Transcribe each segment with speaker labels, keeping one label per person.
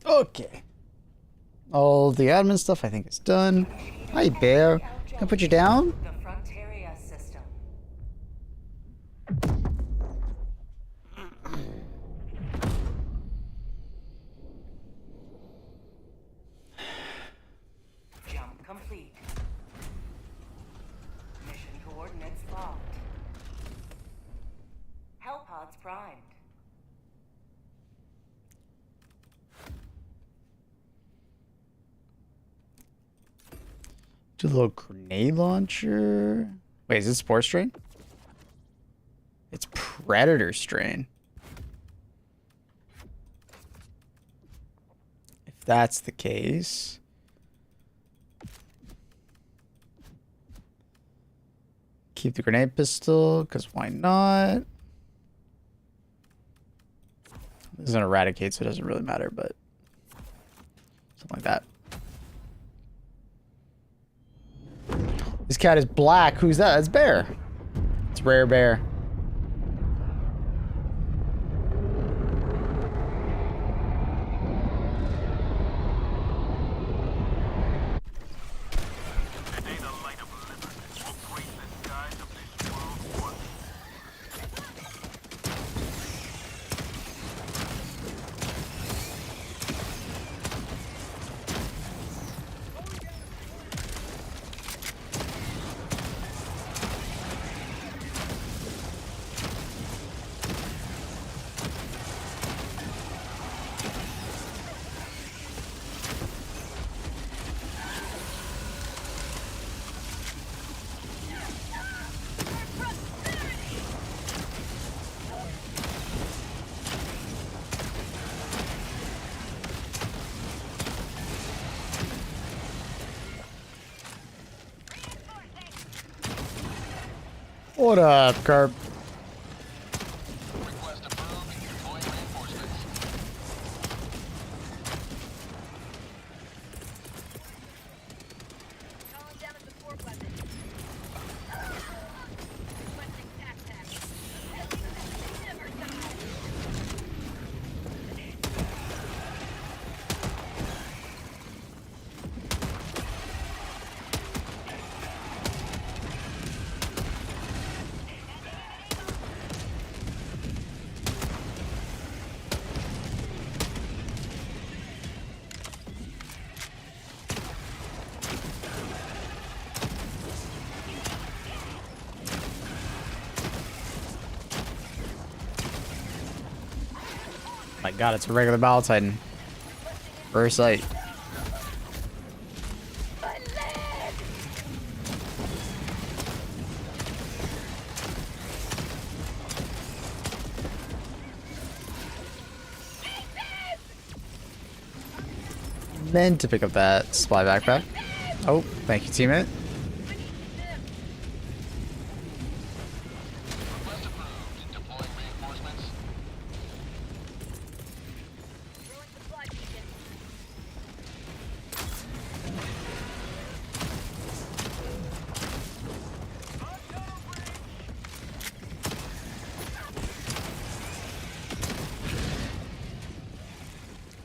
Speaker 1: Okay. All the admin stuff I think is done. Hi, Bear. Can I put you down?
Speaker 2: The Fronteria system. Jump complete. Mission coordinates locked. Hellpods primed.
Speaker 1: Do a little grenade launcher. Wait, is it Spore Strain? It's Predator Strain. If that's the case. Keep the grenade pistol, because why not? This is an Eradicate, so it doesn't really matter, but something like that. This cat is black. Who's that? That's Bear. It's Rare Bear. What up, Carp?
Speaker 3: Request approved. Deploying reinforcements.
Speaker 4: Calling down a support weapon. Requesting tac. Never die.
Speaker 1: My god, it's a regular Battle Titan. First sight. Meant to pick up that supply backpack. Oh, thank you, teammate.
Speaker 3: Request approved. Deploying reinforcements.
Speaker 4: Throwing supply beacon.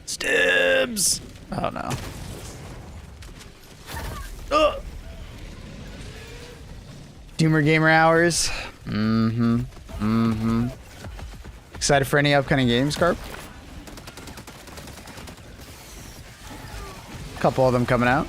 Speaker 1: Stibs! Oh no. Ugh. Doomer Gamer Hours. Excited for any upcoming games, Carp? Couple of them coming out.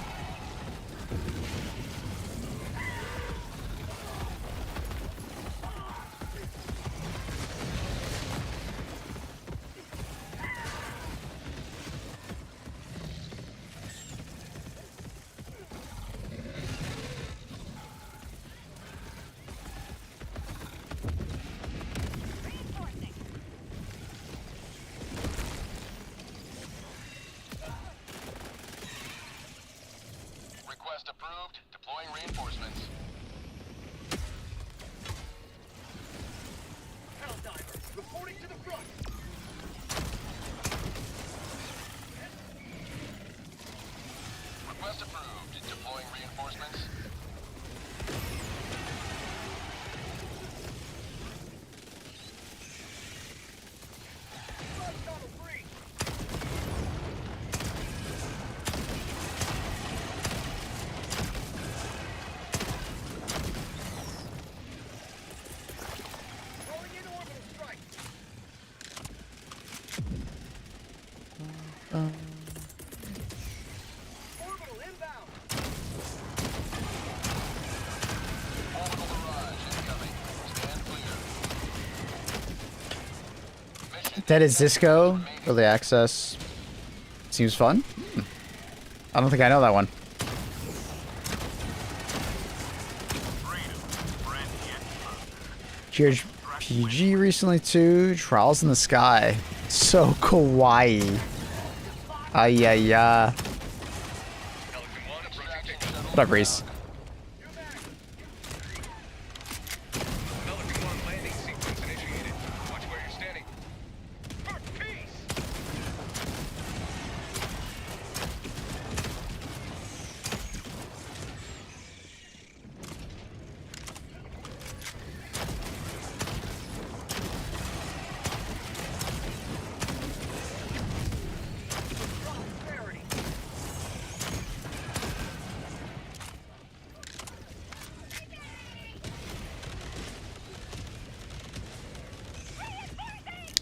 Speaker 1: That is Disco. Early access. Seems fun. I don't think I know that one. Cheers PG recently too. Trials in the Sky. So kawaii. Ay ay ay. What up, Reese?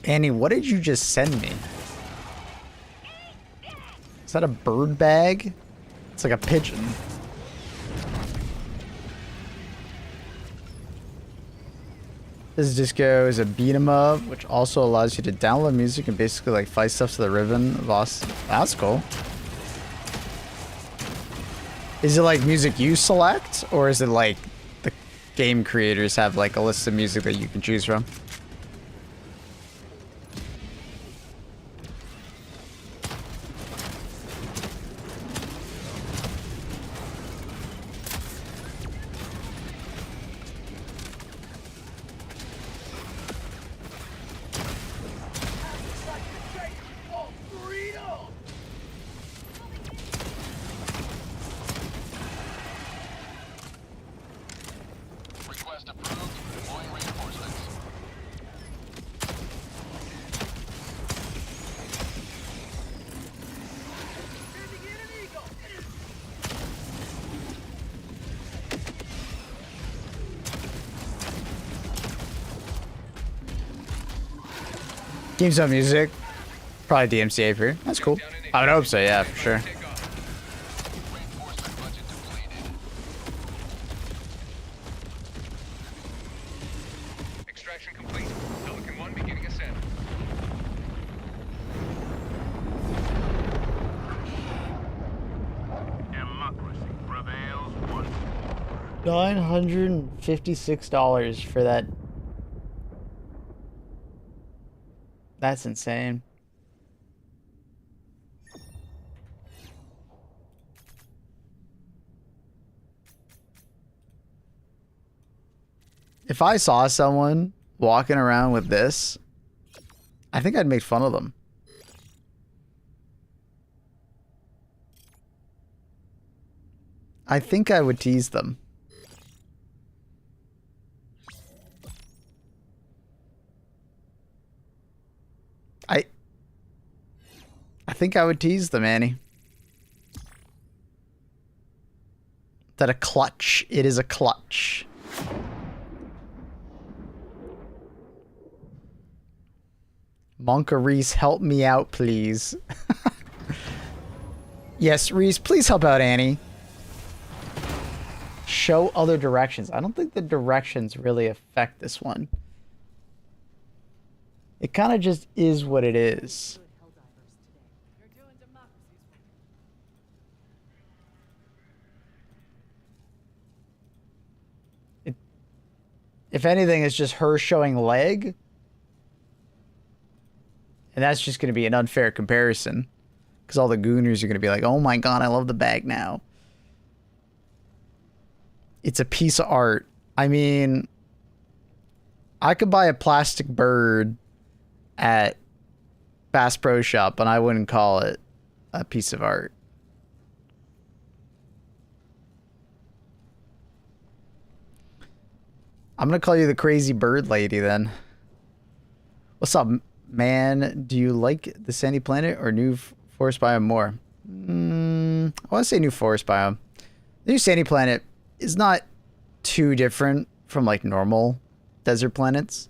Speaker 1: Annie, what did you just send me? Is that a bird bag? It's like a pigeon. This disco is a beat 'em up, which also allows you to download music and basically like fight stuff to the ribbon. Boss, that's cool. Is it like music you select, or is it like the game creators have like a list of music that you can choose from?
Speaker 3: Request approved. Deploying reinforcements.
Speaker 1: Games on music. Probably DMCA for you. That's cool. I would hope so, yeah, for sure.
Speaker 3: Reinforcement budget depleted.
Speaker 5: Extraction complete. Pelican 1 beginning ascent. Democracy prevails once.
Speaker 1: $956 for that. That's insane. If I saw someone walking around with this, I think I'd make fun of them. I think I would tease them. I think I would tease them, Annie. That a clutch. It is a clutch. Monka Reese, help me out, please. Yes, Reese, please help out Annie. Show other directions. I don't think the directions really affect this one. It kind of just is what it is. If anything, it's just her showing leg. And that's just going to be an unfair comparison. Because all the gooners are going to be like, oh my god, I love the bag now. It's a piece of art. I mean, I could buy a plastic bird at Bass Pro Shop, and I wouldn't call it a piece of art. I'm going to call you the crazy bird lady then. What's up, man? Do you like the Sandy Planet or New Forest Biome more? I want to say New Forest Biome. The new Sandy Planet is not too different from like normal desert planets.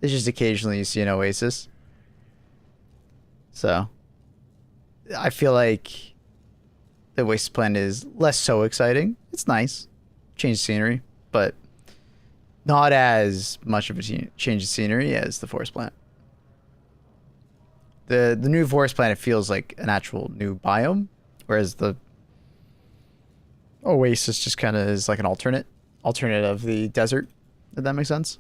Speaker 1: It's just occasionally you see an oasis. So I feel like the Oasis Planet is less so exciting. It's nice. Change scenery, but not as much of a change of scenery as the Forest Planet. The new forest planet feels like an actual new biome, whereas the Oasis just kind of is like an alternate of the desert. Did that make sense?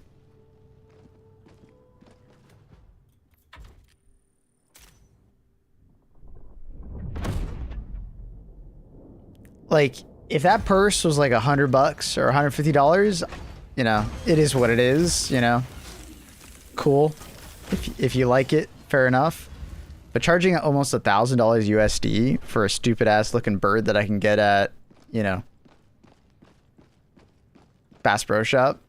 Speaker 1: Like, if that purse was like $100 or $150, you know, it is what it is, you know. Cool. If you like it, fair enough. But charging almost $1,000 USD for a stupid ass looking bird that I can get at, you know, Bass Pro Shop.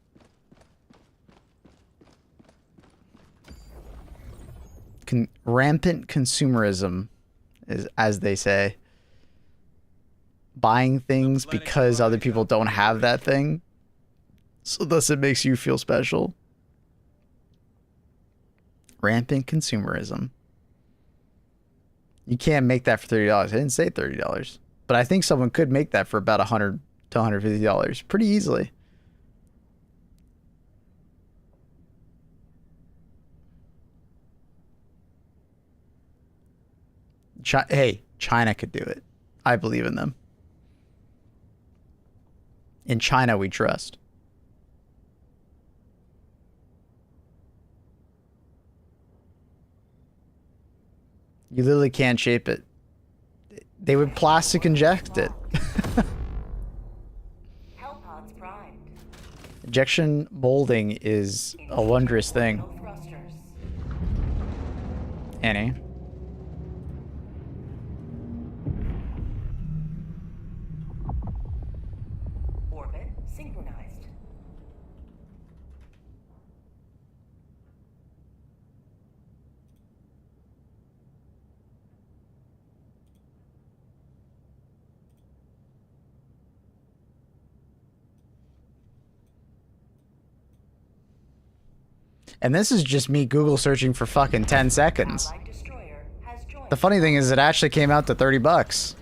Speaker 1: Rampant consumerism, is as they say. Buying things because other people don't have that thing, so thus it makes you feel special. Rampant consumerism. You can't make that for $30. I didn't say $30, but I think someone could make that for about $100 to $150 pretty easily. Hey, China could do it. I believe in them. In China, we trust. You literally can't shape it. They would plastic inject it.
Speaker 2: Hellpods primed.
Speaker 1: Injection molding is a wondrous thing.
Speaker 2: Orbital thrusters.
Speaker 1: Annie.
Speaker 2: Orbit synchronized.
Speaker 1: And this is just me Google searching for fucking 10 seconds.
Speaker 2: Allied destroyer has joined.
Speaker 1: The funny thing is it actually came out to $30.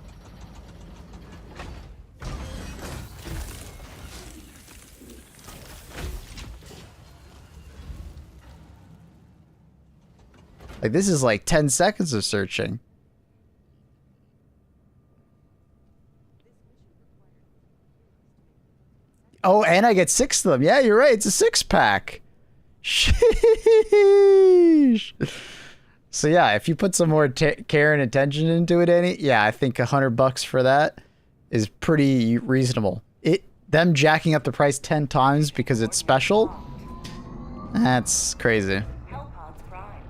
Speaker 1: Like, this is like 10 seconds of searching. Oh, and I get 6 of them. Yeah, you're right. It's a 6-pack. Sheesh. So yeah, if you put some more care and attention into it, Annie, yeah, I think $100 for that is pretty reasonable. Them jacking up the price 10 times because it's special, that's crazy.
Speaker 2: Hellpods primed.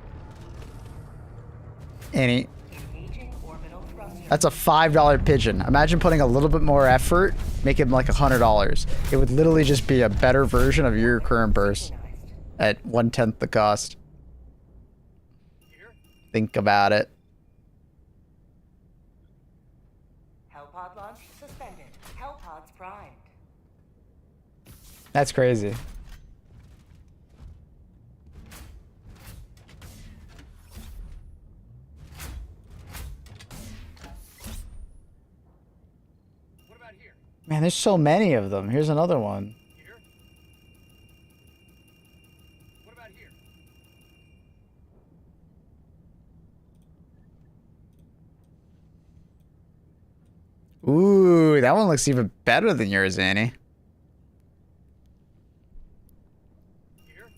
Speaker 1: Annie,
Speaker 2: Engaging orbital thrusters.
Speaker 1: that's a $5 pigeon. Imagine putting a little bit more effort, make it like $100. It would literally just be a better version of your current purse at 1/10 the cost. Think about it.
Speaker 2: Hellpod launch suspended. Hellpods primed.
Speaker 1: That's crazy.
Speaker 5: What about here?
Speaker 1: Man, there's so many of them. Here's another one.
Speaker 5: Here? What about here?
Speaker 1: Ooh, that one looks even better than yours, Annie.
Speaker 5: Here?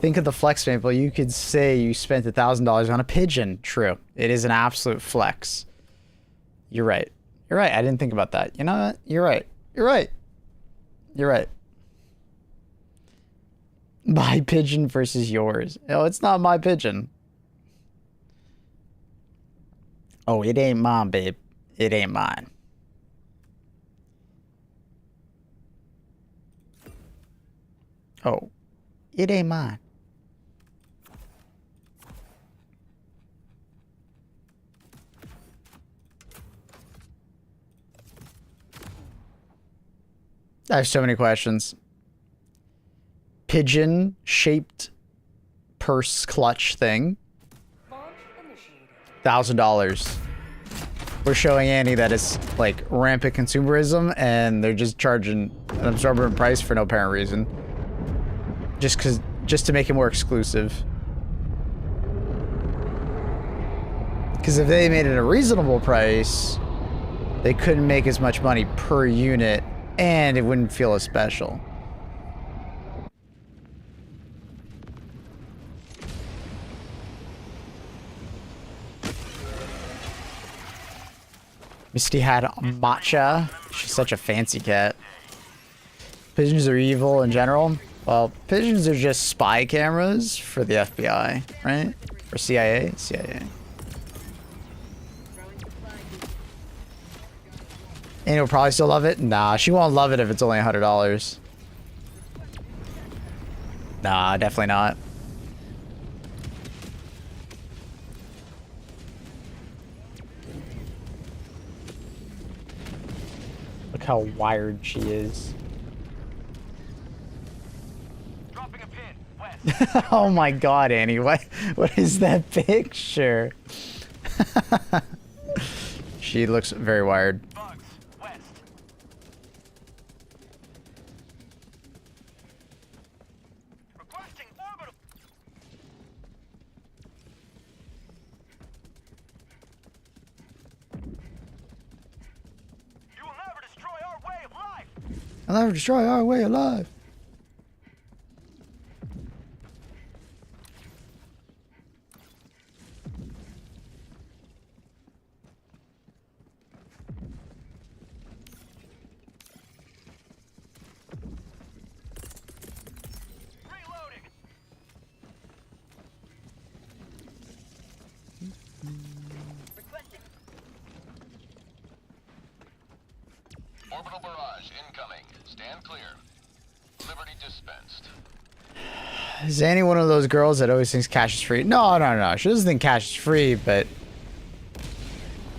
Speaker 1: Think of the flex maple. You could say you spent $1,000 on a pigeon. True. It is an absolute flex. You're right. You're right. I didn't think about that. You know what? You're right. You're right. You're right. My pigeon versus yours. Oh, it's not my pigeon. Oh, it ain't mine, babe. It ain't mine. Oh, it ain't mine. I have so many questions. Pigeon-shaped purse clutch thing.
Speaker 2: Launch initiated.
Speaker 1: $1,000. we're showing Annie that it's like rampant consumerism and they're just charging an absorbent price for no apparent reason. Just to make it more exclusive. Because if they made it a reasonable price, they couldn't make as much money per unit and it wouldn't feel as special. Misty had matcha. She's such a fancy cat. Pigeons are evil in general. Well, pigeons are just spy cameras for the FBI, right? Or CIA? CIA. And you'll probably still love it? Nah, she won't love it if it's only $100. Nah, definitely not. Look how wired she is.
Speaker 5: Dropping a pin. West.
Speaker 1: Oh my god, Annie, what is that picture? She looks very wired.
Speaker 5: Bugs. West. Requesting orbital. You will never destroy our way of life.
Speaker 1: I'll never destroy our way alive.
Speaker 5: Reloading.
Speaker 4: Requesting.
Speaker 3: Orbital barrage incoming. Stand clear. Liberty dispensed.
Speaker 1: Is Annie one of those girls that always thinks cash is free? No, no, no. She doesn't think cash is free, but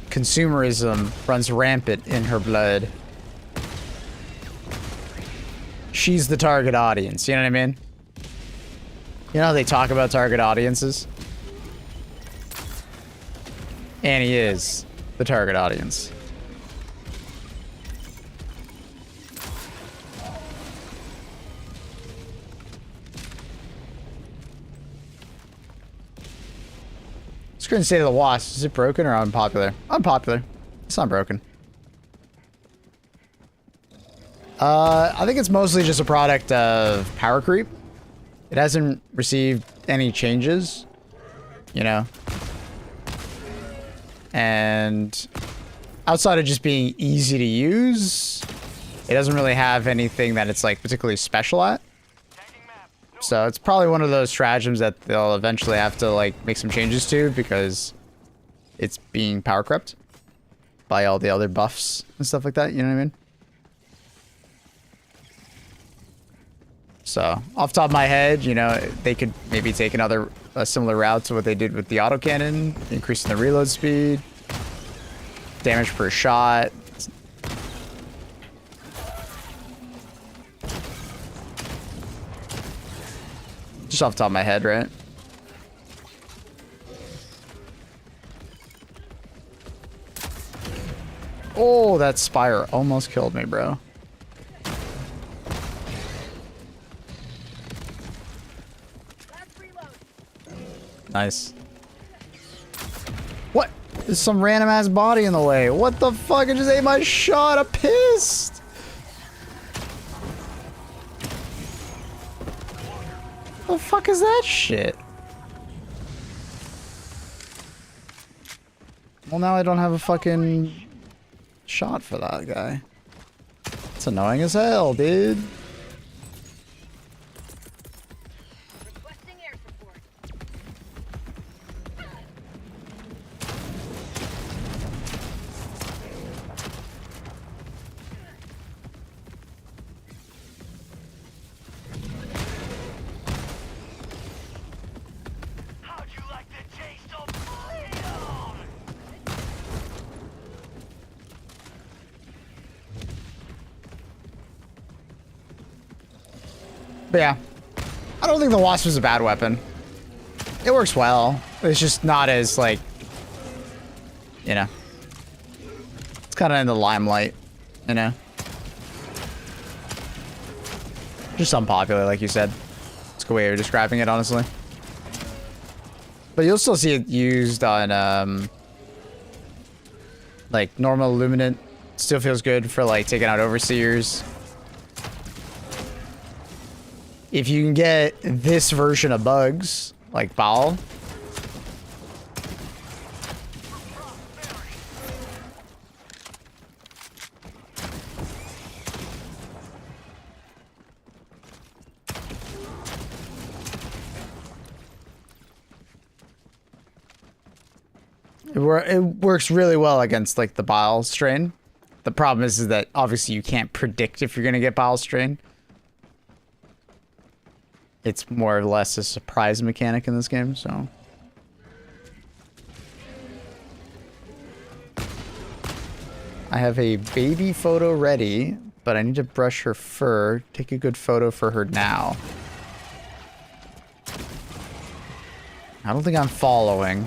Speaker 1: consumerism runs rampant in her blood. She's the target audience, you know what I mean? You know how they talk about target audiences? Annie is the target audience. Screen state of the Wasp. Is it broken or unpopular? Unpopular. It's not broken. I think it's mostly just a product of power creep. It hasn't received any changes, you know. And outside of just being easy to use, it doesn't really have anything that it's like particularly special at. So it's probably one of those stratagems that they'll eventually have to like make some changes to because it's being power crept by all the other buffs and stuff like that, you know what I mean? So, off the top of my head, you know, they could maybe take a similar route to what they did with the autocannon, increasing the reload speed, damage per shot. Just off the top of my head, right? Oh, that Spire almost killed me, bro.
Speaker 4: Last reload.
Speaker 1: Nice. What? There's some random ass body in the way. What the fuck? I just ate my shot. I'm pissed. The fuck is that shit? Well, now I don't have a fucking shot for that guy. It's annoying as hell, dude.
Speaker 4: Requesting air support.
Speaker 5: How'd you like the taste of freedom?
Speaker 1: But yeah, I don't think the Wasp is a bad weapon. It works well. It's just not as, like, you know, kind of in the limelight, you know? Just unpopular, like you said. It's a good way of describing it, honestly. But you'll still see it used on, like, normal Illuminant. Still feels good for, like, taking out Overseers. If you can get this version of bugs, like Baal, it works really well against, like, the Bile strain. The problem is that obviously you can't predict if you're going to get Bile strain. It's more or less a surprise mechanic in this game, so. I have a baby photo ready, but I need to brush her fur. Take a good photo for her now. I don't think I'm following.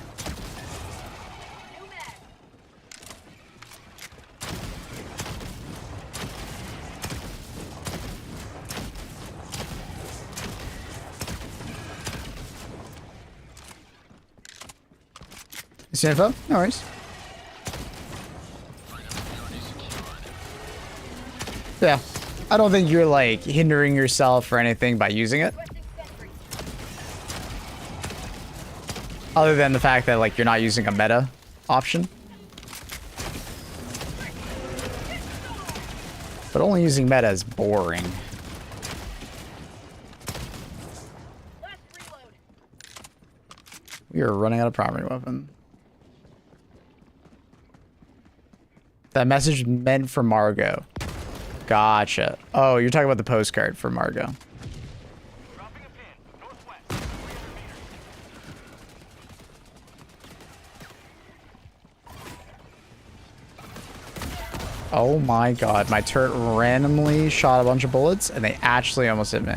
Speaker 1: Is it info? No worries. Yeah. I don't think you're, like, hindering yourself or anything by using it. Other than the fact that, like, you're not using a meta option. But only using meta is boring. We are running out of primary weapon. That message meant for Margot. Gotcha. Oh, you're talking about the postcard for Margot.
Speaker 5: Dropping a pin. Northwest. 300 meters.
Speaker 1: Oh my god. My turret randomly shot a bunch of bullets and they actually almost hit me.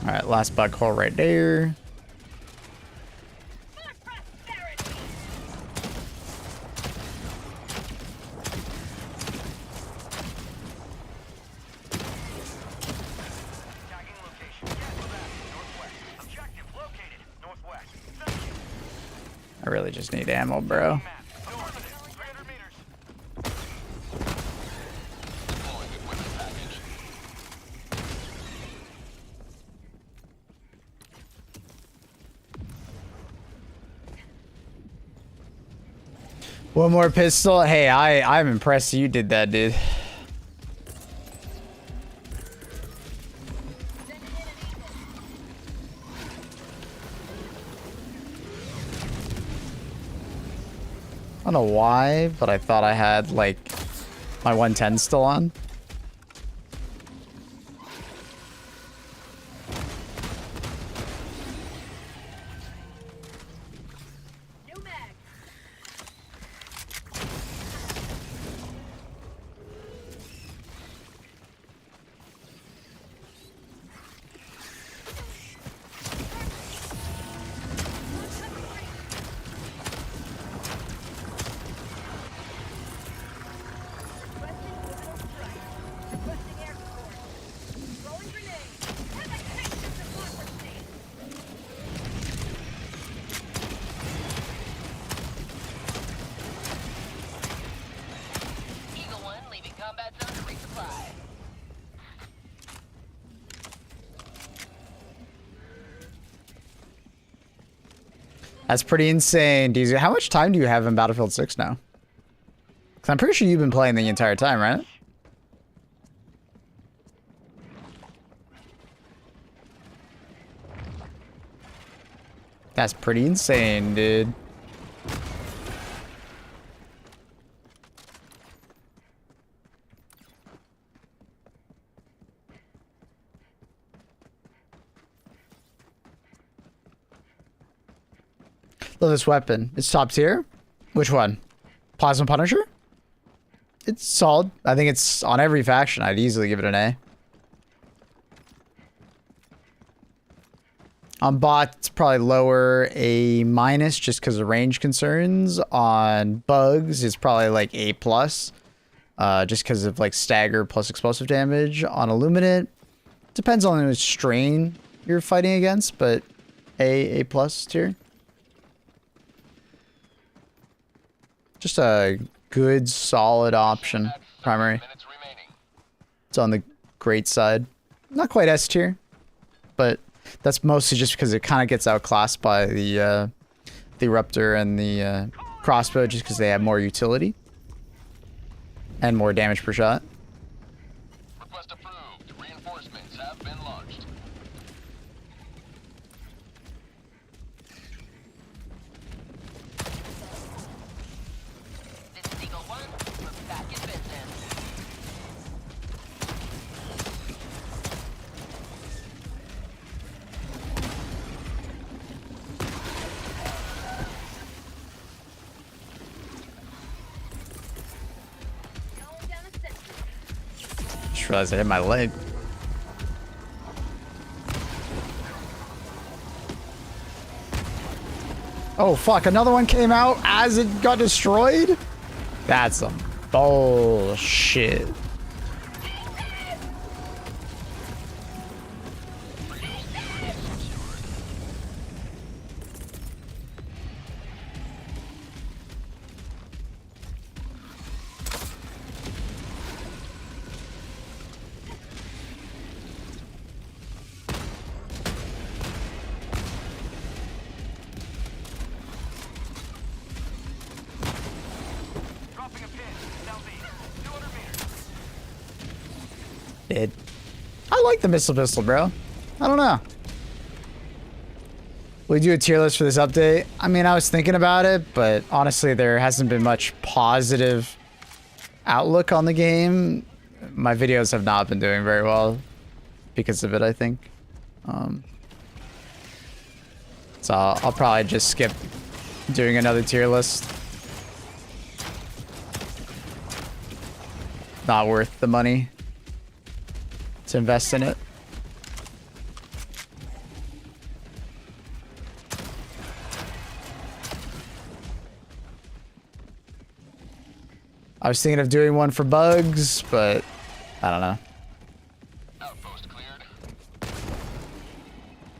Speaker 1: Alright, last bug hole right there. I really just need ammo, bro. One more pistol. Hey, I'm impressed you did that, dude. I don't know why, but I thought I had, like, my 110 still on.
Speaker 4: New mag. Requesting orbital strike. Requesting air support. Throwing grenade. Have a taste of democracy.
Speaker 6: Eagle 1 leaving combat zone to resupply.
Speaker 1: That's pretty insane, DZ. How much time do you have in Battlefield 6 now? Because I'm pretty sure you've been playing the entire time, right? That's pretty insane, dude. Love this weapon. It's top tier. Which one? Plasma Punisher? It's solid. I think it's on every faction. I'd easily give it an A. On bot, it's probably lower, A minus, just because of range concerns. On bugs, it's probably like A plus, just because of like stagger plus explosive damage. On illuminate, depends on the strain you're fighting against, but A plus tier. Just a good, solid option. Primary.
Speaker 3: Minutes remaining.
Speaker 1: It's on the great side. Not quite S tier, but that's mostly just because it kind of gets outclassed by the Eruptor and the crossbow, just because they have more utility and more damage per shot.
Speaker 3: Request approved. Reinforcements have been launched.
Speaker 6: This is Eagle 1. We're back in business.
Speaker 4: Calling down a sentry.
Speaker 1: Just realized I hit my leg. Oh fuck, another one came out as it got destroyed? That's some bullshit.
Speaker 5: Dropping a pin. Southeast. 200 meters.
Speaker 1: Dead. I like the missile pistol, bro. I don't know. We do a tier list for this update. I mean, I was thinking about it, but honestly, there hasn't been much positive outlook on the game. My videos have not been doing very well because of it, I think. So I'll probably just skip doing another tier list. Not worth the money to invest in it. I was thinking of doing one for bugs, but I don't know.
Speaker 3: Outpost cleared.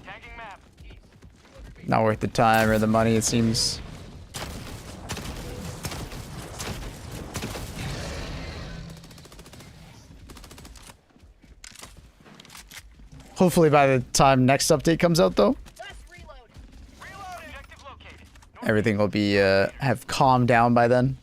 Speaker 5: Tagging map.
Speaker 1: Not worth the time or the money, it seems. Hopefully by the time next update comes out, though,
Speaker 4: Last reload.
Speaker 5: Reload. Objective located.
Speaker 1: everything will be have calmed down by then.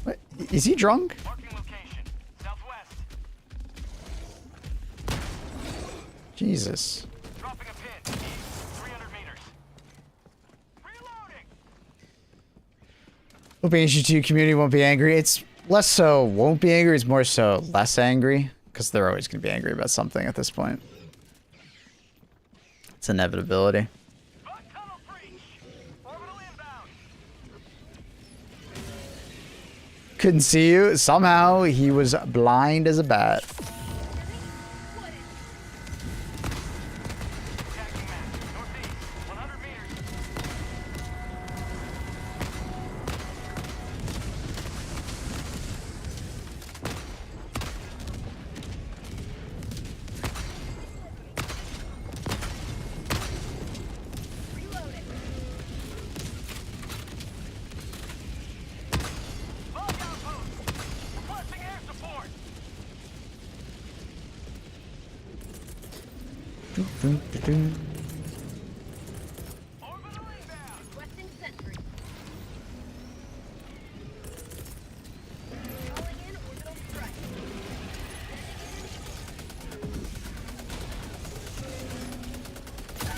Speaker 1: What? Is he drunk?
Speaker 5: Marking location. Southwest.
Speaker 1: Jesus.
Speaker 5: Dropping a pin. East. 300 meters. Reloading.
Speaker 1: Hoping HG2 community won't be angry. It's less so won't be angry, it's more so less angry. Because they're always going to be angry about something at this point. It's inevitability.
Speaker 5: Bug tunnel breach. Orbital inbound.
Speaker 1: Couldn't see you. Somehow he was blind as a bat.
Speaker 5: Tagging map. Northeast. 100 meters.
Speaker 4: Reloading.
Speaker 5: Bug outpost. Requesting air support. Orbital inbound.
Speaker 4: Requesting sentry. Calling in orbital strike.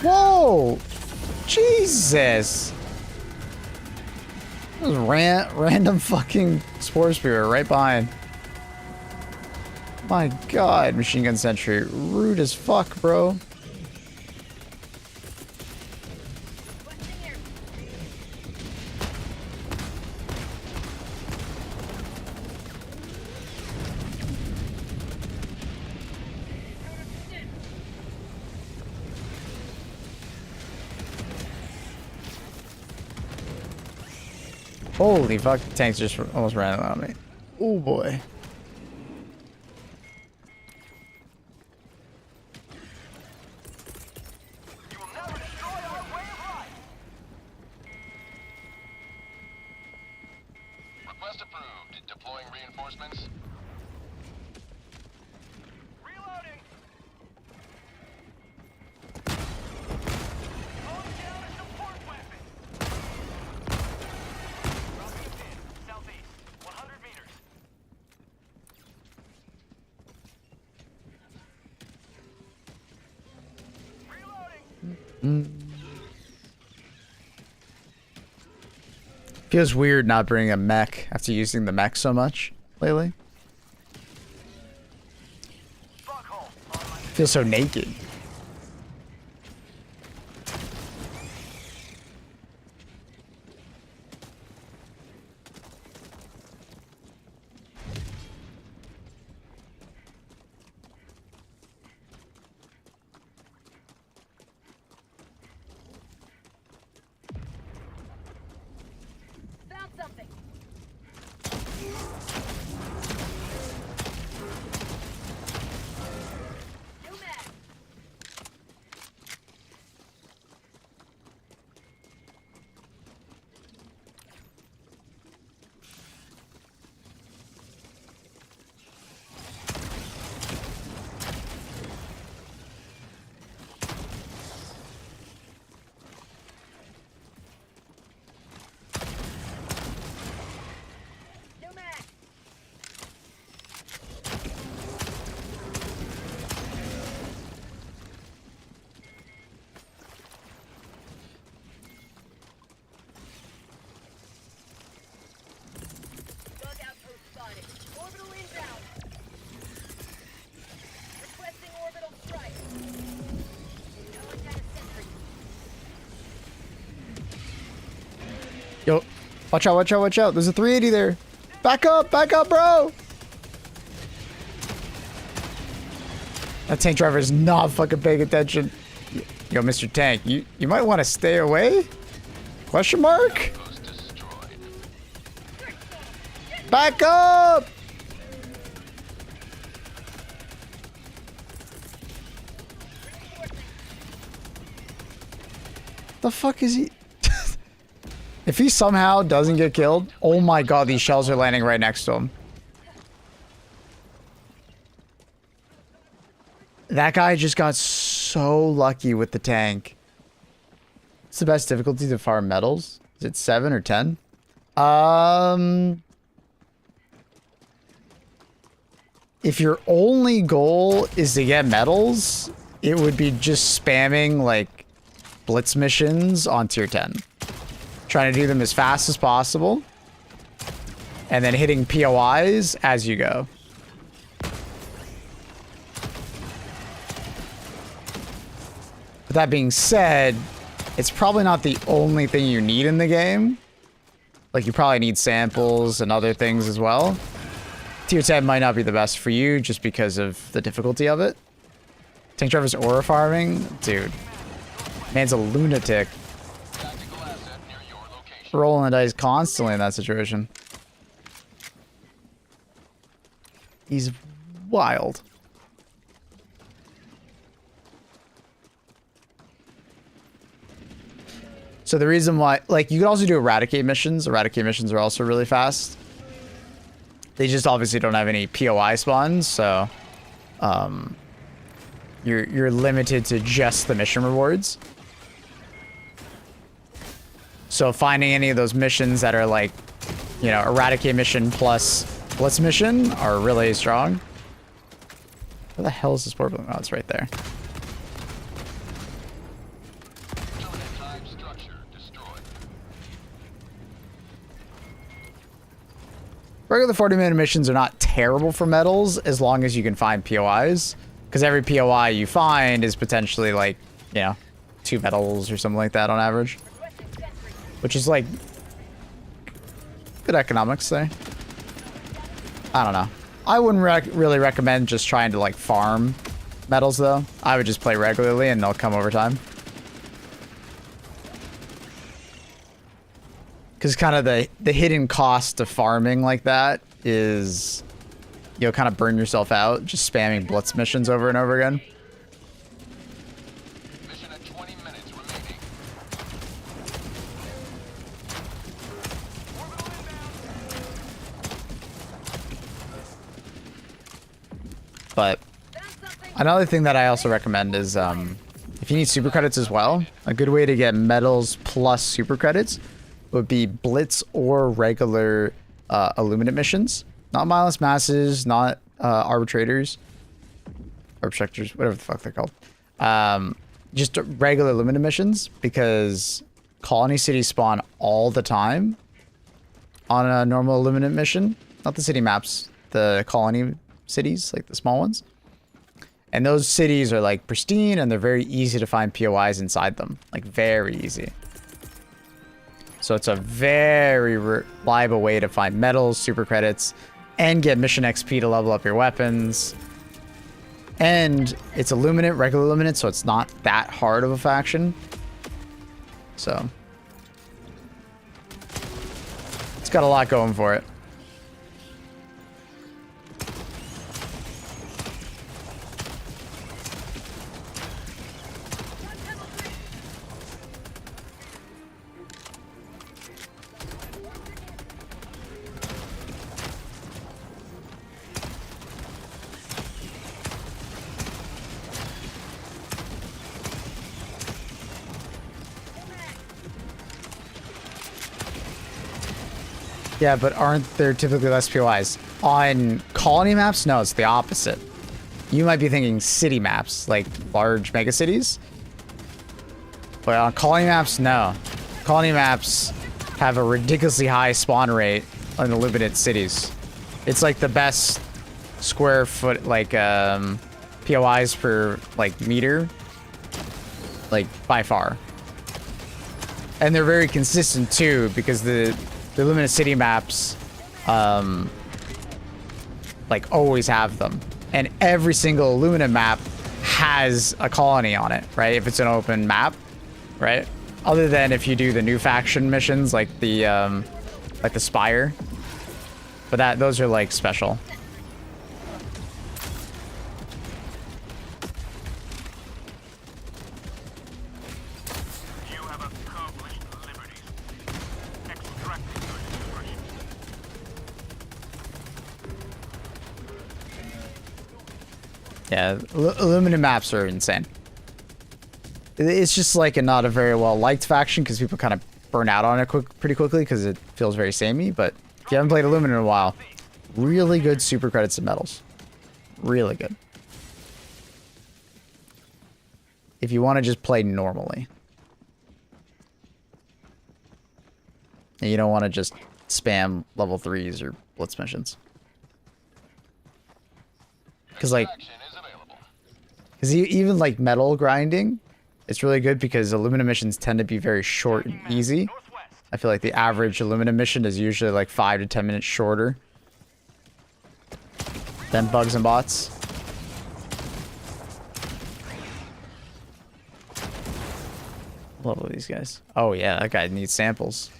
Speaker 1: Whoa! Jesus! That was random fucking Spore Spear right behind. My god, machine gun sentry. Rude as fuck, bro.
Speaker 4: Requesting air.
Speaker 1: Holy fuck, tanks just almost ran around me. Oh boy.
Speaker 5: You will never destroy our way of life.
Speaker 3: Request approved. Deploying reinforcements.
Speaker 5: Reloading. Calling down a support weapon. Dropping a pin. Southeast. 100 meters. Reloading.
Speaker 1: Feels weird not bringing a mech after using the mech so much lately.
Speaker 5: Buckhole. On my
Speaker 1: Feels so naked.
Speaker 4: Found something. New mag. New mag. Bug outpost spotted. Orbital inbound. Requesting orbital strike. Going down a sentry.
Speaker 1: Yo, watch out, watch out, watch out. There's a 380 there. Back up, bro. That tank driver is not fucking paying attention. Yo, Mr. Tank, you might want to stay away? Question mark?
Speaker 3: Post destroyed.
Speaker 1: Back up! The fuck is he? If he somehow doesn't get killed, oh my god, these shells are landing right next to him. That guy just got so lucky with the tank. What's the best difficulty to farm metals? Is it 7 or 10? If your only goal is to get medals, it would be just spamming like blitz missions on tier 10. Trying to do them as fast as possible. And then hitting POIs as you go. With that being said, it's probably not the only thing you need in the game. Like, you probably need samples and other things as well. Tier 10 might not be the best for you just because of the difficulty of it. Tank driver's aura farming? Dude. Man's a lunatic.
Speaker 3: Tactical asset near your location.
Speaker 1: Rolling the dice constantly in that situation. He's wild. So the reason why, like, you could also do eradicate missions. Eradicate missions are also really fast. They just obviously don't have any POI spawns, so you're limited to just the mission rewards. So finding any of those missions that are like, you know, eradicate mission plus blitz mission are really strong. Where the hell is the sport balloon? Oh, it's right there.
Speaker 3: Permanent time structure destroyed.
Speaker 1: Regular 40-minute missions are not terrible for medals as long as you can find POIs. Because every POI you find is potentially like, you know, 2 medals or something like that on average. Which is like good economics there. I don't know. I wouldn't really recommend just trying to like farm medals though. I would just play regularly and they'll come over time. Because kind of the hidden cost of farming like that is, you know, kind of burn yourself out just spamming blitz missions over and over again.
Speaker 3: Mission at 20 minutes remaining.
Speaker 1: But another thing that I also recommend is if you need super credits as well, a good way to get medals plus super credits would be blitz or regular illuminate missions. Not mindless masses, not arbitrators, or obstructors, whatever the fuck they're called. Just regular illuminate missions, because colony cities spawn all the time on a normal illuminate mission. Not the city maps, the colony cities, like the small ones. And those cities are like pristine and they're very easy to find POIs inside them. Like very easy. So it's a very reliable way to find medals, super credits, and get mission XP to level up your weapons. And it's illuminate, regular illuminate, so it's not that hard of a faction. So it's got a lot going for it. Yeah, but aren't there typically less POIs? On colony maps, no, it's the opposite. You might be thinking city maps, like large mega cities. But on colony maps, no. Colony maps have a ridiculously high spawn rate on the illuminate cities. It's like the best square foot, like, POIs per, like, meter. Like, by far. And they're very consistent, too, because the illuminate city maps, like, always have them. And every single illuminate map has a colony on it, right? If it's an open map, right? Other than if you do the new faction missions, like the Spire. But those are, like, special. Yeah, illuminate maps are insane. It's just like not a very well liked faction because people kind of burn out on it pretty quickly because it feels very samey. But if you haven't played Illuminate in a while, really good super credits and medals. Really good. If you want to just play normally. And you don't want to just spam level 3s or blitz missions. Because like... Because even like metal grinding, it's really good because Illumina missions tend to be very short and easy. I feel like the average Illumina mission is usually like 5 to 10 minutes shorter than bugs and bots. Love these guys. Oh yeah, that guy needs samples.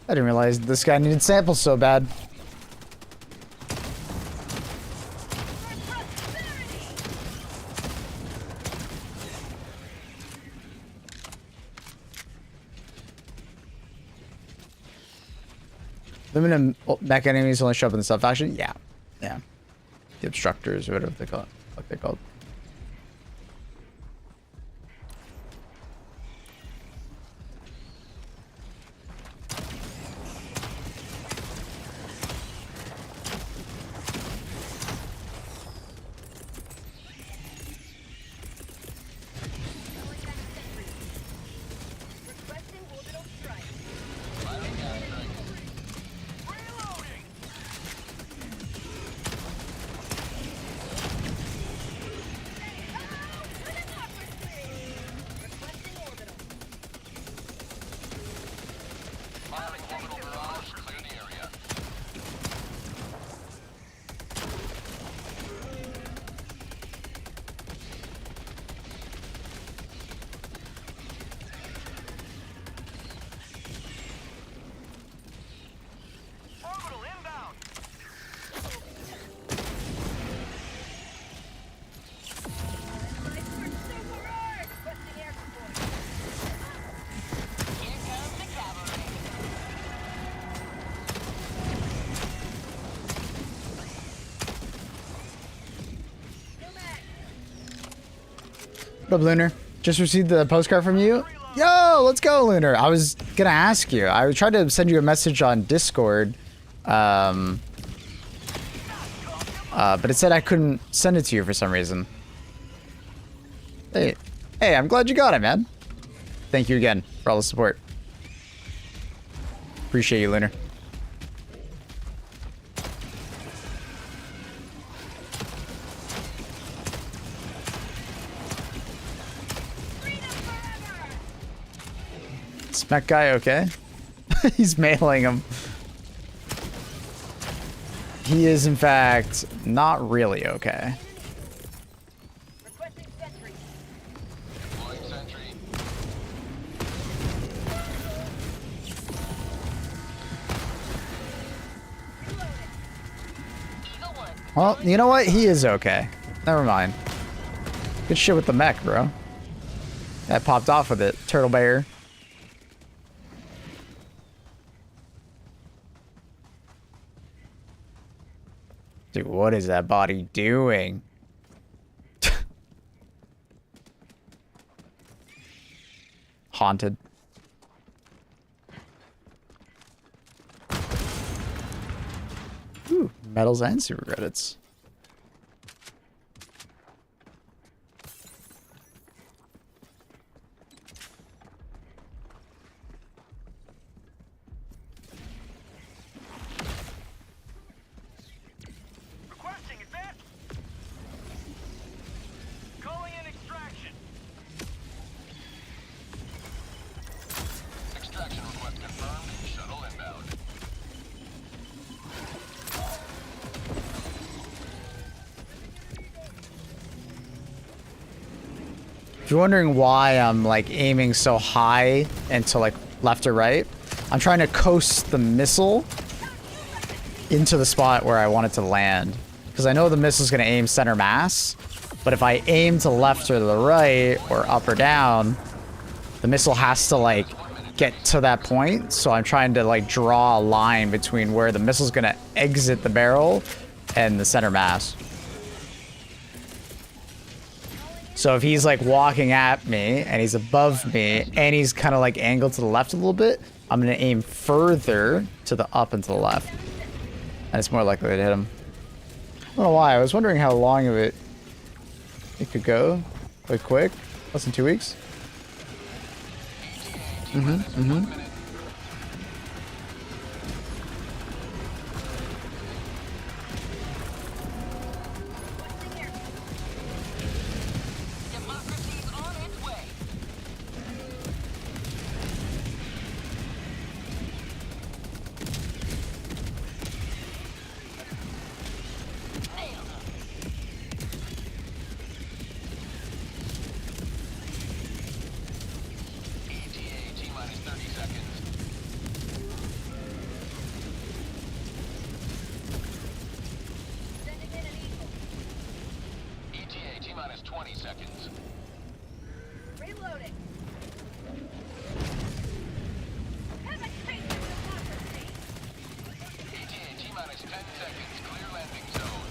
Speaker 1: I didn't realize this guy needed samples so bad. Limited mech enemies only show up in the sub faction? Yeah. Yeah. The obstructors or whatever they call it. What they're called. What up, Lunar? Just received the postcard from you. Yo, let's go, Lunar. I was gonna ask you. I tried to send you a message on Discord, but it said I couldn't send it to you for some reason. Hey, I'm glad you got it, man. Thank you again for all the support. Appreciate you, Lunar. Smack guy, okay? He's mailing him. He is, in fact, not really okay.
Speaker 4: Requesting sentry.
Speaker 3: Deploying sentry.
Speaker 6: Eagle 1.
Speaker 1: Well, you know what? He is okay. Never mind. Good shit with the mech, bro. That popped off with it. Turtle bear. Dude, what is that body doing? Haunted. Ooh, medals and super credits.
Speaker 5: Requesting advance. Calling in extraction.
Speaker 3: Extraction request confirmed. Shuttle inbound.
Speaker 1: If you're wondering why I'm like aiming so high and to like left or right, I'm trying to coast the missile into the spot where I want it to land. Because I know the missile's going to aim center mass, but if I aim to left or the right or up or down, the missile has to like get to that point. So I'm trying to like draw a line between where the missile's going to exit the barrel and the center mass. So if he's like walking at me and he's above me and he's kind of like angled to the left a little bit, I'm going to aim further to the up and to the left. And it's more likely to hit him. I don't know why. I was wondering how long of it could go. Like quick. Less than 2 weeks.
Speaker 6: Democracy's on its way. Nailed him.
Speaker 3: ETA T-minus 30 seconds.
Speaker 4: Sending in an eagle.
Speaker 3: ETA T-minus 20 seconds.
Speaker 4: Reloading. Have a taste of democracy.
Speaker 3: ETA T-minus 10 seconds. Clear landing zone.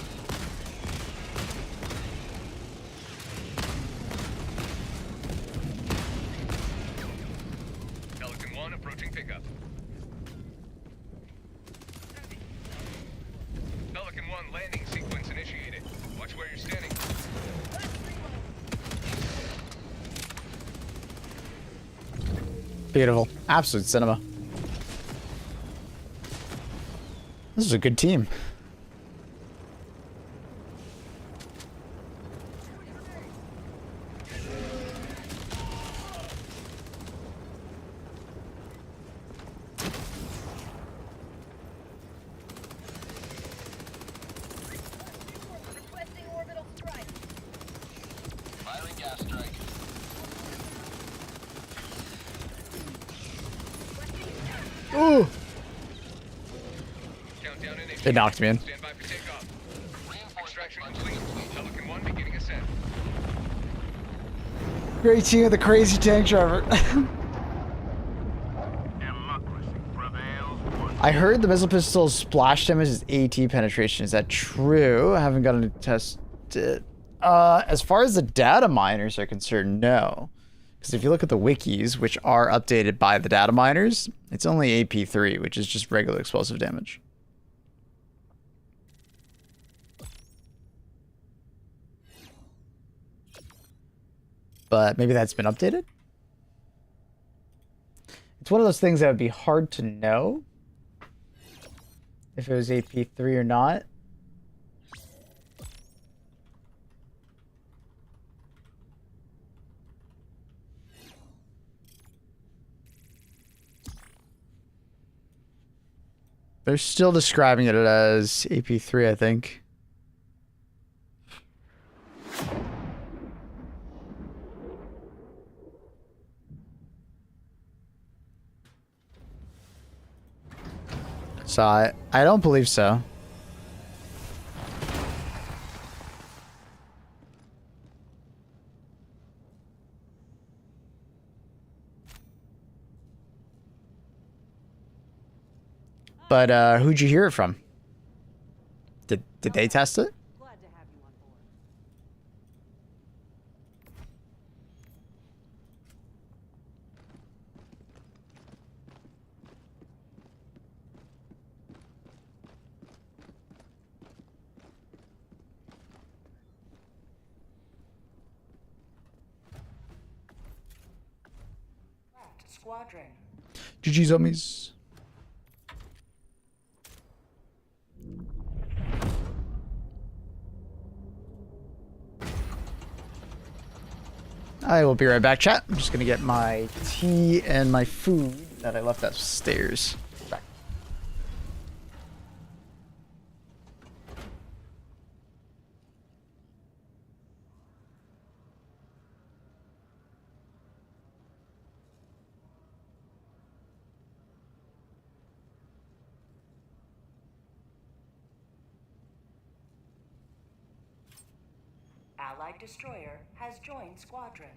Speaker 7: Pelican 1 approaching pickup. Pelican 1 landing sequence initiated. Watch where you're standing.
Speaker 1: Beautiful. Absolute cinema. This is a good team.
Speaker 4: Requesting orbital strike.
Speaker 3: Firing gas strike.
Speaker 1: Ooh!
Speaker 7: Countdown initiated.
Speaker 1: It knocked me in.
Speaker 7: Stand by for takeoff.
Speaker 3: Reinforcement
Speaker 7: Extraction
Speaker 3: launch
Speaker 7: complete. Pelican 1 beginning ascent.
Speaker 1: Great team with the crazy tank driver.
Speaker 5: Democracy prevails.
Speaker 1: I heard the missile pistol's splash damage is AT penetration. Is that true? I haven't gotten to test it. As far as the data miners are concerned, no. Because if you look at the wikis, which are updated by the data miners, it's only AP3, which is just regular explosive damage. But maybe that's been updated? It's one of those things that would be hard to know if it was AP3 or not. They're still describing it as AP3, I think. So I don't believe so. But who'd you hear it from? Did they test it?
Speaker 4: Glad to have you on board.
Speaker 2: Left squadron.
Speaker 1: GG zombies. I will be right back, chat. I'm just gonna get my tea and my food that I left upstairs. Back.
Speaker 2: Allied destroyer has joined squadron.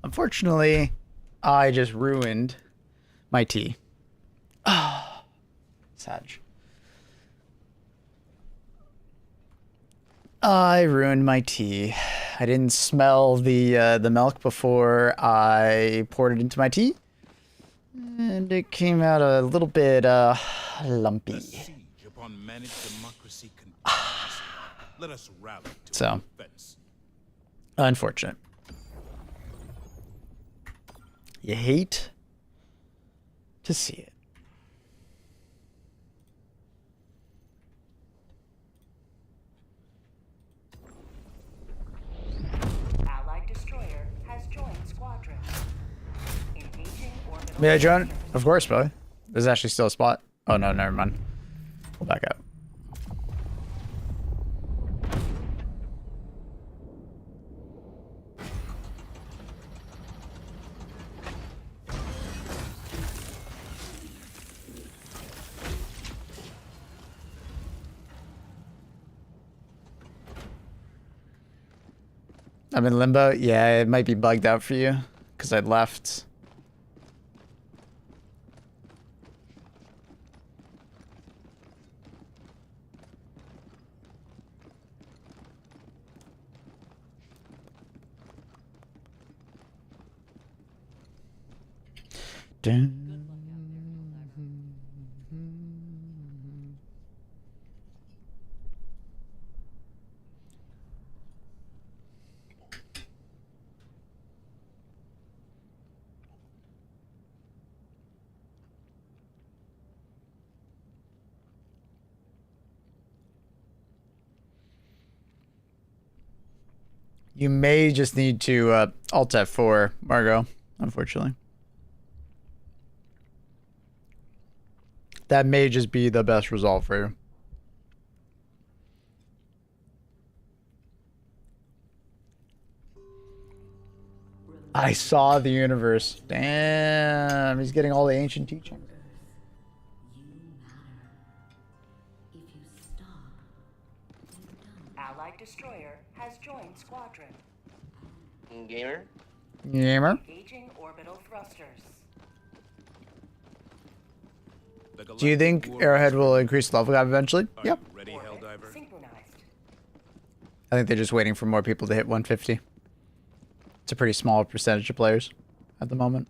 Speaker 1: Unfortunately, I just ruined my tea. Ah, Sag. I ruined my tea. I didn't smell the milk before I poured it into my tea, and it came out a little bit lumpy.
Speaker 8: The siege upon managed democracy continues. Let us rally to
Speaker 1: So,
Speaker 8: defense.
Speaker 1: unfortunate. You hate to see it.
Speaker 2: Allied destroyer has joined squadron. Engaging orbital.
Speaker 1: May I join?
Speaker 2: thrusters.
Speaker 1: Of course, bro. There's actually still a spot. Oh no, never mind. We'll back up. I'm in limbo. Yeah, it might be bugged out for you because I left. Dun. You may just need to Alt F4, Margot, unfortunately. That may just be the best result for you. I saw the universe. Damn, he's getting all the ancient teachings.
Speaker 2: Allied destroyer has joined squadron.
Speaker 3: Gamer?
Speaker 1: Gamer.
Speaker 2: Engaging orbital thrusters.
Speaker 8: The
Speaker 1: Do you think
Speaker 8: Galactic
Speaker 1: Arrowhead
Speaker 8: War
Speaker 1: will increase level cap eventually?
Speaker 8: Are
Speaker 1: Yep.
Speaker 8: you ready,
Speaker 2: Orbit
Speaker 8: Helldiver?
Speaker 2: synchronized.
Speaker 1: I think they're just waiting for more people to hit 150. It's a pretty small percentage of players at the moment.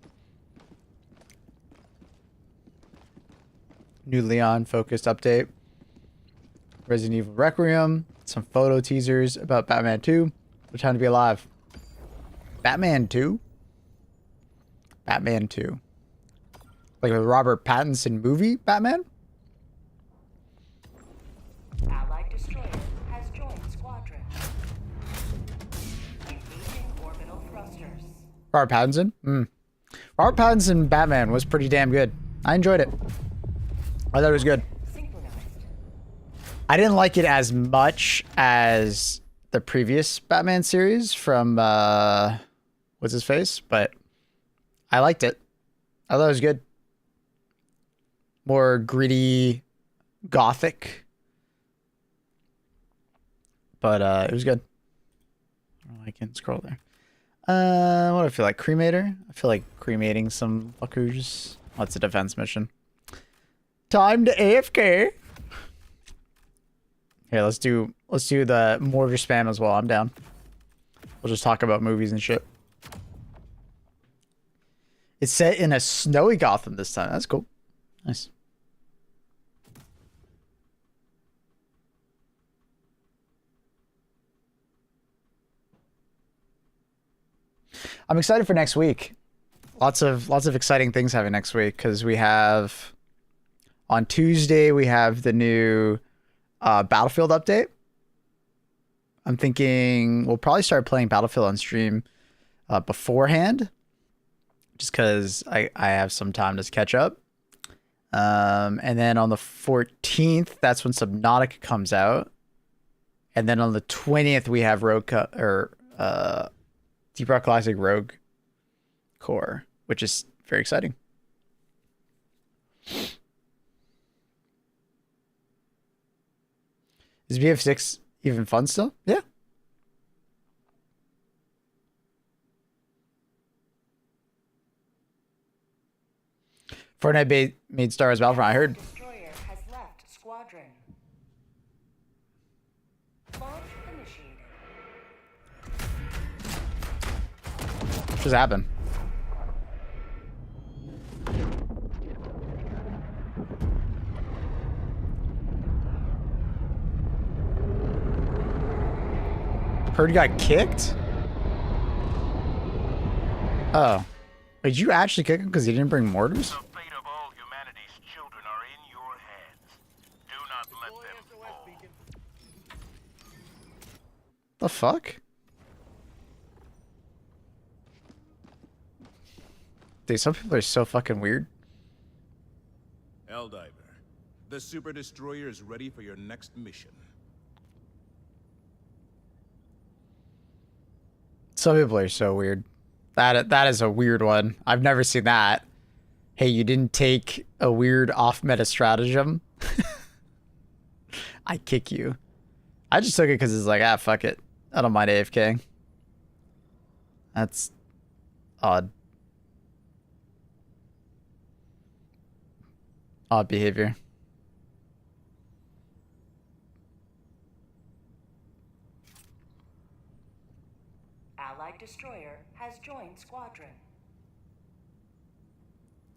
Speaker 1: New Leon focused update. Resident Evil Requiem. Some photo teasers about Batman 2. What time to be alive? Batman 2? Batman 2. Like a Robert Pattinson movie Batman?
Speaker 2: Allied destroyer has joined squadron. Engaging orbital thrusters.
Speaker 1: Robert Pattinson? Robert Pattinson Batman was pretty damn good. I enjoyed it. I thought it was good.
Speaker 2: Synchronized.
Speaker 1: I didn't like it as much as the previous Batman series from what's his face, but I liked it. I thought it was good. More gritty, gothic, but it was good. Oh, I can scroll there. What do I feel like? Cremator? I feel like cremating some fuckers. Oh, it's a defense mission. Time to AFK. Here, let's do the mortar spam as well. I'm down. We'll just talk about movies and shit. It's set in a snowy Gotham this time. That's cool. Nice. I'm excited for next week. Lots of exciting things happening next week because we have on Tuesday we have the new Battlefield update. I'm thinking we'll probably start playing Battlefield on stream beforehand, just because I have some time to catch up. And then on the 14th, that's when Subnautica comes out. And then on the 20th, we have Deep Rock Classic Rogue Core, which is very exciting. Is BF6 even fun still? Yeah. Fortnite made Star Wars Battlefront. I heard.
Speaker 2: Destroyer has left squadron. Launch initiated.
Speaker 1: What just happened? Heard you got kicked? Oh. Did you actually kick him because he didn't bring mortars?
Speaker 5: The fate of all humanity's children are in your hands. Do not let them fall.
Speaker 1: The fuck? Dude, some people are so fucking weird.
Speaker 8: Helldiver, the Super Destroyer is ready for your next mission.
Speaker 1: Some people are so weird. That is a weird one. I've never seen that. Hey, you didn't take a weird off-meta stratagem? I kick you. I just took it because it's like, ah, fuck it. I don't mind AFK. That's odd. Odd behavior.
Speaker 2: Allied destroyer has joined squadron.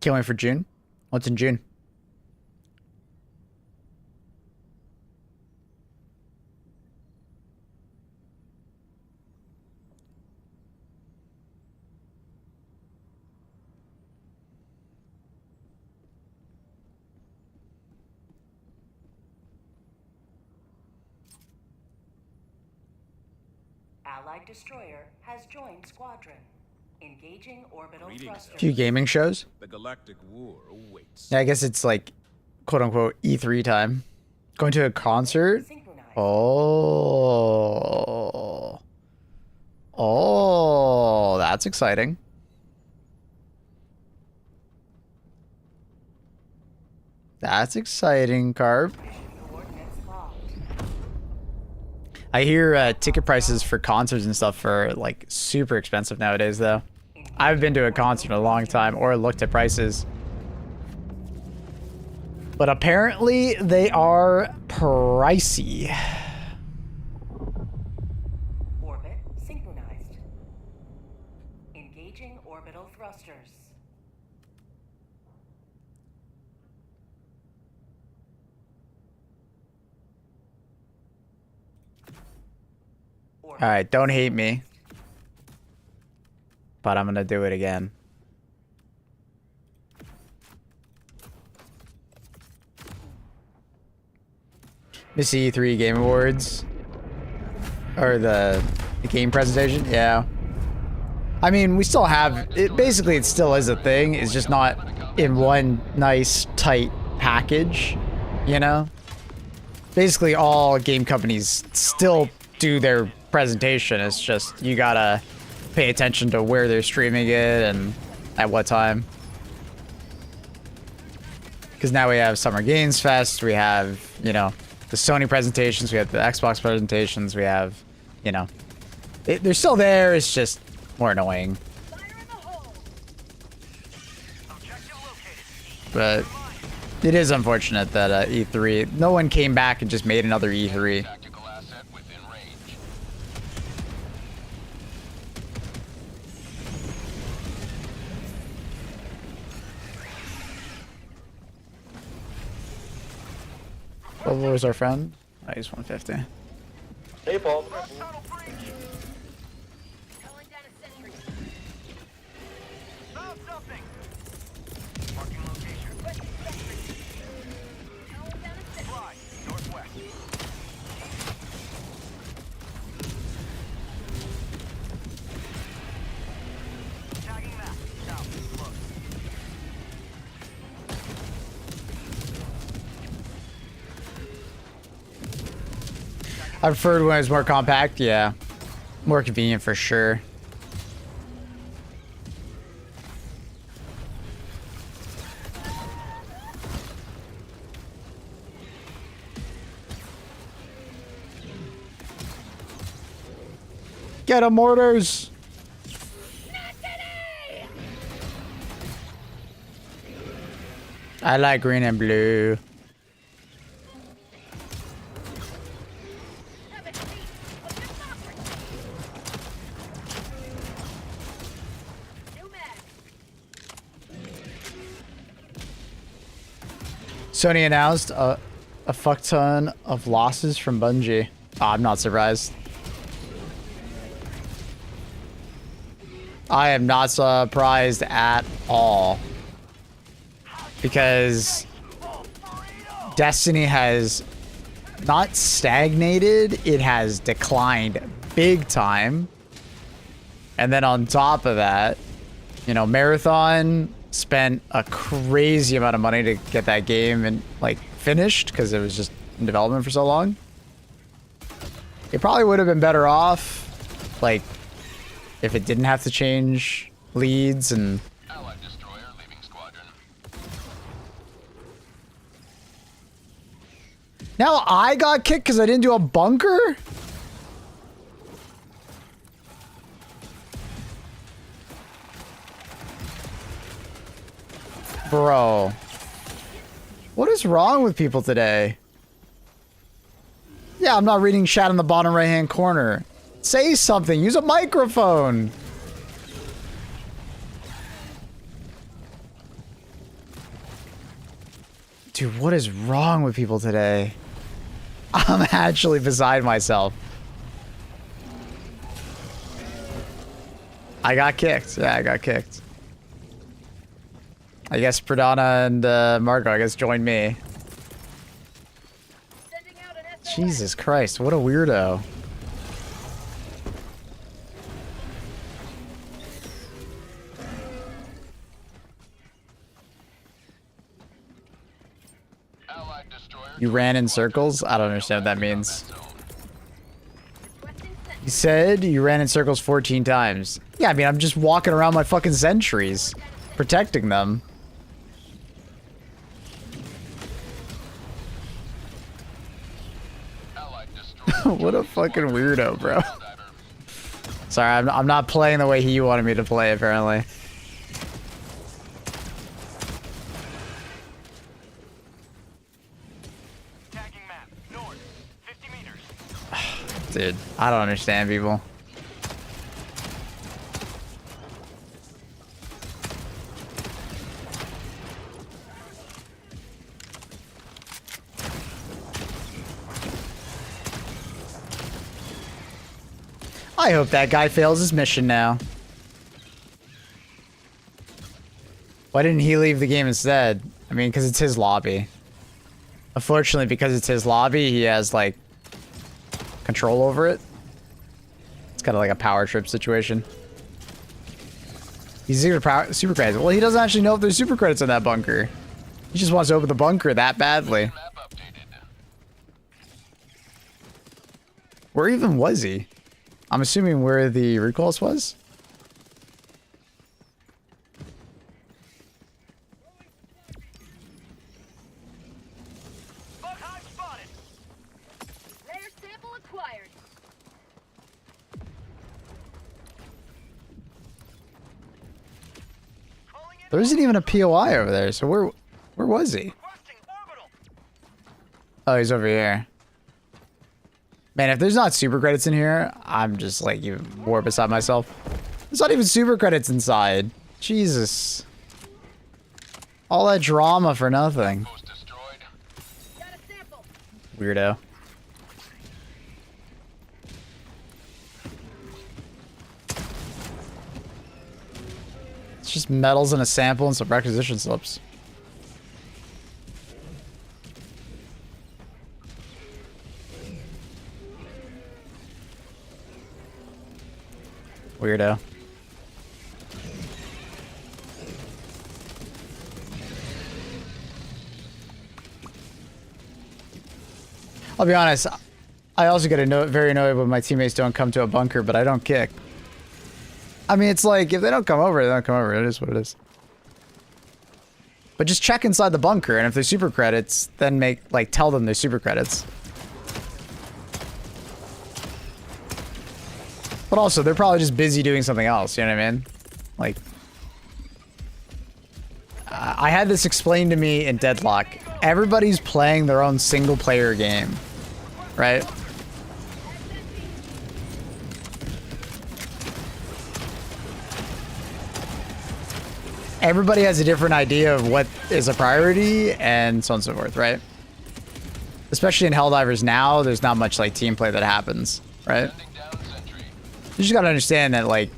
Speaker 1: Can't wait for June. What's in June?
Speaker 2: Allied destroyer has joined squadron. Engaging orbital
Speaker 8: Greetings,
Speaker 2: thrusters.
Speaker 1: Few gaming shows.
Speaker 8: The Galactic War awaits.
Speaker 1: Yeah, I guess it's like, quote unquote, E3 time. Going to a concert?
Speaker 2: Synchronized.
Speaker 1: Oh. Oh, that's exciting. That's exciting, Carb.
Speaker 2: Mission coordinates locked.
Speaker 1: I hear ticket prices for concerts and stuff are like super expensive nowadays, though. I haven't been to a concert in a long time or looked at prices. But apparently they are pricey.
Speaker 2: Orbit synchronized. Engaging orbital thrusters.
Speaker 1: All right, don't hate me. But I'm going to do it again. Missy E3 Game Awards. Or the game presentation? Yeah. I mean, we still have it. Basically, it still is a thing. It's just not in one nice, tight package, you know? Basically, all game companies still do their presentation. It's just you gotta pay attention to where they're streaming it and at what time. Because now we have Summer Games Fest, we have, you know, the Sony presentations, we have the Xbox presentations, we have, you know, they're still there, it's just more annoying.
Speaker 4: Fire in the hole!
Speaker 5: Objective located.
Speaker 1: But it is unfortunate that E3, no one came back and just made another E3.
Speaker 3: Tactical asset within range.
Speaker 1: What was our friend? Oh, he's 150.
Speaker 9: Hey, Paul.
Speaker 5: Tunnel breach.
Speaker 4: Calling down a sentry.
Speaker 5: Found something. Marking location.
Speaker 4: Requesting sentry. Calling down a sentry.
Speaker 5: Fly. Northwest. Tagging map. South. Look.
Speaker 1: I preferred when it was more compact, yeah. More convenient for sure. Get 'em, mortars! I like green and blue.
Speaker 4: Have a taste of democracy. New mag.
Speaker 1: Sony announced a fuck ton of losses from Bungie. Oh, I'm not surprised. I am not surprised at all. Because Destiny has not stagnated, it has declined big time. And then on top of that, you know, Marathon spent a crazy amount of money to get that game and like finished because it was just in development for so long. It probably would have been better off, like, if it didn't have to change leads and...
Speaker 3: Allied destroyer leaving squadron.
Speaker 1: Now I got kicked because I didn't do a bunker? Bro. What is wrong with people today? Yeah, I'm not reading chat in the bottom right-hand corner. Say something. Use a microphone. Dude, what is wrong with people today? I'm actually beside myself. I got kicked. Yeah, I got kicked. I guess Pradana and Marco, I guess, joined me.
Speaker 4: Sending out an SOS.
Speaker 1: Jesus Christ, what a weirdo.
Speaker 3: Allied destroyer.
Speaker 1: You ran in circles? I don't understand what that means.
Speaker 4: Requesting sent.
Speaker 1: You said you ran in circles 14 times. Yeah, I mean, I'm just walking around my fucking sentries, protecting them.
Speaker 3: Allied destroyer.
Speaker 1: What a fucking weirdo, bro. Sorry, I'm not playing the way he wanted me to play, apparently.
Speaker 5: Tagging map. North. 50 meters.
Speaker 1: Dude, I don't understand people. I hope that guy fails his mission now. Why didn't he leave the game instead? I mean, because it's his lobby. Unfortunately, because it's his lobby, he has, like, control over it. It's kind of like a power trip situation. He's super credits. Well, he doesn't actually know if there's super credits in that bunker. He just wants to open the bunker that badly.
Speaker 3: Map updated.
Speaker 1: Where even was he? I'm assuming where the recourse was?
Speaker 5: Bug hive spotted.
Speaker 4: Rare sample acquired.
Speaker 5: Calling in
Speaker 1: There isn't even a POI over there, so where was he?
Speaker 5: requesting orbital.
Speaker 1: Oh, he's over here. Man, if there's not super credits in here, I'm just like even more beside myself. There's not even super credits inside. Jesus. All that drama for nothing.
Speaker 3: Post destroyed.
Speaker 4: Got a sample.
Speaker 1: Weirdo. It's just metals and a sample and some requisition slips. Weirdo. I'll be honest, I also get very annoyed when my teammates don't come to a bunker, but I don't kick. I mean, it's like, if they don't come over, they don't come over. It is what it is. But just check inside the bunker, and if there's super credits, then tell them there's super credits. But also, they're probably just busy doing something else, you know what I mean? Like, I had this explained to me in Deadlock. Everybody's playing their own single player game, right? Everybody has a different idea of what is a priority and so on and so forth, right? Especially in Helldivers now, there's not much like team play that happens, right? You just gotta understand that like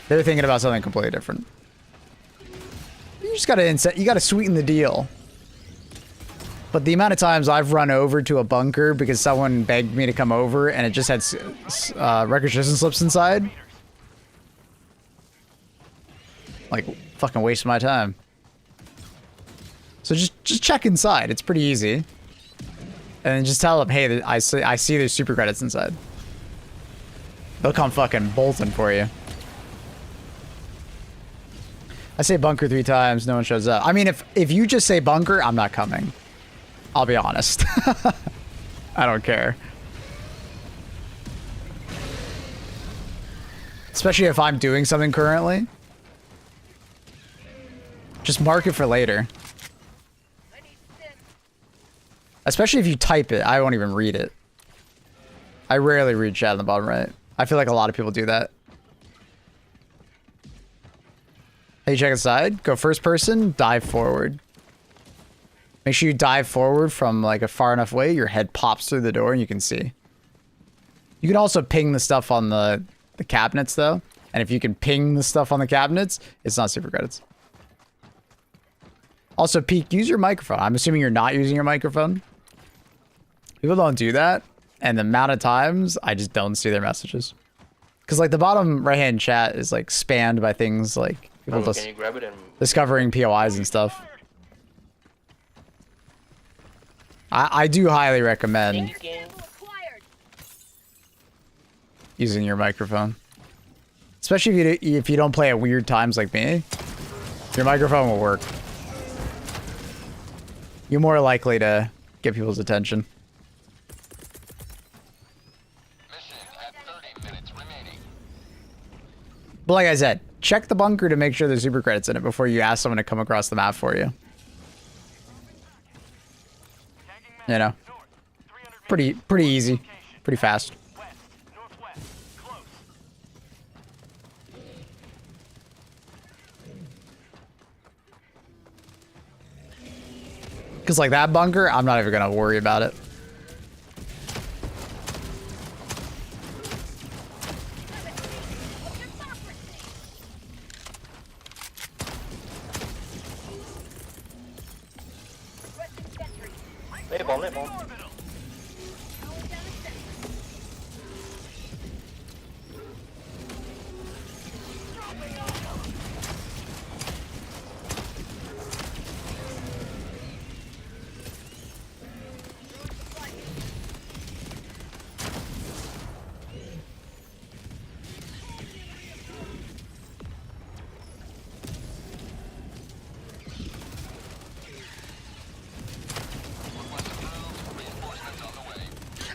Speaker 1: they're thinking about something completely different. You just gotta sweeten the deal. But the amount of times I've run over to a bunker because someone begged me to come over and it just had requisition slips inside. Like, fucking waste my time. So just check inside. It's pretty easy. And then just tell them, hey, I see there's super credits inside. They'll come fucking bolting for you. I say bunker 3 times, no one shows up. I mean, if you just say bunker, I'm not coming. I'll be honest. I don't care. Especially if I'm doing something currently. Just mark it for later. Especially if you type it, I won't even read it. I rarely read chat on the bottom right. I feel like a lot of people do that. Hey, check inside. Go first person, dive forward. Make sure you dive forward from like a far enough way, your head pops through the door and you can see. You can also ping the stuff on the cabinets though. And if you can ping the stuff on the cabinets, it's not super credits. Also, Peek, use your microphone. I'm assuming you're not using your microphone. People don't do that. And the amount of times, I just don't see their messages. Because, like, the bottom right-hand chat is, like, spanned by things like people just discovering POIs and stuff. I do highly recommend using your microphone. Especially if you don't play at weird times like me. Your microphone will work. You're more likely to get people's attention.
Speaker 3: Mission at 30 minutes remaining.
Speaker 1: But like I said, check the bunker to make sure there's super credits in it before you ask someone to come across the map for you. You know, pretty easy, pretty fast. Because like that bunker, I'm not even gonna worry about it.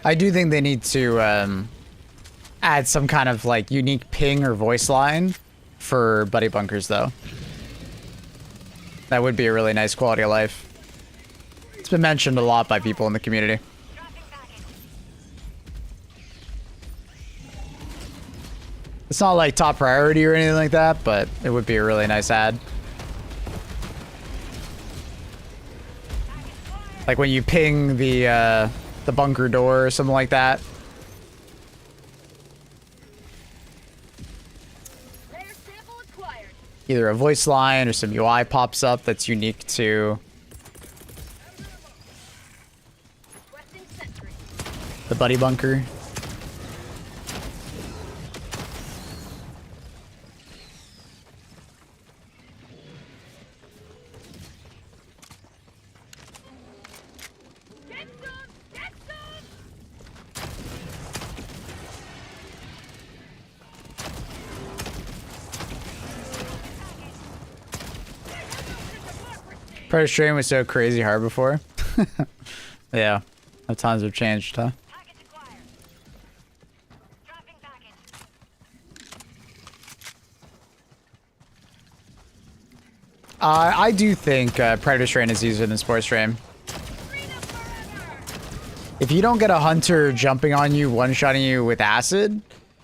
Speaker 1: I do think they need to add some kind of like unique ping or voice line for buddy bunkers though. That would be a really nice quality of life. It's been mentioned a lot by people in the community. It's not like top priority or anything like that, but it would be a really nice ad. Like when you ping the bunker door or something like that. Either a voice line or some UI pops up that's unique to the buddy bunker. Predator stream was so crazy hard before. Yeah, the times have changed, huh? I do think Predator Strain is easier than Spore Strain. If you don't get a hunter jumping on you, one-shotting you with acid,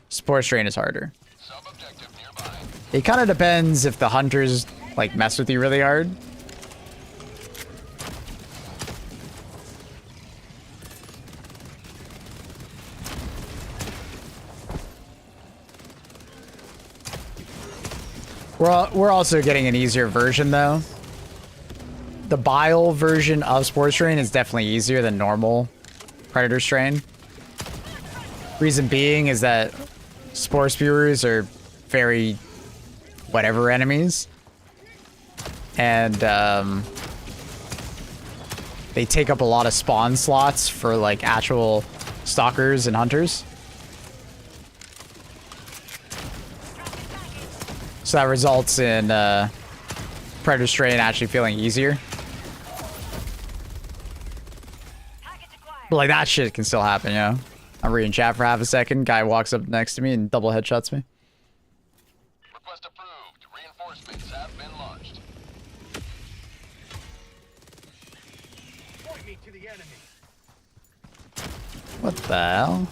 Speaker 1: Spore Strain is harder.
Speaker 3: Sub-objective nearby.
Speaker 1: It kind of depends if the hunters like mess with you really hard. We're also getting an easier version though. The bile version of Spore Strain is definitely easier than normal Predator Strain. Reason being is that Spore Spewers are very whatever enemies. And they take up a lot of spawn slots for like actual stalkers and hunters. So that results in Predator Strain actually feeling easier. But like that shit can still happen, you know? I'm reading chat for half a second. Guy walks up next to me and double headshots me.
Speaker 3: Request approved. Reinforcements have been launched.
Speaker 5: Point me to the enemy.
Speaker 1: What the hell?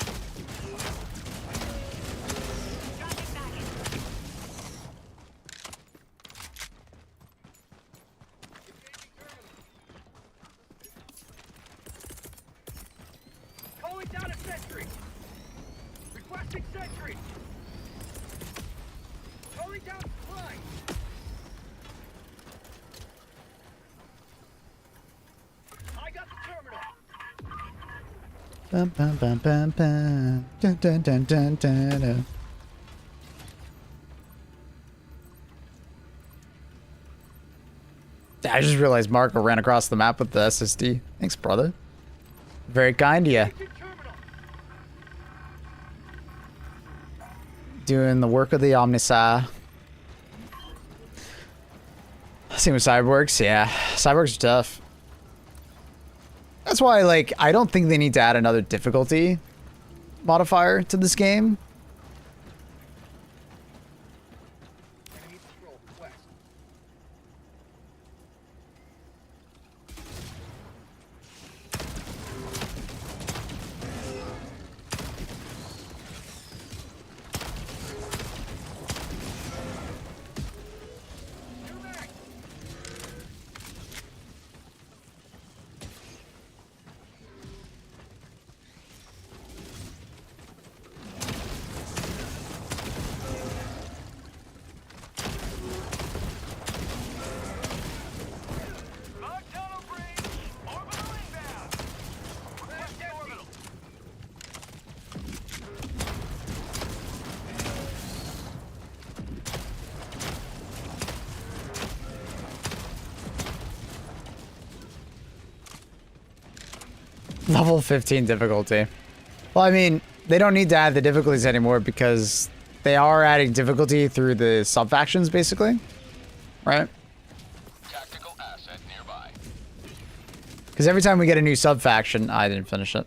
Speaker 5: Calling down a sentry. Requesting sentry. Calling down supply. I got the terminal.
Speaker 1: Bum, bum, bum, bum, bum. Dun, dun, dun, dun, dun, dun. I just realized Marco ran across the map with the SSD. Thanks, brother. Very kind of you.
Speaker 5: Terminal.
Speaker 1: Doing the work of the Omnisci. Same with Cyborgs. Yeah, Cyborgs are tough. That's why, like, I don't think they need to add another difficulty modifier to this game.
Speaker 5: Enemy patrol west.
Speaker 1: Level 15 difficulty. Well, I mean, they don't need to add the difficulties anymore because they are adding difficulty through the sub-factions, basically. Right?
Speaker 3: Tactical asset nearby.
Speaker 1: Because every time we get a new sub-faction... I didn't finish it.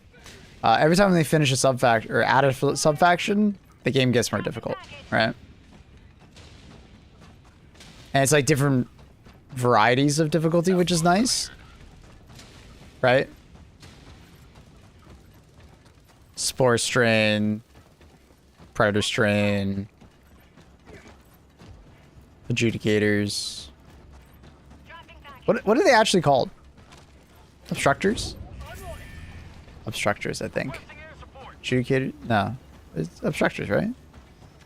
Speaker 1: Every time they finish a sub-faction, or add a sub-faction, the game gets more difficult. Right? And it's like different varieties of difficulty, which is nice. Right? Spore Strain, Predator Strain, Adjudicators. What are they actually called? Obstructors? Obstructors, I think. Adjudicators? No. It's obstructors, right?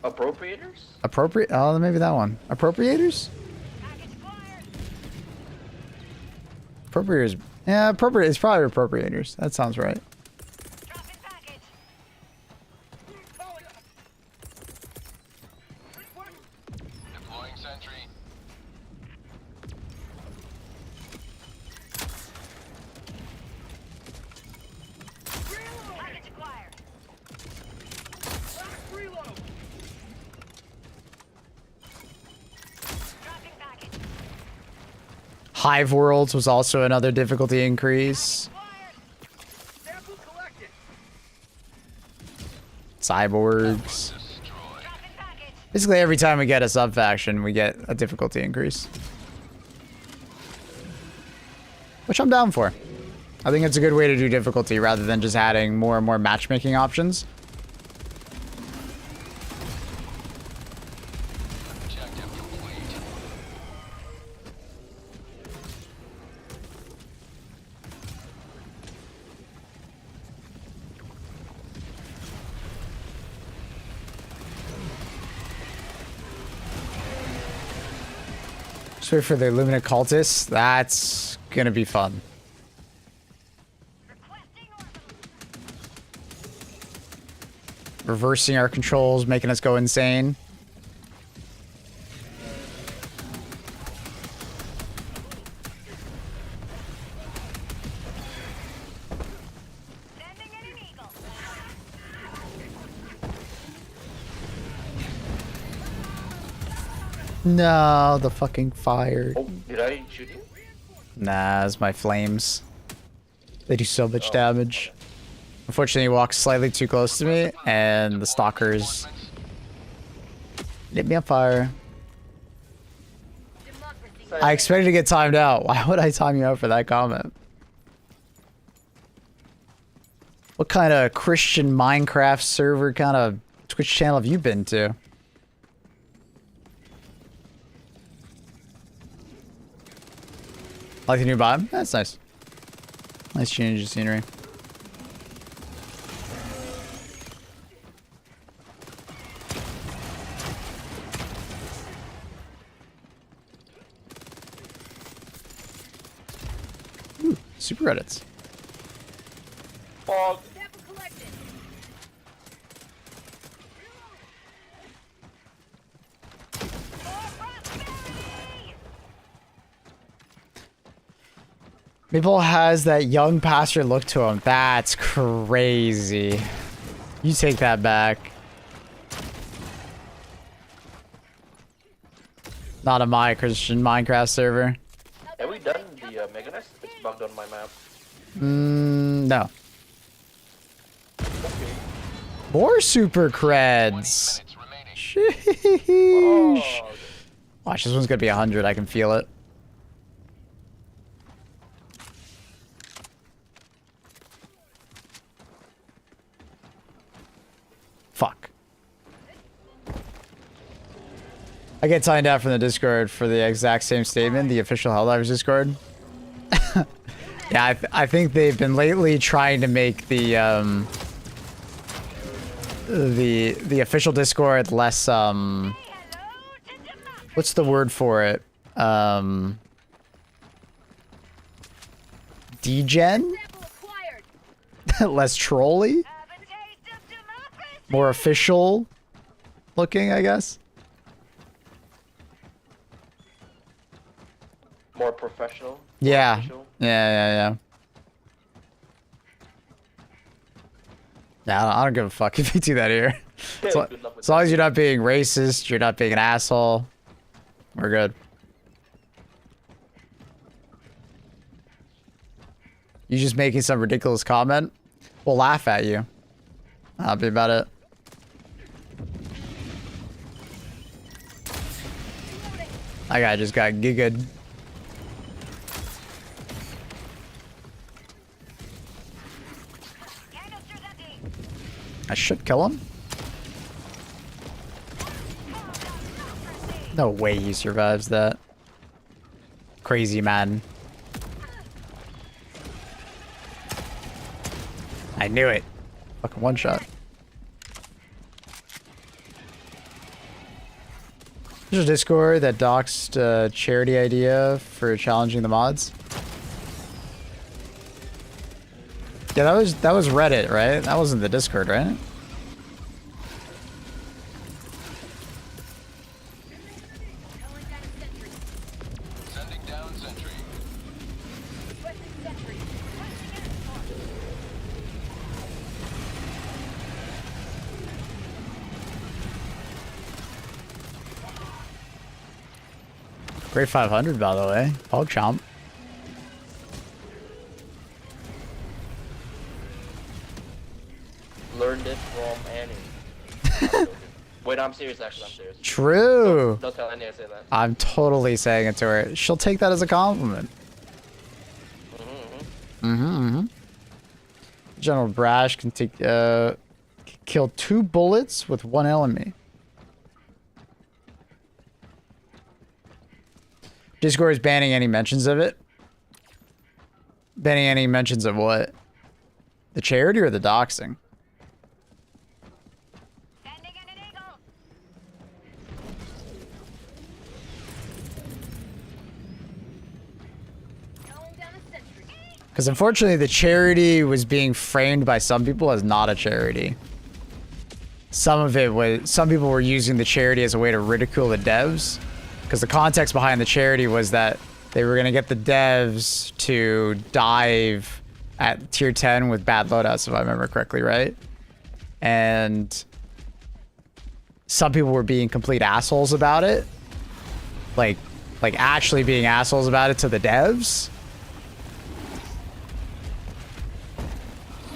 Speaker 9: Appropriators?
Speaker 1: Appropriate? Oh, maybe that one. Appropriators? Appropriators. Yeah, appropriate. It's probably appropriators. That sounds right.
Speaker 3: Deploying sentry.
Speaker 1: Hive Worlds was also another difficulty increase. Cyborgs. Basically, every time we get a sub-faction, we get a difficulty increase. which I'm down for. I think it's a good way to do difficulty rather than just adding more and more matchmaking options.
Speaker 3: Objective complete.
Speaker 1: Just wait for the Illuminate cultists. That's gonna be fun. Reversing our controls, making us go insane.
Speaker 4: Sending in an eagle.
Speaker 1: No, the fucking fire.
Speaker 9: Oh, did I shoot you?
Speaker 1: Nah, it's my flames. They do so much damage. Unfortunately, he walks slightly too close to me, and the stalkers lit me on fire.
Speaker 4: Democracy.
Speaker 1: I expected to get timed out. Why would I time you out for that comment? What kind of Christian Minecraft server kind of Twitch channel have you been to? Like the new biome? That's nice. Nice change of scenery. Ooh, super Reddits.
Speaker 9: Fog.
Speaker 4: Sample collected. For prosperity.
Speaker 1: Maple has that young pastor look to him. That's crazy. You take that back. Not a my Christian Minecraft server.
Speaker 9: Have we done the Mega Nest? It's bugged on my map.
Speaker 1: No.
Speaker 9: Okay.
Speaker 1: More super creds.
Speaker 3: Minutes remaining.
Speaker 1: Sheesh.
Speaker 9: Oh,
Speaker 1: Watch, this one's gonna be 100. I can feel it. Fuck. I get timed out from the Discord for the exact same statement, the official Helldivers Discord. Yeah, I think they've been lately trying to make the official Discord less
Speaker 4: Hello to democracy.
Speaker 1: what's the word for it? Degen?
Speaker 4: Sample acquired.
Speaker 1: Less trolly?
Speaker 4: Have a taste of democracy.
Speaker 1: More official looking, I guess.
Speaker 9: more professional.
Speaker 1: Yeah.
Speaker 9: Official.
Speaker 1: Yeah. Yeah, I don't give a fuck if you do that here.
Speaker 9: Yeah,
Speaker 1: As lo-
Speaker 9: good luck with
Speaker 1: as long
Speaker 9: that.
Speaker 1: as you're not being racist, you're not being an asshole, we're good. You just making some ridiculous comment, we'll laugh at you. Happy about it. That guy just got gigged.
Speaker 4: Canister's empty.
Speaker 1: I should kill him. No way he survives that. Crazy man. I knew it. Fucking one shot. There's a Discord that doxed a charity idea for challenging the mods. Yeah, that was Reddit, right? That wasn't the Discord, right?
Speaker 4: Calling down a sentry.
Speaker 3: Sending down sentry.
Speaker 4: Requesting sentry. Requesting escort.
Speaker 1: Great 500, by the way. Pog chomp.
Speaker 9: Learned it from Annie. Wait, I'm serious. Actually, I'm serious.
Speaker 1: True.
Speaker 9: Don't tell Annie I say that.
Speaker 1: I'm totally saying it to her. She'll take that as a compliment.
Speaker 9: Mhm.
Speaker 1: General Brash can take kill 2 bullets with 1 enemy. Discord is banning any mentions of it. Banning any mentions of what? The charity or the doxing?
Speaker 4: Sending in an eagle. Calling down a sentry.
Speaker 1: Because unfortunately, the charity was being framed by some people as not a charity. Some people were using the charity as a way to ridicule the devs. Because the context behind the charity was that they were going to get the devs to dive at tier 10 with bad loadouts, if I remember correctly, right? And some people were being complete assholes about it. Like actually being assholes about it to the devs.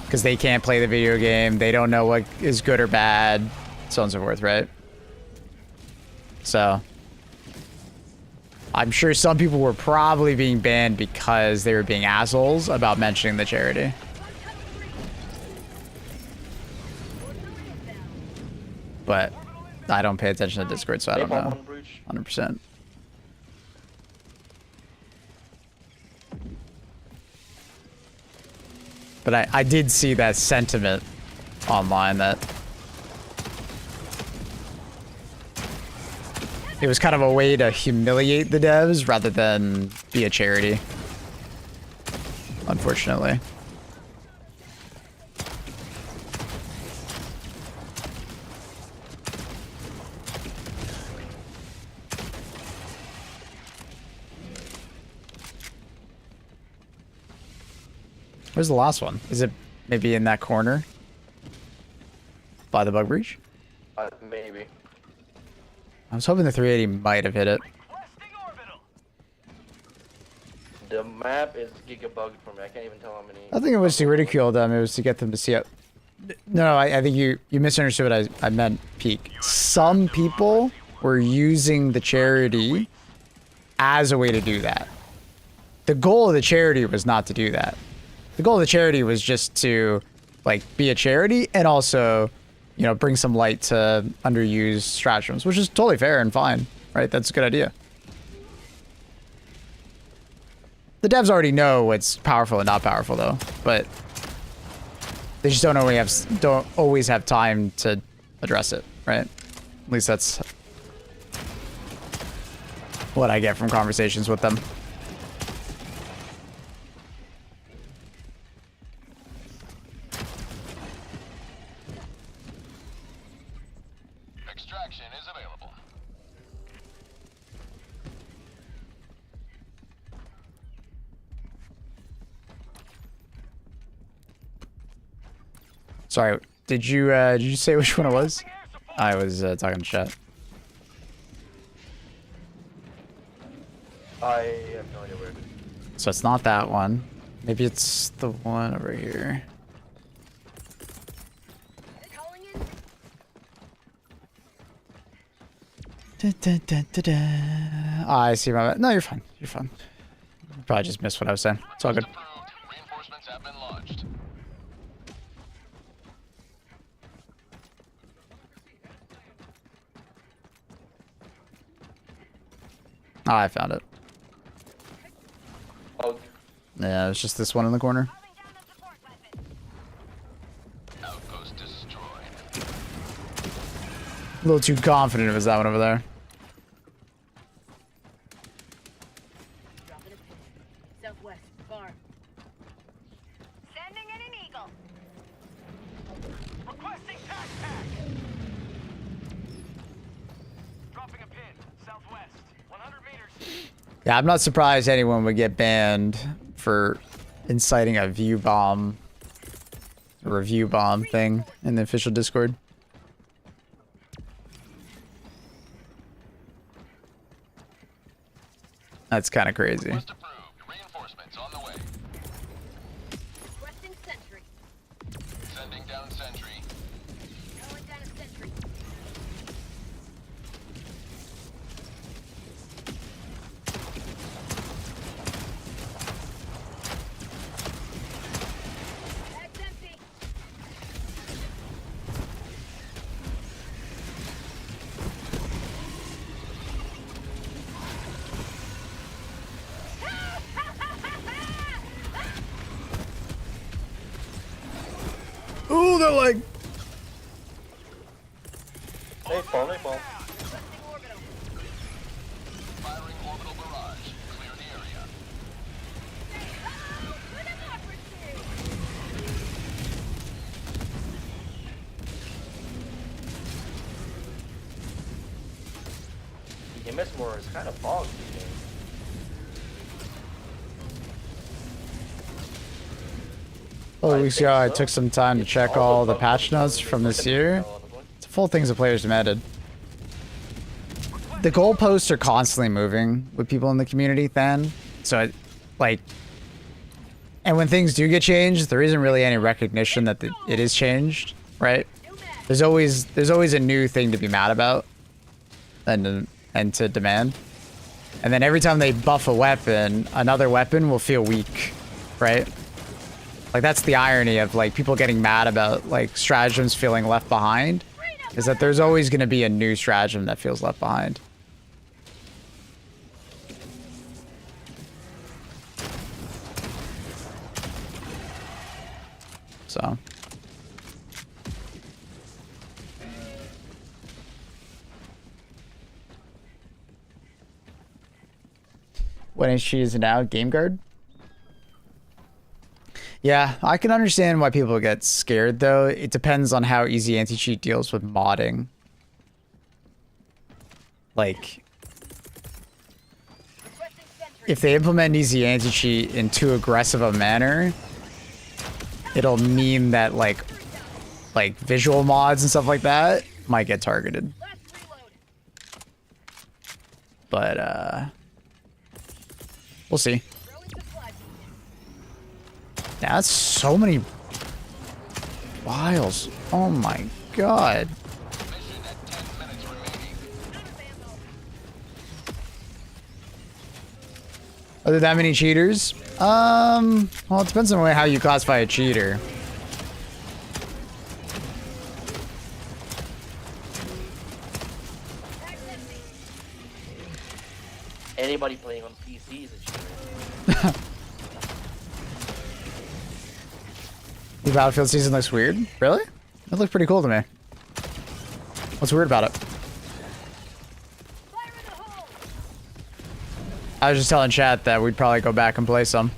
Speaker 1: Because they can't play the video game. They don't know what is good or bad. So on and so forth, right? So I'm sure some people were probably being banned because they were being assholes about mentioning the charity. But I don't pay attention to Discord, so I don't know. 100%. But I did see that sentiment online that it was kind of a way to humiliate the devs rather than be a charity. Unfortunately. Where's the last one? Is it maybe in that corner? By the bug breach?
Speaker 9: Maybe.
Speaker 1: I was hoping the 380 might have hit it.
Speaker 9: The map is gigabugged for me. I can't even tell how many.
Speaker 1: I think it was to ridicule them. It was to get them to see it. No, I think you misunderstood what I meant, Peak. Some people were using the charity as a way to do that. The goal of the charity was not to do that. The goal of the charity was just to, like, be a charity and also, you know, bring some light to underused stratagems, which is totally fair and fine, right? That's a good idea. The devs already know what's powerful and not powerful, though, but they just don't always have time to address it, right? At least that's what I get from conversations with them.
Speaker 3: Extraction is available.
Speaker 1: Sorry, did you say which one it was? I was talking to chat.
Speaker 9: I have no idea where.
Speaker 1: So it's not that one. Maybe it's the one over here.
Speaker 4: Calling in.
Speaker 1: I see my... No, you're fine. You're fine. You probably just missed what I was saying. It's all good.
Speaker 3: Approved. Reinforcements have been launched.
Speaker 1: Oh, I found it.
Speaker 9: Oh,
Speaker 1: Yeah, it's just this one in the corner.
Speaker 4: Calling down a support weapon.
Speaker 3: Outpost destroyed.
Speaker 1: A little too confident it was that one over there.
Speaker 4: Dropping a pin. Southwest. Farm. Sending in an eagle.
Speaker 5: Requesting tac pack. Dropping a pin. Southwest. 100 meters.
Speaker 1: Yeah, I'm not surprised anyone would get banned for inciting a view bomb or a view bomb thing in the official Discord. That's kind of crazy.
Speaker 3: Request approved. Reinforcements on the way.
Speaker 4: Requesting sentry.
Speaker 3: Sending down sentry.
Speaker 4: Calling down a sentry.
Speaker 1: their leg.
Speaker 9: Hey, fall, hey, fall.
Speaker 4: Requesting orbital.
Speaker 3: Firing orbital barrage. Clear the area.
Speaker 4: Oh, for democracy!
Speaker 9: The MS more is kind of fogged these days.
Speaker 1: Oh, we see how I took some time to check all the patch notes from this year. It's full things the players demanded. The goalposts are constantly moving with people in the community, then. So, like, and when things do get changed, there isn't really any recognition that it is changed, right? There's always a new thing to be mad about, and to demand. And then every time they buff a weapon, another weapon will feel weak, right? Like, that's the irony of, like, people getting mad about, like, stratagems feeling left behind, is that there's always going to be a new stratagem that feels left behind. So. What HP is it now? Game Guard? Yeah, I can understand why people get scared, though. It depends on how easy anti-cheat deals with modding. Like, if they implement easy anti-cheat in too aggressive a manner, it'll mean that, like visual mods and stuff like that might get targeted. But, we'll see. That's so many files. Oh my god. Are there that many cheaters? Well, it depends on how you classify a cheater.
Speaker 9: Anybody playing on PC is a cheater.
Speaker 1: The Battlefield season looks weird? Really? It looked pretty cool to me. What's weird about it? I was just telling chat that we'd probably go back and play some.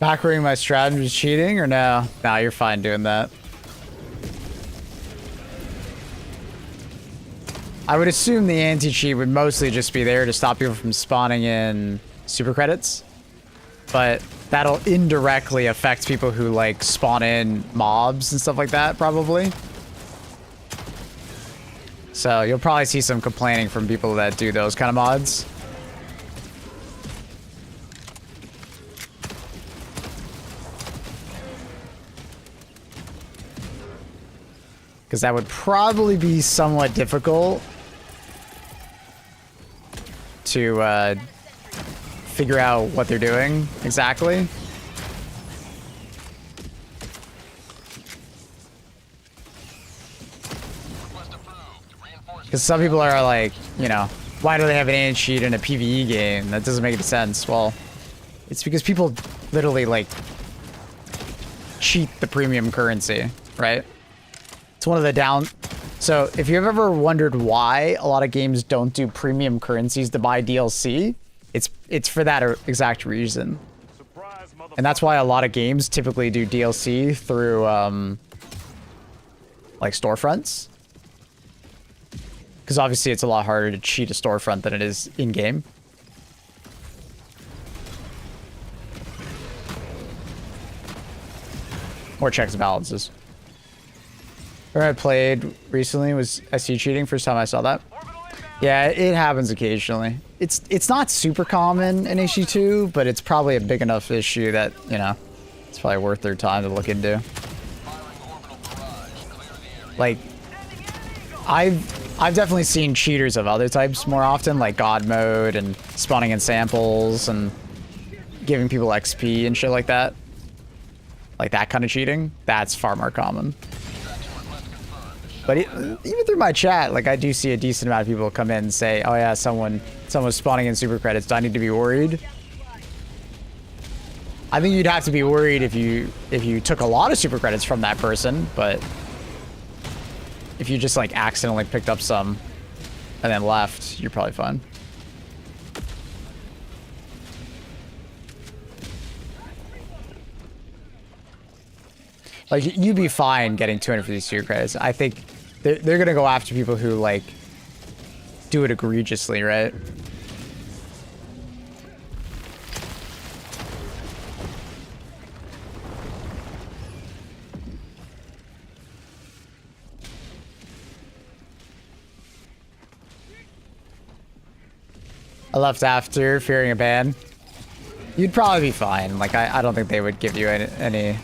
Speaker 1: Backroing my strategy is cheating or no? Nah, you're fine doing that. I would assume the anti-cheat would mostly just be there to stop people from spawning in super credits. But that'll indirectly affect people who like spawn in mobs and stuff like that, probably. So you'll probably see some complaining from people that do those kind of mods. Because that would probably be somewhat difficult to figure out what they're doing exactly. Because some people are like, you know, why do they have an anti-cheat in a PvE game? That doesn't make any sense. Well, it's because people literally like cheat the premium currency, right? It's one of the down. So if you've ever wondered why a lot of games don't do premium currencies to buy DLC, it's for that exact reason. And that's why a lot of games typically do DLC through like storefronts. Because obviously it's a lot harder to cheat a storefront than it is in-game. More checks and balances. Where I played recently was SC cheating. First time I saw that. Yeah, it happens occasionally. It's not super common in HC2, but it's probably a big enough issue that, you know, it's probably worth their time to look into. Like, I've definitely seen cheaters of other types more often, like God mode and spawning in samples and giving people XP and shit like that. Like that kind of cheating, that's far more common. But even through my chat, like I do see a decent amount of people come in and say, "Oh yeah, someone's spawning in super credits. Do I need to be worried?" I think you'd have to be worried if you took a lot of super credits from that person, but if you just like accidentally picked up some and then left, you're probably fine. Like, you'd be fine getting 250 super credits. I think they're gonna go after people who, like, do it egregiously, right? I left after fearing a ban. You'd probably be fine. Like, I don't think they would give you any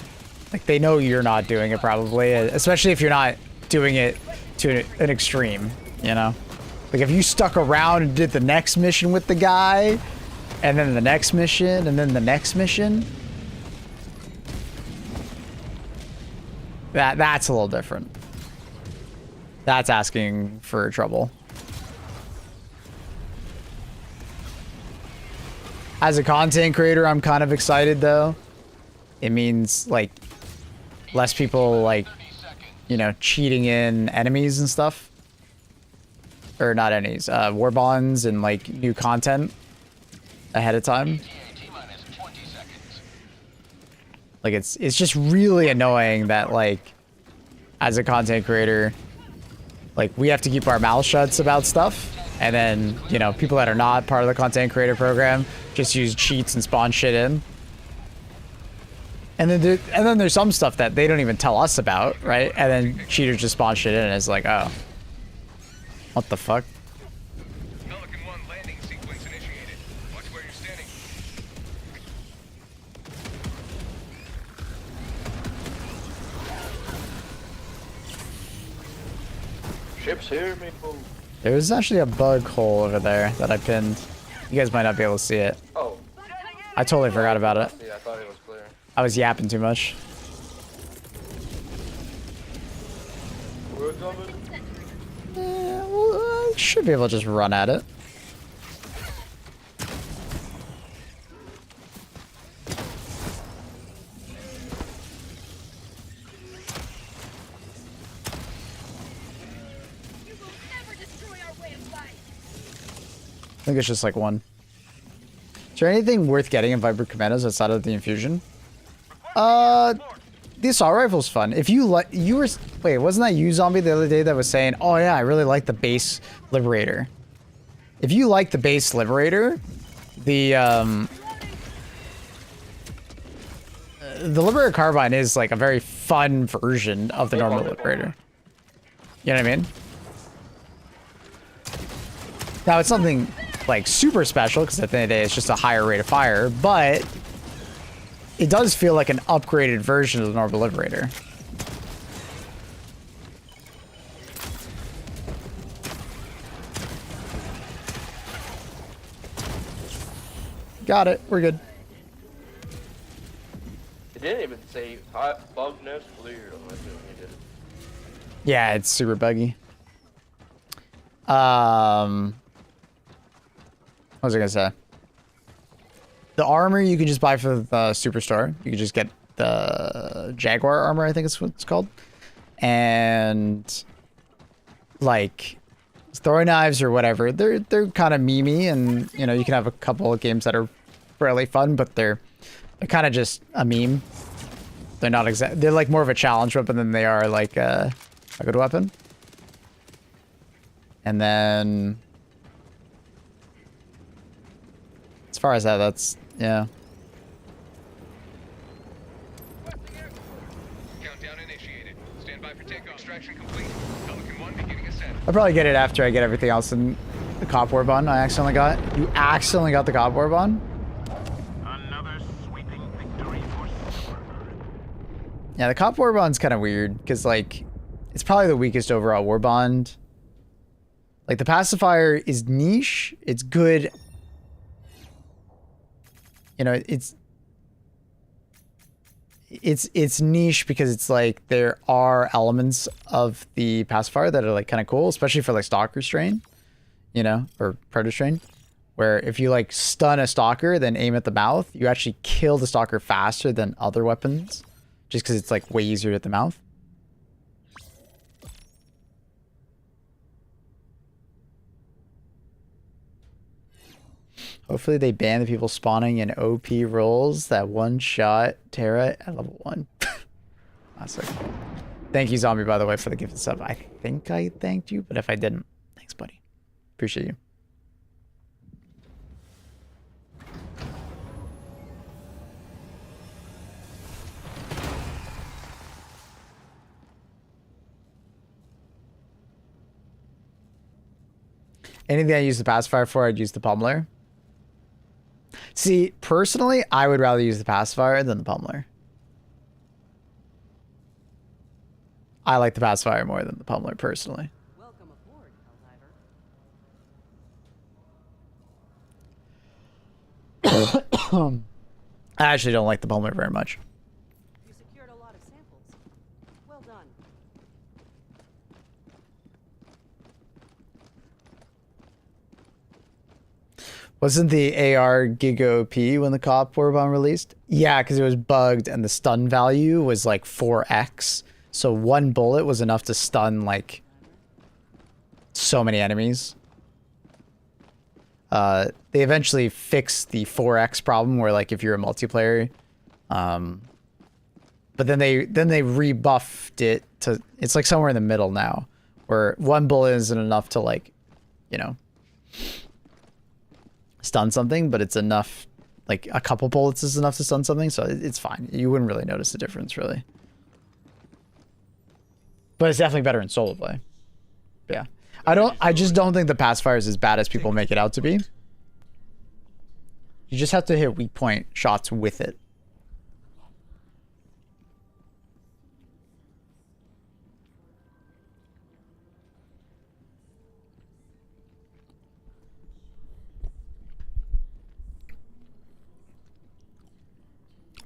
Speaker 1: like, they know you're not doing it probably, especially if you're not doing it to an extreme, you know? Like, if you stuck around and did the next mission with the guy, and then the next mission, and then the next mission, that's a little different. That's asking for trouble. As a content creator, I'm kind of excited, though. It means, like, less people, like, you know, cheating in enemies and stuff. Or not enemies, war bonds and, like, new content ahead of time. Like, it's just really annoying that, like, as a content creator, like, we have to keep our mouth shut about stuff. And then, you know, people that are not part of the content creator program just use cheats and spawn shit in. And then there's some stuff that they don't even tell us about, right? And then cheaters just spawn shit in and it's like, oh. What the fuck?
Speaker 7: Pelican 1 landing sequence initiated. Watch where you're standing.
Speaker 9: Ships here, people.
Speaker 1: There's actually a bug hole over there that I pinned. You guys might not be able to see it.
Speaker 9: Oh.
Speaker 1: I totally forgot about it.
Speaker 9: Yeah, I thought it was clear.
Speaker 1: I was yapping too much.
Speaker 9: We're coming.
Speaker 1: Yeah, well, I should be able to just run at it.
Speaker 4: You will never destroy our way of life.
Speaker 1: I think it's just like one. Is there anything worth getting in Viper Commandos outside of the infusion? The assault rifle's fun. If you like, wait, wasn't that you, Zombie, the other day that was saying, oh yeah, I really like the base Liberator. If you like the base Liberator, the Liberator Carbine is like a very fun version of the normal Liberator. You know what I mean? Now it's something like super special because at the end of the day it's just a higher rate of fire, but it does feel like an upgraded version of the normal Liberator. Got it. We're good.
Speaker 9: It didn't even say hot bug nest cleared on my film. It did.
Speaker 1: Yeah, it's super buggy. What was I gonna say? The armor you can just buy for the superstore. You can just get the Jaguar armor, I think is what it's called. And like throwing knives or whatever, they're kind of memey, and you know you can have a couple of games that are fairly fun, but they're kind of just a meme. They're not exact. They're like more of a challenge weapon than they are like a good weapon. And then as far as that, that's yeah.
Speaker 7: Countdown initiated. Stand by for takeoff. Extraction complete. Pelican 1 beginning ascent.
Speaker 1: I'll probably get it after I get everything else in the cop war bond I accidentally got. You accidentally got the cop war bond?
Speaker 5: Another sweeping victory for Silverberg.
Speaker 1: Yeah, the cop war bond's kind of weird because like it's probably the weakest overall war bond. Like the pacifier is niche, it's good. You know, it's niche because it's like there are elements of the pacifier that are like kind of cool, especially for like stalker strain, you know, or predator strain, where if you like stun a stalker then aim at the mouth, you actually kill the stalker faster than other weapons just because it's like way easier at the mouth. Hopefully they ban the people spawning in OP roles that one-shot Terra at level 1. Classic. Thank you, Zombie, by the way, for the gifted sub. I think I thanked you, but if I didn't, thanks, buddy. Appreciate you. Anything I use the pacifier for, I'd use the pummeler. See, personally, I would rather use the pacifier than the pummeler. I like the pacifier more than the pummeler, personally.
Speaker 2: Welcome aboard, Helldiver.
Speaker 1: I actually don't like the pummeler very much.
Speaker 2: You secured a lot of samples. Well done.
Speaker 1: Wasn't the AR Giga OP when the cop war bomb released? Yeah, because it was bugged and the stun value was like 4x. So one bullet was enough to stun like so many enemies. They eventually fixed the 4x problem where like if you're a multiplayer, but then they rebuffed it to, it's like somewhere in the middle now where one bullet isn't enough to like, you know, stun something, but it's enough, like a couple bullets is enough to stun something, so it's fine. You wouldn't really notice the difference, really. But it's definitely better in solo play. But yeah. I just don't think the pacifier is as bad as people make it out to be. You just have to hit weak point shots with it.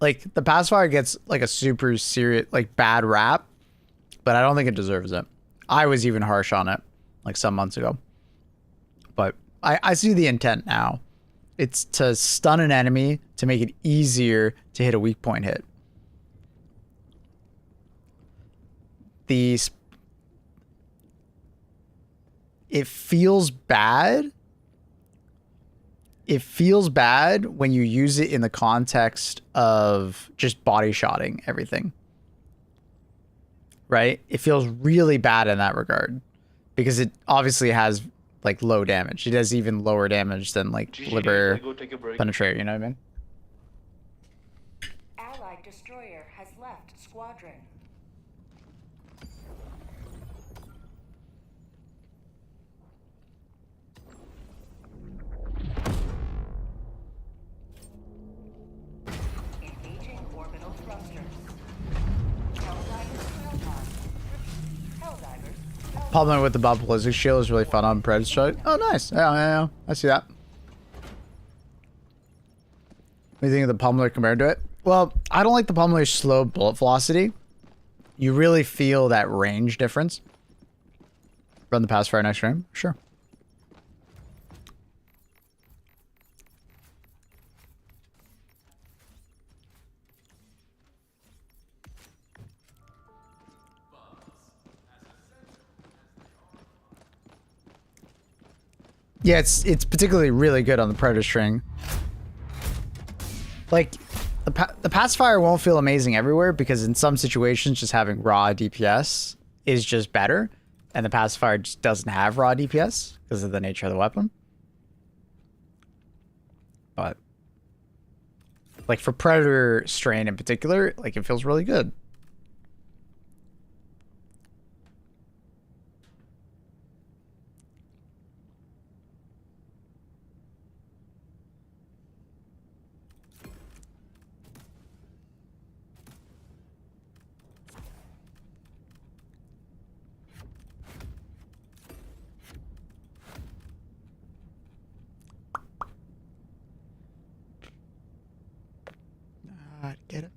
Speaker 1: Like the pacifier gets like a super serious, like bad rap, but I don't think it deserves it. I was even harsh on it like some months ago, but I see the intent now. It's to stun an enemy to make it easier to hit a weak point hit. It feels bad. It feels bad when you use it in the context of just body shotting everything. Right? It feels really bad in that regard because it obviously has like low damage. It has even lower damage than like liver penetrator, you know what I mean?
Speaker 2: Allied destroyer has left squadron. Engaging orbital thrusters. Helldivers to Hellpod. Helldivers.
Speaker 1: Pummeling with the bubble ballistic shield is really fun on Predator Strike. Oh, nice. Yeah. I see that. What do you think of the pummeler compared to it? Well, I don't like the pummeler's slow bullet velocity. You really feel that range difference. Run the pacifier next frame? Sure. Yeah, it's particularly really good on the Predator string. Like, the pacifier won't feel amazing everywhere because in some situations just having raw DPS is just better. And the pacifier just doesn't have raw DPS because of the nature of the weapon. But like for Predator strain in particular, like it feels really good. Get it.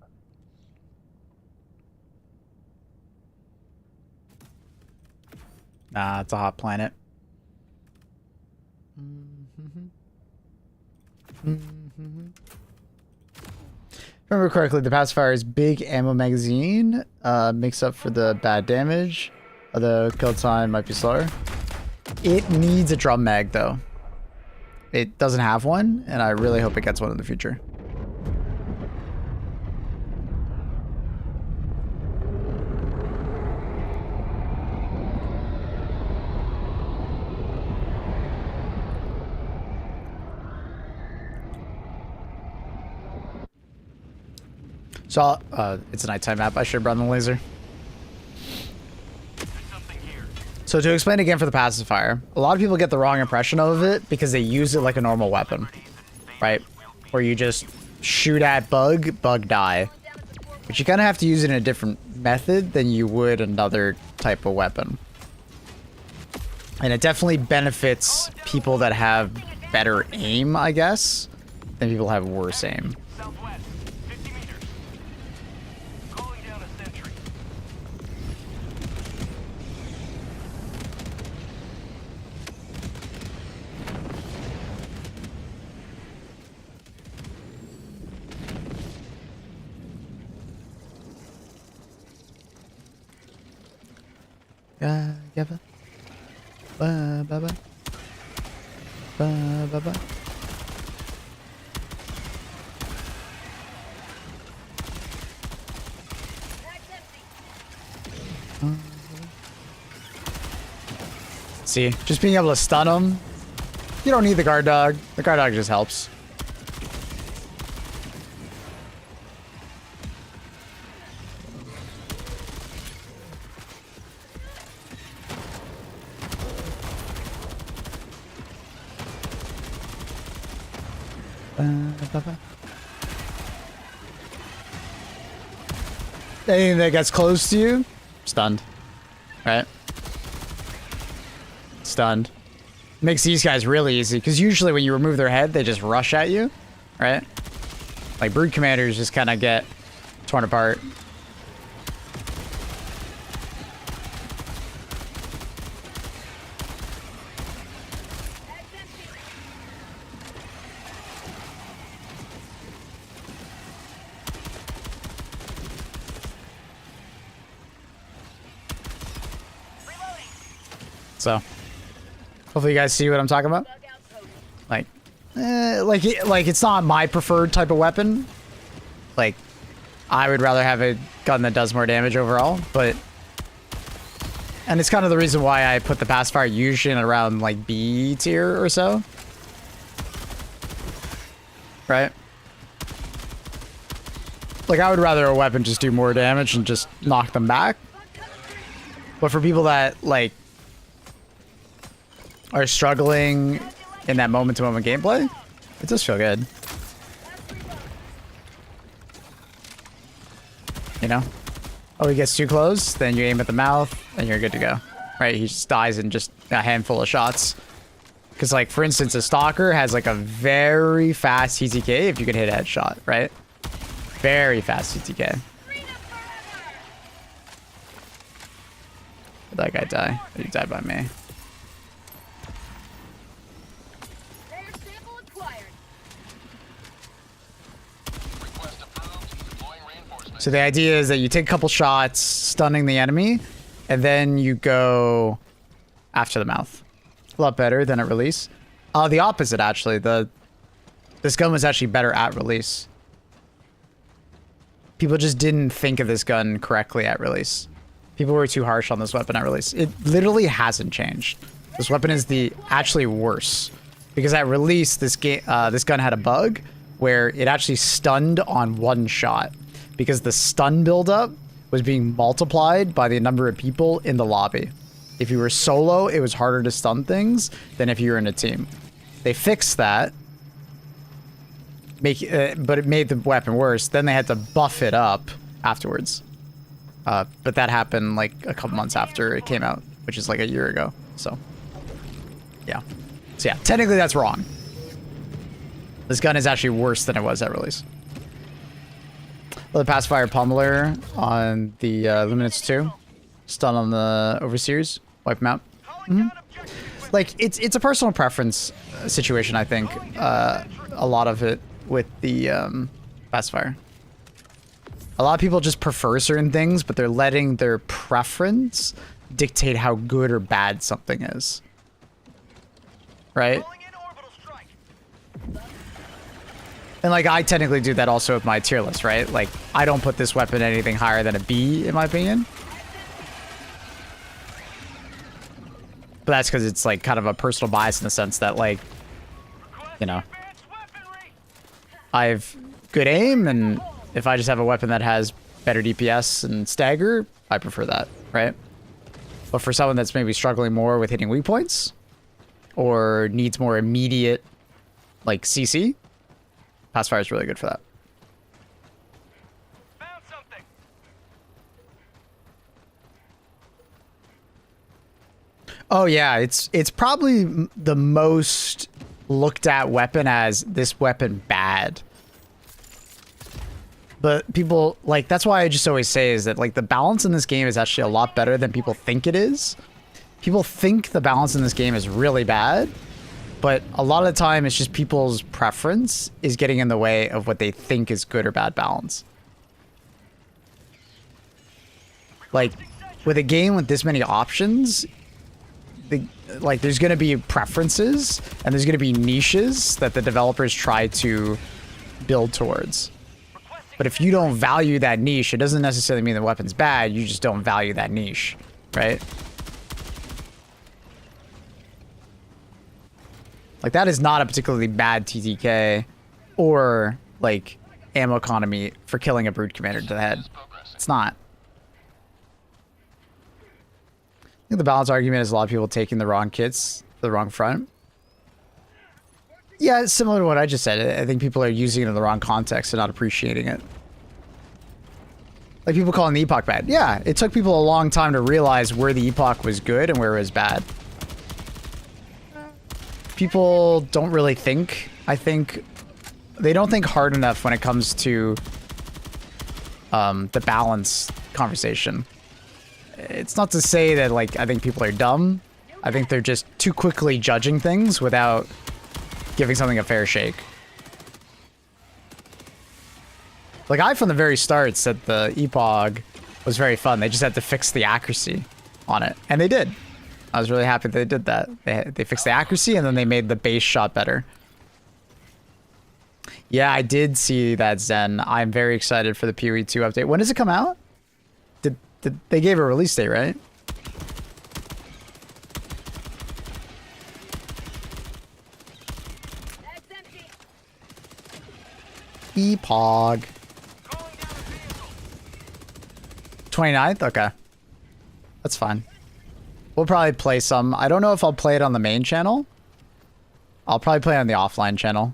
Speaker 1: Nah, it's a hot planet. Remember correctly, the pacifier's big ammo magazine makes up for the bad damage, although kill time might be slower. It needs a drum mag though. It doesn't have one, and I really hope it gets one in the future. So, it's a nighttime map. I should have brought the laser. So to explain again for the pacifier, a lot of people get the wrong impression of it because they use it like a normal weapon, right? Where you just shoot at bug die. But you kind of have to use it in a different method than you would another type of weapon. And it definitely benefits people that have better aim, I guess, than people who have worse aim.
Speaker 5: Southwest, 50 meters. Calling down a sentry.
Speaker 1: Gabba. Ba ba ba. Ba ba ba. See, just being able to stun them. You don't need the guard dog. The guard dog just helps. Anything that gets close to you, stunned. Right? Stunned. Makes these guys really easy, because usually when you remove their head, they just rush at you, right? Like brood commanders just kind of get torn apart. So, hopefully you guys see what I'm talking about. Like, like it's not my preferred type of weapon. Like, I would rather have a gun that does more damage overall, but... And it's kind of the reason why I put the pacifier usually in around, like, B tier or so. Right? Like, I would rather a weapon just do more damage and just knock them back. But for people that, like... are struggling in that moment-to-moment gameplay, it does feel good. You know? Oh, he gets too close, then you aim at the mouth, and you're good to go. Right? He just dies in just a handful of shots. Because, like, for instance, a Stalker has, like, a very fast TTK if you can hit a headshot, right? Very fast TTK. Did that guy die? Or did he die by me? So the idea is that you take a couple shots, stunning the enemy, and then you go after the mouth. A lot better than at release. The opposite, actually. This gun was actually better at release. People just didn't think of this gun correctly at release. People were too harsh on this weapon at release. It literally hasn't changed. This weapon is actually worse because at release this gun had a bug where it actually stunned on one shot because the stun buildup was being multiplied by the number of people in the lobby. If you were solo, it was harder to stun things than if you were in a team. They fixed that, but it made the weapon worse. Then they had to buff it up afterwards. But that happened like a couple months after it came out, which is like a year ago. So, yeah. So yeah, technically that's wrong. This gun is actually worse than it was at release. The pacifier pummeler on the Luminance 2. Stun on the Overseers. Wipe him out. Like, it's a personal preference situation, I think. A lot of it with the pacifier. A lot of people just prefer certain things, but they're letting their preference dictate how good or bad something is. Right? And like, I technically do that also with my tier list, right? Like, I don't put this weapon anything higher than a B, in my opinion. But that's because it's like kind of a personal bias in the sense that, like, you know, I have good aim, and if I just have a weapon that has better DPS and stagger, I prefer that, right? But for someone that's maybe struggling more with hitting weak points or needs more immediate, like, CC, pacifier is really good for that.
Speaker 5: Found something.
Speaker 1: Oh yeah, it's probably the most looked at weapon as this weapon bad. But people, like, that's why I just always say is that, like, the balance in this game is actually a lot better than people think it is. People think the balance in this game is really bad, but a lot of the time it's just people's preference is getting in the way of what they think is good or bad balance. Like, with a game with this many options, there's going to be preferences and there's going to be niches that the developers try to build towards. But if you don't value that niche, it doesn't necessarily mean the weapon's bad. You just don't value that niche, right? Like, that is not a particularly bad TTK or, like, ammo economy for killing a Brood Commander to the head. It's not. I think the balance argument is a lot of people taking the wrong kits, the wrong front. Yeah, it's similar to what I just said. I think people are using it in the wrong context and not appreciating it. Like, people calling the Epoch bad. Yeah, it took people a long time to realize where the Epoch was good and where it was bad. People don't really think. I think they don't think hard enough when it comes to the balance conversation. It's not to say that, like, I think people are dumb. I think they're just too quickly judging things without giving something a fair shake. Like, I, from the very start, said the Epoch was very fun. They just had to fix the accuracy on it. And they did. I was really happy they did that. They fixed the accuracy, and then they made the base shot better. Yeah, I did see that, Zen. I'm very excited for the PoE 2 update. When does it come out? They gave a release date, right? Epoch. 29th? Okay. That's fine. We'll probably play some. I don't know if I'll play it on the main channel. I'll probably play it on the offline channel.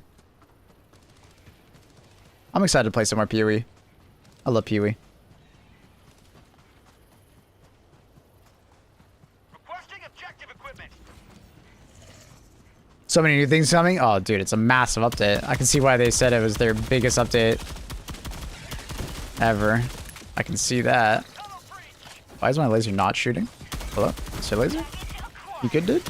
Speaker 1: I'm excited to play some more PoE. I love PoE.
Speaker 5: Requesting objective equipment.
Speaker 1: So many new things coming. Oh, dude, it's a massive update. I can see why they said it was their biggest update ever. I can see that. Why is my laser not shooting? Hello? Is your laser? You good, dude?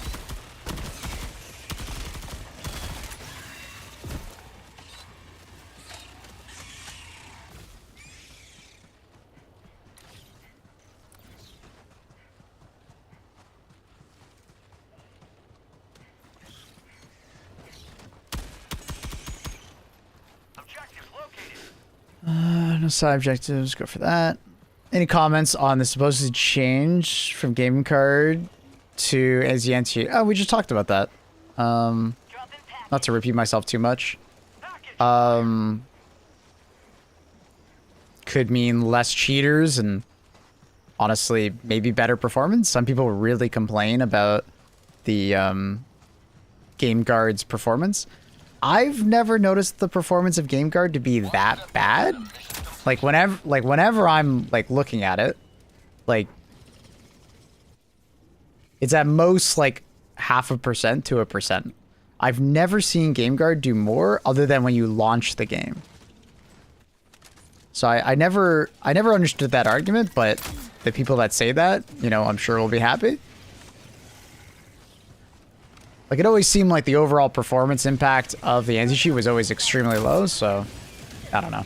Speaker 1: No side objectives. Go for that. Any comments on the supposed change from game card to NZNT? Oh, we just talked about that. Not to repeat myself too much. Could mean less cheaters and honestly maybe better performance. Some people really complain about the game guard's performance. I've never noticed the performance of game guard to be that bad. Like whenever I'm like looking at it, like it's at most like 0.5% to 1%. I've never seen game guard do more other than when you launch the game. So I never understood that argument, but the people that say that, you know, I'm sure will be happy. Like it always seemed like the overall performance impact of the anti-cheat was always extremely low, so I don't know.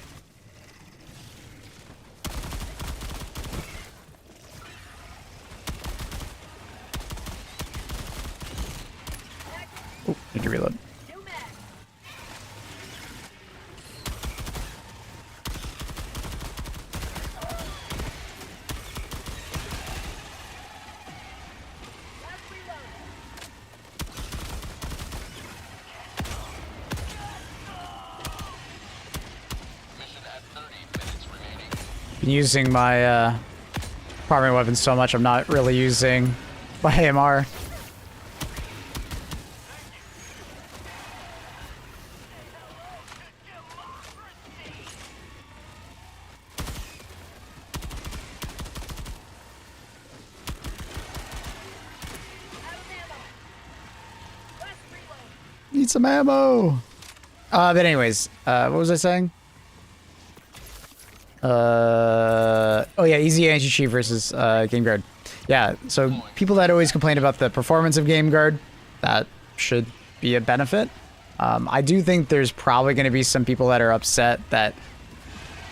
Speaker 1: Oh, need to reload. Been using my primary weapon so much, I'm not really using my AMR. Need some ammo. But anyways, what was I saying? Oh yeah, easy anti-cheat versus game guard. Yeah, so people that always complain about the performance of game guard, that should be a benefit. I do think there's probably going to be some people that are upset that,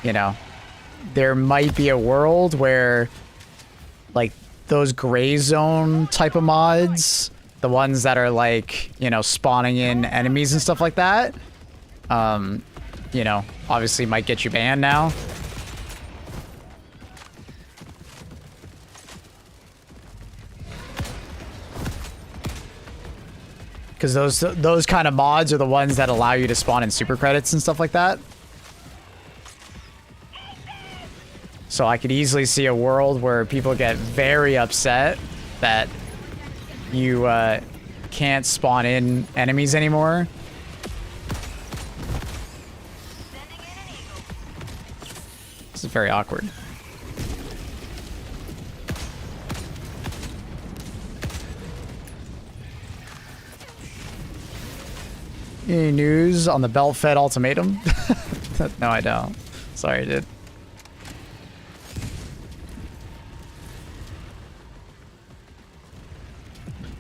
Speaker 1: you know, there might be a world where like those gray zone type of mods, the ones that are like, you know, spawning in enemies and stuff like that, you know, obviously might get you banned now. Because those kind of mods are the ones that allow you to spawn in super credits and stuff like that. So I could easily see a world where people get very upset that you can't spawn in enemies anymore. This is very awkward. Any news on the belt-fed ultimatum? No, I don't. Sorry, dude.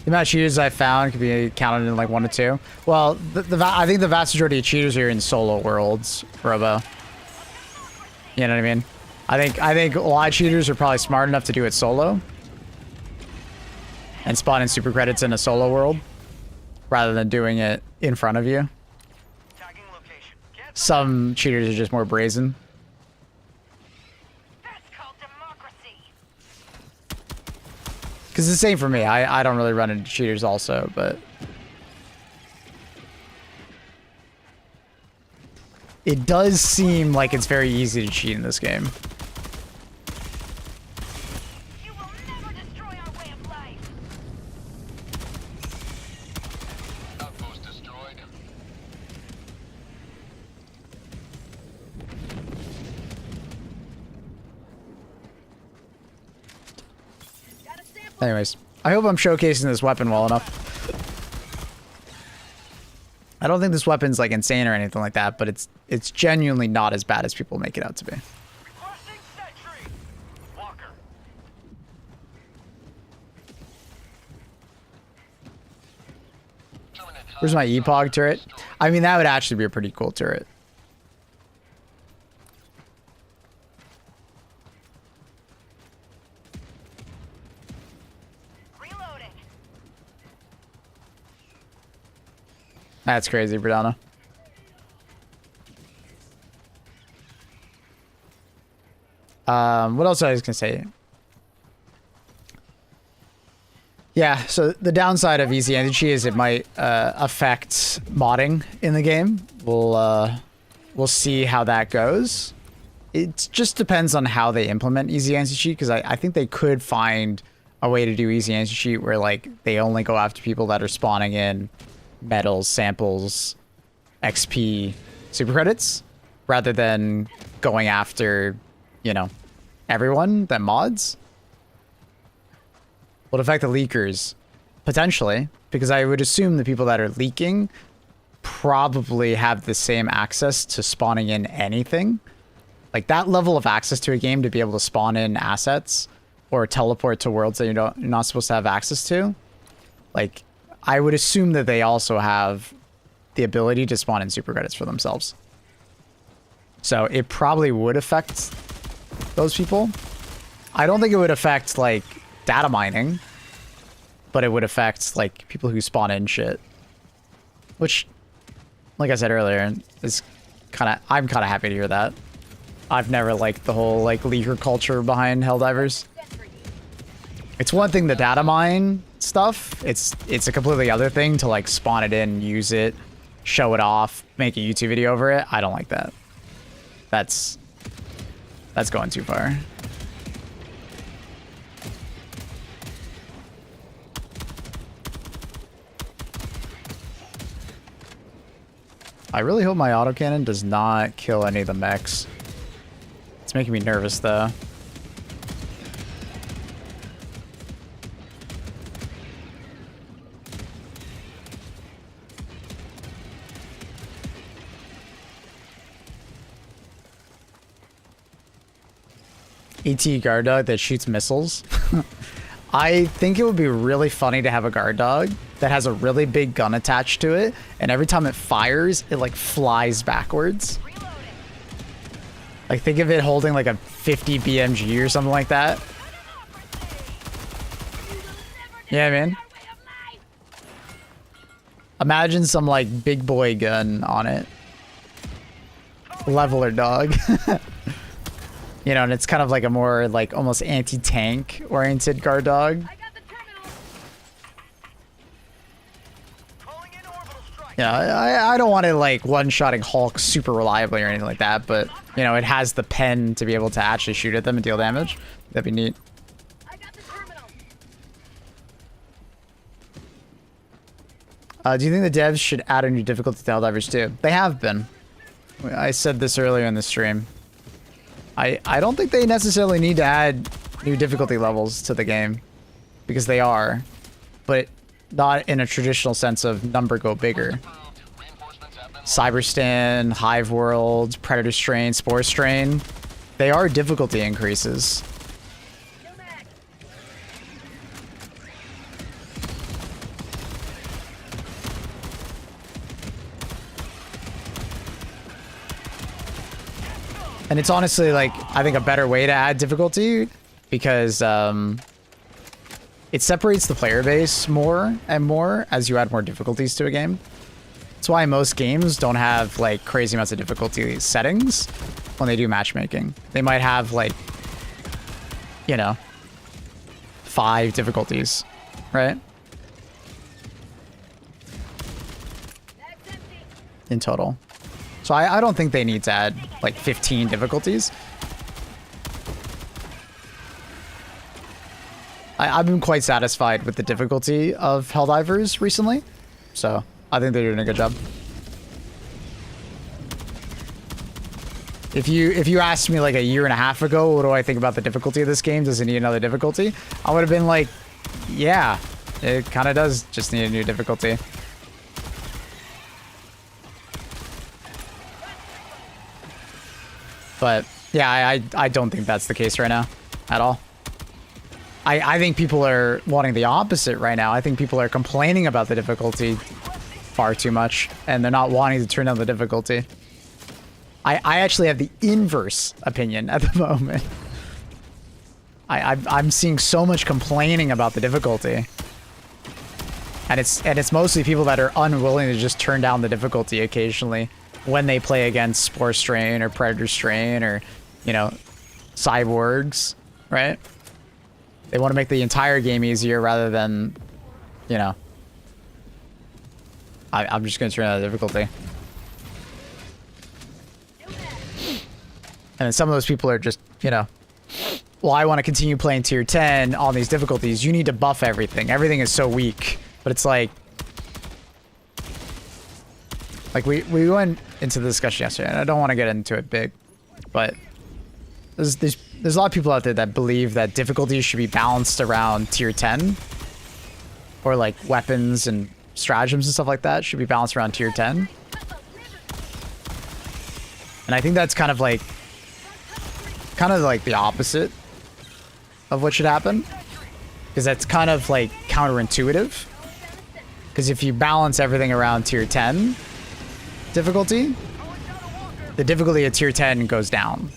Speaker 1: The amount of cheaters I found could be counted in like 1 to 2. Well, I think the vast majority of cheaters are in solo worlds, Robo. You know what I mean? I think a lot of cheaters are probably smart enough to do it solo and spawn in super credits in a solo world, rather than doing it in front of you. Some cheaters are just more brazen.
Speaker 4: That's called democracy.
Speaker 1: Because it's the same for me. I don't really run into cheaters also, but it does seem like it's very easy to cheat in this game.
Speaker 4: You will never destroy our way of life.
Speaker 3: Outpost destroyed.
Speaker 4: Got a sample.
Speaker 1: Anyways, I hope I'm showcasing this weapon well enough. I don't think this weapon's like insane or anything like that, but it's genuinely not as bad as people make it out to be.
Speaker 5: Requesting sentry. Walker.
Speaker 1: Where's my EPOG turret? I mean, that would actually be a pretty cool turret.
Speaker 4: Reloading.
Speaker 1: That's crazy, Brianna. What else I was gonna say? Yeah, so the downside of easy entry is it might affect modding in the game. We'll see how that goes. It just depends on how they implement easy anti-cheat, because I think they could find a way to do easy anti-cheat where like they only go after people that are spawning in medals, samples, XP, super credits, rather than going after, you know, everyone that mods. Will it affect the leakers? Potentially, because I would assume the people that are leaking probably have the same access to spawning in anything. Like that level of access to a game to be able to spawn in assets or teleport to worlds that you're not supposed to have access to. Like, I would assume that they also have the ability to spawn in super credits for themselves. So it probably would affect those people. I don't think it would affect like data mining, but it would affect like people who spawn in shit, which, like I said earlier, is I'm kind of happy to hear that. I've never liked the whole like leaker culture behind Helldivers. It's one thing to data mine stuff. It's a completely other thing to like spawn it in, use it, show it off, make a YouTube video over it. I don't like that. That's going too far. I really hope my autocannon does not kill any of the mechs. It's making me nervous though. ET guard dog that shoots missiles. I think it would be really funny to have a guard dog that has a really big gun attached to it, and every time it fires, it like flies backwards. Like think of it holding like a 50 BMG or something like that. Yeah, man. Imagine some like big boy gun on it. Leveler dog. You know, and it's kind of like a more like almost anti-tank oriented guard dog. Yeah, I don't want it like one-shotting Hulk super reliably or anything like that, but you know, it has the pen to be able to actually shoot at them and deal damage. That'd be neat. Do you think the devs should add a new difficulty to Helldivers too? They have been. I said this earlier in the stream. I don't think they necessarily need to add new difficulty levels to the game, because they are, but not in a traditional sense of number go bigger. Cyberstan, Hive World, Predator Strain, Spore Strain, they are difficulty increases. And it's honestly, like, I think a better way to add difficulty, because it separates the player base more and more as you add more difficulties to a game. That's why most games don't have, like, crazy amounts of difficulty settings when they do matchmaking. They might have, like, you know, 5 difficulties, right? In total. So I don't think they need to add like 15 difficulties. I've been quite satisfied with the difficulty of Helldivers recently, so I think they're doing a good job. If you asked me like a year and a half ago, what do I think about the difficulty of this game? Does it need another difficulty? I would have been like, yeah, it kind of does just need a new difficulty. But yeah, I don't think that's the case right now at all. I think people are wanting the opposite right now. I think people are complaining about the difficulty far too much, and they're not wanting to turn down the difficulty. I actually have the inverse opinion at the moment. I'm seeing so much complaining about the difficulty. And it's mostly people that are unwilling to just turn down the difficulty occasionally when they play against Spore Strain or Predator Strain or, you know, cyborgs, right? They want to make the entire game easier rather than, you know. I'm just going to turn on the difficulty. And then some of those people are just, you know, well, I want to continue playing tier 10 on these difficulties. You need to buff everything. Everything is so weak. But it's like we went into the discussion yesterday, and I don't want to get into it big, but there's a lot of people out there that believe that difficulties should be balanced around tier 10, or like weapons and stratagems and stuff like that should be balanced around tier 10. And I think that's kind of like the opposite of what should happen, because that's kind of like counterintuitive. Because if you balance everything around tier 10 difficulty, the difficulty at tier 10 goes down,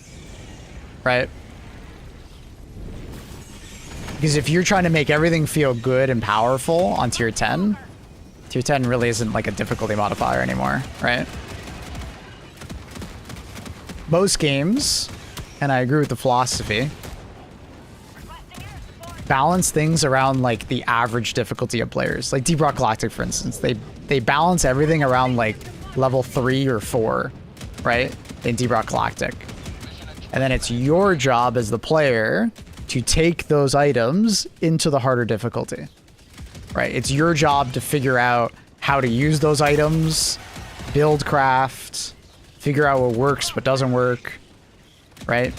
Speaker 1: right? Because if you're trying to make everything feel good and powerful on tier 10 really isn't like a difficulty modifier anymore, right? Most games, and I agree with the philosophy, balance things around like the average difficulty of players. Like Deep Rock Galactic, for instance, they balance everything around like level 3 or 4, right? In Deep Rock Galactic. And then it's your job as the player to take those items into the harder difficulty, right? It's your job to figure out how to use those items, build craft, figure out what works, what doesn't work, right?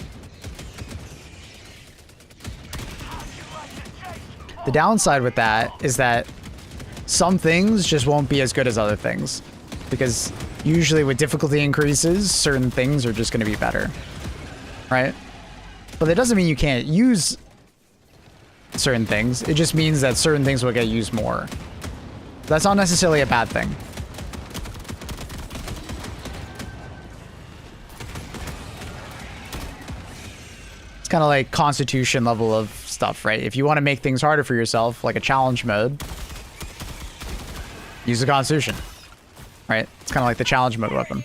Speaker 1: The downside with that is that some things just won't be as good as other things, because usually with difficulty increases, certain things are just going to be better, right? But that doesn't mean you can't use certain things. It just means that certain things will get used more. That's not necessarily a bad thing. It's kind of like constitution level of stuff, right? If you want to make things harder for yourself, like a challenge mode, use the constitution, right? It's kind of like the challenge mode weapon.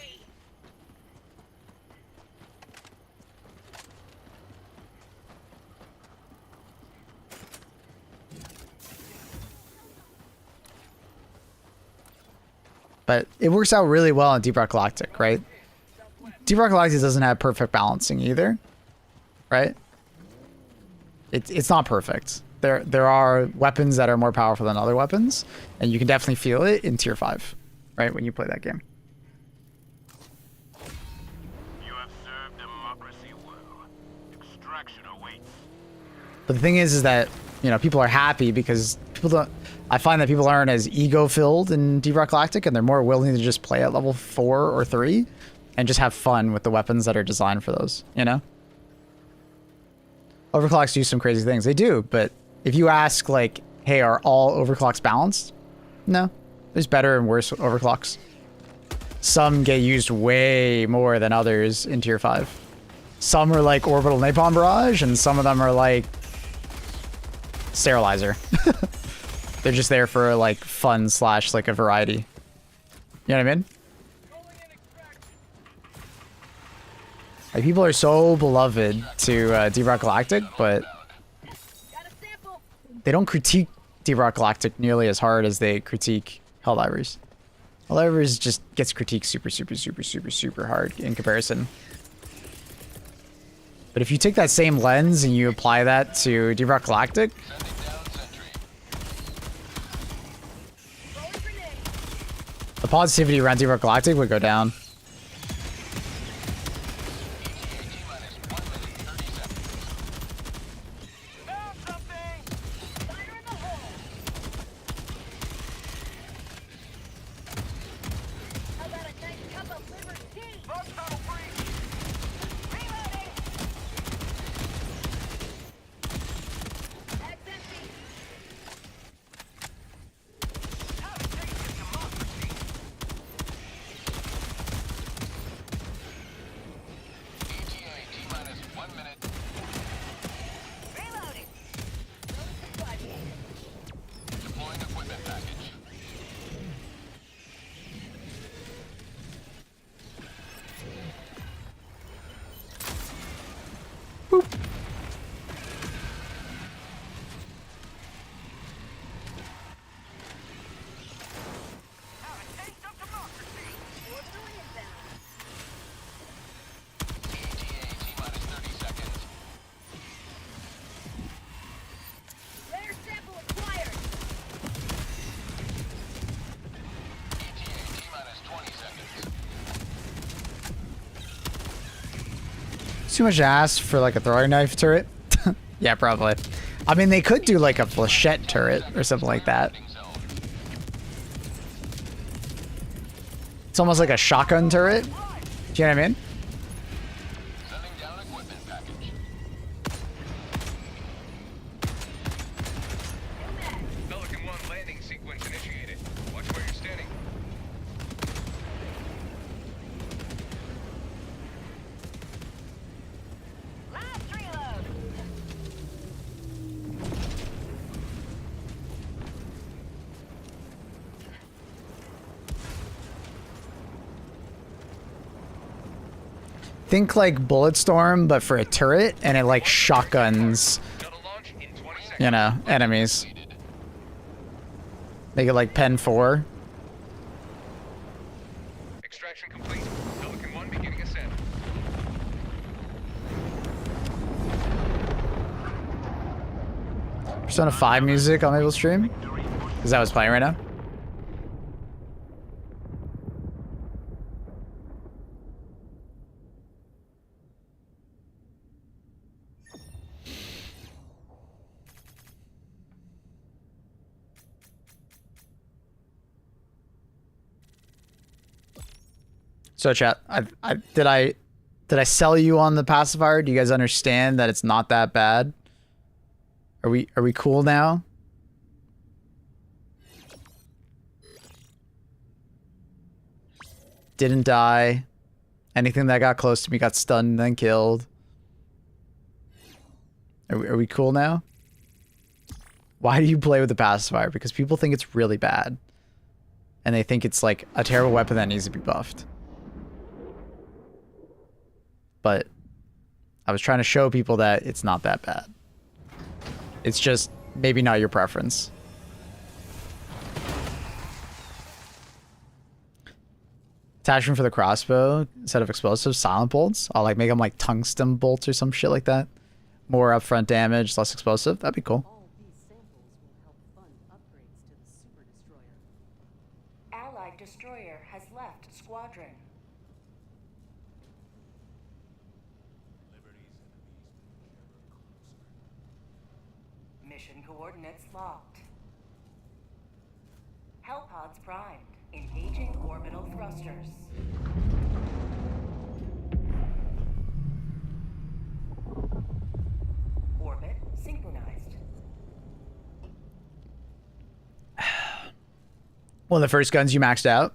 Speaker 1: But it works out really well in Deep Rock Galactic, right? Deep Rock Galactic doesn't have perfect balancing either, right? It's not perfect. There are weapons that are more powerful than other weapons, and you can definitely feel it in tier 5, right, when you play that game.
Speaker 5: You have served democracy well. Extraction awaits.
Speaker 1: But the thing is that, you know, people are happy because people don't... I find that people aren't as ego-filled in Deep Rock Galactic, and they're more willing to just play at level 4 or 3 and just have fun with the weapons that are designed for those, you know? Overclocks do some crazy things. They do, but if you ask, like, hey, are all overclocks balanced? No. There's better and worse overclocks. Some get used way more than others in tier 5. Some are like Orbital Napalm Barrage, and some of them are like Sterilizer. They're just there for like fun / like a variety. You know what I mean? Like, people are so beloved to Deep Rock Galactic, but they don't critique Deep Rock Galactic nearly as hard as they critique Helldivers. Helldivers just gets critiqued super hard in comparison. But if you take that same lens and you apply that to Deep Rock Galactic, the positivity around Deep Rock Galactic would go down. Too much ass for like a throwing knife turret? Yeah, probably. I mean, they could do like a flechette turret or something like that. It's almost like a shotgun turret. Do you know what I mean?
Speaker 3: Sending down equipment package.
Speaker 7: Pelican 1 landing sequence initiated. Watch where you're standing.
Speaker 4: Last reload.
Speaker 1: Think like Bulletstorm, but for a turret, and it like shotguns,
Speaker 7: Shuttle launch in 20 seconds.
Speaker 1: you know, enemies. Make it like Pen 4.
Speaker 7: Extraction complete. Pelican 1 beginning ascent.
Speaker 1: Persona 5 music on Mabel's stream? Is that what's playing right now? So chat, did I sell you on the pacifier? Do you guys understand that it's not that bad? Are we cool now? Didn't die. Anything that got close to me got stunned and then killed. Are we cool now? Why do you play with the pacifier? Because people think it's really bad. And they think it's like a terrible weapon that needs to be buffed. But I was trying to show people that it's not that bad. It's just maybe not your preference. Attachment for the crossbow instead of explosives, silent bolts. I'll like make them like tungsten bolts or some shit like that. More upfront damage, less explosive. That'd be cool.
Speaker 2: All these samples will help fund upgrades to the Super Destroyer. Allied destroyer has left squadron. Mission coordinates locked. Hellpods primed. Engaging orbital thrusters. Orbit synchronized.
Speaker 1: One of the first guns you maxed out.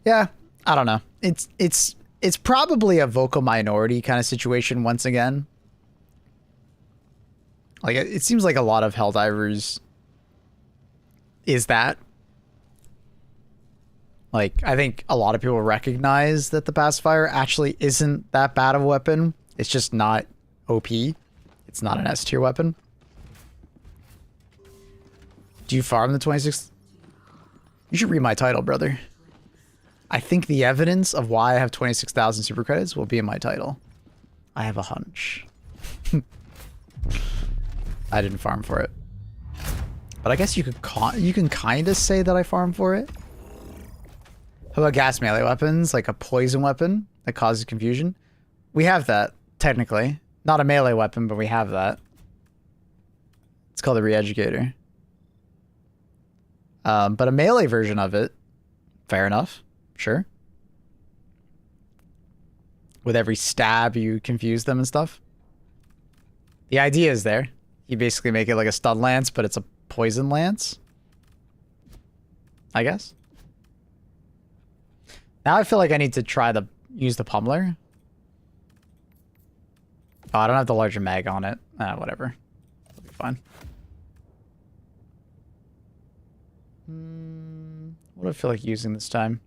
Speaker 1: Yeah, I don't know. It's probably a vocal minority kind of situation once again. Like it seems like a lot of Helldivers is that. Like I think a lot of people recognize that the pacifier actually isn't that bad of a weapon. It's just not OP. It's not an S tier weapon. Do you farm the 26th? You should read my title, brother. I think the evidence of why I have 26,000 super credits will be in my title. I have a hunch. I didn't farm for it. But I guess you can kind of say that I farmed for it. How about gas melee weapons, like a poison weapon that causes confusion? We have that, technically. Not a melee weapon, but we have that. It's called a re-educator. But a melee version of it, fair enough, sure. With every stab, you confuse them and stuff. The idea is there. You basically make it like a stun lance, but it's a poison lance. I guess. Now I feel like I need to try to use the pummeler. Oh, I don't have the larger mag on it. Whatever. It'll be fine. What do I feel like using this time?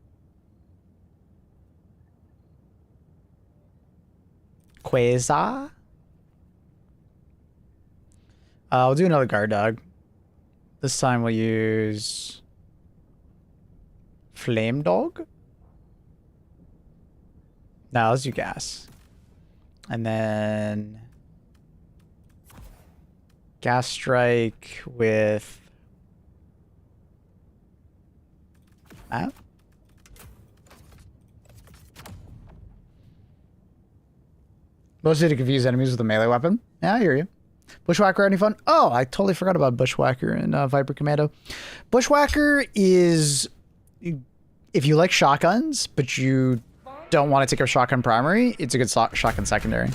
Speaker 1: Quasar? I'll do another guard dog. This time we'll use Flame Dog. Now let's do gas. And then gas strike with that. Mostly to confuse enemies with a melee weapon. Yeah, I hear you. Bushwhacker, any fun? Oh, I totally forgot about Bushwhacker and Viper Commando. Bushwhacker is, if you like shotguns, but you don't want to take a shotgun primary, it's a good shotgun secondary.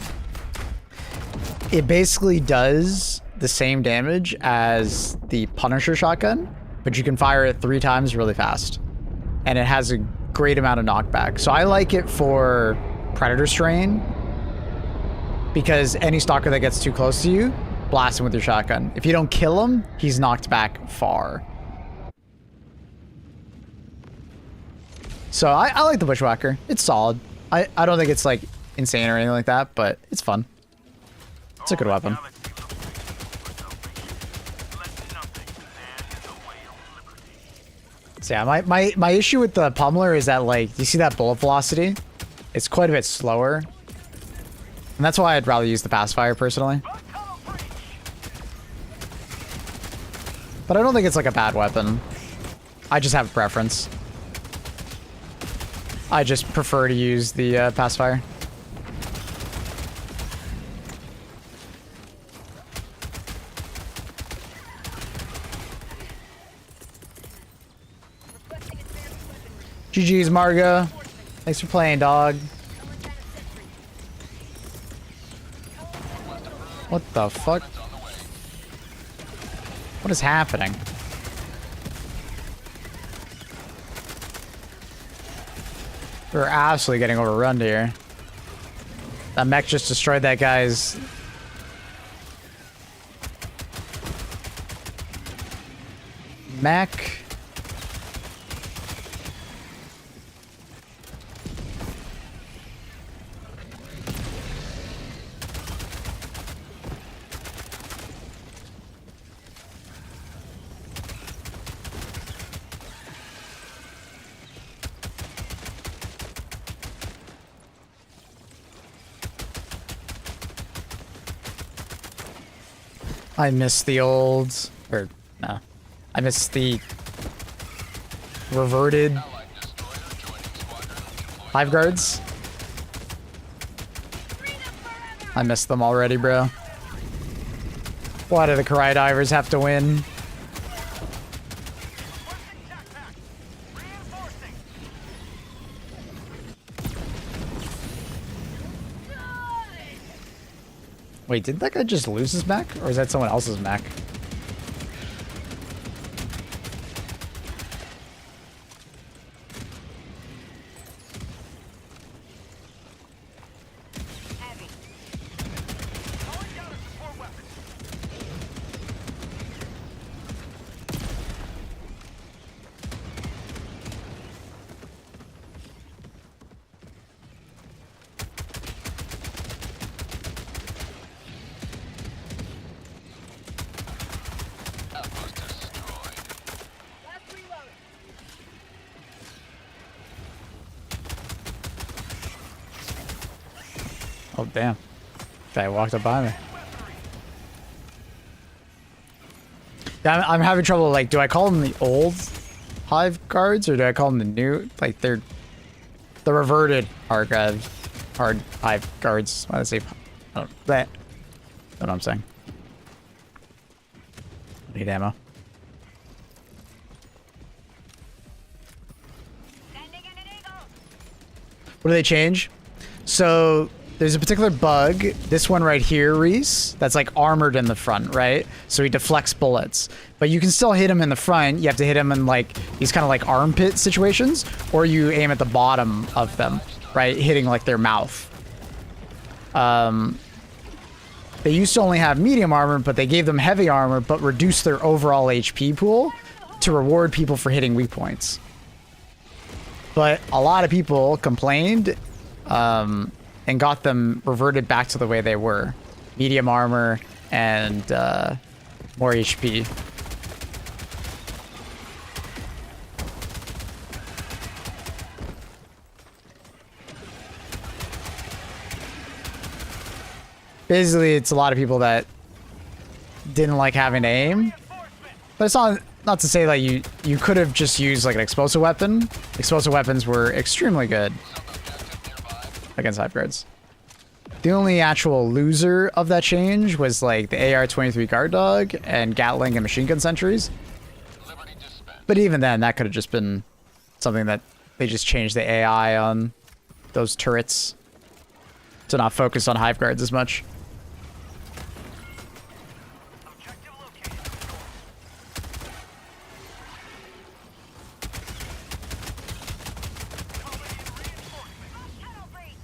Speaker 1: It basically does the same damage as the Punisher shotgun, but you can fire it 3 times really fast. And it has a great amount of knockback. So I like it for Predator Strain, because any stalker that gets too close to you, blast him with your shotgun. If you don't kill him, he's knocked back far. So I like the Bushwhacker. It's solid. I don't think it's like insane or anything like that, but it's fun. It's a good weapon. So yeah, my issue with the Pummeler is that, like, you see that bullet velocity? It's quite a bit slower. And that's why I'd rather use the Pacifier personally. But I don't think it's like a bad weapon. I just have a preference. I just prefer to use the Pacifier. GG's, Margo. Thanks for playing, dog. What the fuck? What is happening? We're absolutely getting overrun here. That mech just destroyed that guy's... mech. I miss the old, or no, I miss the reverted hive guards. I miss them already, bro. Why do the Karai divers have to win? Wait, did that guy just lose his mech? Or is that someone else's mech? Oh, damn. Guy walked up by me. Yeah, I'm having trouble, like, do I call them the old hive guards or do I call them the new? Like, they're the reverted hive guards. Why did I say that? That's what I'm saying. I need ammo. What do they change? So there's a particular bug, this one right here, Reese, that's like armored in the front, right? So he deflects bullets. But you can still hit him in the front. You have to hit him in like these kind of like armpit situations, or you aim at the bottom of them, right? Hitting like their mouth. They used to only have medium armor, but they gave them heavy armor, but reduced their overall HP pool to reward people for hitting weak points. But a lot of people complained, and got them reverted back to the way they were. Medium armor and more HP. Basically, it's a lot of people that didn't like having to aim. But it's not to say that you could have just used like an explosive weapon. Explosive weapons were extremely good against hive guards. The only actual loser of that change was like the AR-23 guard dog and Gatling and machine gun sentries.
Speaker 3: Liberty dispatch.
Speaker 1: But even then, that could have just been something that they just changed the AI on those turrets to not focus on hive guards as much.
Speaker 5: Objective located. Calling in reinforcements.
Speaker 4: Tunnel breach.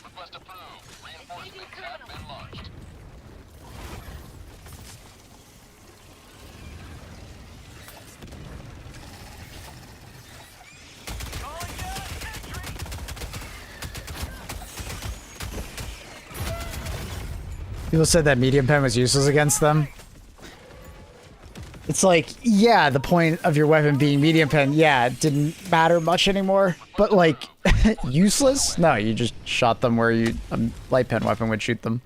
Speaker 3: Request approved. Reinforcements have been launched.
Speaker 5: Calling down sentry.
Speaker 1: People said that medium pen was useless against them. It's like, yeah, the point of your weapon being medium pen, yeah, it didn't matter much anymore. But like, useless? No, you just shot them where a light pen weapon would shoot them.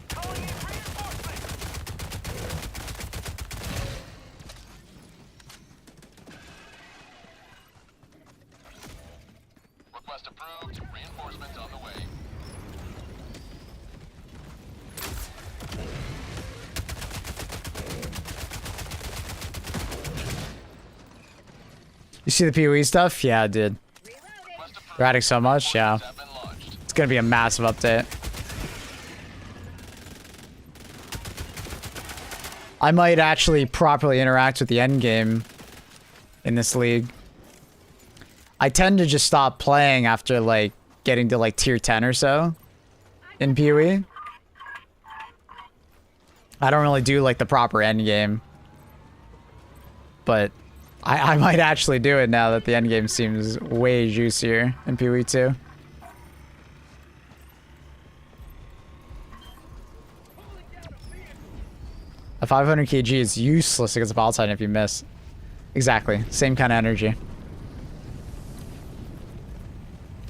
Speaker 5: Calling in reinforcements.
Speaker 3: Request approved. Reinforcements on the way.
Speaker 1: You see the PoE stuff? Yeah, I did.
Speaker 5: Request approved.
Speaker 1: They're adding so much, yeah.
Speaker 3: Have been launched.
Speaker 1: It's gonna be a massive update. I might actually properly interact with the end game in this league. I tend to just stop playing after like getting to like tier 10 or so in PoE. I don't really do like the proper end game. But I might actually do it now that the end game seems way juicier in PoE 2. A 500 kg is useless against a ball titan if you miss. Exactly. Same kind of energy.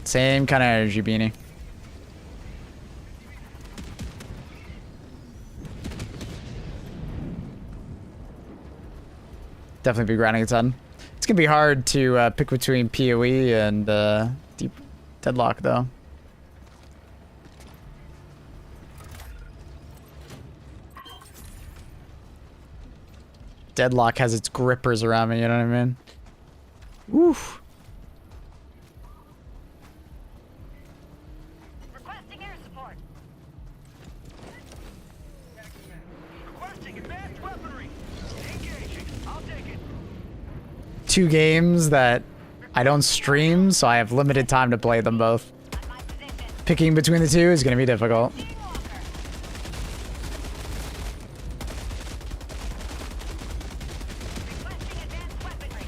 Speaker 1: Same kind of energy, Beanie. Definitely be grinding a ton. It's gonna be hard to pick between PoE and Deep Deadlock, though. Deadlock has its grippers around me, you know what I mean? Oof.
Speaker 4: Requesting air support.
Speaker 5: Requesting advanced weaponry. Engaging. I'll take it.
Speaker 1: 2 games that I don't stream, so I have limited time to play them both.
Speaker 4: On my position.
Speaker 1: Picking between the two is gonna be difficult.
Speaker 4: Walker. Requesting advanced weaponry.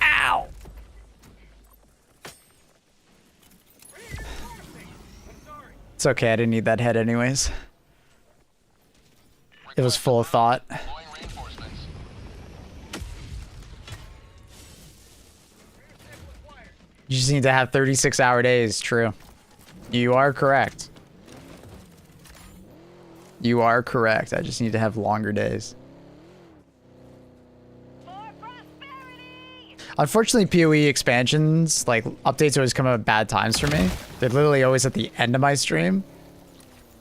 Speaker 1: Ow! It's okay, I didn't need that head anyways. It was full of thought.
Speaker 3: Deploying reinforcements.
Speaker 1: You just need to have 36-hour days, true. You are correct. You are correct, I just need to have longer days.
Speaker 4: For prosperity.
Speaker 1: Unfortunately, PoE expansions, like, updates always come at bad times for me. They're literally always at the end of my stream.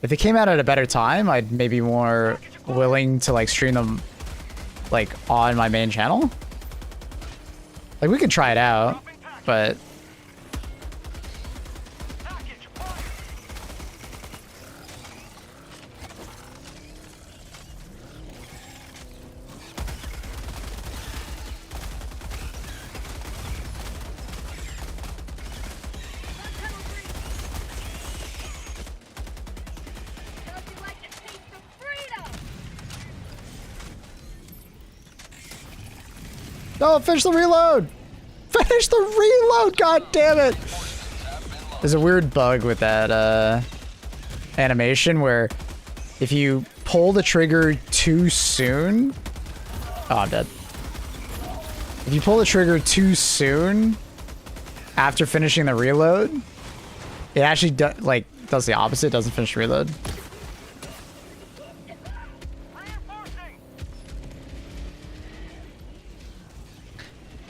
Speaker 1: If they came out at a better time, I'd maybe more willing to, like, stream them, like, on my main channel. Like, we could try it out, but...
Speaker 5: Package fire.
Speaker 4: Tunnel breach. How'd you like to taste some freedom?
Speaker 1: No, finish the reload! Finish the reload, god damn it! There's a weird bug with that animation where if you pull the trigger too soon... Oh, I'm dead. If you pull the trigger too soon after finishing the reload, it actually does the opposite, doesn't finish the reload.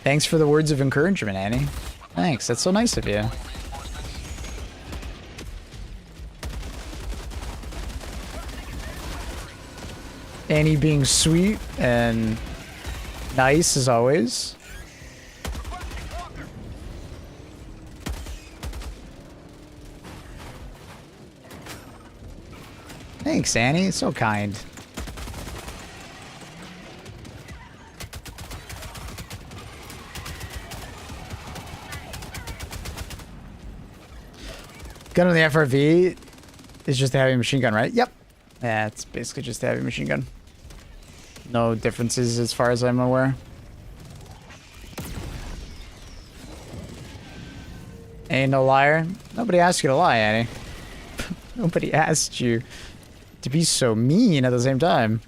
Speaker 1: Thanks for the words of encouragement, Annie. Thanks, that's so nice of you. Annie being sweet and nice as always. Thanks, Annie. It's so kind. Gun on the FRV is just a heavy machine gun, right? Yep. Yeah, it's basically just a heavy machine gun. No differences as far as I'm aware. Ain't no liar. Nobody asked you to lie, Annie. Nobody asked you to be so mean at the same time.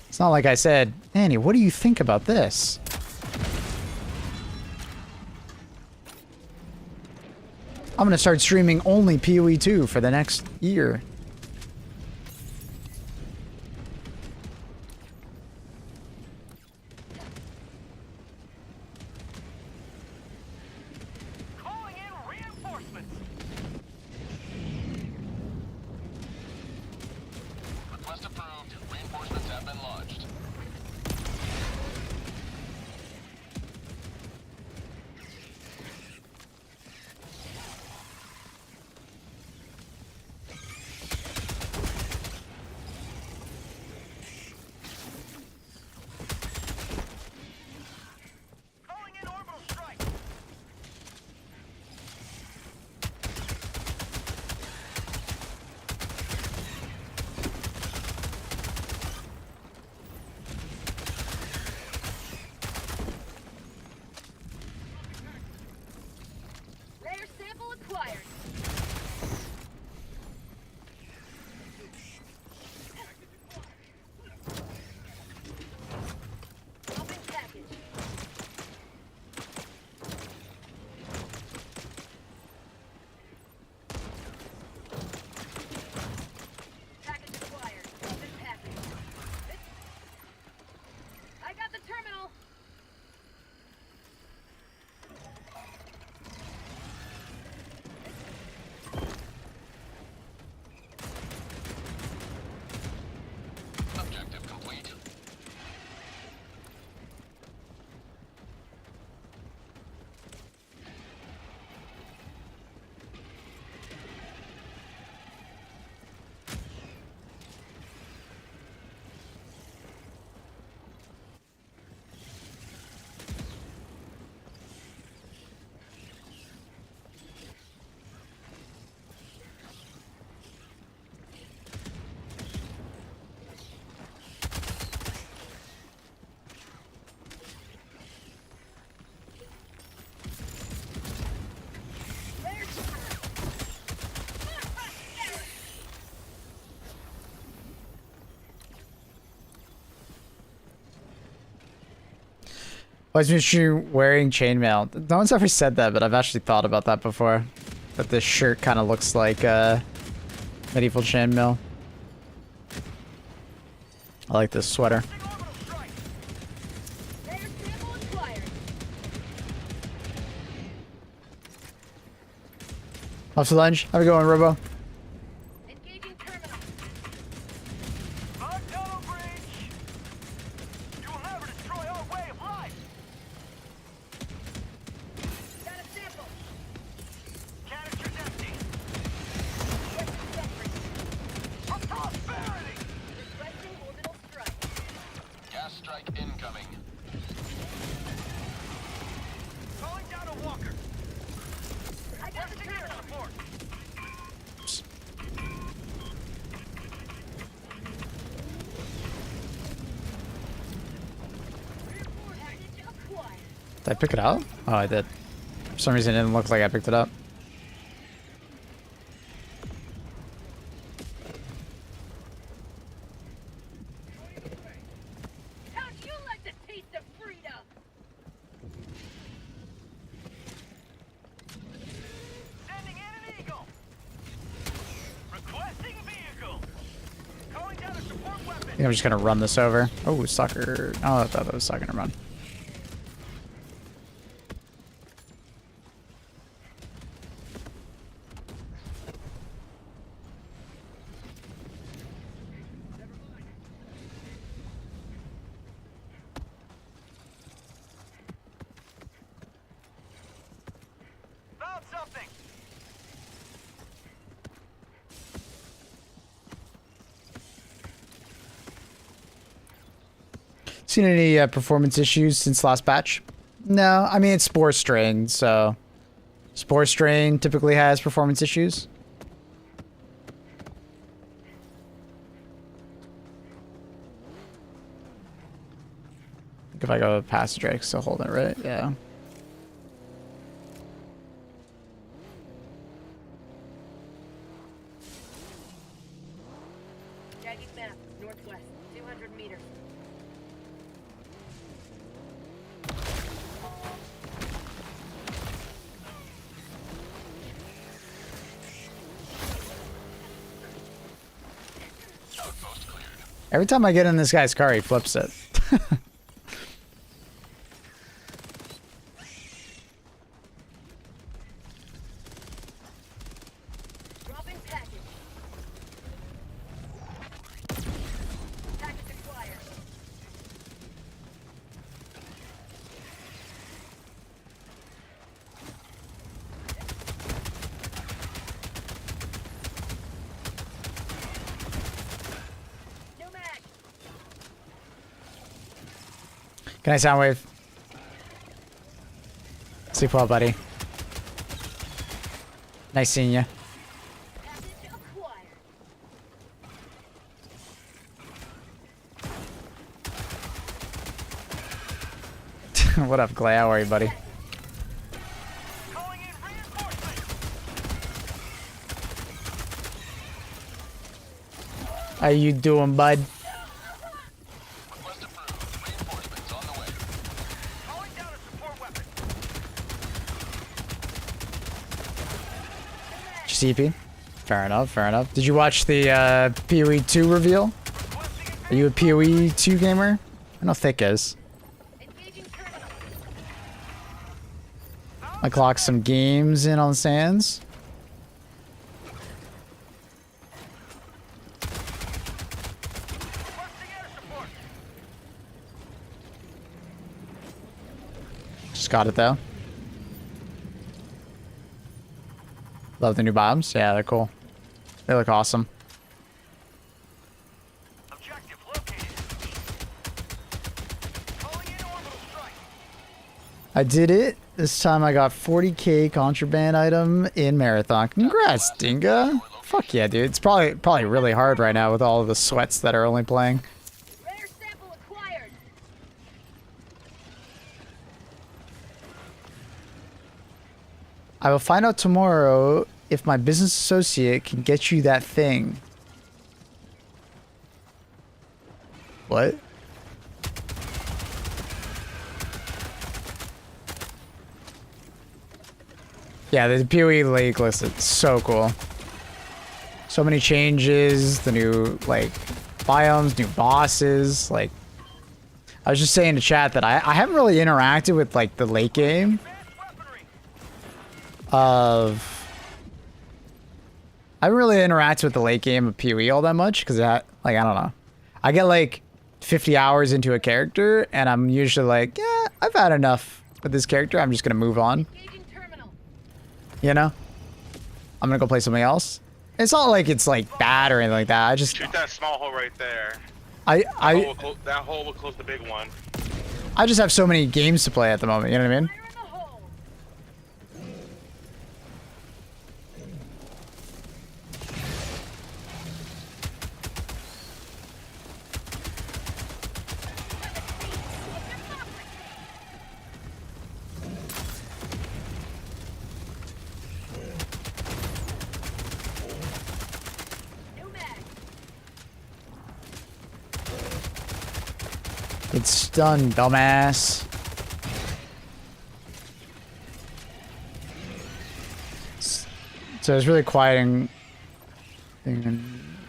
Speaker 1: It's not like I said, Annie, what do you think about this? I'm gonna start streaming only PoE 2 for the next year.
Speaker 5: Calling in reinforcements.
Speaker 3: Request approved. Reinforcements have been launched.
Speaker 5: Calling in orbital strike.
Speaker 4: Rare sample acquired. Open package. Package acquired. Open package. I got the terminal.
Speaker 3: Objective complete.
Speaker 1: Why is Michu wearing chainmail? No one's ever said that, but I've actually thought about that before. That this shirt kind of looks like medieval chainmail. I like this sweater.
Speaker 4: Rare sample acquired.
Speaker 1: Off to lunch. How's it going, Robo?
Speaker 4: Engaging terminal.
Speaker 5: On tunnel bridge. You will never destroy our way of life.
Speaker 4: Got a sample.
Speaker 5: Canister's empty.
Speaker 4: Requesting separate.
Speaker 5: For prosperity.
Speaker 4: Requesting orbital strike.
Speaker 3: Gas strike incoming.
Speaker 5: Calling down a walker.
Speaker 4: I got the
Speaker 5: Requesting air
Speaker 4: terminal.
Speaker 5: support.
Speaker 1: Did I pick it up? Oh, I did. For some reason, it didn't look like I picked it up.
Speaker 4: How'd you like the taste of freedom?
Speaker 5: Sending in an eagle. Requesting vehicle. Calling down a support weapon.
Speaker 1: I think I'm just gonna run this over. Oh, sucker. Oh, I thought that was sucker. Never mind.
Speaker 5: Found something.
Speaker 1: Seen any performance issues since last patch? No, I mean it's Spore Strain, so Spore Strain typically has performance issues. I think if I go past Drake, still holding it, right? Yeah.
Speaker 4: Jagged map, northwest, 200 meters.
Speaker 3: Outpost cleared.
Speaker 1: Every time I get in this guy's car, he flips it.
Speaker 4: Dropping package. Package acquired. No mag.
Speaker 1: Can I sound wave? Sleep well, buddy. Nice seeing you.
Speaker 4: Package acquired.
Speaker 1: What up, Clay? How are you, buddy?
Speaker 5: Calling in reinforcements.
Speaker 1: How you doing, bud?
Speaker 3: Request approved. Reinforcements on the way.
Speaker 5: Calling down a support weapon.
Speaker 1: CP? Fair enough, fair enough. Did you watch the PoE 2 reveal? Are you a PoE 2 gamer? I know Thick is.
Speaker 4: Engaging terminal.
Speaker 1: I clocked some games in on Sands.
Speaker 5: Requesting air support.
Speaker 1: Just got it though. Love the new bottoms. Yeah, they're cool. They look awesome.
Speaker 5: Objective located. Calling in orbital strike.
Speaker 1: I did it. This time I got 40k contraband item in Marathon. Congrats, Dinga. Fuck yeah, dude. It's probably really hard right now with all of the sweats that are only playing.
Speaker 4: Rare sample acquired.
Speaker 1: I will find out tomorrow if my business associate can get you that thing. What? Yeah, the PoE League list is so cool. So many changes, the new, like, biomes, new bosses, like... I was just saying to chat that I haven't really interacted with, like, the late game of... I haven't really interacted with the late game of PoE all that much, because, like, I don't know. I get, like, 50 hours into a character, and I'm usually like, yeah, I've had enough with this character, I'm just gonna move on.
Speaker 4: Engaging terminal.
Speaker 1: You know? I'm gonna go play something else. It's not like it's like bad or anything like that. I just
Speaker 10: Shoot that small hole right there. That hole will close the big one.
Speaker 1: I just have so many games to play at the moment, you know what I mean?
Speaker 4: Fire in the hole.
Speaker 1: It's stunned, dumbass. So it's really quieting.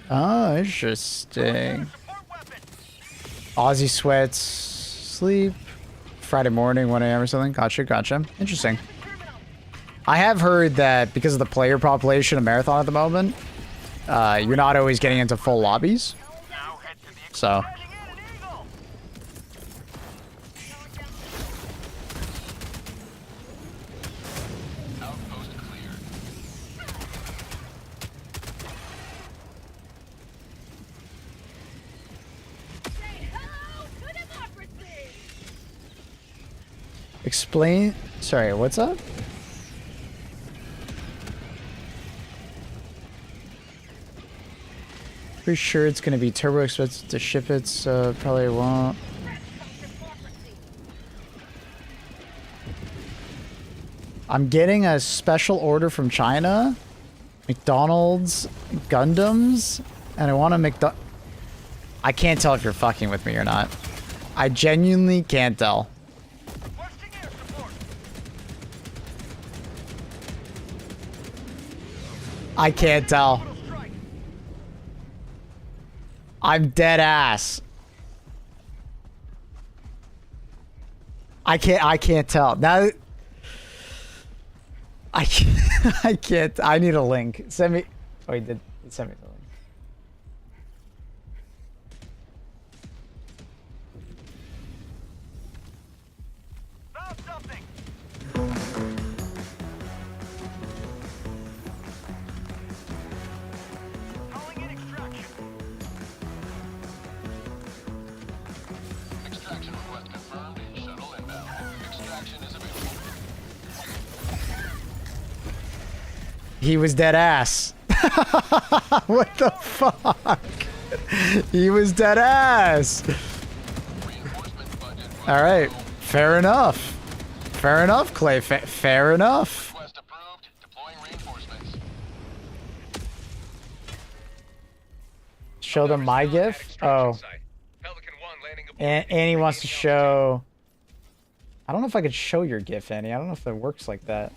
Speaker 1: Oh, interesting. Aussie sweats, sleep, Friday morning, 1 a.m. or something. Gotcha, gotcha. Interesting. I have heard that because of the player population of Marathon at the moment, you're not always getting into full lobbies. So. Explain. Sorry, what's up? Pretty sure it's gonna be turbo expensive to ship it, so probably won't. I'm getting a special order from China, McDonald's, Gundams, and I want to I can't tell if you're fucking with me or not. I genuinely can't tell. I can't tell. I'm dead ass. I can't tell. Now I can't. I need a link. Send me. Oh, he did send me the link.
Speaker 5: Found something. Calling in extraction.
Speaker 3: Extraction request confirmed. Shuttle inbound. Extraction is available.
Speaker 1: He was dead ass. What the fuck? He was dead ass. All right, fair enough. Fair enough, Clay. Fair enough.
Speaker 3: Request approved. Deploying reinforcements.
Speaker 1: Show them my GIF. Oh, Annie wants to show. I don't know if I could show your GIF, Annie. I don't know if it works like that.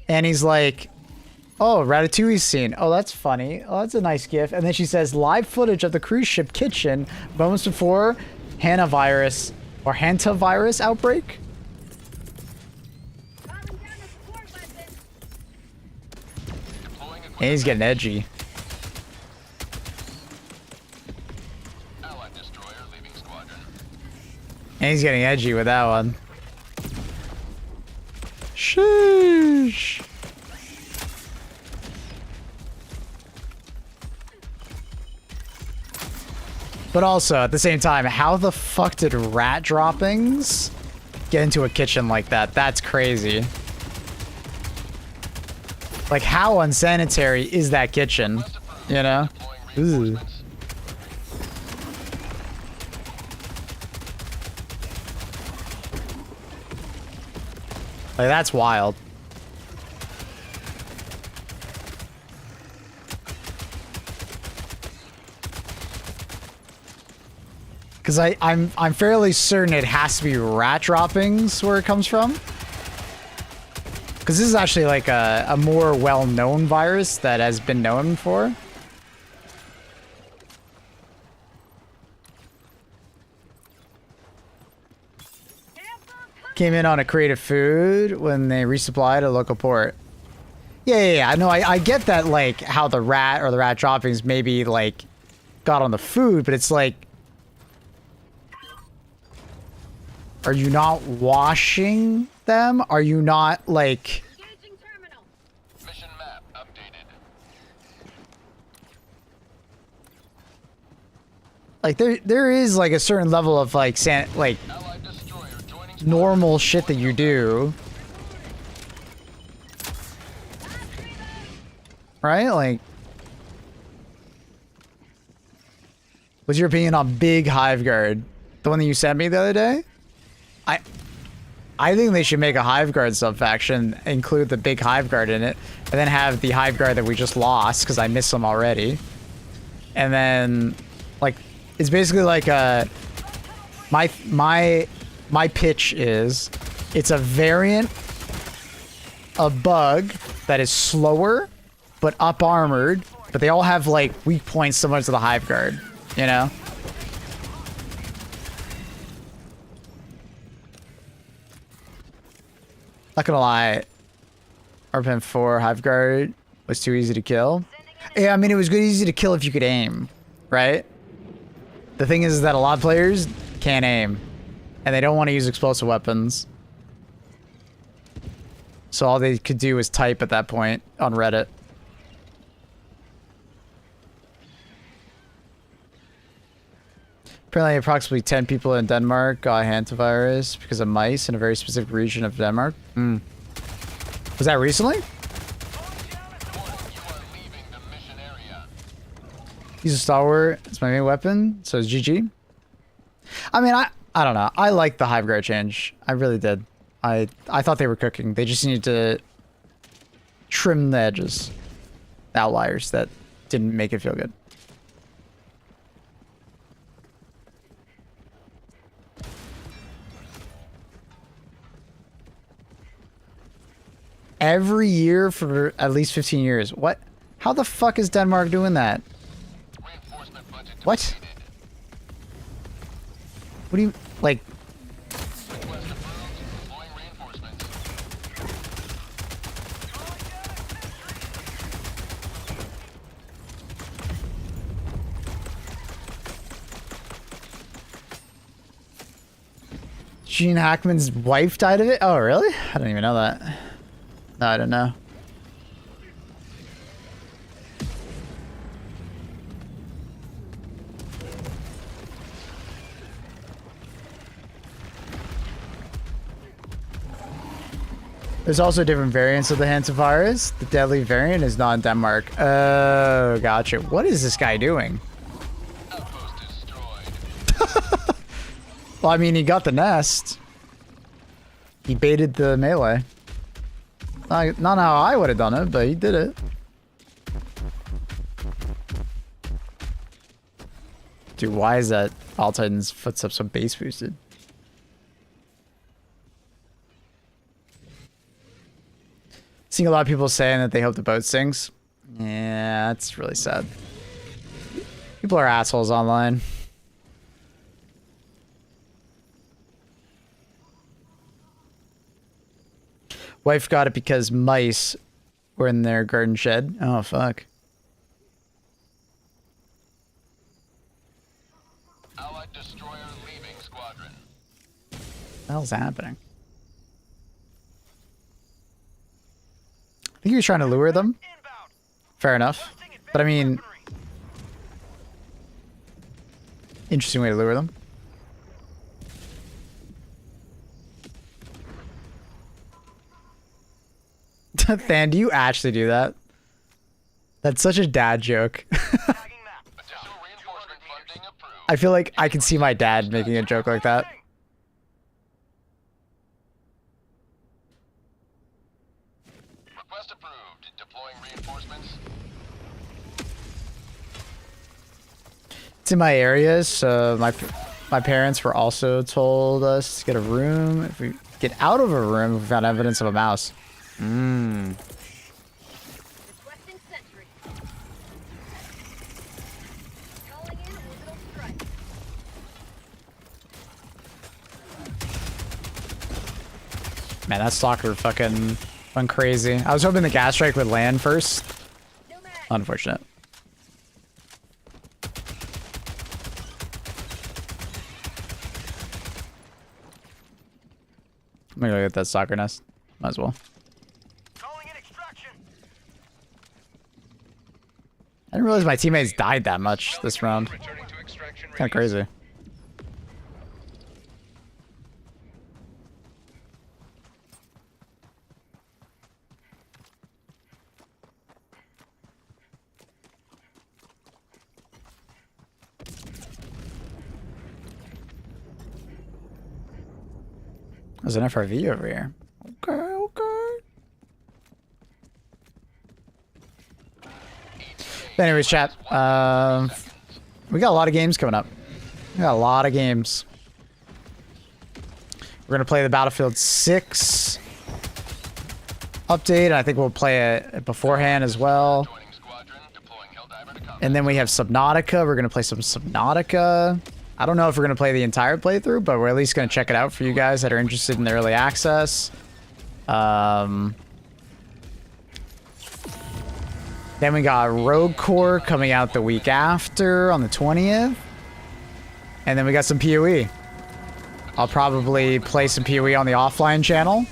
Speaker 1: And he's like, oh, Ratatouille scene. Oh, that's funny. Oh, that's a nice GIF. And then she says, live footage of the cruise ship kitchen moments before hantavirus or hantavirus outbreak. And he's getting edgy.
Speaker 3: Allied destroyer leaving squadron.
Speaker 1: And he's getting edgy with that one. Sheesh. But also, at the same time, how the fuck did rat droppings get into a kitchen like that? That's crazy. Like, how unsanitary is that kitchen? You know? Ooh. Like, that's wild. Because I'm fairly certain it has to be rat droppings where it comes from. Because this is actually like a more well-known virus that has been known for. Came in on a crate of food when they resupplied a local port. Yeah. I know. I get that, like, how the rat or the rat droppings maybe, like, got on the food, but it's like, are you not washing them? Are you not, like...
Speaker 3: Mission map updated.
Speaker 1: Like, there is, like, a certain level of, like, normal shit that you do. Right? Like... What's your opinion on Big Hive Guard? The one that you sent me the other day? I think they should make a Hive Guard sub-faction, include the Big Hive Guard in it, and then have the Hive Guard that we just lost, because I miss them already. And then, like, It's basically like my pitch is it's a variant of bug that is slower but up armored, but they all have like weak points similar to the Hive Guard, you know? Not gonna lie, RPM 4 Hive Guard was too easy to kill. Yeah, I mean it was good easy to kill if you could aim, right? The thing is that a lot of players can't aim, and they don't want to use explosive weapons. So all they could do was type at that point on Reddit. Apparently approximately 10 people in Denmark got hantavirus because of mice in a very specific region of Denmark. Hmm. Was that recently? Use a stalwart. It's my main weapon, so it's GG. I mean, I don't know. I like the Hive Guard change. I really did. I thought they were cooking. They just needed to trim the edges. The outliers that didn't make it feel good. Every year for at least 15 years. What? How the fuck is Denmark doing that? What? What do you, like... Gene Hackman's wife died of it? Oh, really? I didn't even know that. No, I don't know. There's also different variants of the hantavirus. The deadly variant is not in Denmark. Oh, gotcha. What is this guy doing? Well, I mean, he got the nest. He baited the melee. Not how I would have done it, but he did it. Dude, why is that All Titan's footsteps so base boosted? Seeing a lot of people saying that they hope the boat sinks. Yeah, that's really sad. People are assholes online. Wife got it because mice were in their garden shed. Oh, fuck.
Speaker 3: Allied destroyer leaving squadron.
Speaker 1: What the hell's happening? I think he was trying to lure them. Fair enough. But I mean... Interesting way to lure them. Than, do you actually do that? That's such a dad joke. I feel like I can see my dad making a joke like that.
Speaker 3: Request approved. Deploying reinforcements.
Speaker 1: It's in my area, so my parents were also told us to get a room. If we get out of a room, we found evidence of a mouse. Mmm.
Speaker 4: Requesting sentry. Calling in orbital strike.
Speaker 1: Man, that stalker fucking went crazy. I was hoping the gas strike would land first. Unfortunate. I'm gonna go get that stalker nest. Might as well. I didn't realize my teammates died that much this round. Kinda crazy. There's an FRV over here. Okay, okay. But anyways, chat. We got a lot of games coming up. We got a lot of games. We're gonna play the Battlefield 6 update. I think we'll play it beforehand as well. And then we have Subnautica. We're gonna play some Subnautica. I don't know if we're gonna play the entire playthrough, but we're at least gonna check it out for you guys that are interested in the early access. Then we got Rogue Core coming out the week after on the 20th. And then we got some PoE. I'll probably play some PoE on the offline channel.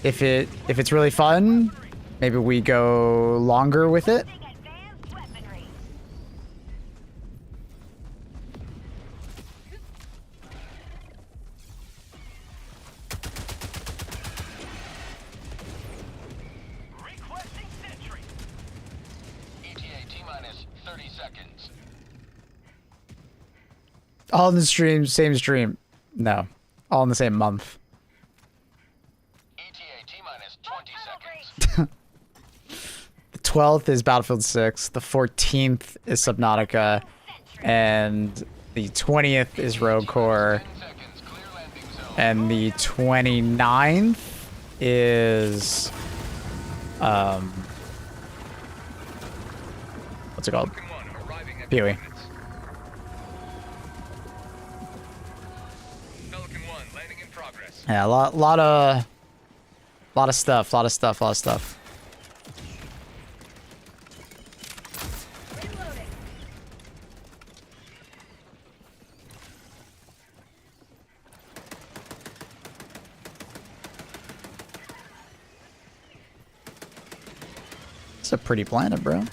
Speaker 1: If it's really fun, maybe we go longer with it.
Speaker 5: Requesting sentry.
Speaker 3: ETA T-minus 30 seconds.
Speaker 1: All in the stream, same stream. No, all in the same month.
Speaker 3: ETA T-minus 20 seconds.
Speaker 1: The 12th is Battlefield 6. The 14th is Subnautica. And the 20th is Rogue Core.
Speaker 3: 10 seconds. Clear landing zone.
Speaker 1: And the 29th is... what's it called?
Speaker 7: Falcon 1 arriving at
Speaker 1: PoE.
Speaker 7: coordinates. Falcon 1 landing in progress.
Speaker 1: Yeah, a lot of stuff.
Speaker 4: Reloading.
Speaker 1: It's a pretty planet, bro.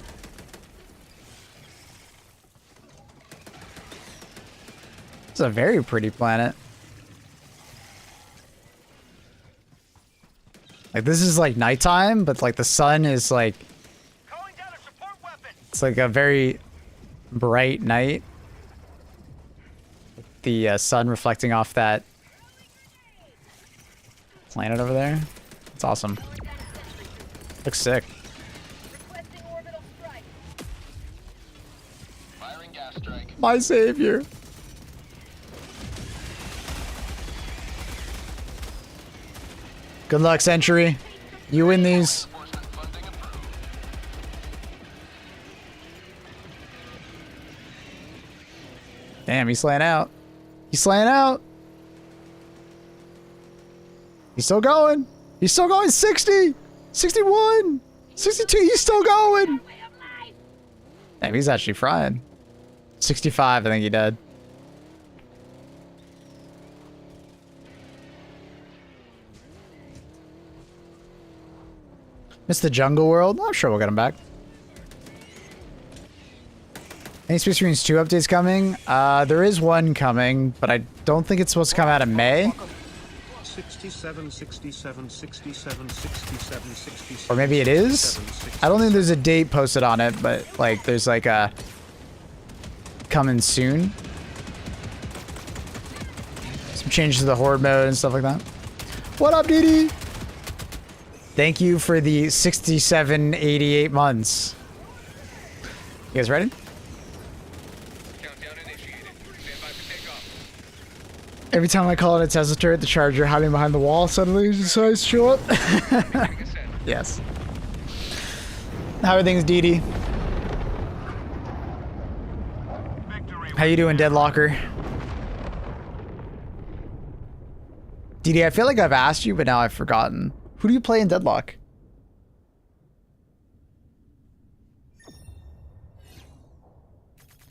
Speaker 1: It's a very pretty planet. Like, this is like nighttime, but like the sun is like,
Speaker 5: Calling down a support weapon.
Speaker 1: it's like a very bright night. The sun reflecting off that planet over there. It's awesome. Looks sick.
Speaker 4: Requesting orbital strike.
Speaker 3: Firing gas strike.
Speaker 1: My savior. Good luck, Century. You win these.
Speaker 3: Enforcement funding approved.
Speaker 1: Damn, he's slaying out. He's slaying out. He's still going. He's still going. 60. 61. 62. He's still going. Damn, he's actually frying. 65, I think he did. Miss the Jungle World? I'm sure we'll get him back. Any Space Marines 2 updates coming? There is one coming, but I don't think it's supposed to come out in May.
Speaker 11: 67, 67, 67, 67, 67.
Speaker 1: Or maybe it is? I don't think there's a date posted on it, but like there's like a coming soon. Some changes to the horde mode and stuff like that. What up, Didi? Thank you for the 6788 months. You guys ready?
Speaker 7: Countdown initiated. Stand by for takeoff.
Speaker 1: Every time I call it a Tesla turret, the Charger hiding behind the wall suddenly decides to show up.
Speaker 7: Beginning ascent.
Speaker 1: Yes. How are things, Dee Dee? How you doing, Deadlocker? Dee Dee, I feel like I've asked you, but now I've forgotten. Who do you play in Deadlock?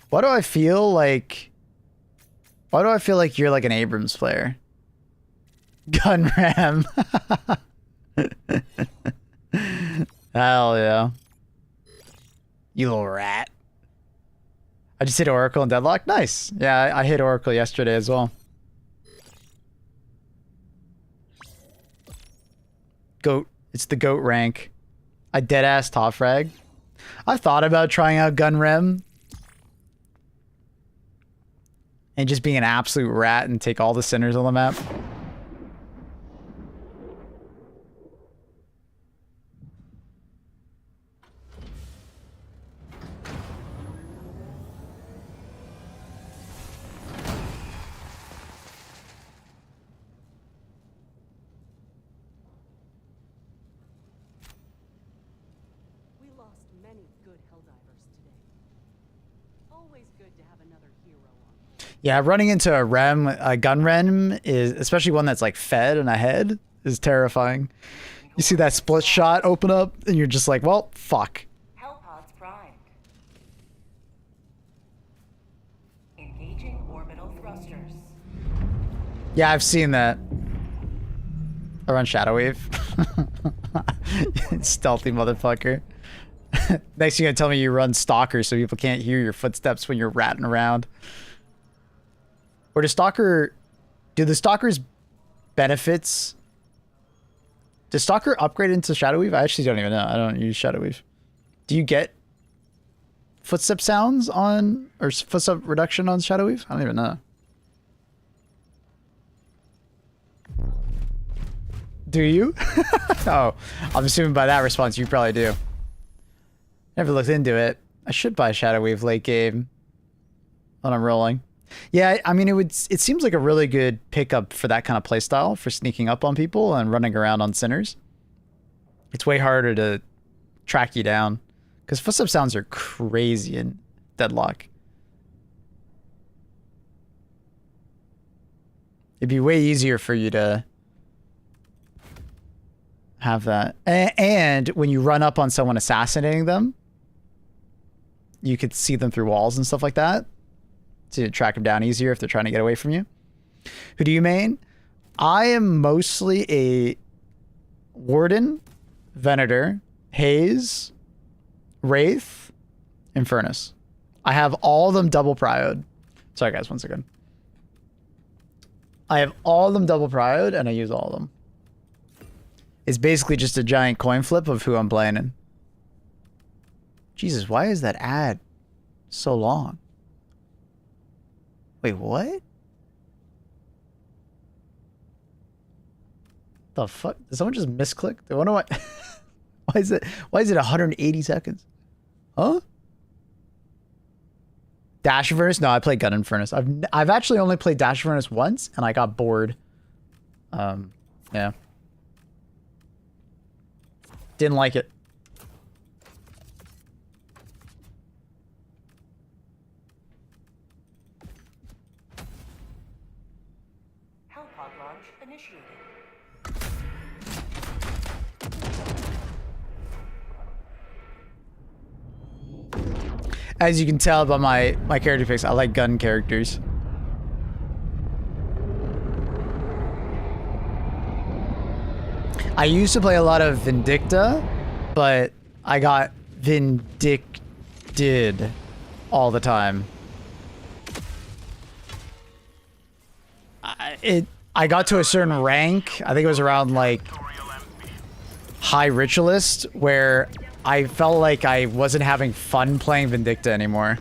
Speaker 1: Why do I feel like you're like an Abrams player? Gun Ram. Hell yeah. You little rat. I just hit Oracle in Deadlock. Nice. Yeah, I hit Oracle yesterday as well. Goat. It's the goat rank. I deadass top frag. I've thought about trying out Gun Rem. And just being an absolute rat and take all the sinners on the map.
Speaker 2: many good Helldivers today. Always good to have another hero on.
Speaker 1: Yeah, running into a gun rem is, especially one that's like fed and ahead, is terrifying. You see that split shot open up and you're just like, well, fuck.
Speaker 2: Hellpods primed. Engaging orbital thrusters.
Speaker 1: Yeah, I've seen that. I run Shadow Wave. Stealthy motherfucker. Next you're gonna tell me you run Stalker so people can't hear your footsteps when you're ratting around. Or do the Stalker's benefits... Does Stalker upgrade into Shadow Weave? I actually don't even know. I don't use Shadow Weave. Do you get footstep sounds on, or footstep reduction on Shadow Weave? I don't even know. Do you? Oh, I'm assuming by that response you probably do. Never looked into it. I should buy Shadow Weave late game when I'm rolling. Yeah, I mean, it seems like a really good pickup for that kind of playstyle, for sneaking up on people and running around on sinners. It's way harder to track you down, because footstep sounds are crazy in Deadlock. It'd be way easier for you to have that. And when you run up on someone assassinating them, you could see them through walls and stuff like that, to track them down easier if they're trying to get away from you. Who do you main? I am mostly a Warden, Venator, Haze, Wraith, Infernus. I have all of them double prioed. Sorry guys, 1 second. I have all of them double prioed and I use all of them. It's basically just a giant coin flip of who I'm playing in. Jesus, why is that ad so long? Wait, what? The fuck? Did someone just misclick? I wonder why. Why is it 180 seconds? Huh? Dash Infernus? No, I played Gun Infernus. I've actually only played Dash Infernus once and I got bored. Yeah. Didn't like it.
Speaker 2: Hellpod launch initiated.
Speaker 1: As you can tell by my character picks, I like gun characters. I used to play a lot of Vindicta, but I got vindicted all the time. I got to a certain rank, I think it was around like High Ritualist, where I felt like I wasn't having fun playing Vindicta anymore.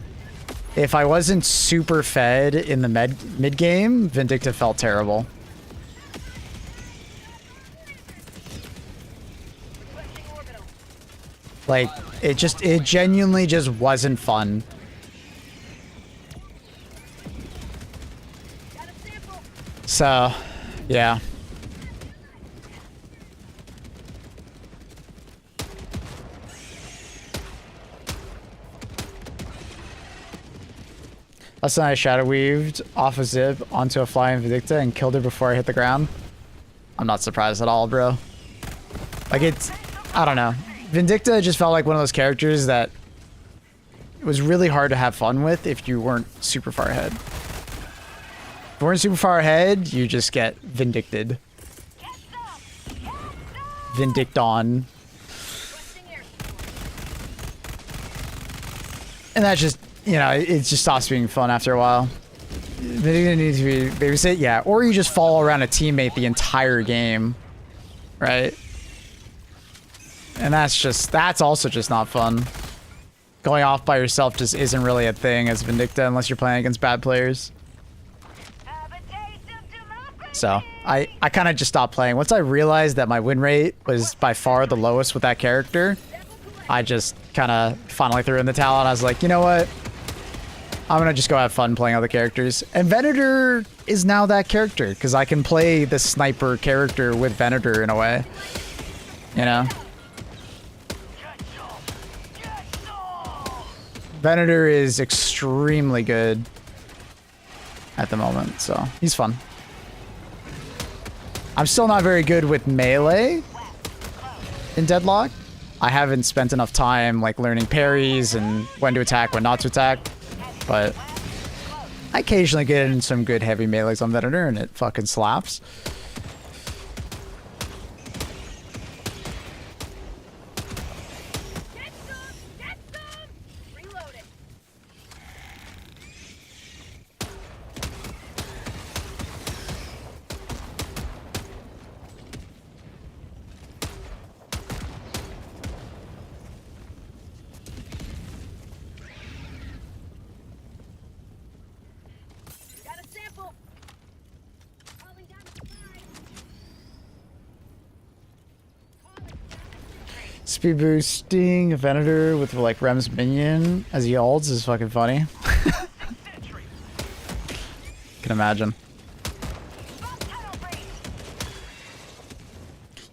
Speaker 1: If I wasn't super fed in the mid game, Vindicta felt terrible. Like, it genuinely just wasn't fun. So, yeah. Last night I shadow weaved off a zip onto a flying Vindicta and killed her before I hit the ground. I'm not surprised at all, bro. Like, I don't know. Vindicta just felt like one of those characters that it was really hard to have fun with if you weren't super far ahead. If you weren't super far ahead, you just get vindicted. Vindicton. And that just, you know, it just stops being fun after a while. Vindicta needs to be babysit, yeah. Or you just follow around a teammate the entire game, right? And that's also just not fun. Going off by yourself just isn't really a thing as Vindicta unless you're playing against bad players. So, I kind of just stopped playing. Once I realized that my win rate was by far the lowest with that character, I just kind of finally threw in the towel and I was like, you know what? I'm going to just go have fun playing other characters. And Venator is now that character because I can play the sniper character with Venator in a way. You know? Venator is extremely good at the moment, so he's fun. I'm still not very good with melee in Deadlock. I haven't spent enough time like learning parries and when to attack, when not to attack, but I occasionally get in some good heavy melees on Venator and it fucking slaps. Speed boosting Venator with like Rem's minion as he ults is fucking funny. Can imagine.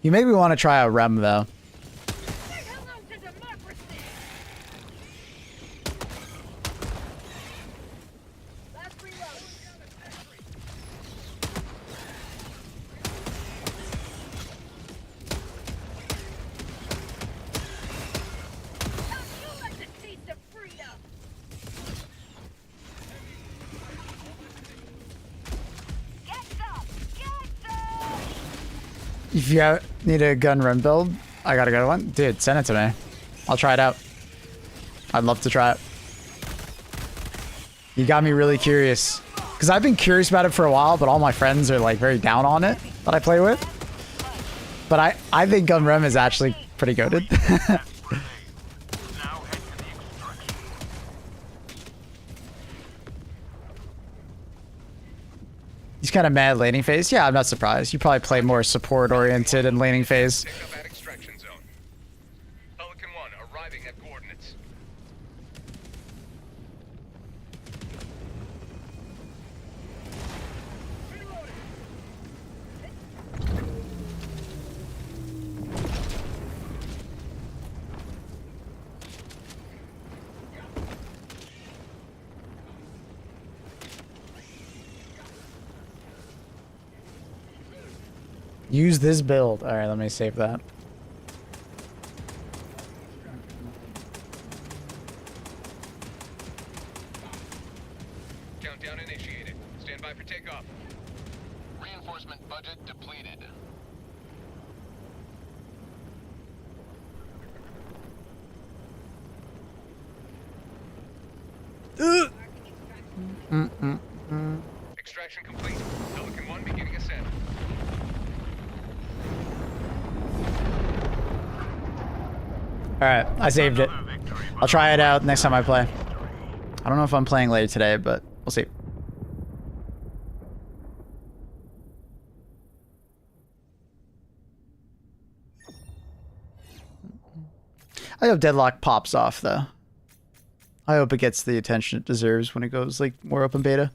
Speaker 1: You maybe want to try out Rem though. If you need a gun run build, I got a good one. Dude, send it to me. I'll try it out. I'd love to try it. You got me really curious. Because I've been curious about it for a while, but all my friends are like very down on it that I play with. But I think gun rem is actually pretty goated. He's kind of mad laning phase. Yeah, I'm not surprised. You probably play more support oriented in laning phase.
Speaker 7: Pelican 1 arriving at coordinates.
Speaker 1: Use this build. All right, let me save that.
Speaker 7: Countdown initiated. Stand by for takeoff.
Speaker 3: Reinforcement budget depleted.
Speaker 7: Extraction complete. Pelican 1 beginning ascent.
Speaker 1: Alright, I saved it. I'll try it out next time I play. I don't know if I'm playing later today, but we'll see. I hope Deadlock pops off, though. I hope it gets the attention it deserves when it goes, like, more open beta.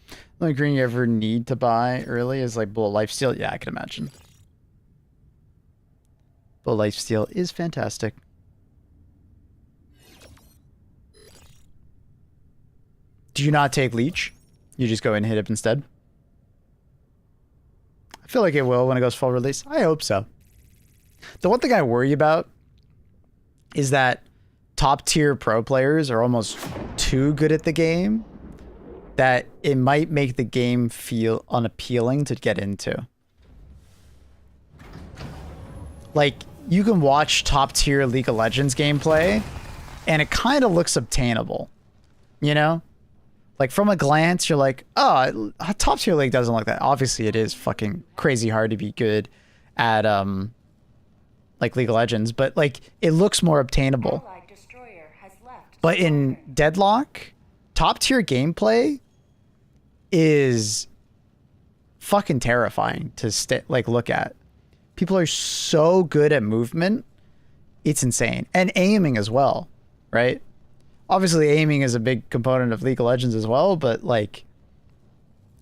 Speaker 1: The only green you ever need to buy early is, like, Bullet Lifesteal. Yeah, I can imagine. Bullet Lifesteal is fantastic. Do you not take Leech? You just go and hit it instead? I feel like it will when it goes full release. I hope so. The one thing I worry about is that top tier pro players are almost too good at the game that it might make the game feel unappealing to get into. Like, you can watch top tier League of Legends gameplay and it kind of looks obtainable, you know? Like, from a glance, you're like, oh, top tier league doesn't look that. Obviously, it is fucking crazy hard to be good at, like, League of Legends. But, like, it looks more obtainable. But in Deadlock, top tier gameplay is fucking terrifying to, look at. People are so good at movement. It's insane. And aiming as well, right? Obviously, aiming is a big component of League of Legends as well, but like,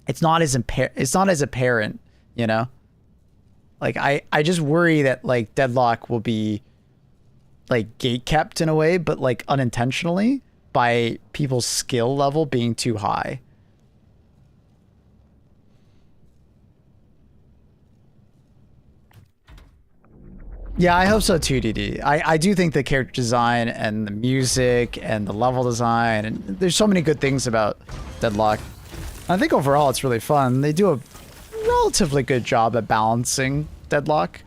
Speaker 1: it's not as apparent, you know. Like, I just worry that like Deadlock will be like gate kept in a way, but like unintentionally, by people's skill level being too high. Yeah, I hope so too, DD. I do think the character design and the music and the level design, and there's so many good things about Deadlock. I think overall it's really fun. They do a relatively good job at balancing Deadlock.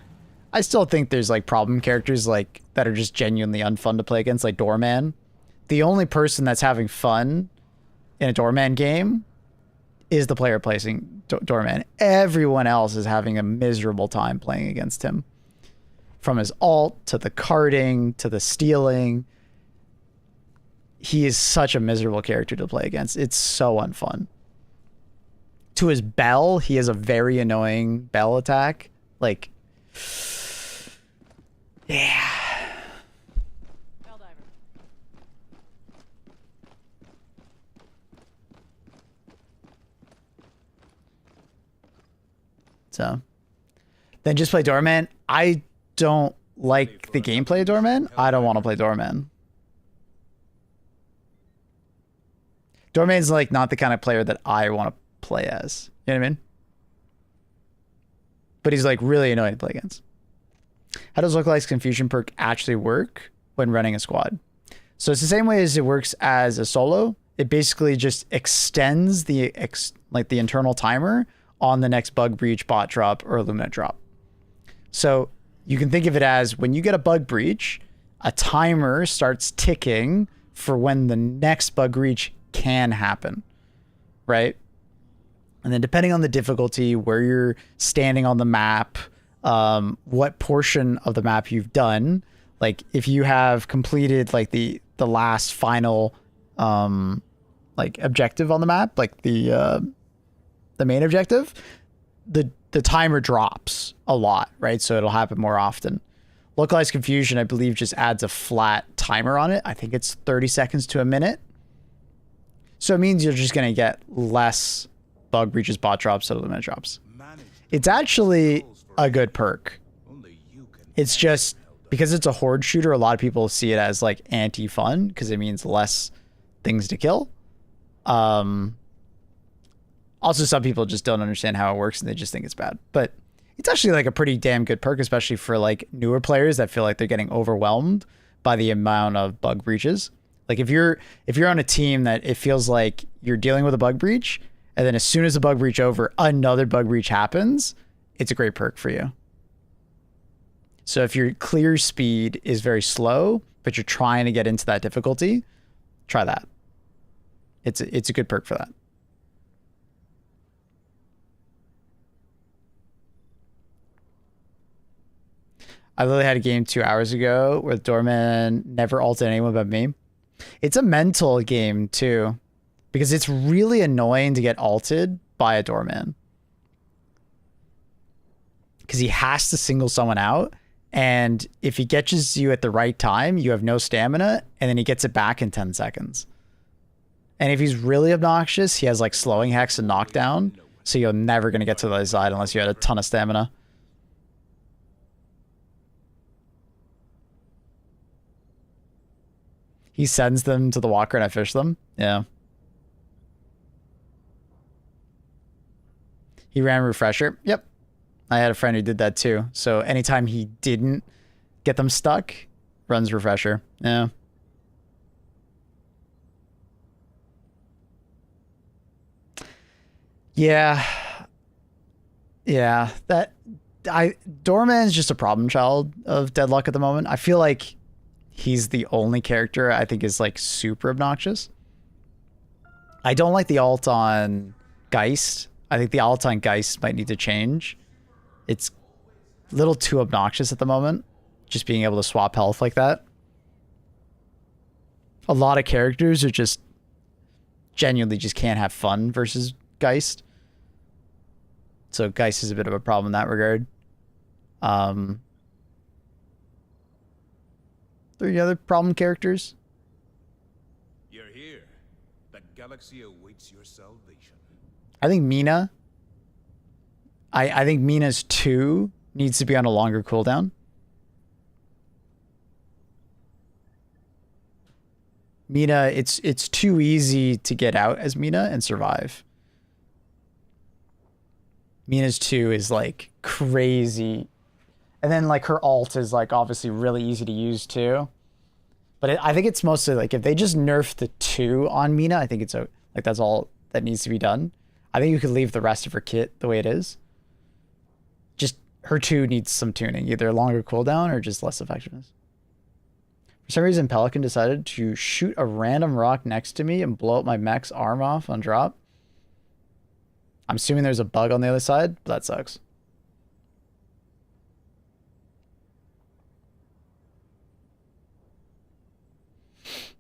Speaker 1: I still think there's like problem characters like that are just genuinely unfun to play against, like Doorman. The only person that's having fun in a Doorman game is the player placing Doorman. Everyone else is having a miserable time playing against him. From his ult to the carding to the stealing. He is such a miserable character to play against. It's so unfun. To his bell, he has a very annoying bell attack. Like, yeah. So, then just play Doorman. I don't like the gameplay of Doorman. I don't want to play Doorman. Doorman's like not the kind of player that I want to play as. You know what I mean? But he's like really annoying to play against. How does Lookalikes Confusion perk actually work when running a squad? So it's the same way as it works as a solo. It basically just extends the the internal timer on the next bug breach, bot drop, or illuminate drop. So you can think of it as when you get a bug breach, a timer starts ticking for when the next bug breach can happen, right? And then depending on the difficulty, where you're standing on the map, what portion of the map you've done, like if you have completed like the last final like objective on the map, like the main objective, the timer drops a lot, right? So it'll happen more often. Localized Confusion, I believe, just adds a flat timer on it. I think it's 30 seconds to a minute. So it means you're just going to get less bug breaches, bot drops, and illuminate drops. It's actually a good perk. It's just because it's a horde shooter, a lot of people see it as like anti-fun because it means less things to kill. Also, some people just don't understand how it works and they just think it's bad. But it's actually like a pretty damn good perk, especially for like newer players that feel like they're getting overwhelmed by the amount of bug breaches. Like if you're on a team that it feels like you're dealing with a bug breach, and then as soon as the bug breach over, another bug breach happens, it's a great perk for you. So if your clear speed is very slow, but you're trying to get into that difficulty, try that. It's a good perk for that. I literally had a game 2 hours ago where Doorman never ulted anyone but me. It's a mental game too, because it's really annoying to get ulted by a Doorman. Because he has to single someone out, and if he catches you at the right time, you have no stamina, and then he gets it back in 10 seconds. And if he's really obnoxious, he has like slowing hex and knockdown, so you're never going to get to the other side unless you had a ton of stamina. He sends them to the walker and I fish them. Yeah. He ran refresher. Yep. I had a friend who did that too. So anytime he didn't get them stuck, runs refresher. Yeah. Yeah. Yeah. Doorman's just a problem child of Deadlock at the moment. I feel like he's the only character I think is like super obnoxious. I don't like the ult on Geist. I think the ult on Geist might need to change. It's a little too obnoxious at the moment, just being able to swap health like that. A lot of characters are just genuinely just can't have fun versus Geist. So Geist is a bit of a problem in that regard. Three other problem characters.
Speaker 8: You're here. The galaxy awaits your salvation.
Speaker 1: I think Mina. I think Mina's 2 needs to be on a longer cooldown. Mina, it's too easy to get out as Mina and survive. Mina's 2 is like crazy. And then like her alt is like obviously really easy to use too. But I think it's mostly like if they just nerf the 2 on Mina, I think it's like that's all that needs to be done. I think you could leave the rest of her kit the way it is. Just her 2 needs some tuning, either a longer cooldown or just less effectiveness. For some reason, Pelican decided to shoot a random rock next to me and blow up my mech's arm off on drop. I'm assuming there's a bug on the other side, but that sucks.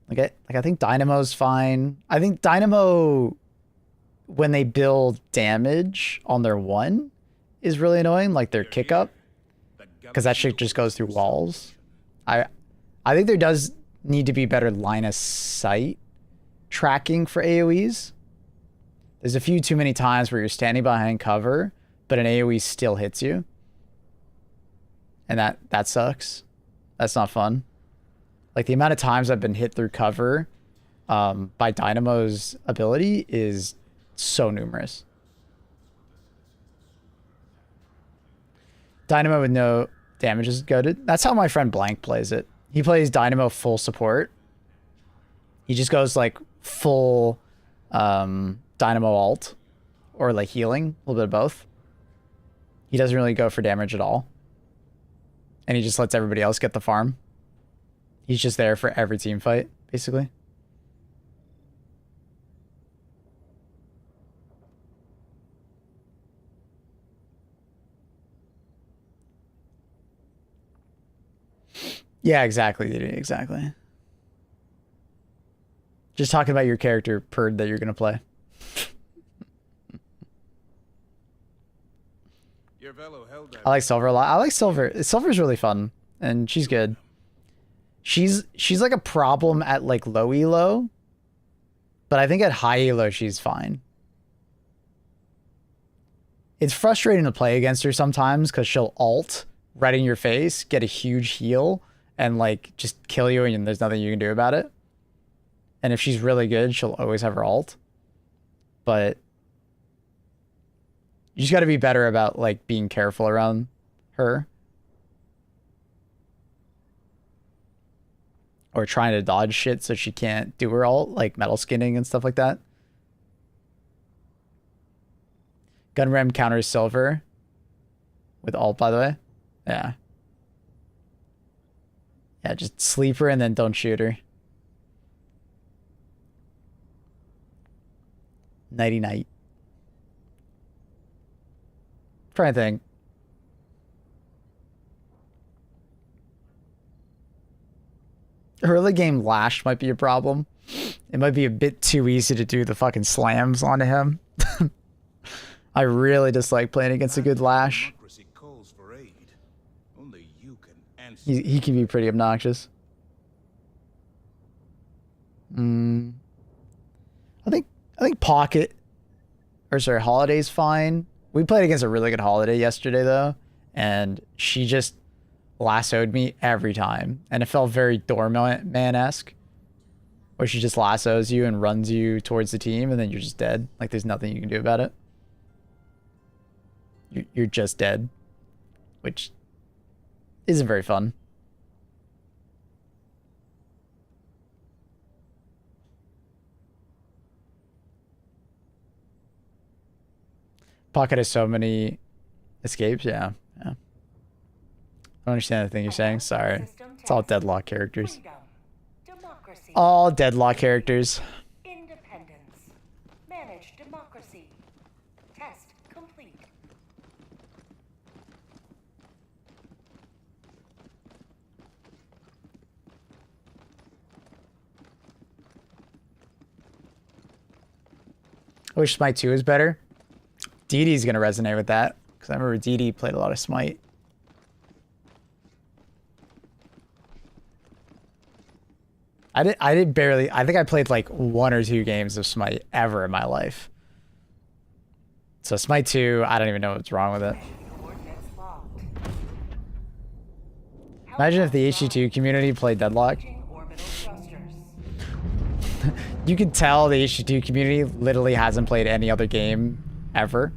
Speaker 1: Like I think Dynamo's fine. I think Dynamo, when they build damage on their 1, is really annoying, like their kick up, because that shit just goes through walls. I think there does need to be better line of sight tracking for AoEs. There's a few too many times where you're standing behind cover, but an AoE still hits you. And that sucks. That's not fun. Like the amount of times I've been hit through cover by Dynamo's ability is so numerous. Dynamo with no damage is goated. That's how my friend Blank plays it. He plays Dynamo full support. He just goes like full Dynamo alt or like healing, a little bit of both. He doesn't really go for damage at all. And he just lets everybody else get the farm. He's just there for every team fight, basically. Yeah, exactly, dude. Exactly. Just talking about your character purd that you're going to play. I like Silver a lot. I like Silver. Silver's really fun, and she's good. She's like a problem at like low elo, but I think at high elo she's fine. It's frustrating to play against her sometimes because she'll ult right in your face, get a huge heal, and like just kill you, and there's nothing you can do about it. And if she's really good, she'll always have her ult. But you just got to be better about like being careful around her. Or trying to dodge shit so she can't do her ult, like metal skinning and stuff like that. Gunram counters Silver with ult, by the way. Yeah. Yeah, just sleep her and then don't shoot her. Nighty night. Trying to think. Early game Lash might be a problem. It might be a bit too easy to do the fucking slams onto him. I really dislike playing against a good Lash. He can be pretty obnoxious. I think Pocket, or sorry, Holiday's fine. We played against a really good Holiday yesterday though, and she just lassoed me every time, and it felt very Doorman-esque, where she just lassos you and runs you towards the team, and then you're just dead. Like there's nothing you can do about it. You're just dead, which isn't very fun. Pocket has so many escapes. Yeah. I don't understand the thing you're saying. Sorry. It's all deadlock characters. All deadlock characters.
Speaker 2: Independence. Manage democracy. Test complete.
Speaker 1: I wish Smite 2 is better. DD's gonna resonate with that, because I remember DD played a lot of Smite. I did barely. I think I played like 1 or 2 games of Smite ever in my life. So Smite 2, I don't even know what's wrong with it. Imagine if the HG2 community played Deadlock. you can tell the HG2 community literally hasn't played any other game ever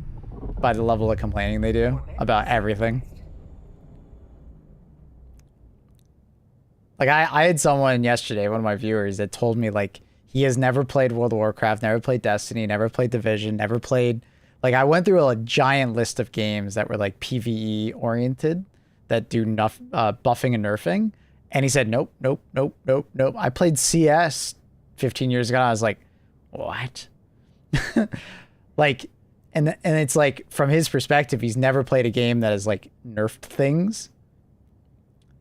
Speaker 1: by the level of complaining they do about everything. Like I had someone yesterday, one of my viewers, that told me like he has never played World of Warcraft, never played Destiny, never played Division, never played, like I went through a giant list of games that were like PvE oriented that do buffing and nerfing. And he said, nope. I played CS 15 years ago. And I was like, what? Like, and it's like, from his perspective, he's never played a game that has like nerfed things.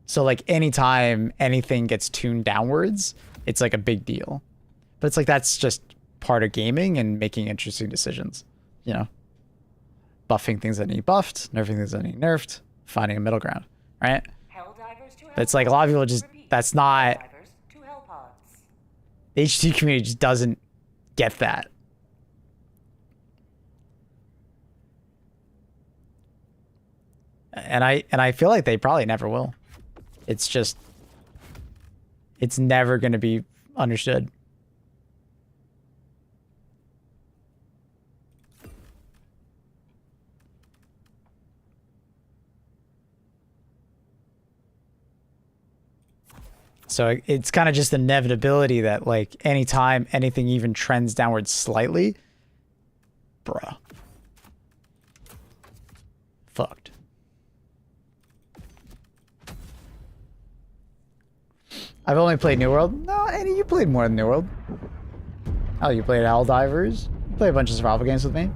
Speaker 1: So like anytime anything gets tuned downwards, it's like a big deal. But it's like, that's just part of gaming and making interesting decisions, you know, buffing things that need buffed, nerfing things that need nerfed, finding a middle ground, right? But it's like a lot of people just, that's not, the HT community just doesn't get that. And I feel like they probably never will. It's just, it's never going to be understood. So it's kind of just inevitability that like anytime anything even trends downwards slightly, bruh, fucked. I've only played New World. No, Annie, you played more than New World. Oh, you played Helldivers. You played a bunch of survival games with me.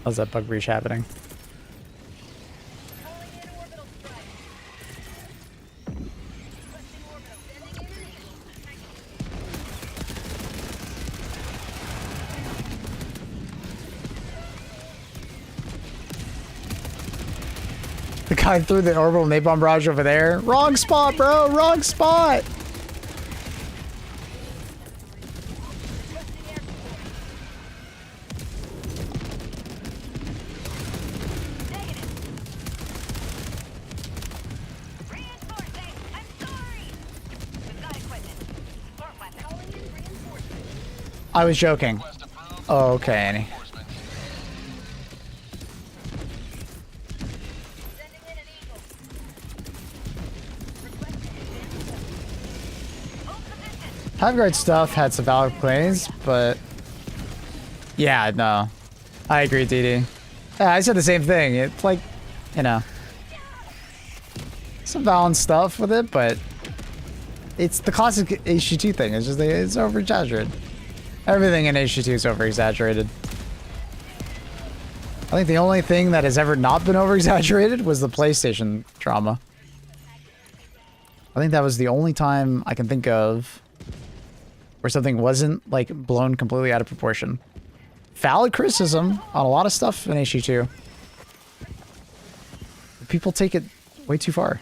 Speaker 1: How's that bug breach happening? The guy threw the orbital napalm barrage over there. Wrong spot, bro. Wrong spot. I was joking. Oh, okay, Annie. Hiveguard stuff had some valid claims, but yeah, no. I agree, DD. Yeah, I said the same thing. It's like, you know, some valid stuff with it, but it's the classic HG2 thing. It's just, it's over-exaggerated. Everything in HG2 is over-exaggerated. I think the only thing that has ever not been over-exaggerated was the PlayStation drama. I think that was the only time I can think of where something wasn't, like, blown completely out of proportion. Valid criticism on a lot of stuff in HG2. People take it way too far.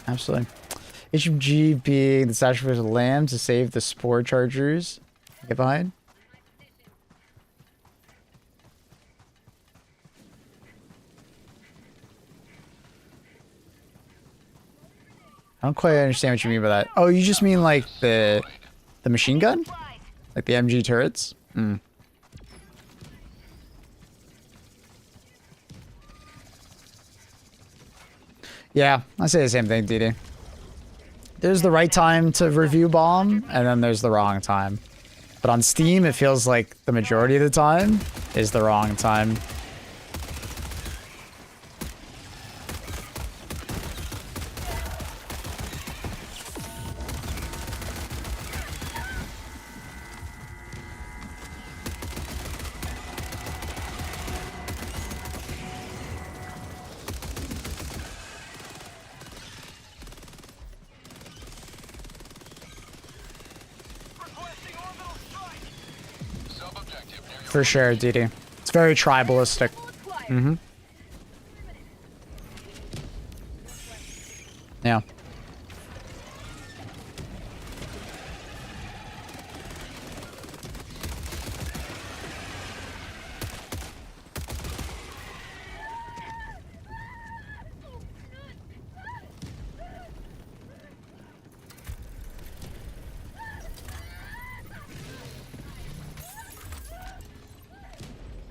Speaker 1: Absolutely. HMG being the sacrificial lamb to save the spore chargers. Get behind. I don't quite understand what you mean by that. Oh, you just mean like the machine gun? Like the MG turrets? Hmm. Yeah, I say the same thing, DD. There's the right time to review bomb, and then there's the wrong time. But on Steam, it feels like the majority of the time is the wrong time. For sure, DD. It's very tribalistic. Mm-hmm. Yeah.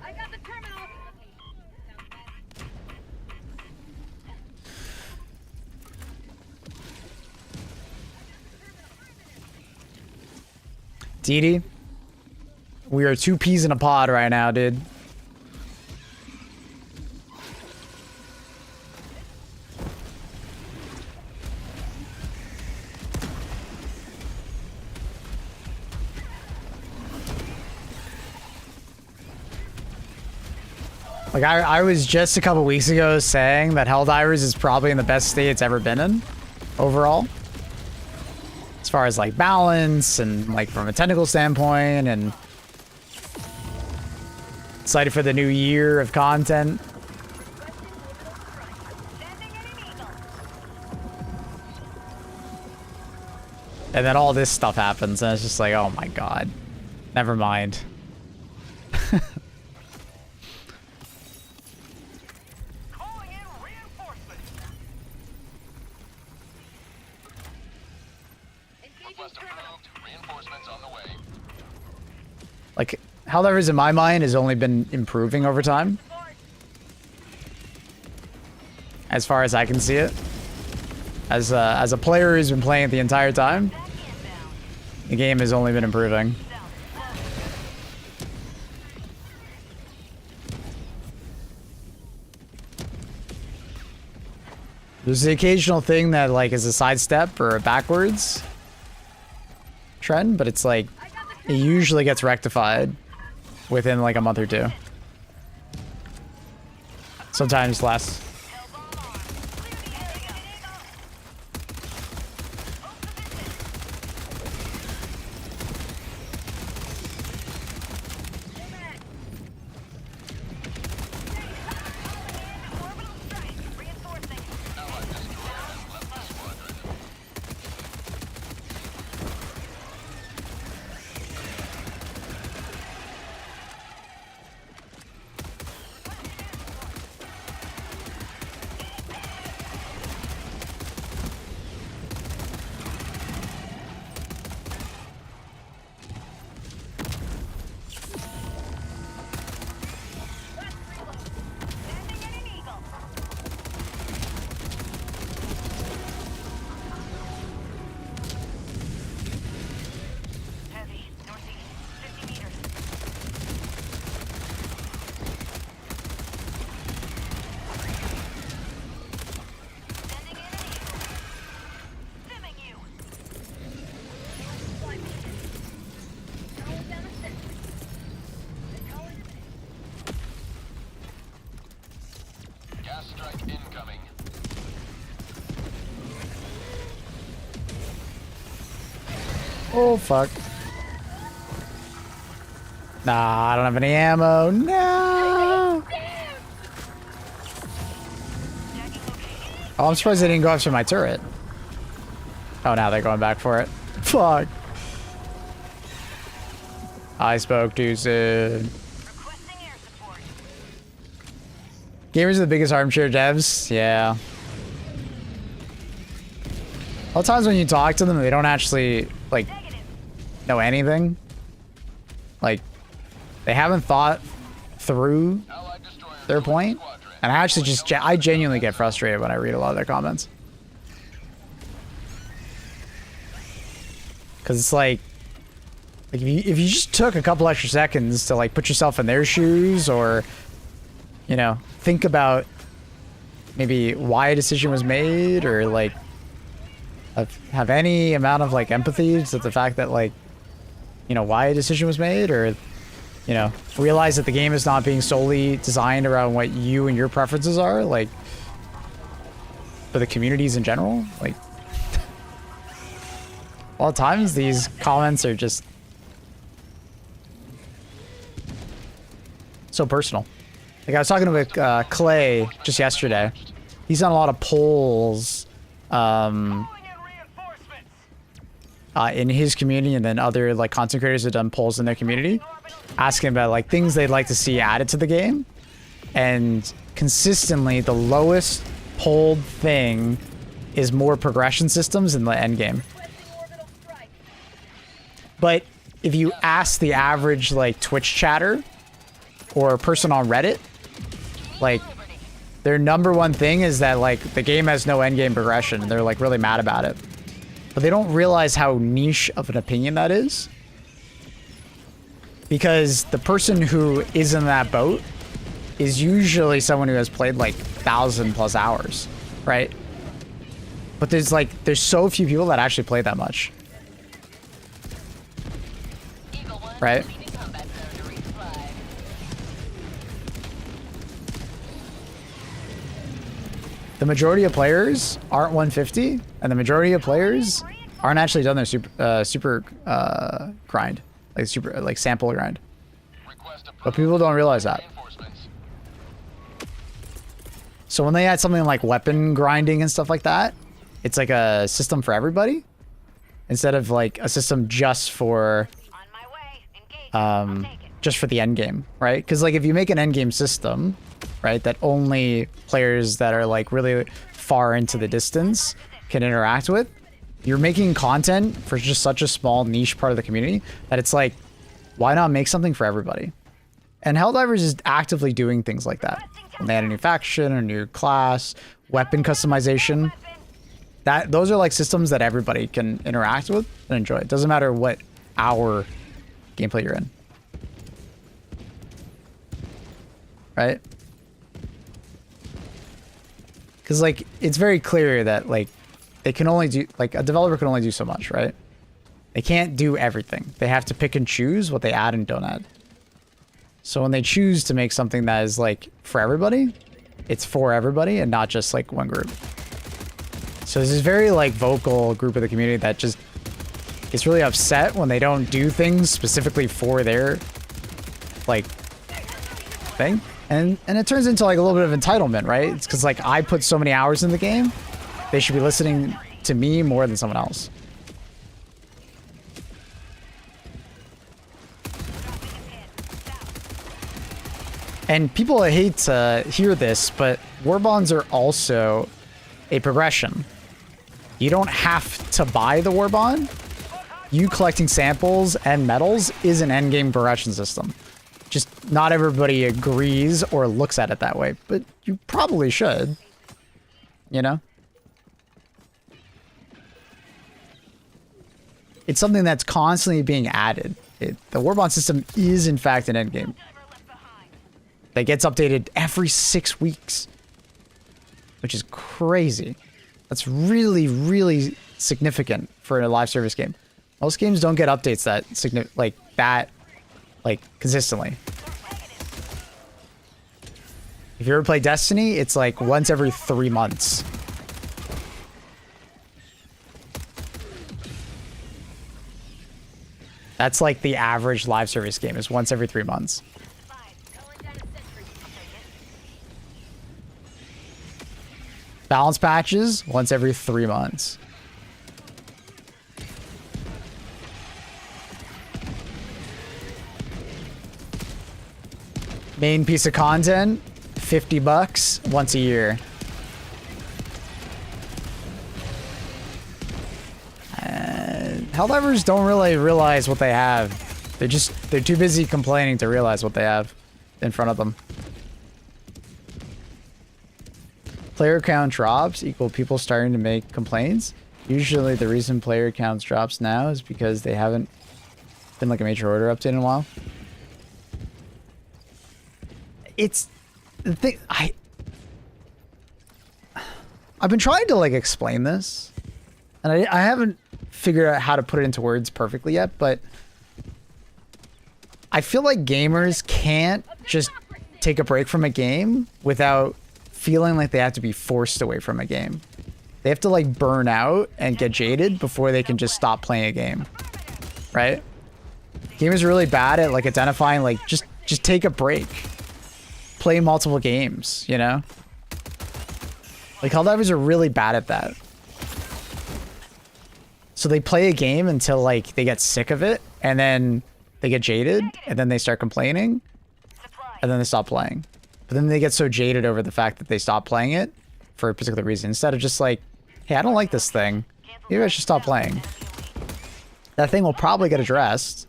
Speaker 4: I got the terminal.
Speaker 1: DD, we are 2 peas in a pod right now, dude. Like, I was just a couple weeks ago saying that Helldivers is probably in the best state it's ever been in, overall. As far as, like, balance and, like, from a technical standpoint, and excited for the new year of content. And then all this stuff happens, and it's just like, oh my god. Never mind. Like, Helldivers in my mind has only been improving over time. As far as I can see it. As a player who's been playing it the entire time, the game has only been improving. There's the occasional thing that, like, is a sidestep or a backwards trend, but it's like, it usually gets rectified within like a month or two. Sometimes less. Oh, fuck. Nah, I don't have any ammo. No! Oh, I'm surprised they didn't go after my turret. Oh, now they're going back for it. Fuck. I spoke too soon. Gamers are the biggest armchair devs. Yeah. A lot of times when you talk to them, they don't actually, like, know anything. Like, they haven't thought through their point. And I actually just, I genuinely get frustrated when I read a lot of their comments. Because it's like if you just took a couple extra seconds to, like, put yourself in their shoes, or, you know, think about maybe why a decision was made, or, like, have any amount of, like, empathy to the fact that, like, you know, why a decision was made, or, you know, realize that the game is not being solely designed around what you and your preferences are, like, for the communities in general. Like, a lot of times these comments are just So personal. Like I was talking with Clay just yesterday. He's done a lot of polls in his community, and then other like content creators have done polls in their community asking about like things they'd like to see added to the game. And consistently the lowest polled thing is more progression systems in the end game. But if you ask the average like Twitch chatter or person on Reddit, like their number one thing is that like the game has no end game progression, and they're like really mad about it. But they don't realize how niche of an opinion that is. Because the person who is in that boat is usually someone who has played like 1,000+ hours, right? But there's so few people that actually play that much. Right? The majority of players aren't 150, and the majority of players aren't actually done their super grind, like sample grind. But people don't realize that. So when they add something like weapon grinding and stuff like that, it's like a system for everybody instead of like a system just for the end game, right? Because like if you make an end game system, right, that only players that are like really far into the distance can interact with, you're making content for just such a small niche part of the community that it's like, why not make something for everybody? And Helldivers is actively doing things like that. When they add a new faction, a new class, weapon customization, those are like systems that everybody can interact with and enjoy. It doesn't matter what hour gameplay you're in. Right? Because like it's very clear that like they can only do, like a developer can only do so much, right? They can't do everything. They have to pick and choose what they add and don't add. So when they choose to make something that is like for everybody, it's for everybody and not just like one group. So there's this very like vocal group of the community that just gets really upset when they don't do things specifically for their like thing. And it turns into like a little bit of entitlement, right? It's because like I put so many hours in the game, they should be listening to me more than someone else. And people hate to hear this, but war bonds are also a progression. You don't have to buy the war bond. You collecting samples and medals is an endgame progression system. Just not everybody agrees or looks at it that way, but you probably should. You know? It's something that's constantly being added. The war bond system is in fact an endgame that gets updated every 6 weeks, which is crazy. That's really, really significant for a live service game. Most games don't get updates that consistently. If you ever play Destiny, it's like once every 3 months. That's like the average live service game is once every 3 months. Balance patches once every 3 months. Main piece of content, $50 once a year. Helldivers don't really realize what they have. They're too busy complaining to realize what they have in front of them. Player count drops equal people starting to make complaints. Usually the reason player counts drops now is because they haven't been like a major order update in a while. It's the thing. I've been trying to like explain this, and I haven't figured out how to put it into words perfectly yet, but I feel like gamers can't just take a break from a game without feeling like they have to be forced away from a game. They have to like burn out and get jaded before they can just stop playing a game, right? Gamers are really bad at like identifying like just take a break. play multiple games, you know? Like, Helldivers are really bad at that. So they play a game until, like, they get sick of it, and then they get jaded, and then they start complaining, and then they stop playing. But then they get so jaded over the fact that they stop playing it for a particular reason, instead of just like, hey, I don't like this thing. Maybe I should stop playing. That thing will probably get addressed,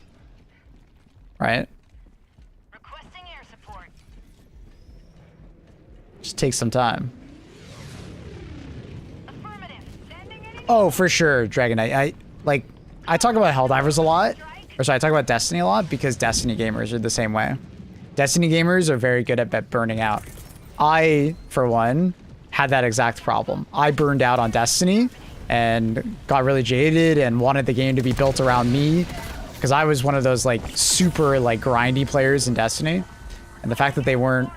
Speaker 1: right?
Speaker 4: Requesting air support.
Speaker 1: Just take some time.
Speaker 4: Affirmative. Sending an
Speaker 1: Oh, for sure, Dragon Knight. I talk about Helldivers a lot. Or sorry, I talk about Destiny a lot because Destiny gamers are the same way. Destiny gamers are very good at burning out. I, for one, had that exact problem. I burned out on Destiny and got really jaded and wanted the game to be built around me because I was one of those like super like grindy players in Destiny. And the fact that they weren't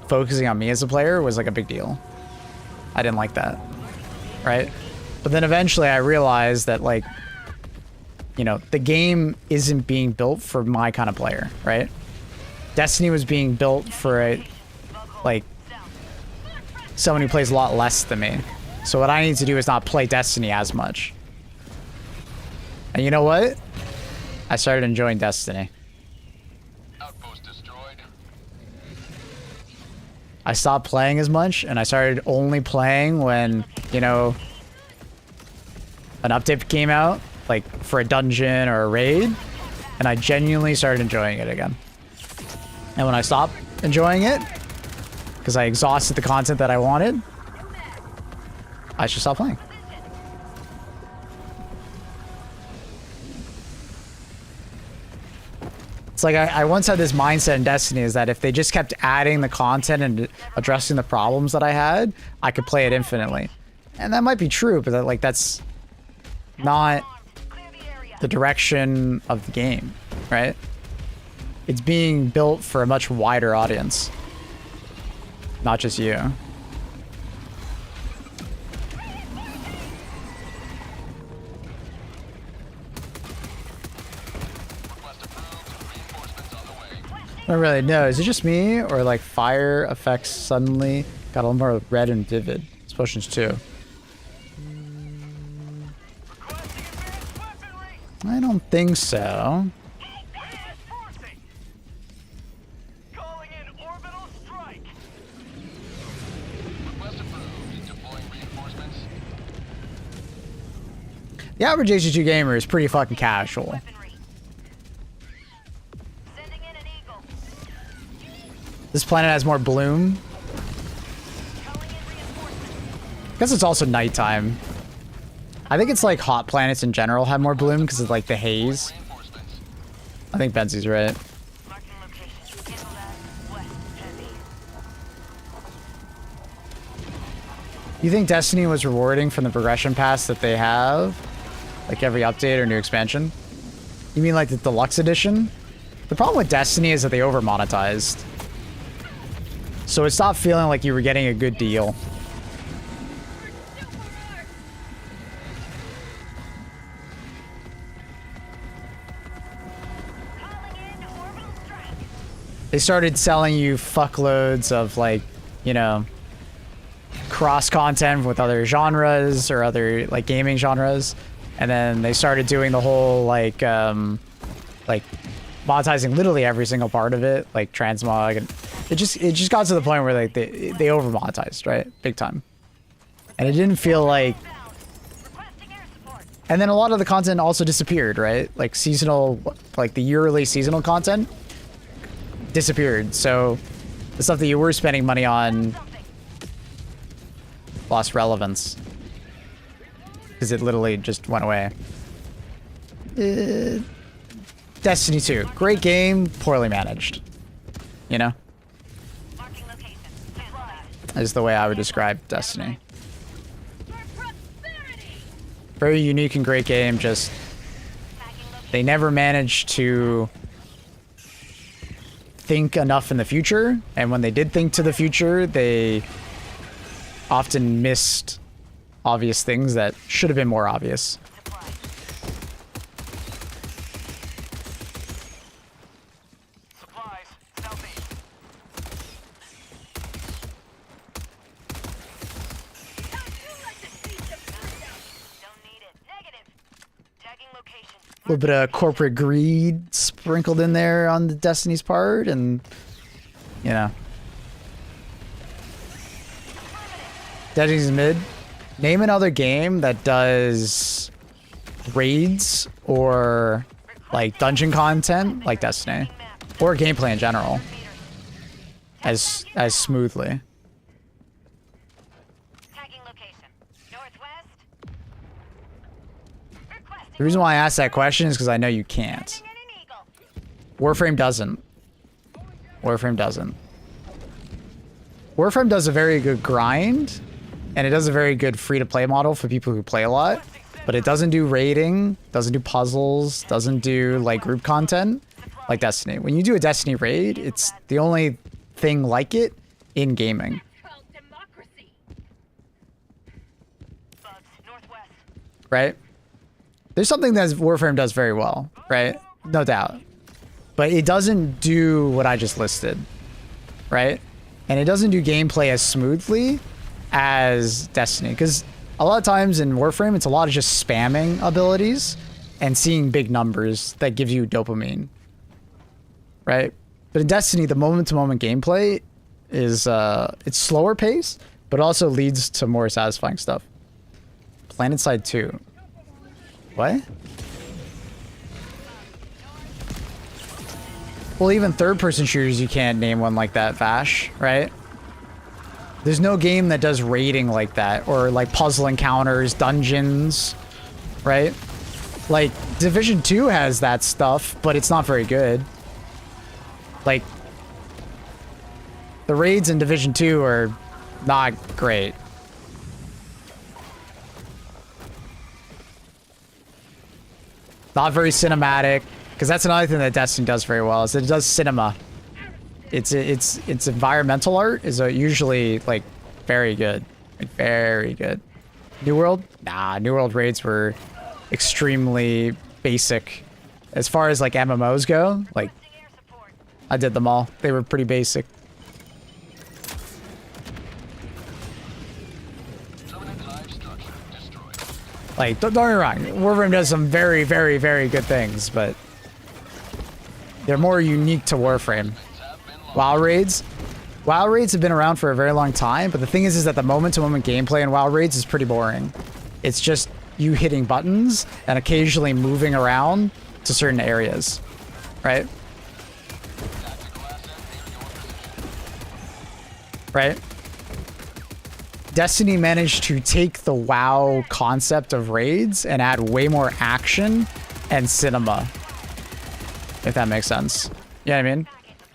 Speaker 1: focusing on me as a player was like a big deal. I didn't like that, right? But then eventually I realized that, like, you know, the game isn't being built for my kind of player, right? Destiny was being built for like someone who plays a lot less than me. So what I need to do is not play Destiny as much. And you know what? I started enjoying Destiny.
Speaker 3: Outpost destroyed.
Speaker 1: I stopped playing as much, and I started only playing when, you know, an update came out, like for a dungeon or a raid, and I genuinely started enjoying it again. And when I stopped enjoying it, because I exhausted the content that I wanted, I should stop playing. It's like I once had this mindset in Destiny is that if they just kept adding the content and addressing the problems that I had, I could play it infinitely. And that might be true, but that's not the direction of the game, right? It's being built for a much wider audience, not just you. I don't really know. Is it just me, or like fire effects suddenly got a little more red and vivid? This potion's too. I don't think so.
Speaker 5: Calling in orbital strike.
Speaker 3: Request approved. Deploying reinforcements.
Speaker 1: The average HG gamer is pretty fucking casual.
Speaker 4: Sending in an eagle.
Speaker 1: This planet has more bloom.
Speaker 4: Calling in reinforcements.
Speaker 1: I guess it's also nighttime. I think it's like hot planets in general have more bloom because of like the haze. I think Benzie's right.
Speaker 4: Marking location. Handle that. West heavy.
Speaker 1: You think Destiny was rewarding from the progression pass that they have? Like every update or new expansion? You mean like the deluxe edition? The problem with Destiny is that they over monetized. So it stopped feeling like you were getting a good deal. They started selling you fuckloads of like, you know, cross content with other genres or other like gaming genres. And then they started doing the whole like monetizing literally every single part of it, like transmog, and it just got to the point where like they over monetized, right? Big time. And it didn't feel like, and then a lot of the content also disappeared, right? Like seasonal, like the yearly seasonal content disappeared. So the stuff that you were spending money on lost relevance because it literally just went away. Destiny 2, great game, poorly managed. You know? Is the way I would describe Destiny. Very unique and great game, just they never managed to think enough in the future, and when they did think to the future, they often missed obvious things that should have been more obvious.
Speaker 5: Supplies. Southeast.
Speaker 1: little bit of corporate greed sprinkled in there on the Destiny's part, and you know, Destiny's mid. Name another game that does raids or like dungeon content like Destiny, or gameplay in general, as smoothly. The reason why I asked that question is because I know you can't. Warframe doesn't. Warframe doesn't. Warframe does a very good grind, and it does a very good free-to-play model for people who play a lot, but it doesn't do raiding, doesn't do puzzles, doesn't do like group content like Destiny. When you do a Destiny raid, it's the only thing like it in gaming. Right? There's something that Warframe does very well, right? No doubt. But it doesn't do what I just listed, right? And it doesn't do gameplay as smoothly as Destiny, because a lot of times in Warframe, it's a lot of just spamming abilities and seeing big numbers that gives you dopamine, right? But in Destiny, the moment-to-moment gameplay is it's slower paced, but also leads to more satisfying stuff. PlanetSide 2. What? Well, even third-person shooters, you can't name one like that, Vash, right? There's no game that does raiding like that, or like puzzle encounters, dungeons, right? Like, Division 2 has that stuff, but it's not very good. Like, the raids in Division 2 are not great. Not very cinematic, because that's another thing that Destiny does very well, is that it does cinema. Its environmental art is usually like very good, like very good. New World? Nah, New World raids were extremely basic. As far as like MMOs go, like I did them all. They were pretty basic. Like, don't get me wrong, Warframe does some very, very, very good things, but they're more unique to Warframe. WoW raids have been around for a very long time, but the thing is that the moment-to-moment gameplay in WoW raids is pretty boring. It's just you hitting buttons and occasionally moving around to certain areas, right? Right? Destiny managed to take the WoW concept of raids and add way more action and cinema, if that makes sense. You know what I mean?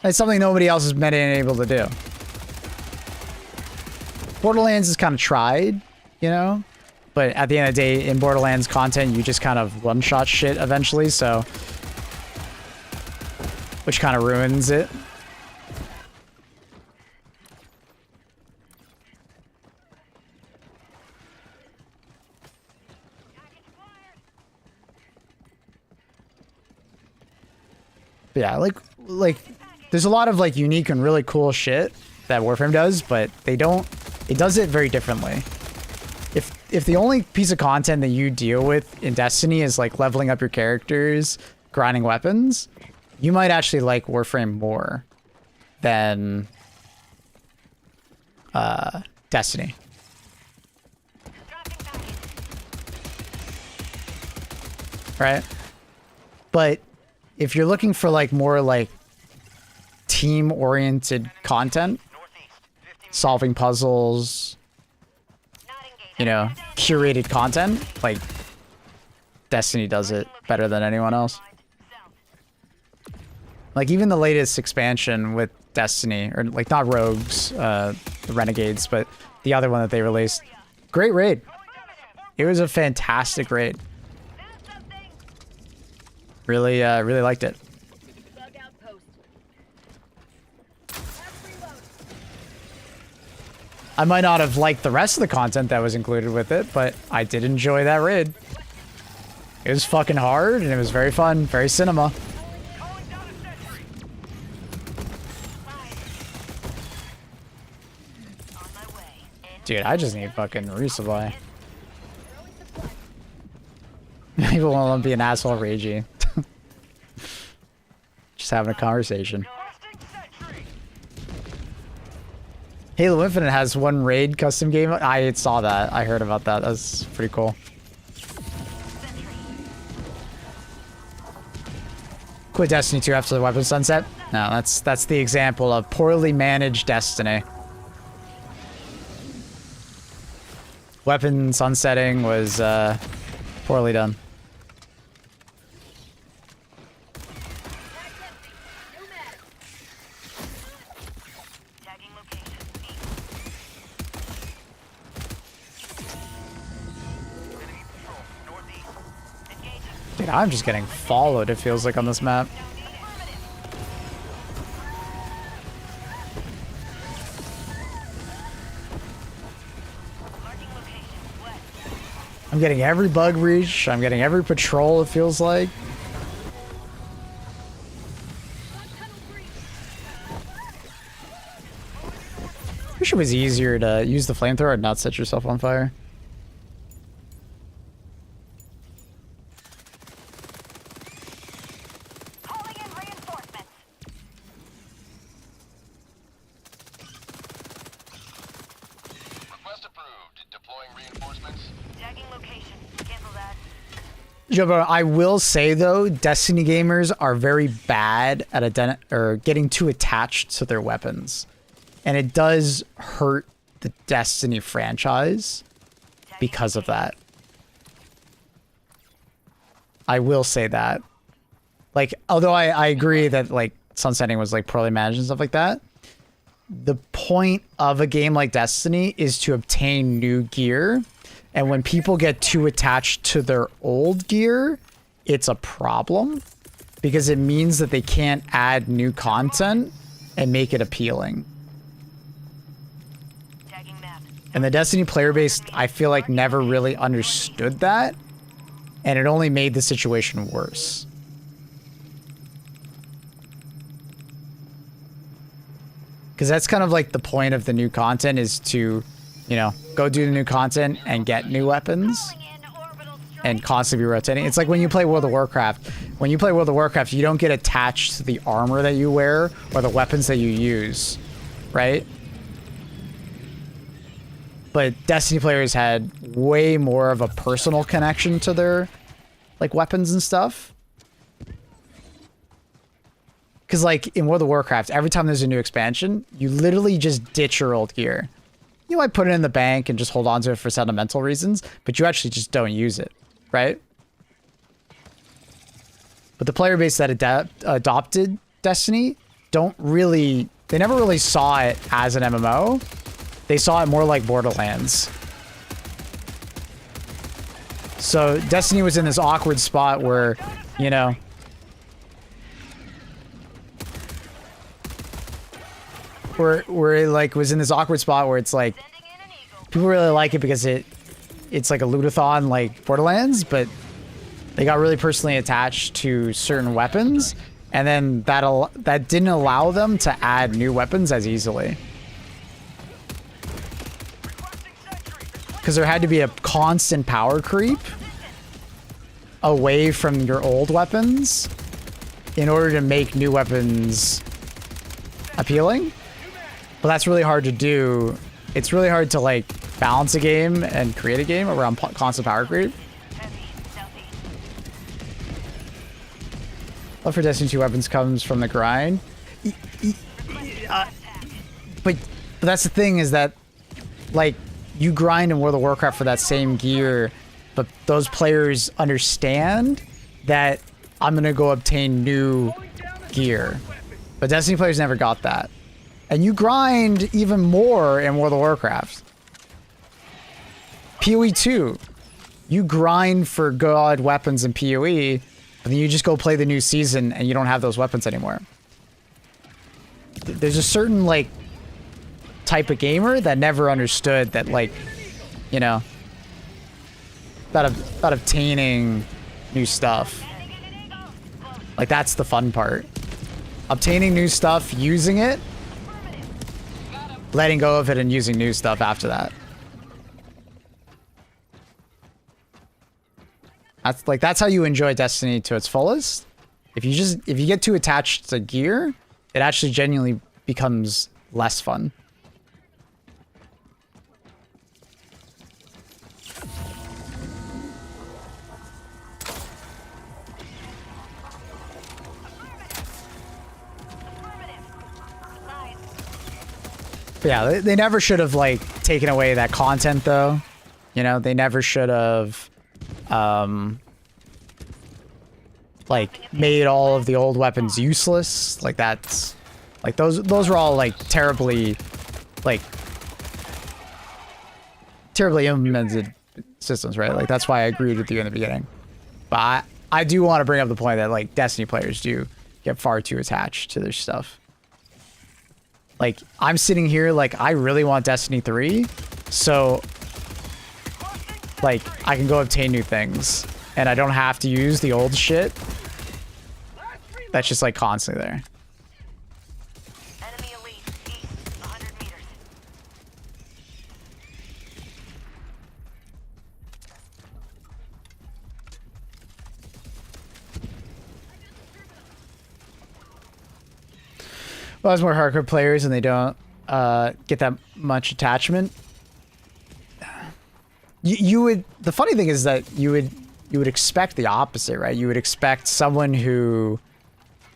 Speaker 1: It's something nobody else has been able to do. Borderlands is kind of tried, you know? But at the end of the day, in Borderlands content, you just kind of one-shot shit eventually, so... which kind of ruins it. But yeah, like there's a lot of like unique and really cool shit that Warframe does, but it does it very differently. If the only piece of content that you deal with in Destiny is like leveling up your characters, grinding weapons, you might actually like Warframe more than Destiny. Right? But if you're looking for like more like team-oriented content, solving puzzles, you know, curated content, like Destiny does it better than anyone else. Like even the latest expansion with Destiny, or like not Rogues, the Renegades, but the other one that they released. Great raid. It was a fantastic raid. Really, really liked it. I might not have liked the rest of the content that was included with it, but I did enjoy that raid. It was fucking hard, and it was very fun, very cinema. Dude, I just need fucking resupply. people won't be an asshole ragey. Just having a conversation. Halo Infinite has one raid custom game. I saw that. I heard about that. That's pretty cool. Quit Destiny 2 after the weapon sunset? No, that's the example of poorly managed Destiny. Weapon sunsetting was poorly done. Dude, I'm just getting followed, it feels like, on this map. I'm getting every bug reach, I'm getting every patrol, it feels like. Wish it was easier to use the flamethrower and not set yourself on fire. Jobo, I will say though, Destiny gamers are very bad at getting too attached to their weapons, and it does hurt the Destiny franchise because of that. I will say that. Like, although I agree that like sunsetting was like poorly managed and stuff like that, the point of a game like Destiny is to obtain new gear. And when people get too attached to their old gear, it's a problem because it means that they can't add new content and make it appealing. And the Destiny player base, I feel like, never really understood that, and it only made the situation worse. Because that's kind of like the point of the new content, is to, you know, go do the new content and get new weapons and constantly be rotating. It's like when you play World of Warcraft. When you play World of Warcraft, you don't get attached to the armor that you wear or the weapons that you use, right? But Destiny players had way more of a personal connection to their like weapons and stuff. Because like in World of Warcraft, every time there's a new expansion, you literally just ditch your old gear. You might put it in the bank and just hold on to it for sentimental reasons, but you actually just don't use it, right? But the player base that adopted Destiny they never really saw it as an MMO. They saw it more like Borderlands. So Destiny was in this awkward spot where, you know, where it like was in this awkward spot where it's like people really like it because it's like a lootathon like Borderlands, but they got really personally attached to certain weapons, and then that didn't allow them to add new weapons as easily. Because there had to be a constant power creep away from your old weapons in order to make new weapons appealing. But that's really hard to do. It's really hard to like balance a game and create a game around constant power creep. Love for Destiny 2 weapons comes from the grind. But that's the thing, is that like you grind in World of Warcraft for that same gear, but those players understand that I'm gonna go obtain new gear. But Destiny players never got that. And you grind even more in World of Warcraft. PoE 2. You grind for god weapons in PoE, and then you just go play the new season and you don't have those weapons anymore. There's a certain like type of gamer that never understood that, like, you know, about obtaining new stuff. Like, that's the fun part. Obtaining new stuff, using it, letting go of it, and using new stuff after that. That's how you enjoy Destiny to its fullest. If you get too attached to gear, it actually genuinely becomes less fun. But yeah, they never should have like taken away that content though. You know, they never should have like made all of the old weapons useless. Like that's like those were all like terribly implemented systems, right? Like that's why I agreed with you in the beginning. But I do want to bring up the point that like Destiny players do get far too attached to their stuff. Like I'm sitting here like I really want Destiny 3, so like I can go obtain new things and I don't have to use the old shit that's just like constantly there.
Speaker 4: Enemy elite, east, 100 meters.
Speaker 1: Well, as more hardcore players and they don't get that much attachment. You would. The funny thing is that you would expect the opposite, right? You would expect someone who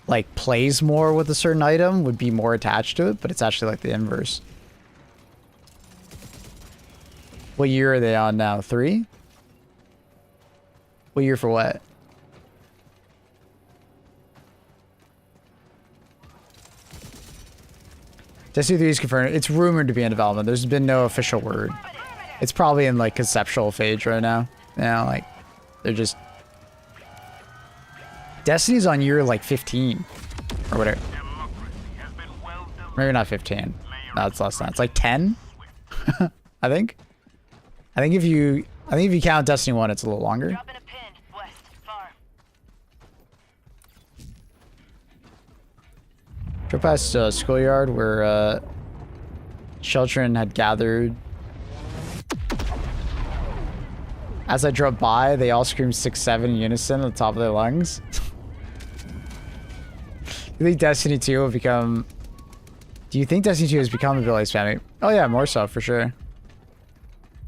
Speaker 1: like plays more with a certain item would be more attached to it, but it's actually like the inverse. What year are they on now? 3? What year for what? Destiny 3 is confirmed. It's rumored to be in development. There's been no official word. It's probably in like conceptual phase right now. You know, like they're just Destiny's on year like 15 or whatever. Maybe not 15. No, it's less than that. It's like 10. I think if you count Destiny 1, it's a little longer.
Speaker 4: Dropping a pin, west, far.
Speaker 1: Drove past a schoolyard where children had gathered. As I drove by, they all screamed 6-7 in unison at the top of their lungs. Do you think Destiny 2 will become... Do you think Destiny 2 has become ability spamming? Oh yeah, more so, for sure.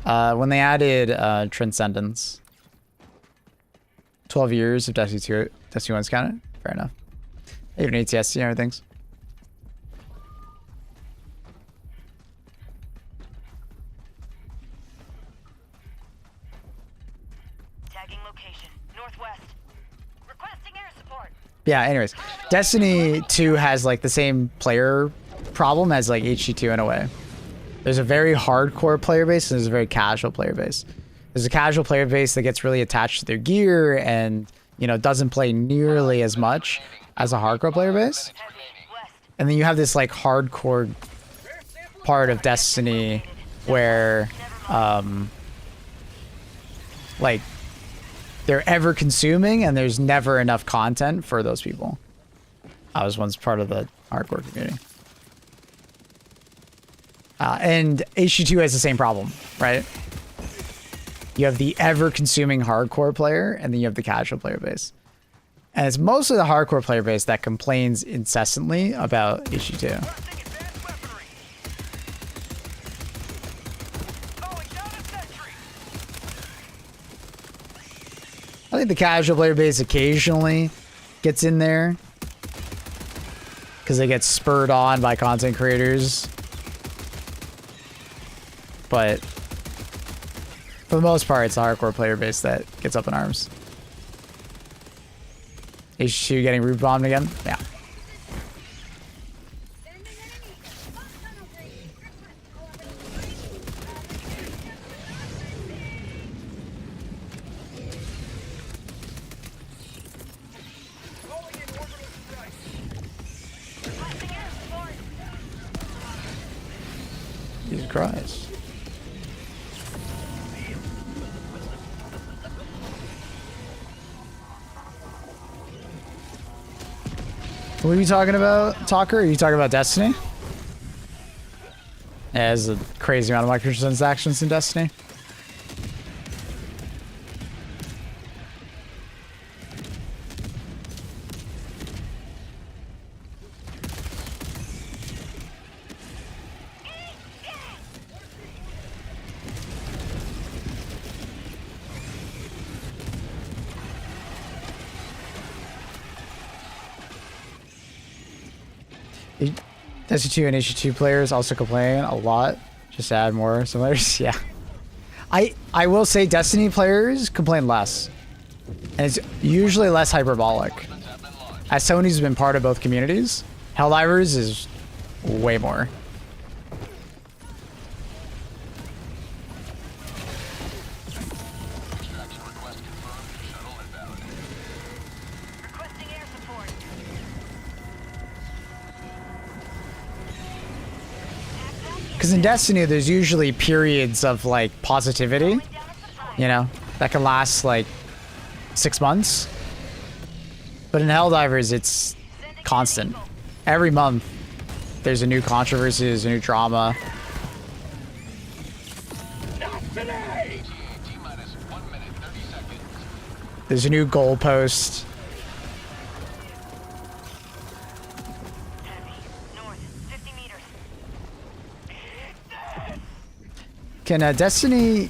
Speaker 1: When they added Transcendence. 12 years of Destiny 2, Destiny 1's counted? Fair enough. Even ATSC and everything's.
Speaker 4: Tagging location, northwest. Requesting air support.
Speaker 1: Yeah, anyways. Destiny 2 has like the same player problem as like HG2 in a way. There's a very hardcore player base and there's a very casual player base. There's a casual player base that gets really attached to their gear and, you know, doesn't play nearly as much as a hardcore player base. And then you have this like hardcore part of Destiny where like they're ever consuming and there's never enough content for those people. I was once part of the hardcore community. And HG2 has the same problem, right? You have the ever-consuming hardcore player, and then you have the casual player base. And it's mostly the hardcore player base that complains incessantly about HG2. I think the casual player base occasionally gets in there because they get spurred on by content creators. But for the most part, it's the hardcore player base that gets up in arms. HG2 getting root bombed again? Yeah. Jesus Christ. What are you talking about, Talker? Are you talking about Destiny? Yeah, there's a crazy amount of microtransactions in Destiny. Destiny 2 and HG2 players also complain a lot. Just add more simulators. Yeah. I will say Destiny players complain less. And it's usually less hyperbolic. As Sony's been part of both communities, Helldivers is way more.
Speaker 4: Requesting air support.
Speaker 1: Because in Destiny, there's usually periods of like positivity, you know, that can last like 6 months. But in Helldivers, it's constant. Every month, there's a new controversy, there's a new drama. There's a new goalpost.
Speaker 4: North, 50 meters.
Speaker 1: Can Destiny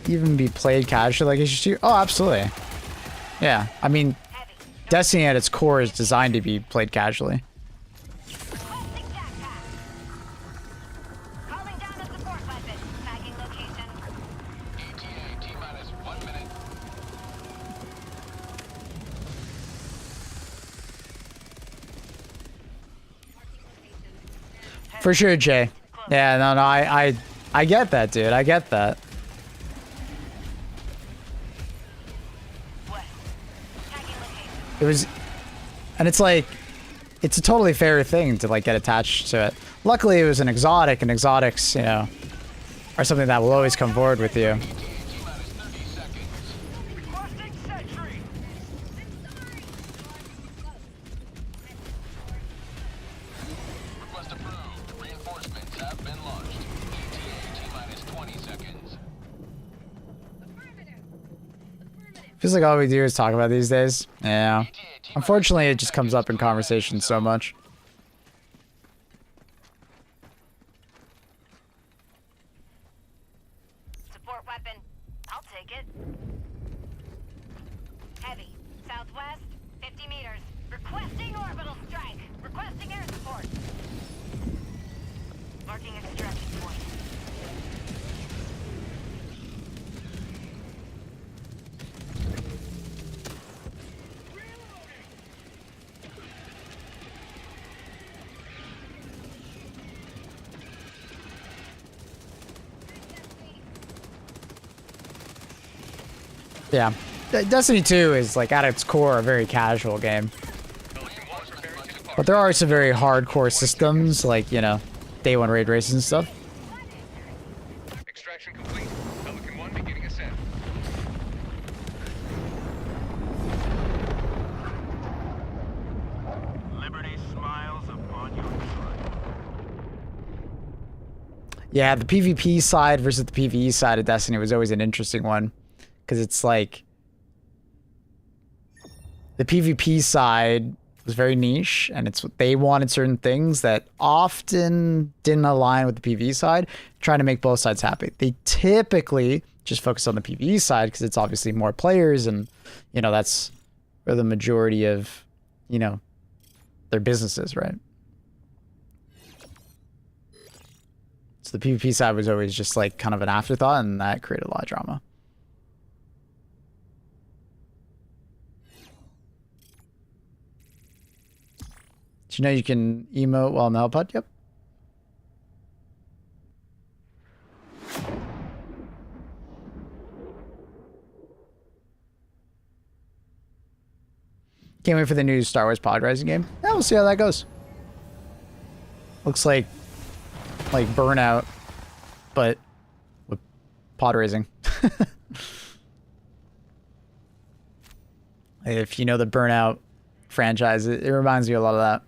Speaker 1: even be played casually like HG2? Oh, absolutely. Yeah, I mean, Destiny at its core is designed to be played casually.
Speaker 4: Requesting backpack. Calling down a support weapon. Tagging location.
Speaker 3: ETA T-minus 1 minute.
Speaker 1: For sure, Jay. Yeah, no, I get that, dude. I get that.
Speaker 4: West. Tagging location.
Speaker 1: It was, and it's like, it's a totally fair thing to like get attached to it. Luckily, it was an exotic, and exotics, you know, are something that will always come forward with you.
Speaker 3: T-minus 30 seconds.
Speaker 5: Requesting sentry.
Speaker 3: Request approved. Reinforcements have been launched. ETA T-minus 20 seconds.
Speaker 1: Feels like all we do is talk about these days. Yeah. Unfortunately, it just comes up in conversation so much.
Speaker 4: Support weapon. I'll take it. Heavy. Southwest, 50 meters. Requesting orbital strike. Requesting air support. Marking extraction point.
Speaker 1: Yeah. Destiny 2 is like at its core a very casual game. But there are some very hardcore systems like, you know, day one raid races and stuff.
Speaker 7: Extraction complete. Pelican 1 beginning ascent.
Speaker 5: Liberty smiles upon your front.
Speaker 1: Yeah, the PvP side versus the PvE side of Destiny was always an interesting one. Because it's like, the PvP side was very niche, and it's they wanted certain things that often didn't align with the PvE side, trying to make both sides happy. They typically just focus on the PvE side because it's obviously more players, and you know that's where the majority of, you know, their businesses, right? So the PvP side was always just like kind of an afterthought, and that created a lot of drama. Did you know you can emote while in the helipod? Yep. Can't wait for the new Star Wars pod racing game. Yeah, we'll see how that goes. Looks like Burnout, but with pod racing. If you know the Burnout franchise, it reminds me a lot of that.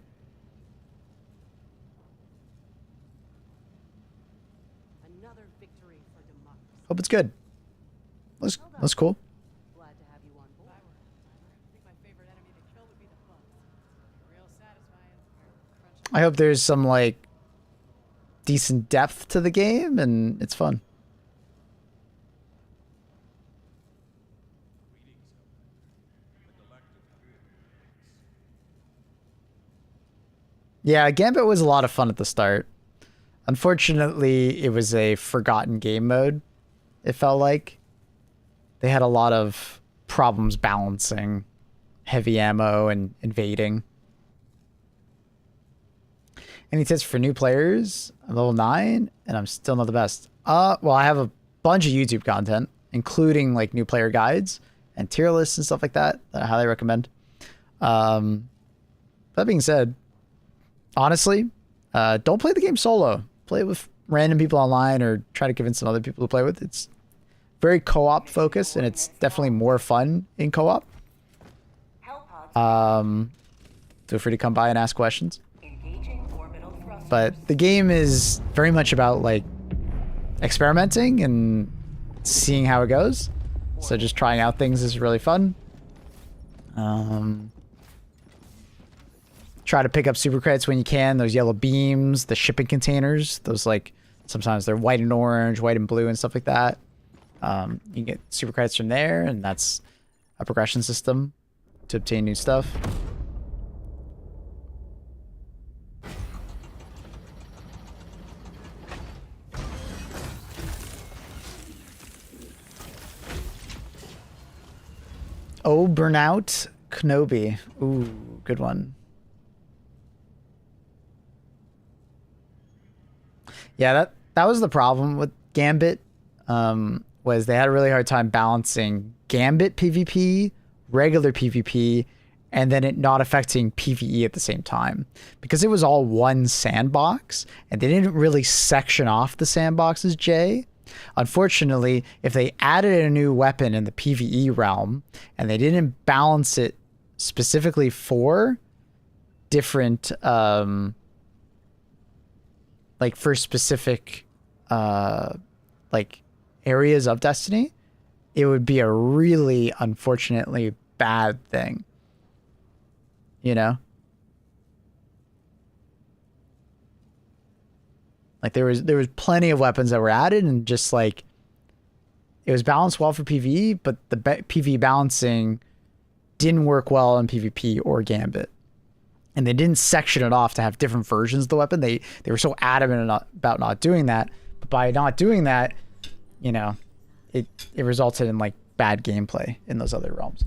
Speaker 2: Another victory for democracy.
Speaker 1: Hope it's good. That's cool.
Speaker 2: Glad to have you on board.
Speaker 12: I think my favorite enemy to kill would be the bugs. Real satisfying.
Speaker 1: I hope there's some like decent depth to the game and it's fun. Yeah, Gambit was a lot of fun at the start. Unfortunately, it was a forgotten game mode. It felt like they had a lot of problems balancing heavy ammo and invading. Any tips for new players? I'm level 9 and I'm still not the best. Well, I have a bunch of YouTube content, including like new player guides and tier lists and stuff like that I highly recommend. That being said, honestly, don't play the game solo. Play it with random people online or try to convince some other people to play with. It's very co-op focused and it's definitely more fun in co-op. Feel free to come by and ask questions. But the game is very much about like experimenting and seeing how it goes. So just trying out things is really fun. Try to pick up super credits when you can. Those yellow beams, the shipping containers, those like sometimes they're white and orange, white and blue and stuff like that. You can get super credits from there, and that's a progression system to obtain new stuff. Oh, Burnout Kenobi. Ooh, good one. Yeah, that was the problem with Gambit. Was they had a really hard time balancing Gambit PvP, regular PvP, and then it not affecting PvE at the same time. Because it was all one sandbox, and they didn't really section off the sandboxes, Jay. Unfortunately, if they added a new weapon in the PvE realm, and they didn't balance it specifically for different, like for specific, like areas of Destiny, it would be a really unfortunately bad thing. You know? Like there was plenty of weapons that were added and just like it was balanced well for PvE, but the PvE balancing didn't work well in PvP or Gambit. And they didn't section it off to have different versions of the weapon. They were so adamant about not doing that. But by not doing that, you know, it resulted in like bad gameplay in those other realms.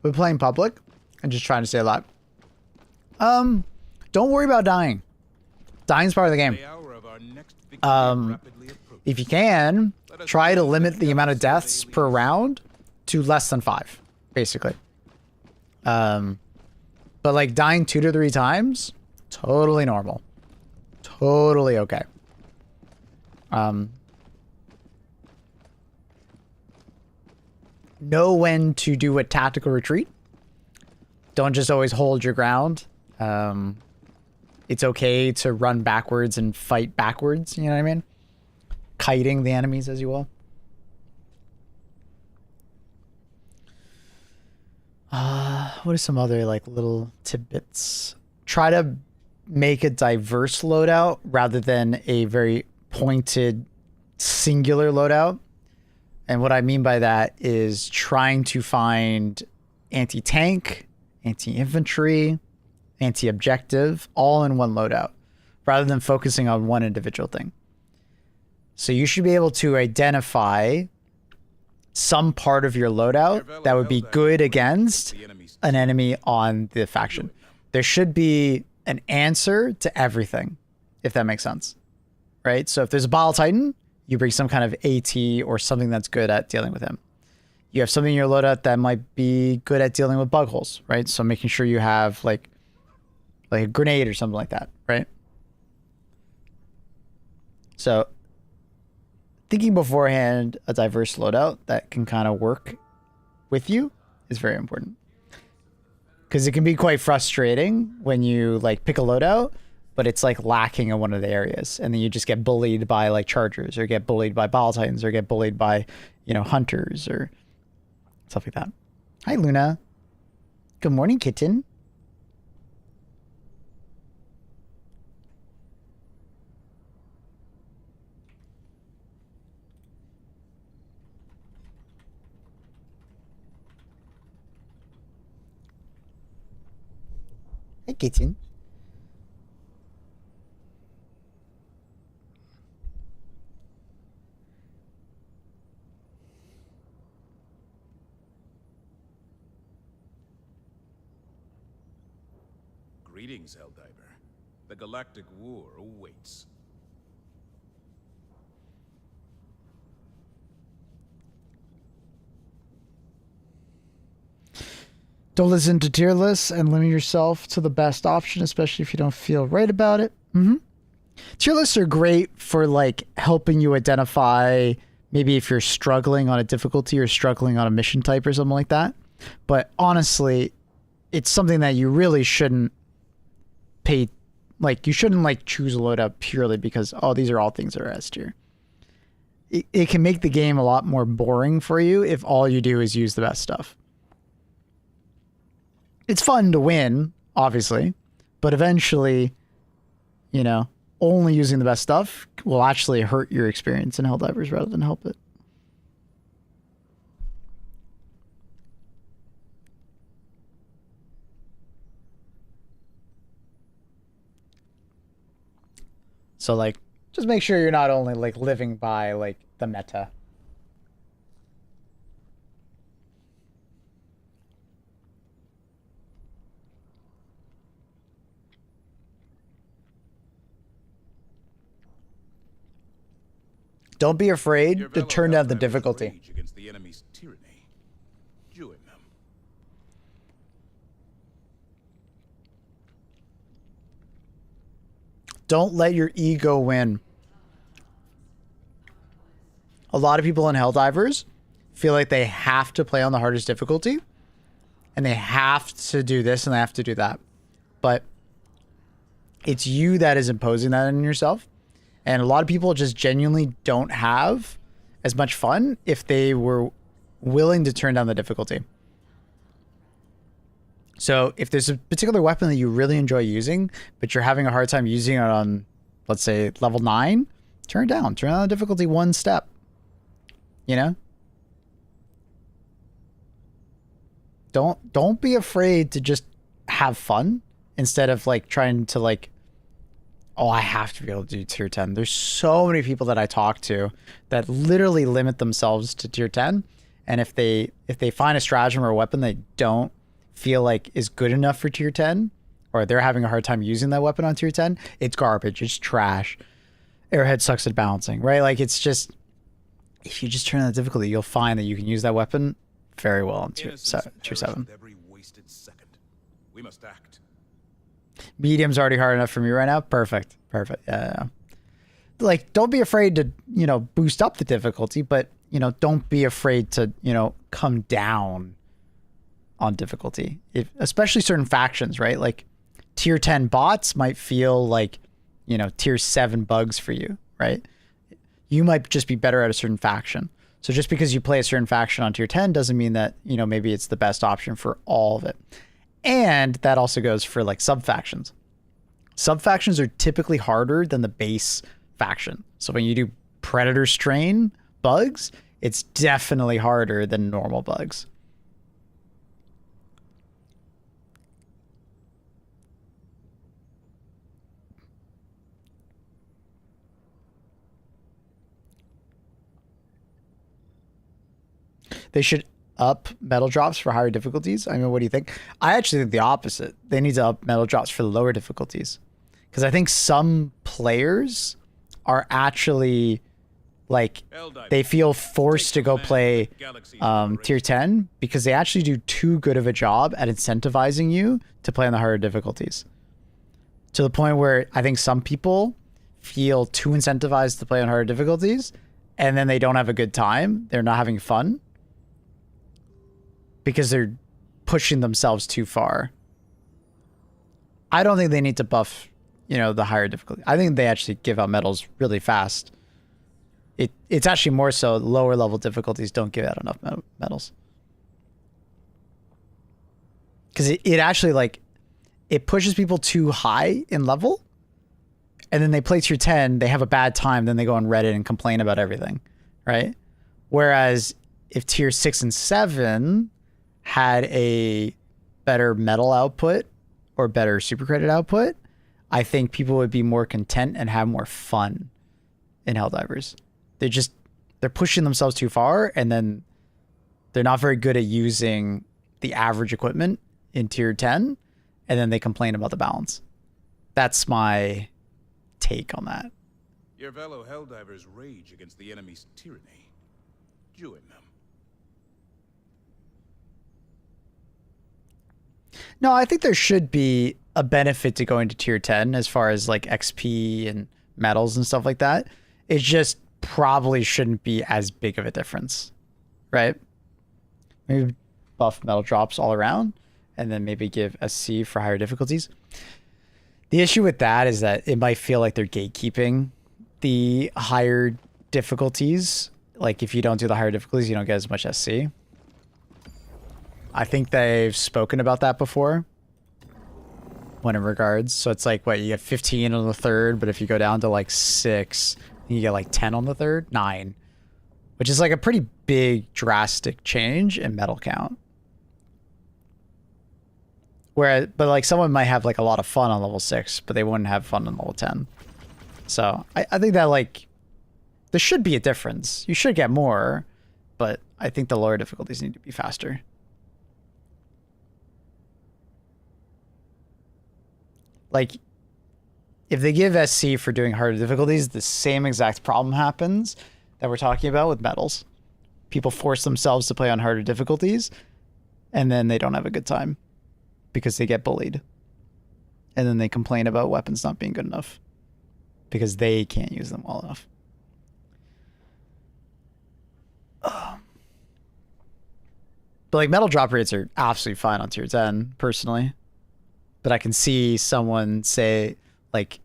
Speaker 1: We're playing public and just trying to stay alive. Don't worry about dying. Dying's part of the game. If you can, try to limit the amount of deaths per round to less than 5, basically. But like dying 2 to 3 times, totally normal. Totally okay. Know when to do a tactical retreat. Don't just always hold your ground. It's okay to run backwards and fight backwards, you know what I mean? Kiting the enemies, as you will. What are some other like little tidbits? Try to make a diverse loadout rather than a very pointed singular loadout. And what I mean by that is trying to find anti-tank, anti-infantry, anti-objective, all in one loadout, rather than focusing on one individual thing. So you should be able to identify some part of your loadout that would be good against an enemy on the faction. There should be an answer to everything, if that makes sense. Right? So if there's a Bile Titan, you bring some kind of AT or something that's good at dealing with him. You have something in your loadout that might be good at dealing with bug holes, right? So making sure you have like a grenade or something like that, right? So thinking beforehand a diverse loadout that can kind of work with you is very important. Because it can be quite frustrating when you like pick a loadout, but it's like lacking in one of the areas, and then you just get bullied by like chargers, or get bullied by ball titans, or get bullied by, you know, hunters or stuff like that. Hi, Luna. Good morning, kitten. Hi, kitten.
Speaker 8: Greetings, Helldiver. The galactic war awaits.
Speaker 1: Don't listen to tier lists and limit yourself to the best option, especially if you don't feel right about it. Tier lists are great for like helping you identify maybe if you're struggling on a difficulty or struggling on a mission type or something like that. But honestly, it's something that you really shouldn't pay, like you shouldn't like choose a loadout purely because, oh, these are all things that are S tier. It can make the game a lot more boring for you if all you do is use the best stuff. It's fun to win, obviously, but eventually, you know, only using the best stuff will actually hurt your experience in Helldivers rather than help it. So, like, just make sure you're not only, like, living by, like, the meta. Don't be afraid to turn down the difficulty.
Speaker 8: Against the enemy's tyranny. Join them.
Speaker 1: Don't let your ego win. A lot of people in Helldivers feel like they have to play on the hardest difficulty, and they have to do this and they have to do that. But it's you that is imposing that on yourself. And a lot of people just genuinely don't have as much fun if they were willing to turn down the difficulty. So if there's a particular weapon that you really enjoy using, but you're having a hard time using it on, let's say, level 9, turn it down. Turn down the difficulty one step. You know? Don't be afraid to just have fun instead of like trying to like, oh, I have to be able to do tier 10. There's so many people that I talk to that literally limit themselves to tier 10. And if they find a stratagem or a weapon they don't feel like is good enough for tier 10, or they're having a hard time using that weapon on tier 10, it's garbage. It's trash. Airhead sucks at balancing, right? Like, it's just, if you just turn on the difficulty, you'll find that you can use that weapon very well on tier 7.
Speaker 8: Every wasted second. We must act.
Speaker 1: Medium's already hard enough for me right now. Perfect. Yeah. Like, don't be afraid to, you know, boost up the difficulty, but, you know, don't be afraid to, you know, come down on difficulty. Especially certain factions, right? Like, tier 10 bots might feel like, you know, tier 7 bugs for you, right? You might just be better at a certain faction. So just because you play a certain faction on tier 10 doesn't mean that, you know, maybe it's the best option for all of it. And that also goes for like sub-factions. Sub-factions are typically harder than the base faction. So when you do Predator Strain bugs, it's definitely harder than normal bugs. They should up metal drops for higher difficulties. I mean, what do you think? I actually think the opposite. They need to up metal drops for the lower difficulties. Because I think some players are actually, like, they feel forced to go play tier 10 because they actually do too good of a job at incentivizing you to play on the harder difficulties. To the point where I think some people feel too incentivized to play on harder difficulties, and then they don't have a good time. They're not having fun because they're pushing themselves too far. I don't think they need to buff you know, the higher difficulty. I think they actually give out medals really fast. It's actually more so lower level difficulties don't give out enough medals. Because it actually, like, it pushes people too high in level, and then they play tier 10, they have a bad time, then they go on Reddit and complain about everything, right? Whereas if tier 6 and 7 had a better medal output or better super credit output, I think people would be more content and have more fun in Helldivers. They're pushing themselves too far, and then they're not very good at using the average equipment in tier 10, and then they complain about the balance. That's my take on that.
Speaker 8: Your fellow Helldivers rage against the enemy's tyranny. Join them.
Speaker 1: No, I think there should be a benefit to going to tier 10 as far as like XP and medals and stuff like that. It just probably shouldn't be as big of a difference, right? Maybe buff medal drops all around, and then maybe give SC for higher difficulties. The issue with that is that it might feel like they're gatekeeping the higher difficulties. Like if you don't do the higher difficulties, you don't get as much SC. I think they've spoken about that before when in regards. So it's like, what, you get 15 on the third, but if you go down to like 6, you get like 10 on the third, 9, which is like a pretty big drastic change in medal count. Whereas, but like someone might have like a lot of fun on level 6, but they wouldn't have fun on level 10. So I think that like there should be a difference. You should get more, but I think the lower difficulties need to be faster. Like if they give SC for doing harder difficulties, the same exact problem happens that we're talking about with medals. People force themselves to play on harder difficulties, and then they don't have a good time because they get bullied. And then they complain about weapons not being good enough because they can't use them well enough. But like medal drop rates are absolutely fine on tier 10, personally. But I can see someone say like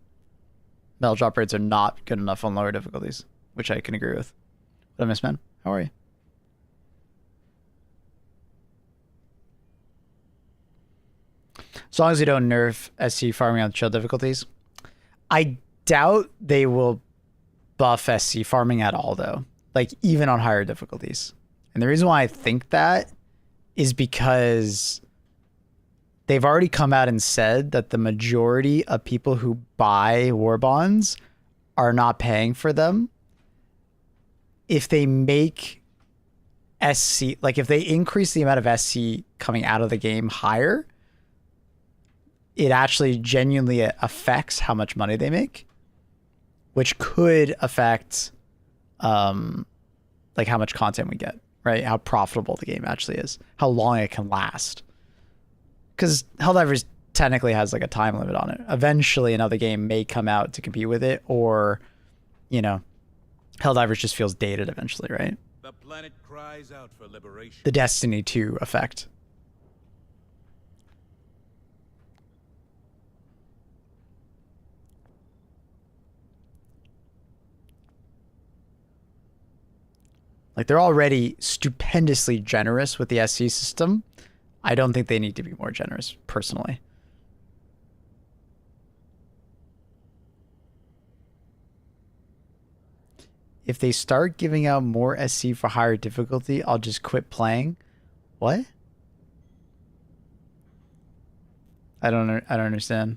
Speaker 1: medal drop rates are not good enough on lower difficulties, which I can agree with. What up, Miss Man? How are you? As long as they don't nerf SC farming on chill difficulties. I doubt they will buff SC farming at all, though. Like, even on higher difficulties. And the reason why I think that is because they've already come out and said that the majority of people who buy war bonds are not paying for them. If they make SC, like if they increase the amount of SC coming out of the game higher, it actually genuinely affects how much money they make, which could affect like how much content we get, right? How profitable the game actually is, how long it can last. Because Helldivers technically has like a time limit on it. Eventually another game may come out to compete with it, or, you know, Helldivers just feels dated eventually, right?
Speaker 8: The planet cries out for liberation.
Speaker 1: The Destiny 2 effect. Like, they're already stupendously generous with the SC system. I don't think they need to be more generous, personally. If they start giving out more SC for higher difficulty, I'll just quit playing. What? I don't understand.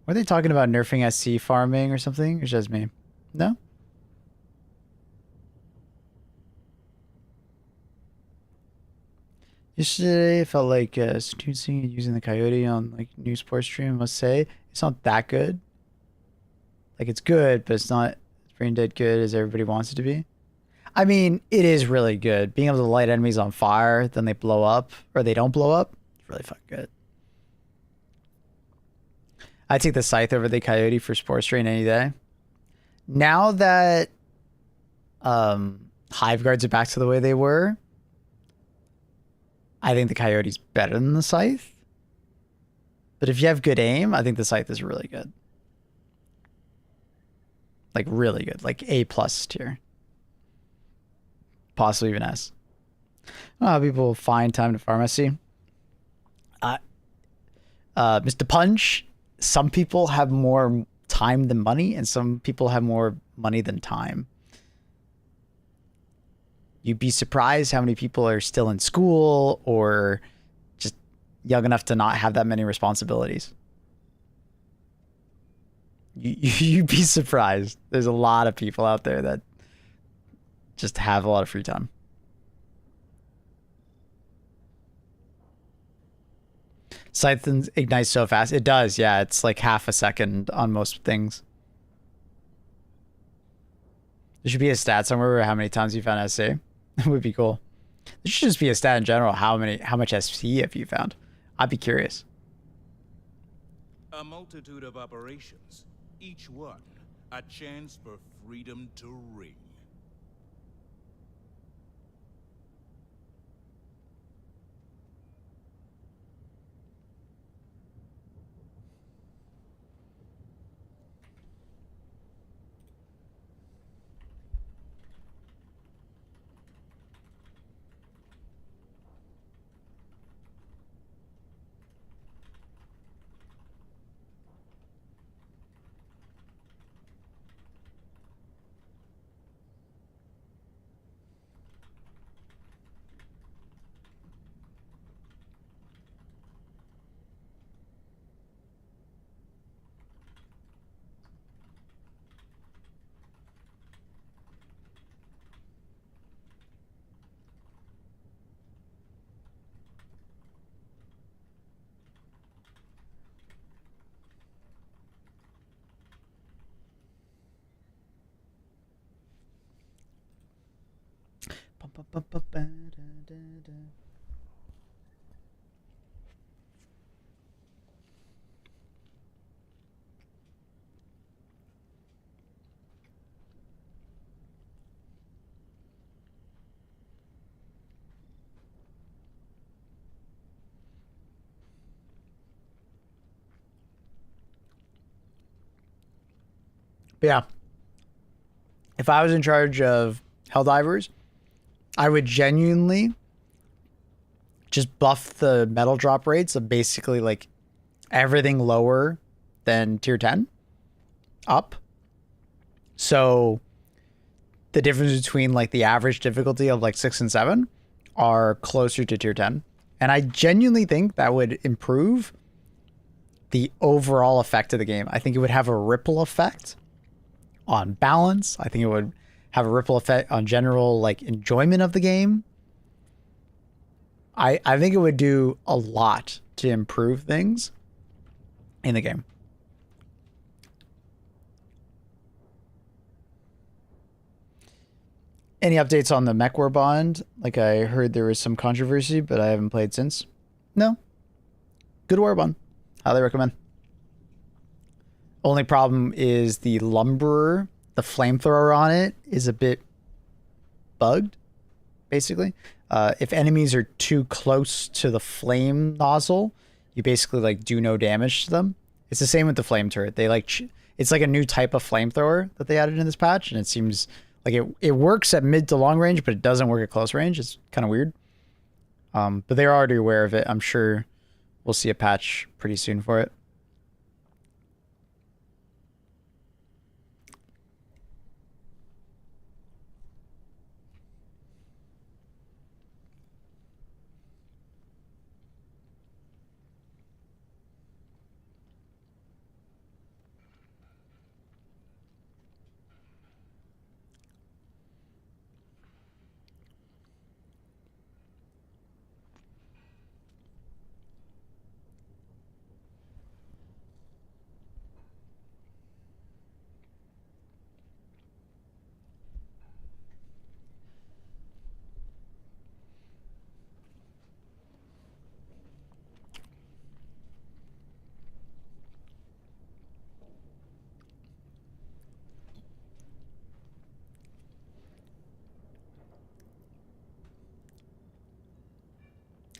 Speaker 1: Were they talking about nerfing SC farming or something? Or just me? No? Yesterday, I felt like seeing and using the Coyote on like new sports stream. I must say, it's not that good. Like, it's good, but it's not as brain dead good as everybody wants it to be. I mean, it is really good. Being able to light enemies on fire, then they blow up, or they don't blow up, it's really fucking good. I take the Scythe over the Coyote for sports train any day. Now that Hive Guards are back to the way they were, I think the Coyote's better than the Scythe. But if you have good aim, I think the Scythe is really good. Like really good, like A+ tier, possibly even S. I don't know how people find time to pharmacy. Mr. Punch, some people have more time than money, and some people have more money than time. You'd be surprised how many people are still in school or just young enough to not have that many responsibilities. You'd be surprised. There's a lot of people out there that just have a lot of free time. Scythe ignites so fast. It does, yeah. It's like half a second on most things. There should be a stat somewhere how many times you found SC. It would be cool. There should just be a stat in general. How much SC have you found? I'd be curious.
Speaker 8: A multitude of operations, each one a chance for freedom to ring.
Speaker 1: But yeah, if I was in charge of Helldivers, I would genuinely just buff the metal drop rates of basically like everything lower than tier 10 up. So the difference between like the average difficulty of like 6 and 7 are closer to tier 10. And I genuinely think that would improve the overall effect of the game. I think it would have a ripple effect on balance. I think it would have a ripple effect on general like enjoyment of the game. I think it would do a lot to improve things in the game. Any updates on the Mech War Bond? Like I heard there was some controversy, but I haven't played since. No. Good War Bond. Highly recommend. Only problem is the Lumberer, the flamethrower on it is a bit bugged, basically. If enemies are too close to the flame nozzle, you basically like do no damage to them. It's the same with the flame turret. They like it's like a new type of flamethrower that they added in this patch, and it seems like it works at mid to long range, but it doesn't work at close range. It's kind of weird. But they're already aware of it. I'm sure we'll see a patch pretty soon for it.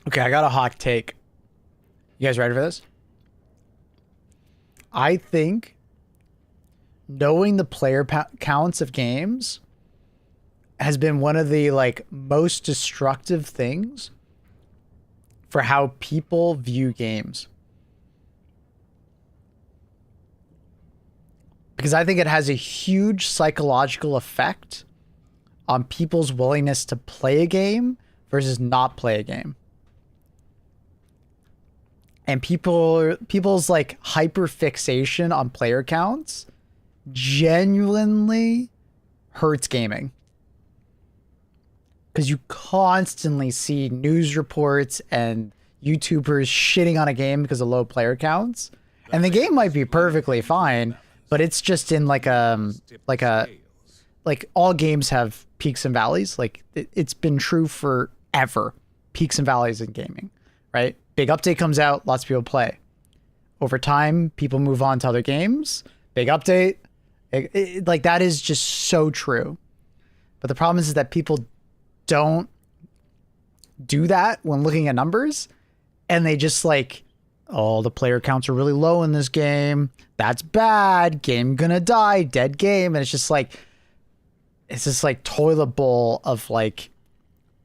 Speaker 1: Okay, I got a hot take. You guys ready for this? I think knowing the player counts of games has been one of the like most destructive things for how people view games. Because I think it has a huge psychological effect on people's willingness to play a game versus not play a game. And people's like hyper fixation on player counts genuinely hurts gaming. Because you constantly see news reports and YouTubers shitting on a game because of low player counts. And the game might be perfectly fine, but it's just in like all games have peaks and valleys. Like it's been true forever. Peaks and valleys in gaming, right? Big update comes out, lots of people play. Over time, people move on to other games. Big update, like that is just so true. But the problem is that people don't do that when looking at numbers, and they just like, oh, the player counts are really low in this game. That's bad. Game gonna die. Dead game. And it's just like toilet bowl of like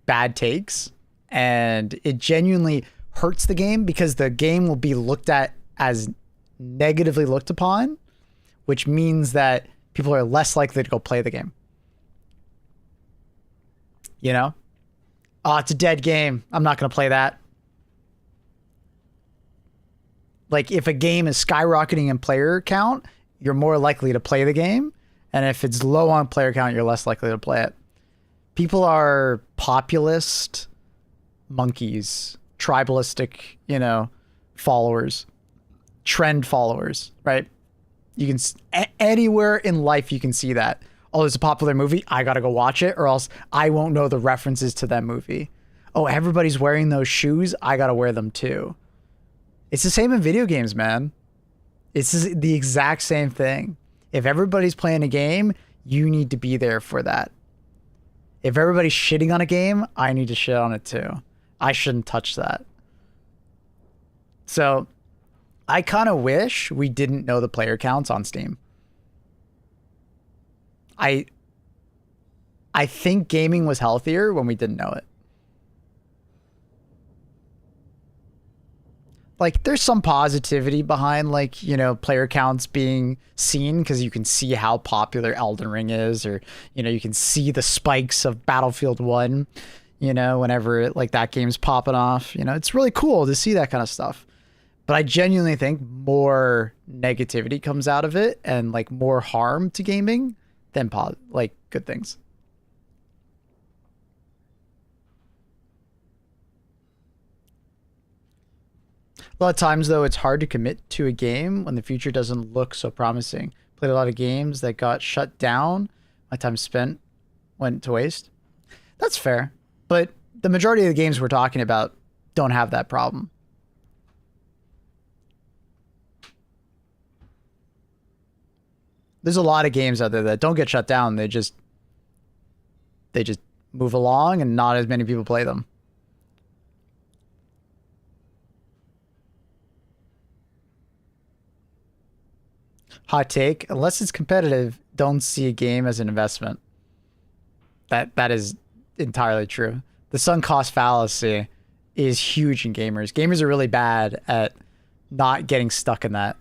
Speaker 1: bad takes, and it genuinely hurts the game because the game will be looked at as negatively looked upon, which means that people are less likely to go play the game. You know? Oh, it's a dead game. I'm not going to play that. Like, if a game is skyrocketing in player count, you're more likely to play the game. And if it's low on player count, you're less likely to play it. People are populist monkeys, tribalistic, followers, trend followers, right? You can, anywhere in life you can see that. Oh, there's a popular movie, I gotta go watch it, or else I won't know the references to that movie. Oh, everybody's wearing those shoes, I gotta wear them too. It's the same in video games, man. It's the exact same thing. If everybody's playing a game, you need to be there for that. If everybody's shitting on a game, I need to shit on it too. I shouldn't touch that. So I kind of wish we didn't know the player counts on Steam. I think gaming was healthier when we didn't know it. Like, there's some positivity behind, like, player counts being seen because you can see how popular Elden Ring is, or, you can see the spikes of Battlefield 1, whenever, like, that game's popping off. It's really cool to see that kind of stuff. But I genuinely think more negativity comes out of it and, like, more harm to gaming than, like, good things. A lot of times, though, it's hard to commit to a game when the future doesn't look so promising. Played a lot of games that got shut down. My time spent went to waste. That's fair. But the majority of the games we're talking about don't have that problem. There's a lot of games out there that don't get shut down. They just move along and not as many people play them. Hot take, unless it's competitive, don't see a game as an investment. That is entirely true. The sunk cost fallacy is huge in gamers. Gamers are really bad at not getting stuck in that.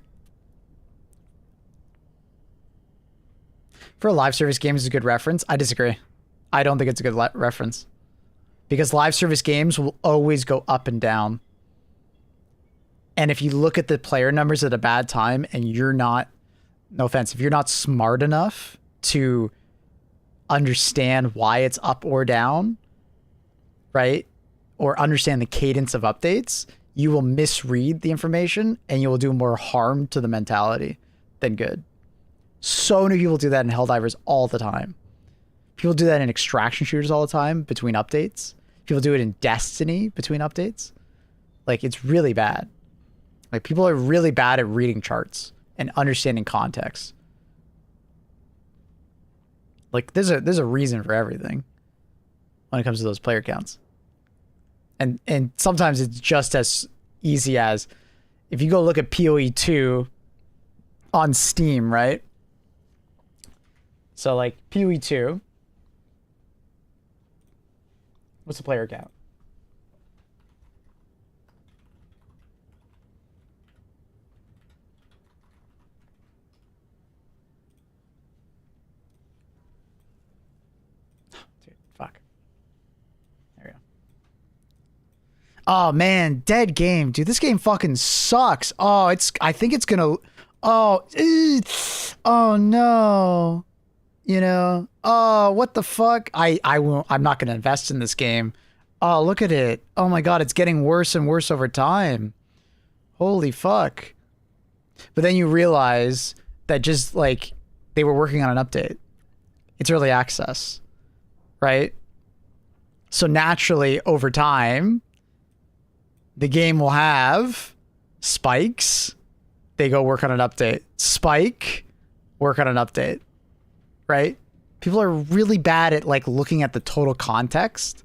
Speaker 1: For a live service game is a good reference. I disagree. I don't think it's a good reference. Because live service games will always go up and down. And if you look at the player numbers at a bad time and you're not, no offense, if you're not smart enough to understand why it's up or down, right? Or understand the cadence of updates, you will misread the information and you will do more harm to the mentality than good. So many people do that in Helldivers all the time. People do that in extraction shooters all the time between updates. People do it in Destiny between updates. Like, it's really bad. Like, people are really bad at reading charts and understanding context. Like, there's a reason for everything when it comes to those player counts. And sometimes it's just as easy as, if you go look at PoE 2 on Steam, right? So like PoE 2. What's the player count? Dude, fuck. There we go. Oh man, dead game. Dude, this game fucking sucks. Oh, I think it's gonna oh no. You know, oh, what the fuck? I'm not gonna invest in this game. Oh, look at it. Oh my god, it's getting worse and worse over time. Holy fuck. But then you realize that just like they were working on an update. It's early access, right? So naturally over time, the game will have spikes. They go work on an update. Spike, work on an update. Right? People are really bad at like looking at the total context.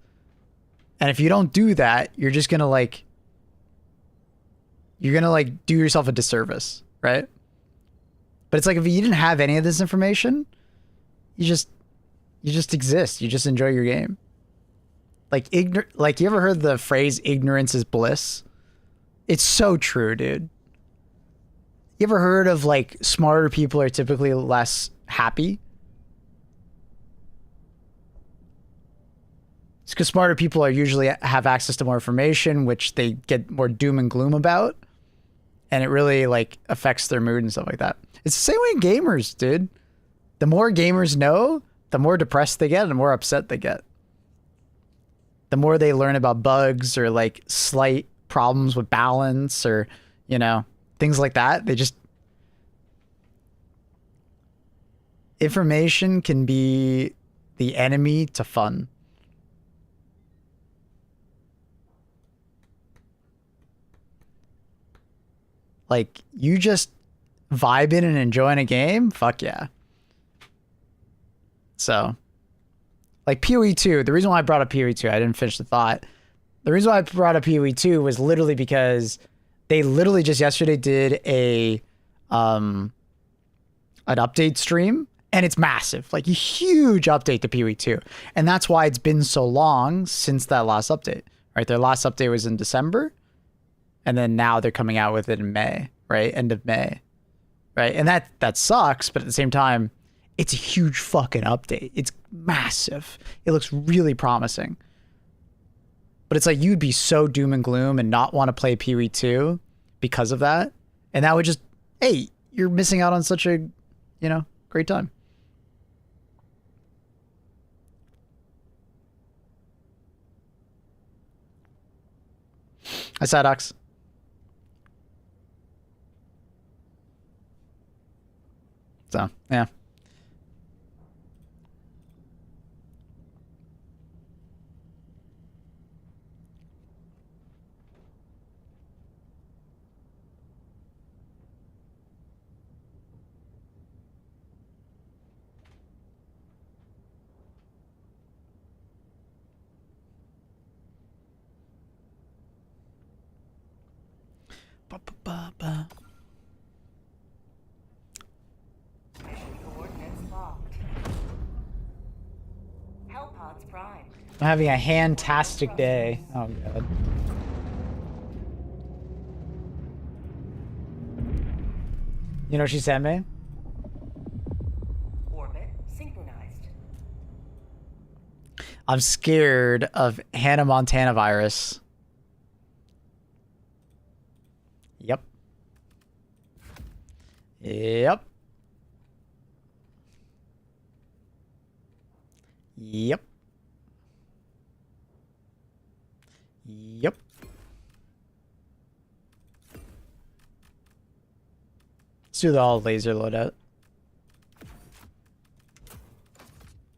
Speaker 1: And if you don't do that, you're just going to like do yourself a disservice, right? But it's like if you didn't have any of this information, you just exist. You just enjoy your game. Like you ever heard the phrase ignorance is bliss? It's so true, dude. You ever heard of like smarter people are typically less happy? It's because smarter people are usually have access to more information, which they get more doom and gloom about. And it really like affects their mood and stuff like that. It's the same way in gamers, dude. The more gamers know, the more depressed they get and the more upset they get. The more they learn about bugs or like slight problems with balance or, you know, things like that. Information can be the enemy to fun. Like, you just vibing and enjoying a game? Fuck yeah. So, like PoE 2, the reason why I brought up PoE 2, I didn't finish the thought. The reason why I brought up PoE 2 was literally because they literally just yesterday did an update stream, and it's massive. Like, a huge update to PoE 2. And that's why it's been so long since that last update. Right? Their last update was in December. And then now they're coming out with it in May, right? End of May, right? And that sucks, but at the same time, it's a huge fucking update. It's massive. It looks really promising. But it's like you'd be so doom and gloom and not want to play PoE 2 because of that. And that would just, hey, you're missing out on such a, you know, great time. Hi, Sidox. So, yeah. Ba-ba-ba-ba. I'm having a fantastic day. Oh god. You know what she sent me?
Speaker 2: Orbit synchronized.
Speaker 1: I'm scared of Hannah Montana virus. Yep. Yep. Yep. Yep. Let's do the all laser loadout.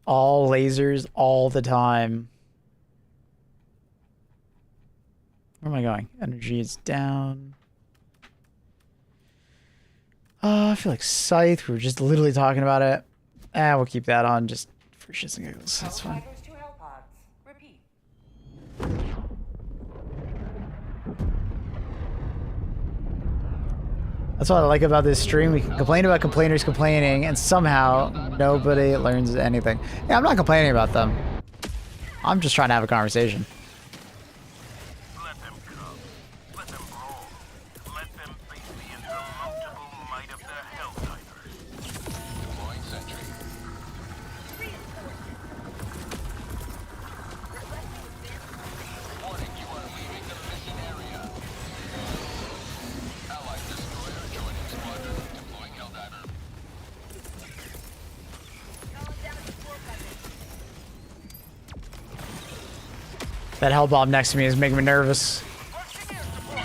Speaker 1: All lasers all the time. Where am I going? Energy is down. I feel like Scythe. We were just literally talking about it. We'll keep that on just for shits and giggles. That's fine. That's what I like about this stream. We can complain about complainers complaining, and somehow nobody learns anything. Yeah, I'm not complaining about them. I'm just trying to have a conversation.
Speaker 5: Let them come. Let them roll. Let them face the insurmountable might of the Helldivers.
Speaker 3: Deploying sentry. Warning, you are leaving the mission area. Allied destroyer joining squadron. Deploying Helldiver.
Speaker 4: Calling down support weapons.
Speaker 1: That hell bomb next to me is making me nervous.
Speaker 5: Requesting air support.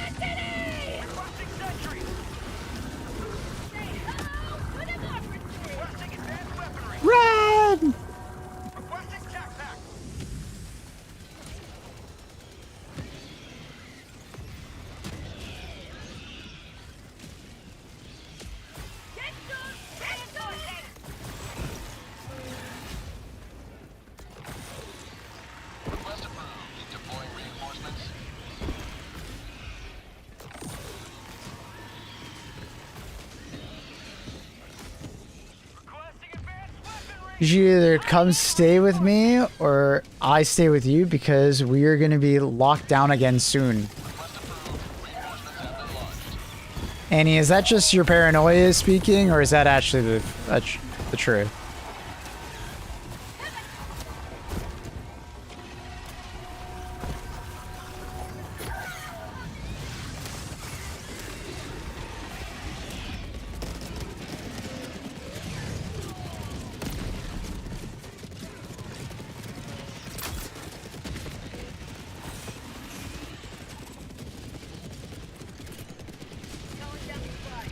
Speaker 5: Requesting sentry.
Speaker 4: Say hello to democracy.
Speaker 5: Requesting advanced weaponry.
Speaker 1: Run!
Speaker 5: Requesting tac pack.
Speaker 4: Get good. Get good.
Speaker 3: Request approved. Deploying reinforcements.
Speaker 5: Requesting advanced weaponry.
Speaker 1: You should either come stay with me or I stay with you because we are going to be locked down again soon.
Speaker 3: Request approved. Reinforcements have been launched.
Speaker 1: Annie, is that just your paranoia speaking or is that actually the truth?
Speaker 4: Calling down supply.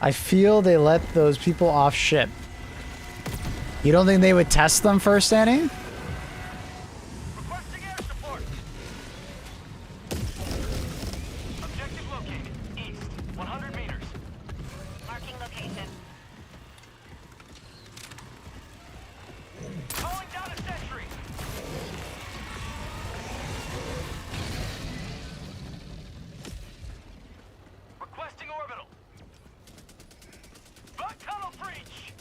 Speaker 1: I feel they let those people off ship. You don't think they would test them first, Annie?
Speaker 5: Requesting air support. Objective located. East. 100 meters.
Speaker 4: Marking location.
Speaker 5: Calling down a sentry. Requesting orbital. Bug tunnel breach.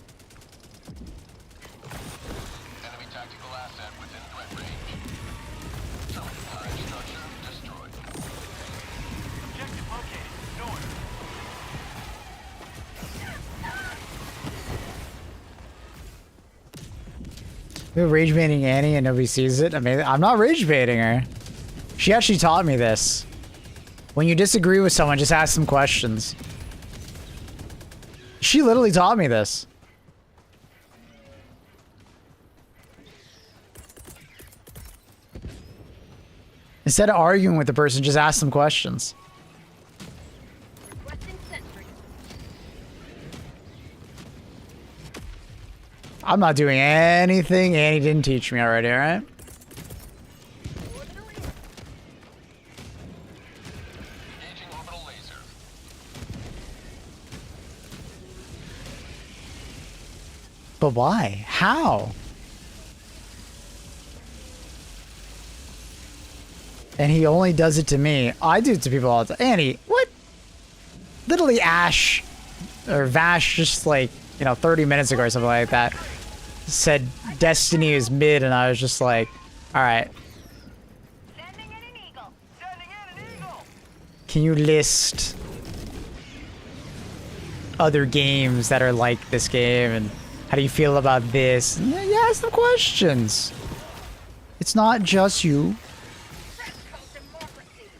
Speaker 3: Enemy tactical asset within threat range. Terminal current structure destroyed.
Speaker 5: Objective located. North.
Speaker 1: We're rage baiting Annie and nobody sees it. I mean, I'm not rage baiting her. She actually taught me this. When you disagree with someone, just ask them questions. She literally taught me this. Instead of arguing with the person, just ask them questions.
Speaker 4: Requesting sentry.
Speaker 1: I'm not doing anything Annie didn't teach me already, alright?
Speaker 4: Orbital in.
Speaker 3: Engaging orbital laser.
Speaker 1: But why? How? And he only does it to me. I do it to people all the time. Annie, what? Literally Ash or Vash just like, 30 minutes ago or something like that said Destiny is mid and I was just like, alright.
Speaker 4: Sending in an eagle.
Speaker 5: Sending in an eagle.
Speaker 1: Can you list other games that are like this game and how do you feel about this? And yeah, ask them questions. It's not just you.
Speaker 4: Fresco democracy.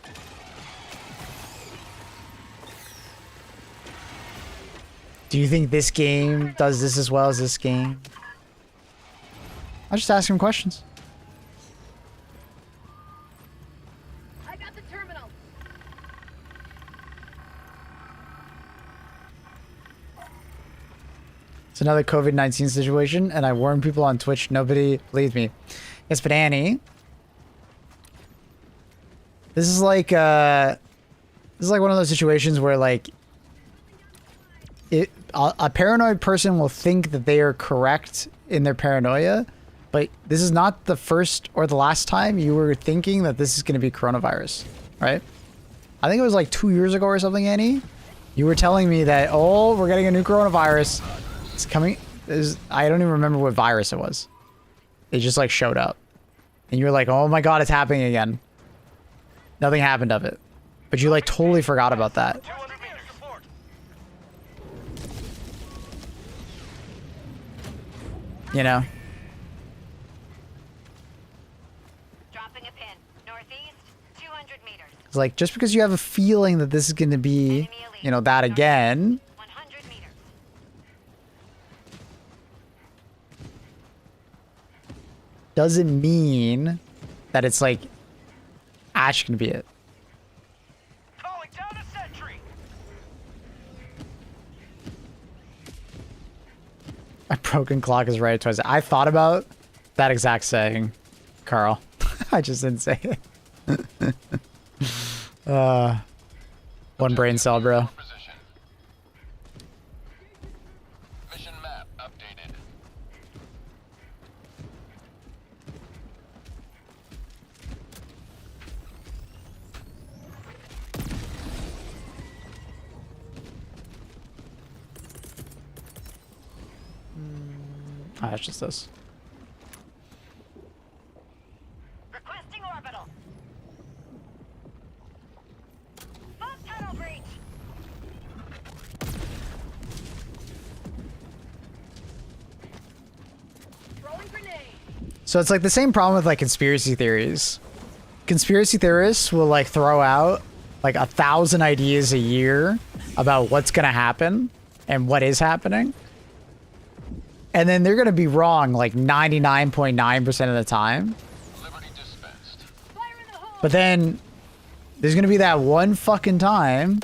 Speaker 1: Do you think this game does this as well as this game? I'll just ask him questions.
Speaker 4: I got the terminal.
Speaker 1: It's another COVID-19 situation, and I warned people on Twitch. Nobody believed me. Yes, but Annie, this is like one of those situations where like a paranoid person will think that they are correct in their paranoia, but this is not the first or the last time you were thinking that this is going to be coronavirus, right? I think it was like 2 years ago or something, Annie. You were telling me that, oh, we're getting a new coronavirus. It's coming. I don't even remember what virus it was. It just like showed up. And you were like, oh my god, it's happening again. Nothing happened of it. But you like totally forgot about that. You know?
Speaker 4: Dropping a pin. Northeast, 200 meters.
Speaker 1: It's like, just because you have a feeling that this is going to be, you know, that again.
Speaker 4: 100 meters.
Speaker 1: Doesn't mean that it's like actually going to be it.
Speaker 5: Calling down a sentry.
Speaker 1: A broken clock is right twice. I thought about that exact saying, Carl. I just didn't say it. One brain cell, bro.
Speaker 3: Mission map updated.
Speaker 1: Ah, it's just this.
Speaker 4: Requesting orbital. Bump tunnel breach. Throwing grenade.
Speaker 1: So it's like the same problem with like conspiracy theories. Conspiracy theorists will like throw out like 1,000 ideas a year about what's gonna happen and what is happening. And then they're gonna be wrong like 99.9% of the time. But then there's gonna be that one fucking time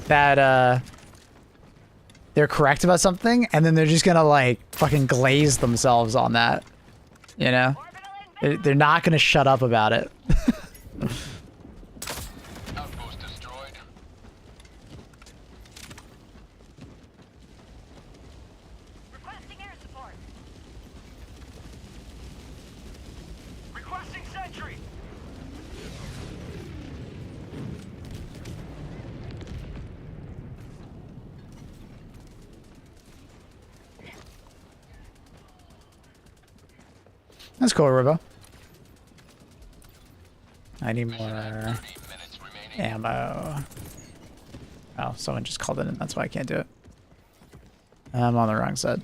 Speaker 1: that they're correct about something, and then they're just gonna like fucking glaze themselves on that. You know? They're not gonna shut up about it.
Speaker 3: Outpost destroyed.
Speaker 4: Requesting air support.
Speaker 5: Requesting sentry.
Speaker 1: That's cool, Ribo. I need more ammo. Oh, someone just called it in. That's why I can't do it. I'm on the wrong side.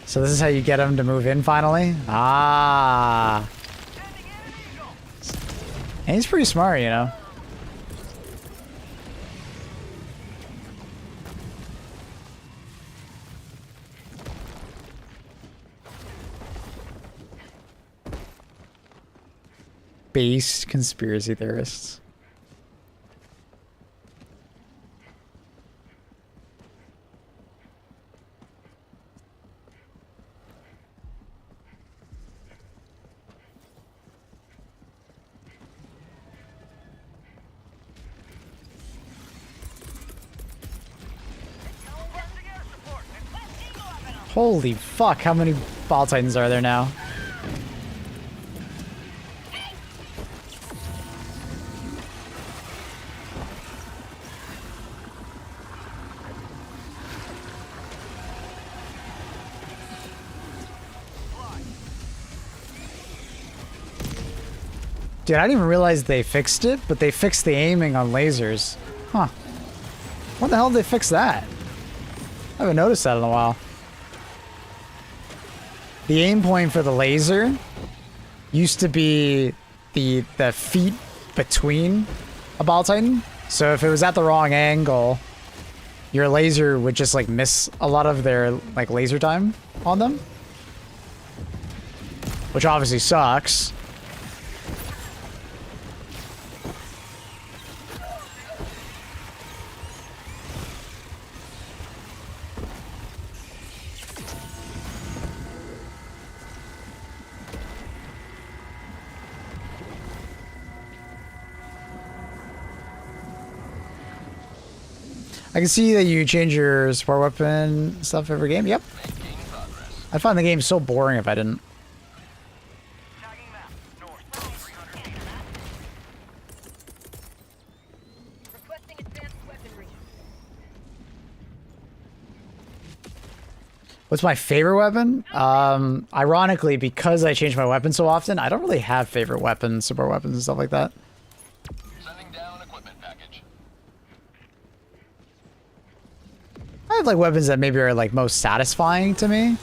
Speaker 1: So this is how you get him to move in finally? Ah. And he's pretty smart, you know. Based conspiracy theorists. Holy fuck, how many ball titans are there now? Dude, I didn't even realize they fixed it, but they fixed the aiming on lasers. Huh. When the hell did they fix that? I haven't noticed that in a while. The aim point for the laser used to be the feet between a ball titan. So if it was at the wrong angle, your laser would just like miss a lot of their like laser time on them. Which obviously sucks. I can see that you change your support weapon stuff every game. Yep.
Speaker 3: Making progress.
Speaker 1: I'd find the game so boring if I didn't.
Speaker 5: Tagging map. North. 300 meters.
Speaker 4: Requesting advanced weaponry.
Speaker 1: What's my favorite weapon? Ironically, because I change my weapon so often, I don't really have favorite weapons, support weapons and stuff like that.
Speaker 3: Sending down equipment package.
Speaker 1: I have like weapons that maybe are like most satisfying to me.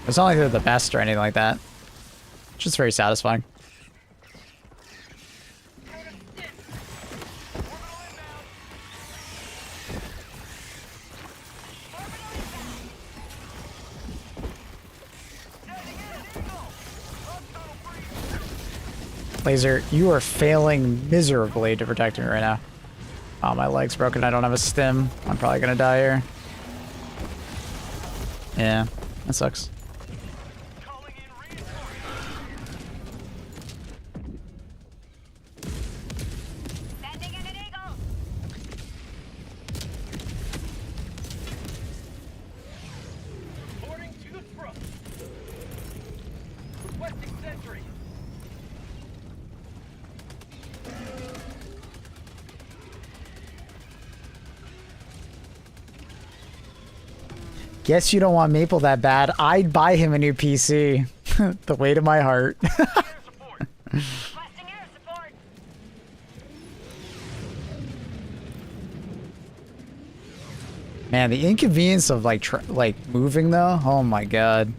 Speaker 1: It's not like they're the best or anything like that. It's just very satisfying. Laser, you are failing miserably to protect me right now. Oh, my leg's broken. I don't have a stim. I'm probably gonna die here. Yeah, that sucks.
Speaker 4: Sending in an eagle.
Speaker 5: Reporting to the front. Requesting sentry.
Speaker 1: Guess you don't want Maple that bad. I'd buy him a new PC. The weight of my heart.
Speaker 4: Requesting air support.
Speaker 1: Man, the inconvenience of like moving though. Oh my god.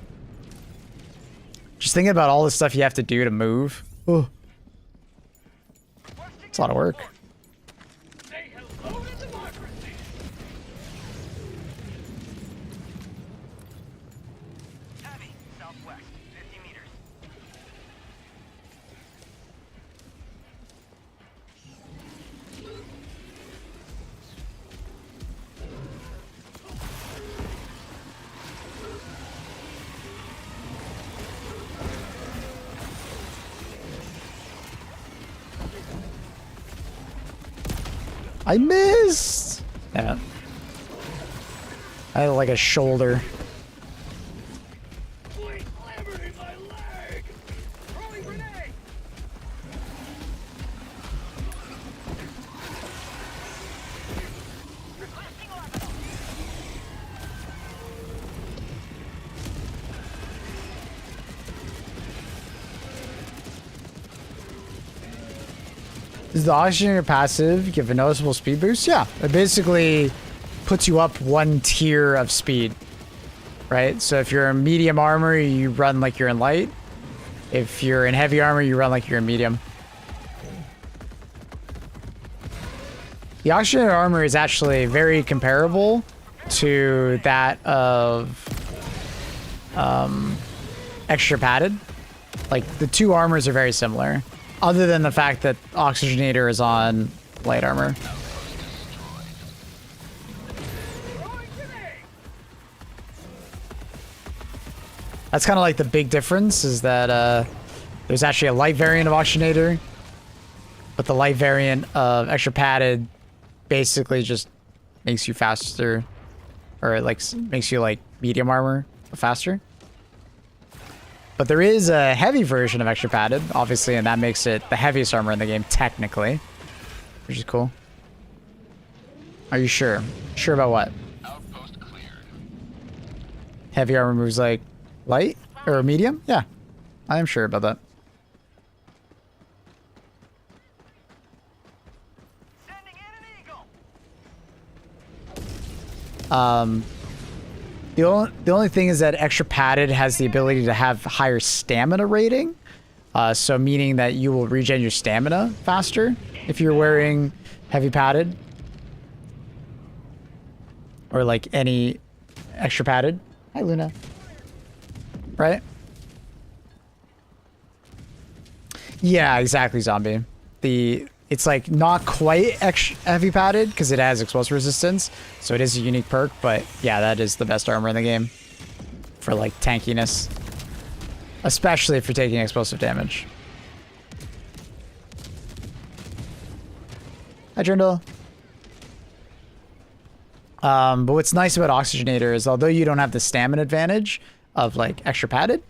Speaker 1: Just thinking about all the stuff you have to do to move. Oh. It's a lot of work.
Speaker 5: Say hello to democracy. Heavy, southwest, 50 meters.
Speaker 1: I missed. Yeah. I had like a shoulder.
Speaker 5: Blade slammered in my leg. Throwing grenade.
Speaker 4: Requesting orbital.
Speaker 1: Is the oxygenator passive give a noticeable speed boost? Yeah, it basically puts you up one tier of speed, right? So if you're in medium armor, you run like you're in light. If you're in heavy armor, you run like you're in medium. The oxygenator armor is actually very comparable to that of extra padded. Like the two armors are very similar. Other than the fact that Oxygenator is on light armor. That's kind of like the big difference is that there's actually a light variant of Oxygenator, but the light variant of extra padded basically just makes you faster, or like makes you like medium armor faster. But there is a heavy version of extra padded, obviously, and that makes it the heaviest armor in the game, technically. Which is cool. Are you sure? Sure about what?
Speaker 3: Outpost cleared.
Speaker 1: Heavy armor moves like light? Or medium? Yeah. I am sure about that.
Speaker 5: Sending in an eagle.
Speaker 1: The only thing is that extra padded has the ability to have higher stamina rating. So meaning that you will regen your stamina faster if you're wearing heavy padded. Or like any extra padded. Hi, Luna. Right? Yeah, exactly, zombie. It's like not quite extra heavy padded because it has explosive resistance, so it is a unique perk, but yeah, that is the best armor in the game for like tankiness, especially if you're taking explosive damage. Hi, Trindle. But what's nice about Oxygenator is although you don't have the stamina advantage of like extra padded,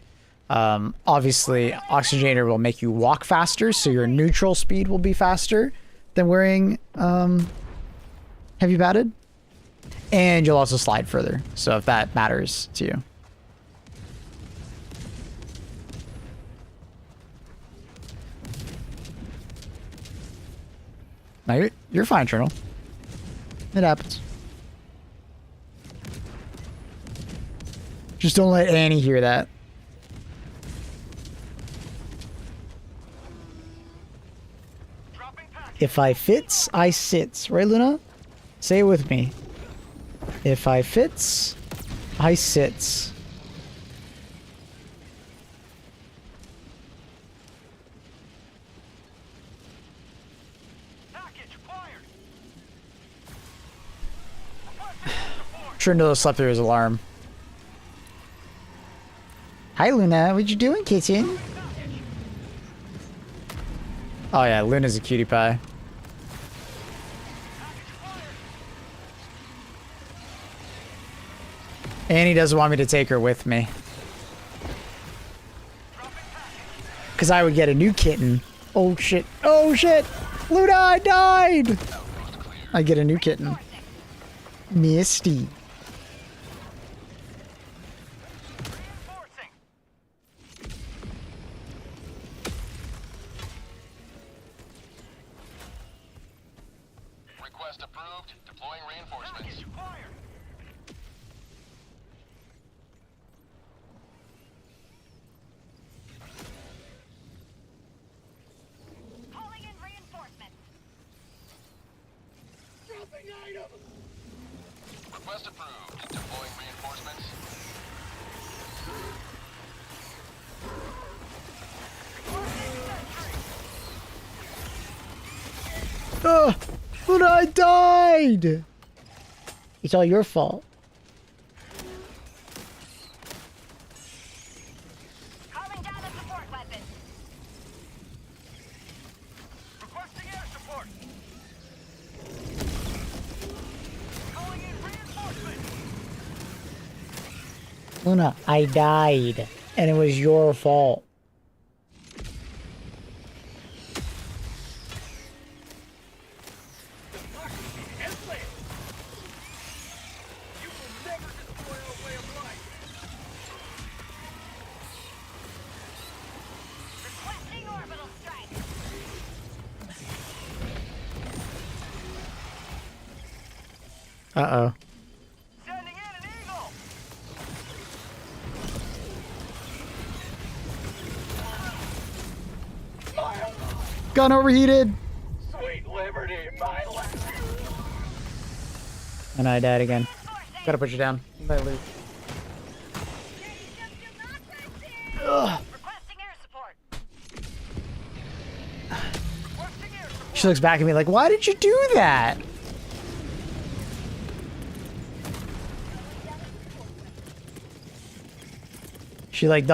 Speaker 1: obviously Oxygenator will make you walk faster, so your neutral speed will be faster than wearing heavy padded. And you'll also slide further, so if that matters to you. No, you're fine, Journal. It happens. Just don't let Annie hear that. If I fits, I sits. Right, Luna? Say it with me. If I fits, I sits. Sure, Nilla slept through his alarm. Hi, Luna. What you doing, kitten? Oh yeah, Luna's a cutie pie. Annie doesn't want me to take her with me. Because I would get a new kitten. Oh shit. Oh shit! Luna, I died! I get a new kitten. Misty.
Speaker 3: Request approved. Deploying reinforcements.
Speaker 4: Calling in reinforcements.
Speaker 3: Request approved. Deploying reinforcements.
Speaker 1: Oh, Luna, I died! It's all your fault.
Speaker 4: Calling down a support weapon.
Speaker 5: Requesting air support. Calling in reinforcements.
Speaker 1: Luna, I died. And it was your fault.
Speaker 4: Requesting orbital strike.
Speaker 1: Uh-oh.
Speaker 5: Sending in an eagle.
Speaker 1: Gun overheated!
Speaker 5: Sweet liberty, my last.
Speaker 1: And I died again. Gotta put you down. Bye, Luke. Ugh.
Speaker 4: Requesting air support.
Speaker 5: Requesting air support.
Speaker 1: She looks back at me like, why did you do that? She like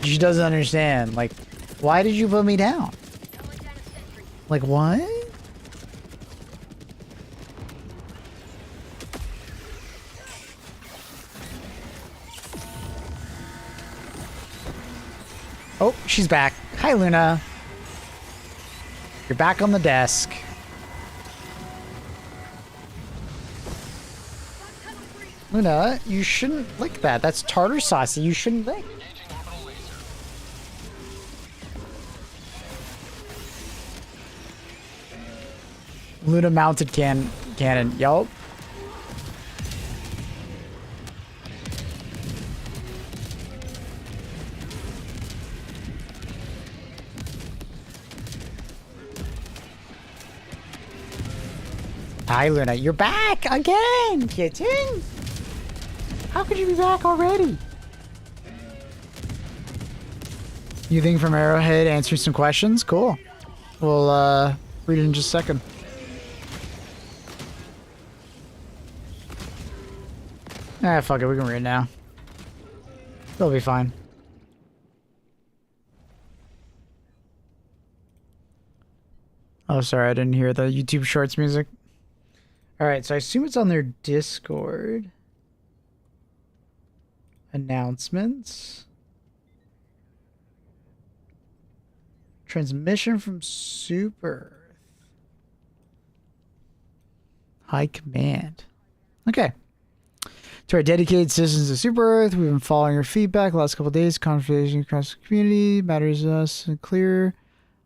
Speaker 1: she doesn't understand. Like, why did you put me down? Like, what? Oh, she's back. Hi, Luna. You're back on the desk. Luna, you shouldn't lick that. That's tartar sauce. You shouldn't lick.
Speaker 3: Engaging orbital laser.
Speaker 1: Luna mounted cannon. Yup. Hi, Luna. You're back again, kitten. How could you be back already? You think from Arrowhead answering some questions? Cool. We'll read it in just a second. Ah, fuck it. We can read it now. They'll be fine. Oh, sorry. I didn't hear the YouTube Shorts music. All right, so I assume it's on their Discord. Announcements. Transmission from Super Earth. High Command. Okay. To our dedicated citizens of Super Earth, we've been following your feedback the last couple of days. Conversation across the community matters to us and clear.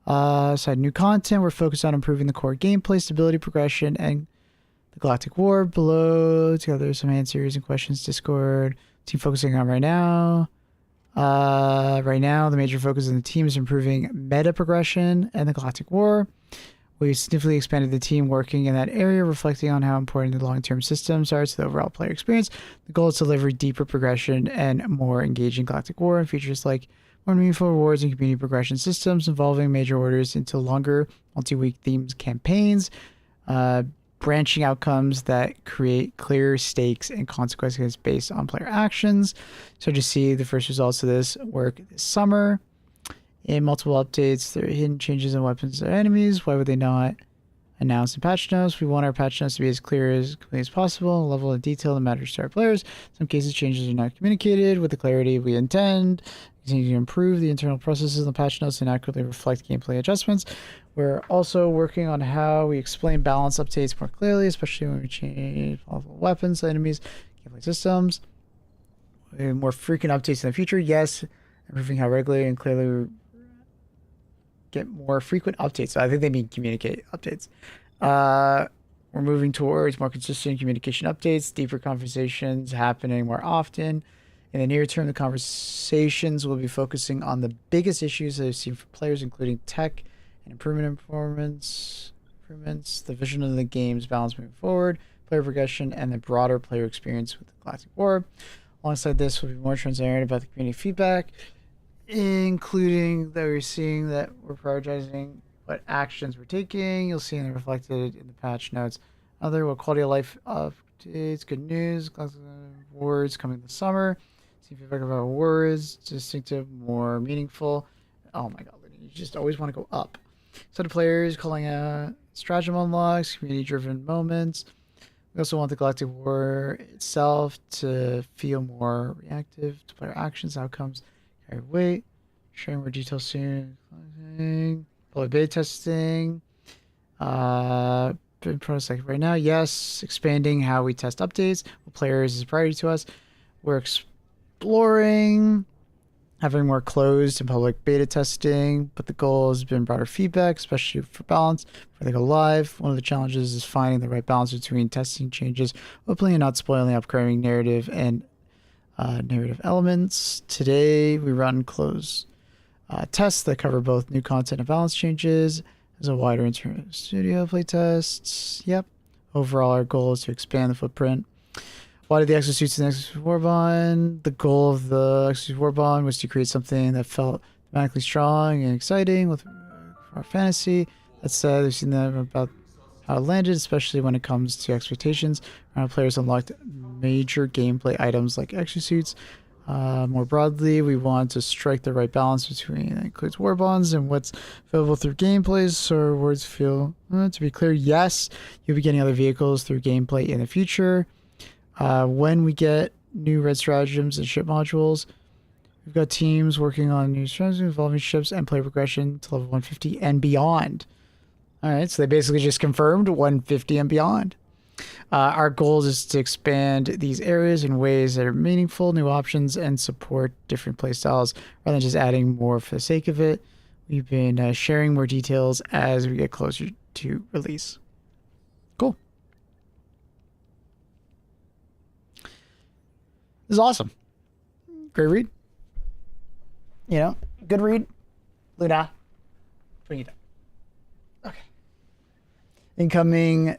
Speaker 1: Side new content. We're focused on improving the core gameplay, stability, progression, and the Galactic War. Below, together some answers and questions. Discord. Team focusing on right now. Right now, the major focus of the team is improving meta progression and the Galactic War. We significantly expanded the team working in that area, reflecting on how important the long-term systems are to the overall player experience. The goal is to deliver deeper progression and more engaging Galactic War and features like more meaningful rewards and community progression systems involving major orders into longer multi-week themed campaigns, branching outcomes that create clear stakes and consequences based on player actions. So to see the first results of this work this summer. In multiple updates, there are hidden changes in weapons and enemies. Why would they not announce in patch notes? We want our patch notes to be as clear as possible, a level of detail that matters to our players. In some cases, changes are not communicated with the clarity we intend. Continue to improve the internal processes in the patch notes and accurately reflect gameplay adjustments. We're also working on how we explain balance updates more clearly, especially when we change multiple weapons, enemies, gameplay systems. More frequent updates in the future, yes. Improving how regularly and clearly we get more frequent updates. So I think they mean communicate updates. We're moving towards more consistent communication updates, deeper conversations happening more often. In the near term, the conversations will be focusing on the biggest issues that I've seen for players, including tech and improvements, the vision of the game's balance moving forward, player progression, and the broader player experience with the Galactic War. Alongside this, we'll be more transparent about the community feedback, including that we're seeing that we're prioritizing what actions we're taking. You'll see them reflected in the patch notes. Other quality of life updates, good news, awards coming this summer. See feedback about awards, distinctive, more meaningful. Oh my god, you just always want to go up. Set of players calling out stratagem unlocks, community-driven moments. We also want the Galactic War itself to feel more reactive to player actions, outcomes, carry weight. Sharing more details soon. Public beta testing. Prototype right now. Yes, expanding how we test updates. What players is a priority to us. We're exploring having more closed and public beta testing, but the goal has been broader feedback, especially for balance before they go live. One of the challenges is finding the right balance between testing changes, hopefully not spoiling the upcoming narrative and narrative elements. Today we run closed tests that cover both new content and balance changes. There's a wider internal studio playtests. Yep. Overall, our goal is to expand the footprint. Why did the exosuits in the Exosuit Warbond? The goal of the Exosuit Warbond was to create something that felt thematically strong and exciting with our fantasy. That said, we've seen that about how it landed, especially when it comes to expectations. Our players unlocked major gameplay items like exosuits. More broadly, we want to strike the right balance between that includes Warbonds and what's available through gameplays. So our words feel, to be clear, yes, you'll be getting other vehicles through gameplay in the future. When we get new red stratagems and ship modules, we've got teams working on new stratagems involving ships and player progression to level 150 and beyond. All right, so they basically just confirmed 150 and beyond. Our goal is to expand these areas in ways that are meaningful, new options, and support different playstyles rather than just adding more for the sake of it. We've been sharing more details as we get closer to release. Cool. This is awesome. Great read. You know, good read. Luna, bring it up. Okay. Incoming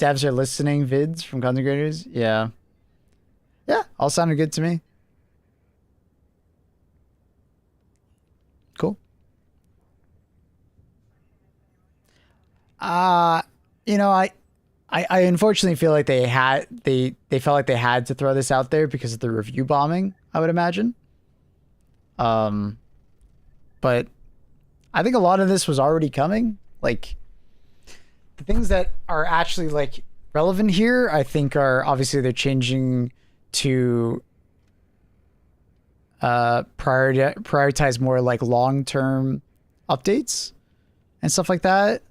Speaker 1: devs are listening vids from content creators. Yeah. Yeah, all sounded good to me. Cool. You know, I unfortunately feel like they felt like they had to throw this out there because of the review bombing, I would imagine. But I think a lot of this was already coming. Like, the things that are actually like relevant here, I think, are obviously they're changing to prioritize more like long-term updates and stuff like that,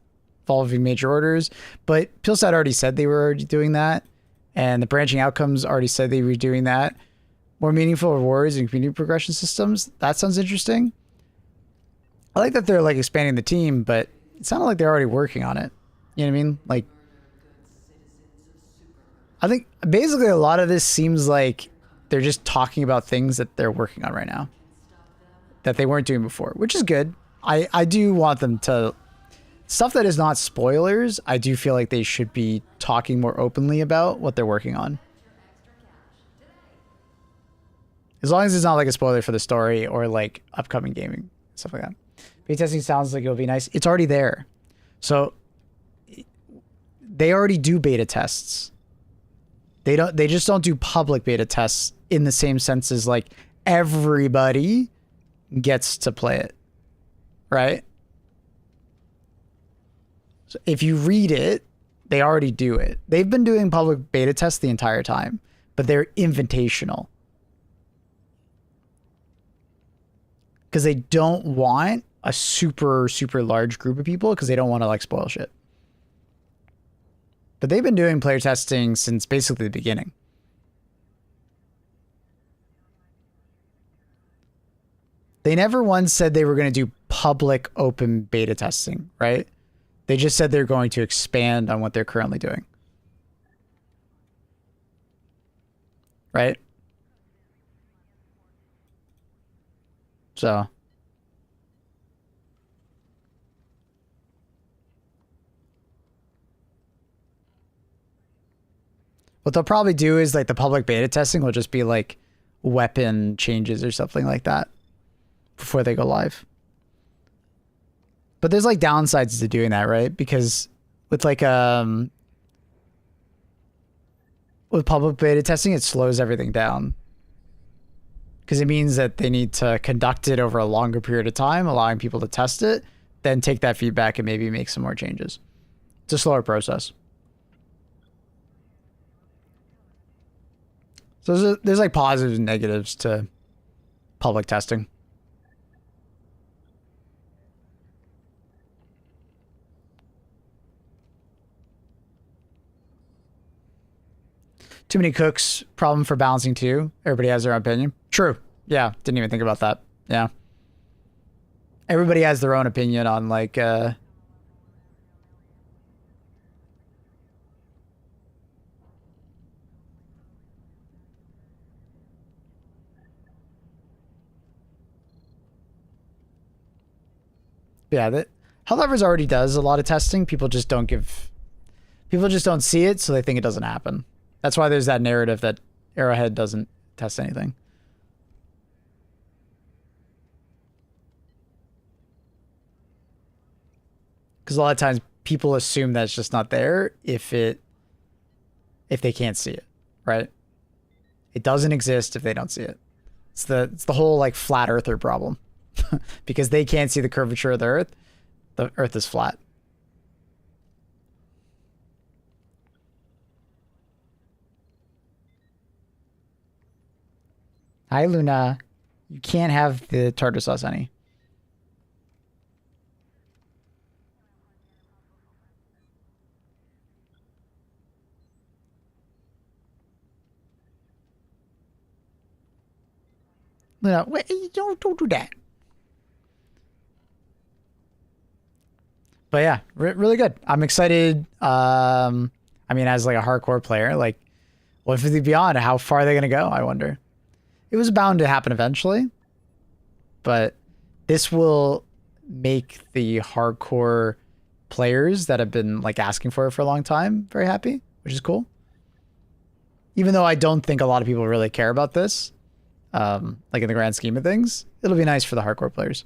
Speaker 1: involving major orders. But PillSat already said they were already doing that, and the branching outcomes already said they were doing that. More meaningful rewards and community progression systems. That sounds interesting. I like that they're like expanding the team, but it sounded like they're already working on it. You know what I mean? Like, I think basically a lot of this seems like they're just talking about things that they're working on right now that they weren't doing before, which is good. I do want them to, stuff that is not spoilers, I do feel like they should be talking more openly about what they're working on. As long as it's not like a spoiler for the story or like upcoming gaming, stuff like that. Beta testing sounds like it'll be nice. It's already there. So they already do beta tests. They just don't do public beta tests in the same sense as like everybody gets to play it. Right? So if you read it, they already do it. They've been doing public beta tests the entire time, but they're invitational. Because they don't want a super large group of people, because they don't want to like spoil shit. But they've been doing player testing since basically the beginning. They never once said they were going to do public open beta testing, right? They just said they're going to expand on what they're currently doing. Right? So what they'll probably do is like the public beta testing will just be like weapon changes or something like that before they go live. But there's like downsides to doing that, right? Because with like with public beta testing, it slows everything down. Because it means that they need to conduct it over a longer period of time, allowing people to test it, then take that feedback and maybe make some more changes. It's a slower process. So there's like positives and negatives to public testing. Too many cooks, problem for balancing too. Everybody has their own opinion. True. Yeah, didn't even think about that. Yeah. Everybody has their own opinion on like yeah, that Helldivers already does a lot of testing. People just don't see it, so they think it doesn't happen. That's why there's that narrative that Arrowhead doesn't test anything. Because a lot of times people assume that it's just not there if they can't see it, right? It doesn't exist if they don't see it. It's the whole like flat earther problem. Because they can't see the curvature of the earth is flat. Hi, Luna. You can't have the tartar sauce, honey. Luna, wait, don't do that. But yeah, really good. I'm excited. I mean, as like a hardcore player, like, what if Beyond? How far are they gonna go? I wonder. It was bound to happen eventually, but this will make the hardcore players that have been like asking for it for a long time very happy, which is cool. Even though I don't think a lot of people really care about this, like in the grand scheme of things, it'll be nice for the hardcore players.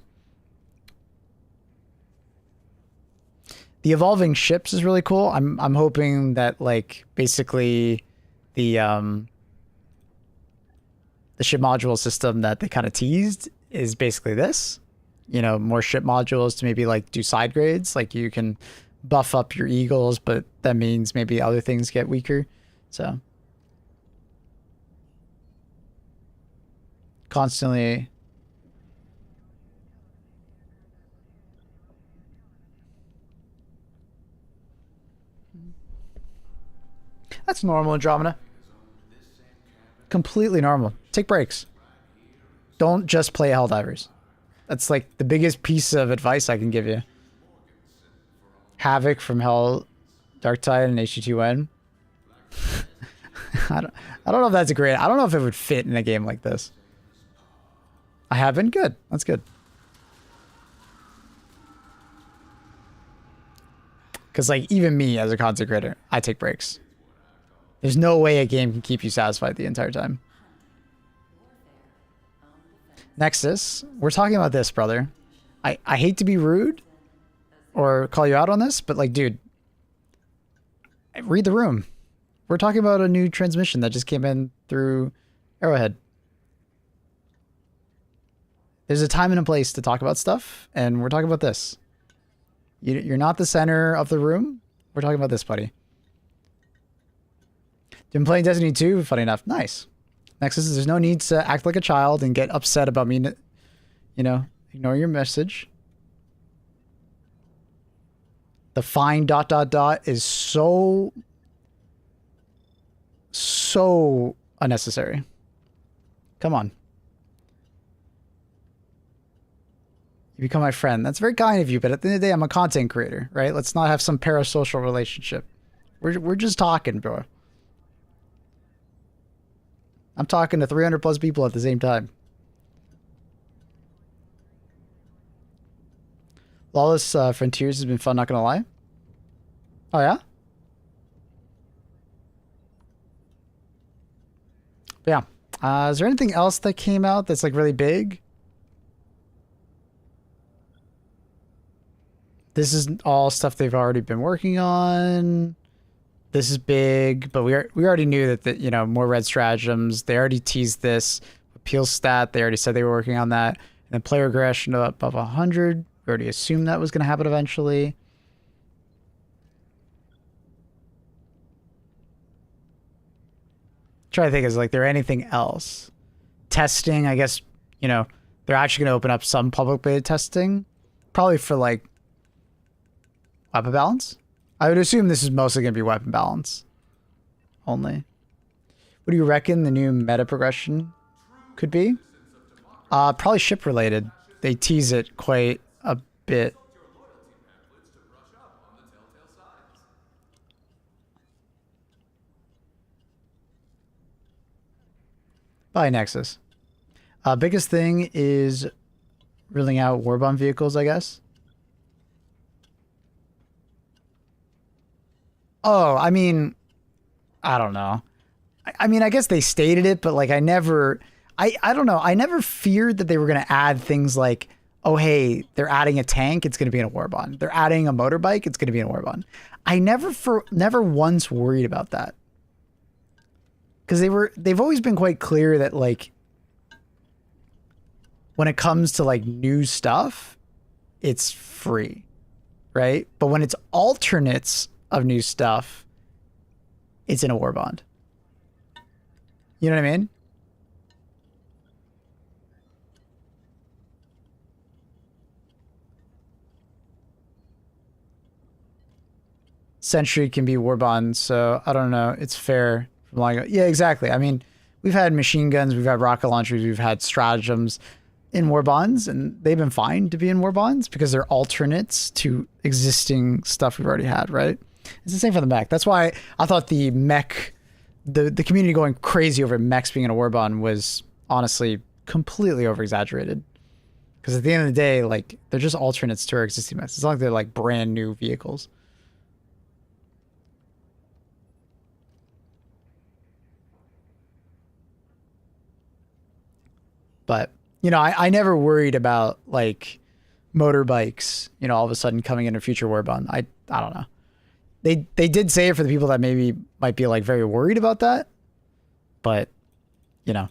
Speaker 1: The evolving ships is really cool. I'm hoping that like basically the ship module system that they kind of teased is basically this, you know, more ship modules to maybe like do side grades. Like you can buff up your eagles, but that means maybe other things get weaker. So constantly. That's normal, Andromeda. Completely normal. Take breaks. Don't just play Helldivers. That's like the biggest piece of advice I can give you. Havoc from Hell, Darktide, and HG2N. I don't know if that's a great... I don't know if it would fit in a game like this. I have been good. That's good. Because like even me as a content creator, I take breaks. There's no way a game can keep you satisfied the entire time. Nexus, we're talking about this, brother. I hate to be rude or call you out on this, but like, dude, read the room. We're talking about a new transmission that just came in through Arrowhead. There's a time and a place to talk about stuff, and we're talking about this. You're not the center of the room. We're talking about this, buddy. Been playing Destiny 2, funny enough. Nice. Nexus, there's no need to act like a child and get upset about me, you know, ignore your message. The fine ... is so unnecessary. Come on. You become my friend. That's very kind of you, but at the end of the day, I'm a content creator, right? Let's not have some parasocial relationship. We're just talking, bro. I'm talking to 300 plus people at the same time. Lawless Frontiers has been fun, not gonna lie. Oh yeah? But yeah. Is there anything else that came out that's like really big? This is all stuff they've already been working on. This is big, but we already knew that you know, more red stratagems. They already teased this. Appeal stat, they already said they were working on that. And then player aggression above 100. We already assumed that was going to happen eventually. Try to think, is like there anything else? Testing, I guess, you know, they're actually going to open up some public beta testing. Probably for like weapon balance. I would assume this is mostly going to be weapon balance only. What do you reckon the new meta progression could be? Probably ship related. They tease it quite a bit. Bye, Nexus. Biggest thing is ruling out warbomb vehicles, I guess. Oh, I mean, I don't know. I mean, I guess they stated it, but like I don't know. I never feared that they were going to add things like, oh, hey, they're adding a tank. It's going to be in a warbond. They're adding a motorbike. It's going to be in a warbond. I never once worried about that. Because they've always been quite clear that like when it comes to like new stuff, it's free, right? But when it's alternates of new stuff, it's in a warbond. You know what I mean? Sentry can be warbond, so I don't know. It's fair. Yeah, exactly. I mean, we've had machine guns, we've had rocket launchers, we've had stratagems in warbonds, and they've been fine to be in warbonds because they're alternates to existing stuff we've already had, right? It's the same for the mech. That's why I thought the mech, the community going crazy over mechs being in a warbond was honestly completely over-exaggerated. Because at the end of the day, like, they're just alternates to our existing mechs. It's not like they're like brand new vehicles. But, you know, I never worried about like motorbikes, you know, all of a sudden coming in a future warbond. I don't know. They did say it for the people that maybe might be like very worried about that, but you know.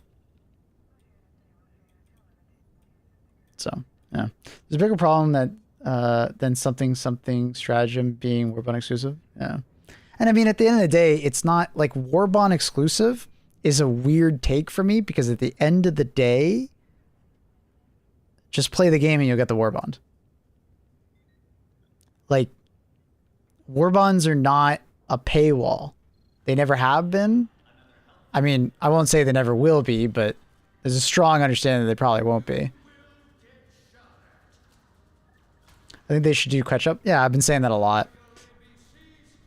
Speaker 1: So yeah, there's a bigger problem that than something stratagem being Warbond exclusive. Yeah. And I mean, at the end of the day, it's not like Warbond exclusive is a weird take for me because at the end of the day, just play the game and you'll get the Warbond. Like, Warbonds are not a paywall. They never have been. I mean, I won't say they never will be, but there's a strong understanding that they probably won't be. I think they should do catch up. Yeah, I've been saying that a lot.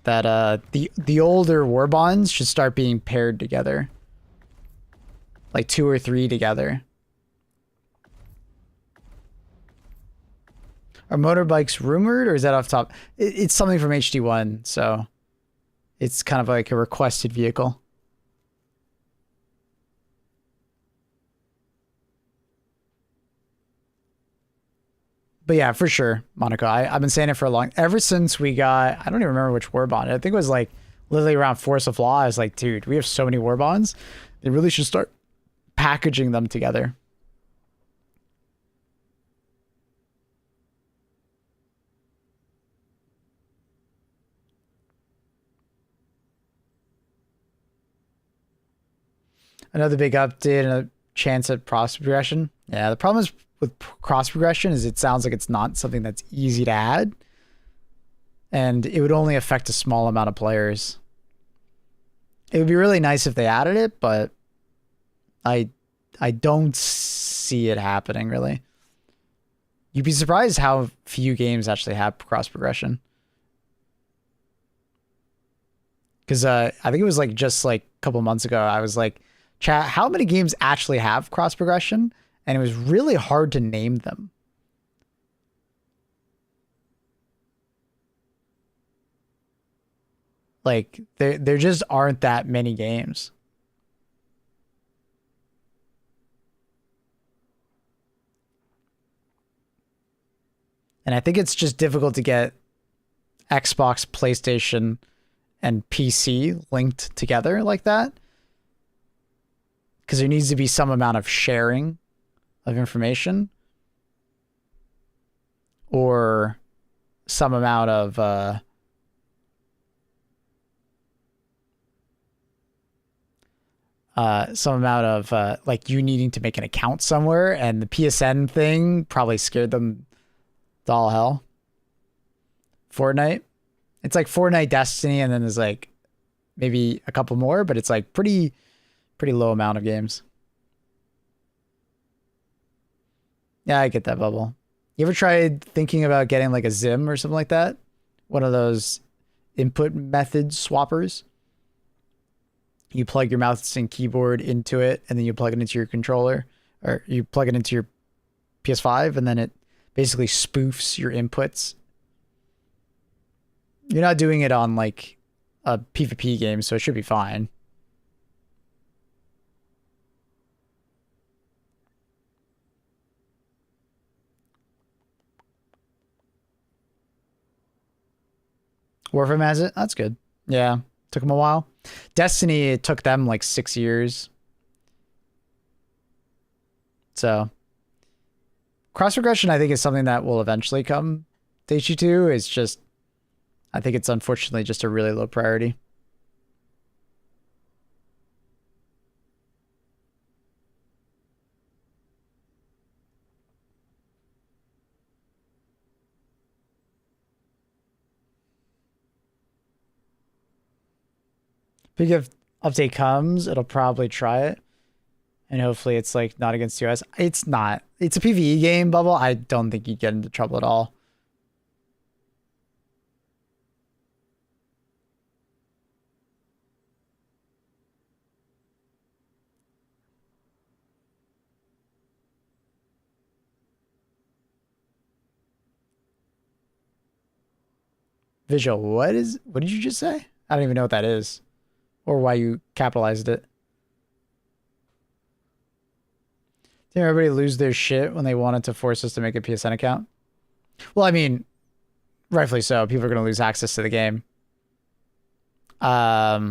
Speaker 1: That the older Warbonds should start being paired together. Like 2 or 3 together. Are motorbikes rumored or is that off top? It's something from HD1, so it's kind of like a requested vehicle. But yeah, for sure, Monaco. I've been saying it for a long, ever since we got, I don't even remember which Warbond. I think it was like literally around Force of Law. I was like, dude, we have so many Warbonds. They really should start packaging them together. Another big update and a chance at cross progression. Yeah, the problem is with cross progression is it sounds like it's not something that's easy to add. And it would only affect a small amount of players. It would be really nice if they added it, but I don't see it happening really. You'd be surprised how few games actually have cross progression. Because I think it was like just like a couple months ago, I was like, chat, how many games actually have cross progression? And it was really hard to name them. Like there just aren't that many games. And I think it's just difficult to get Xbox, PlayStation, and PC linked together like that. Because there needs to be some amount of sharing of information. Or some amount of like you needing to make an account somewhere, and the PSN thing probably scared them to all hell. Fortnite. It's like Fortnite, Destiny, and then there's like maybe a couple more, but it's like pretty low amount of games. Yeah, I get that, Bubble. You ever tried thinking about getting like a Zim or something like that? One of those input method swappers. You plug your mouse and keyboard into it, and then you plug it into your controller, or you plug it into your PS5, and then it basically spoofs your inputs. You're not doing it on like a PvP game, so it should be fine. Warframe has it? That's good. Yeah. Took them a while. Destiny, it took them like 6 years. So cross regression, I think, is something that will eventually come to HG2. It's just, I think it's unfortunately just a really low priority. Big if update comes, it'll probably try it. And hopefully it's like not against US. It's not. It's a PvE game, Bubble. I don't think you'd get into trouble at all. Visual, what did you just say? I don't even know what that is. Or why you capitalized it. Did everybody lose their shit when they wanted to force us to make a PSN account? Well, I mean, rightfully so. People are going to lose access to the game. Yeah.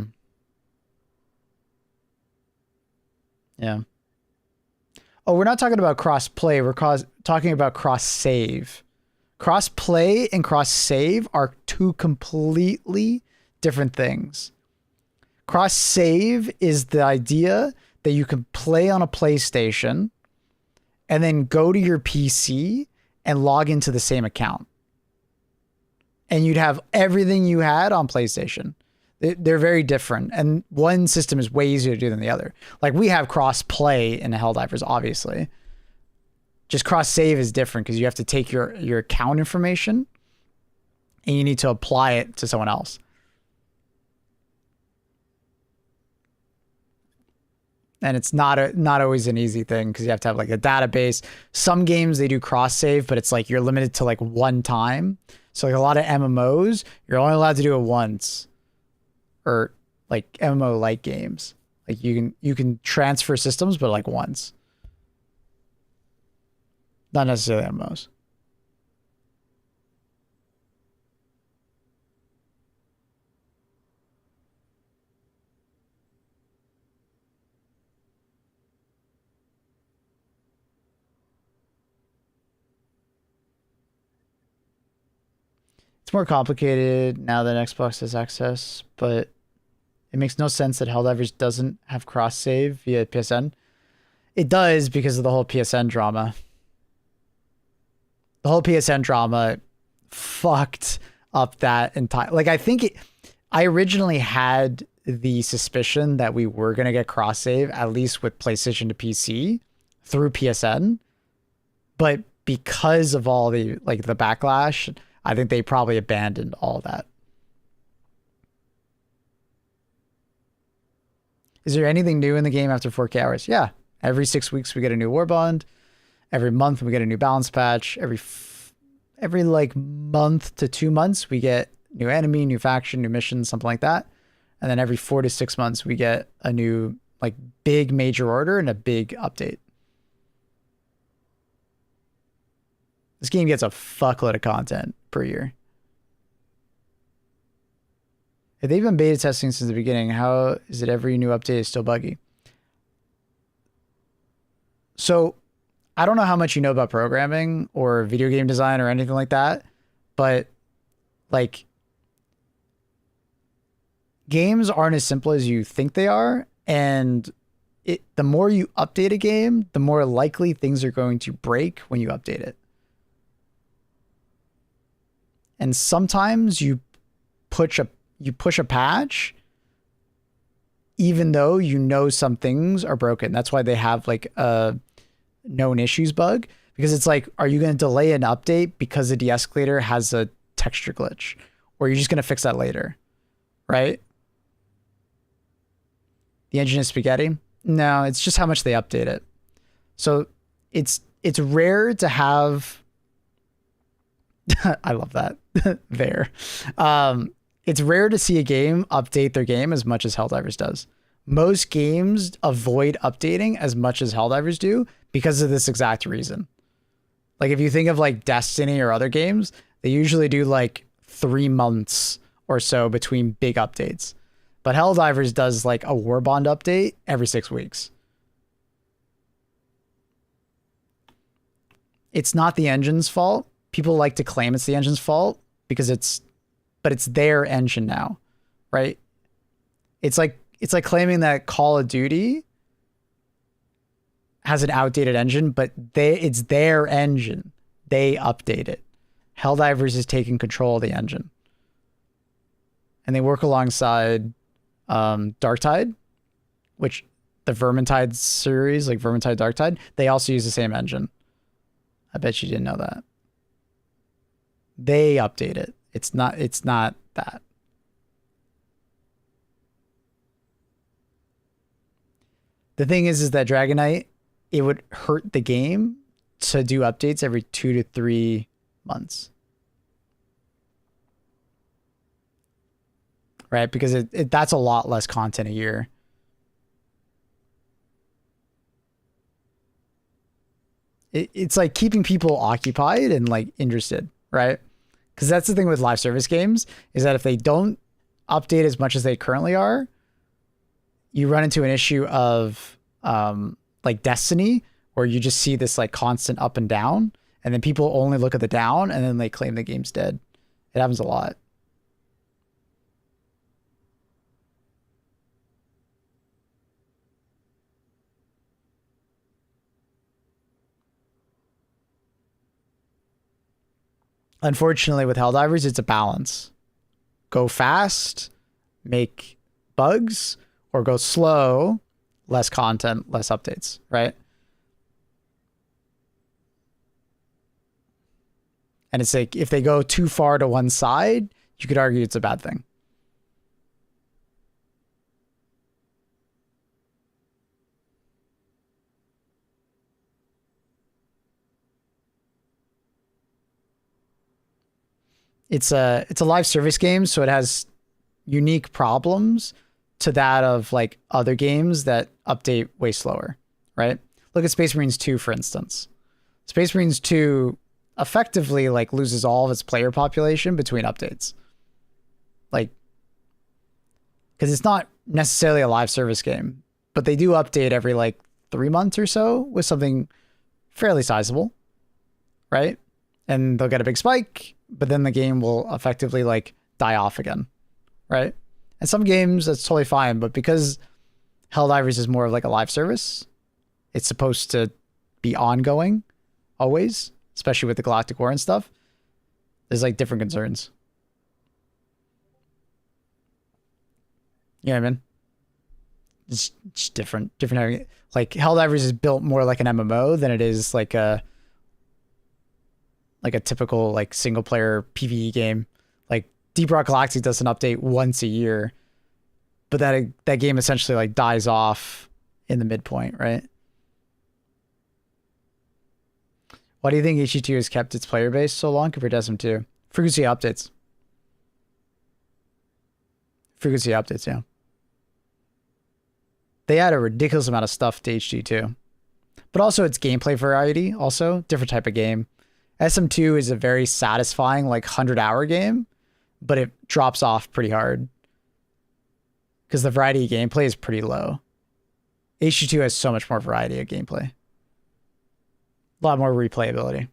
Speaker 1: Oh, we're not talking about cross-play. We're talking about cross-save. Cross play and cross save are two completely different things. Cross save is the idea that you can play on a PlayStation and then go to your PC and log into the same account. And you'd have everything you had on PlayStation. They're very different. And one system is way easier to do than the other. Like we have cross play in Helldivers, obviously. Just cross save is different because you have to take your account information and you need to apply it to someone else. And it's not always an easy thing because you have to have like a database. Some games they do cross save, but it's like you're limited to like one time. So like a lot of MMOs, you're only allowed to do it once. Or like MMO like games. Like you can transfer systems, but like once. Not necessarily MMOs. It's more complicated now that Xbox has access, but it makes no sense that Helldivers doesn't have cross save via PSN. It does because of the whole PSN drama. The whole PSN drama fucked up that entire... Like, I originally had the suspicion that we were going to get cross save, at least with PlayStation to PC, through PSN. But because of all the backlash, I think they probably abandoned all of that. Is there anything new in the game after 4K hours? Yeah. Every 6 weeks we get a new war bond. Every month we get a new balance patch. Every like month to 2 months we get new enemy, new faction, new mission, something like that. And then every 4 to 6 months we get a new like big major order and a big update. This game gets a fuckload of content per year. If they've been beta testing since the beginning, how is it every new update is still buggy? So I don't know how much you know about programming or video game design or anything like that, but like games aren't as simple as you think they are. And the more you update a game, the more likely things are going to break when you update it. And sometimes you push a patch even though you know some things are broken. That's why they have like a known issues bug, because it's like, are you going to delay an update because the de-escalator has a texture glitch, or you're just going to fix that later, right? The engine is spaghetti. No, it's just how much they update it. So it's rare to have I love that. There. It's rare to see a game update their game as much as Helldivers does. Most games avoid updating as much as Helldivers do because of this exact reason. Like if you think of like Destiny or other games, they usually do like 3 months or so between big updates. But Helldivers does like a Warbond update every 6 weeks. It's not the engine's fault. People like to claim it's the engine's fault because it's their engine now, right? It's like claiming that Call of Duty has an outdated engine, but it's their engine. They update it. Helldivers is taking control of the engine. And they work alongside Darktide, which the Vermintide series, like Vermintide Darktide, they also use the same engine. I bet you didn't know that. They update it. It's not that. The thing is that Dragonite, it would hurt the game to do updates every 2 to 3 months. Right? Because that's a lot less content a year. It's like keeping people occupied and like interested, right? Because that's the thing with live service games, is that if they don't update as much as they currently are, you run into an issue of like Destiny, where you just see this like constant up and down. and then people only look at the down, and then they claim the game's dead. It happens a lot. Unfortunately, with Helldivers, it's a balance. Go fast, make bugs, or go slow, less content, less updates, right? And it's like, if they go too far to one side, you could argue it's a bad thing. It's a live service game, so it has unique problems to that of like other games that update way slower, right? Look at Space Marines 2, for instance. Space Marines 2 effectively like loses all of its player population between updates. Like, because it's not necessarily a live service game, but they do update every like 3 months or so with something fairly sizable, right? And they'll get a big spike, but then the game will effectively like die off again, right? And some games that's totally fine, but because Helldivers is more of like a live service, it's supposed to be ongoing always, especially with the Galactic War and stuff. There's like different concerns. You know what I mean? It's different. Like Helldivers is built more like an MMO than it is like a typical like single player PvE game. Like Deep Rock Galactic does an update once a year, but that game essentially like dies off in the midpoint, right? Why do you think HG2 has kept its player base so long compared to SM2? Frequency updates. Yeah. They add a ridiculous amount of stuff to HG2. But also its gameplay variety, also different type of game. SM2 is a very satisfying like 100-hour game, but it drops off pretty hard because the variety of gameplay is pretty low. HG2 has so much more variety of gameplay. A lot more replayability.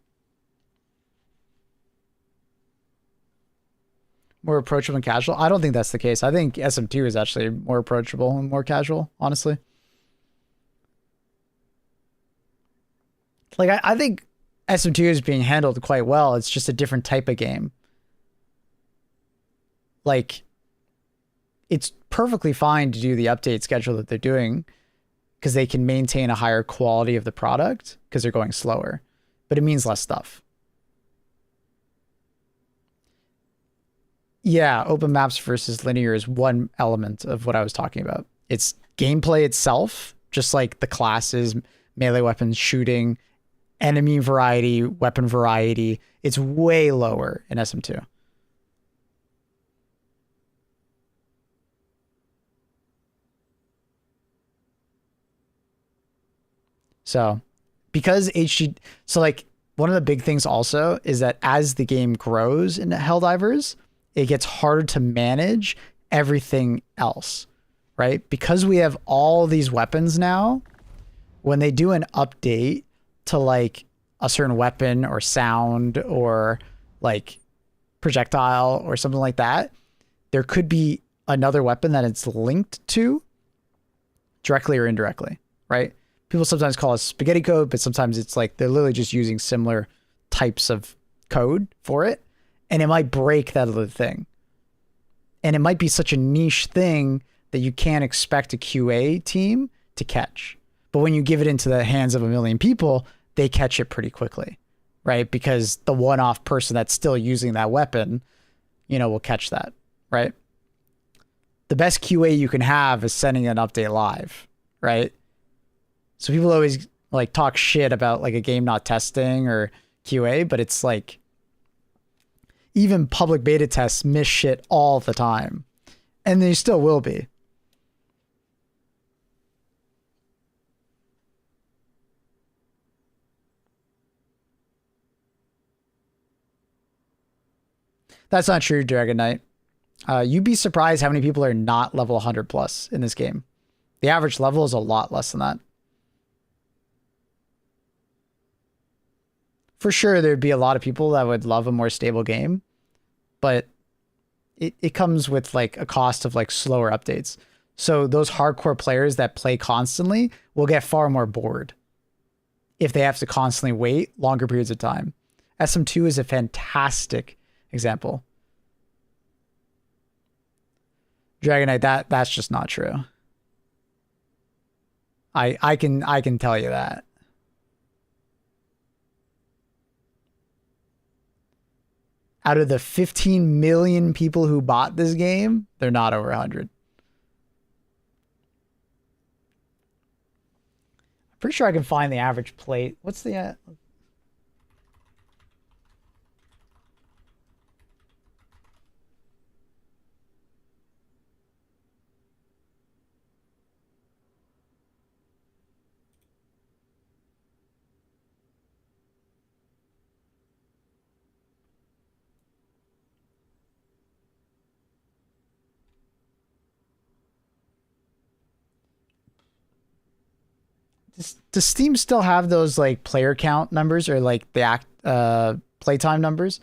Speaker 1: More approachable and casual. I don't think that's the case. I think SM2 is actually more approachable and more casual, honestly. Like, I think SM2 is being handled quite well. It's just a different type of game. Like, it's perfectly fine to do the update schedule that they're doing because they can maintain a higher quality of the product because they're going slower, but it means less stuff. Yeah, open maps versus linear is one element of what I was talking about. It's gameplay itself, just like the classes, melee weapons, shooting, enemy variety, weapon variety. It's way lower in SM2. So, because so like one of the big things also is that as the game grows in Helldivers, it gets harder to manage everything else, right? Because we have all these weapons now, when they do an update to like a certain weapon or sound or like projectile or something like that, there could be another weapon that it's linked to directly or indirectly, right? People sometimes call it spaghetti code, but sometimes it's like they're literally just using similar types of code for it. And it might break that other thing. And it might be such a niche thing that you can't expect a QA team to catch. But when you give it into the hands of 1 million people, they catch it pretty quickly, right? Because the one-off person that's still using that weapon, will catch that, right? The best QA you can have is sending an update live, right? So people always like talk shit about like a game not testing or QA, but it's like even public beta tests miss shit all the time, and they still will be. That's not true, Dragon Knight. You'd be surprised how many people are not level 100 plus in this game. The average level is a lot less than that. for sure there'd be a lot of people that would love a more stable game, but it comes with like a cost of like slower updates. So those hardcore players that play constantly will get far more bored if they have to constantly wait longer periods of time. SM2 is a fantastic example. Dragon Knight, that's just not true. I can tell you that. Out of the 15 million people who bought this game, they're not over 100. I'm pretty sure I can find the average plate. What's the does Steam still have those like player count numbers or like the playtime numbers?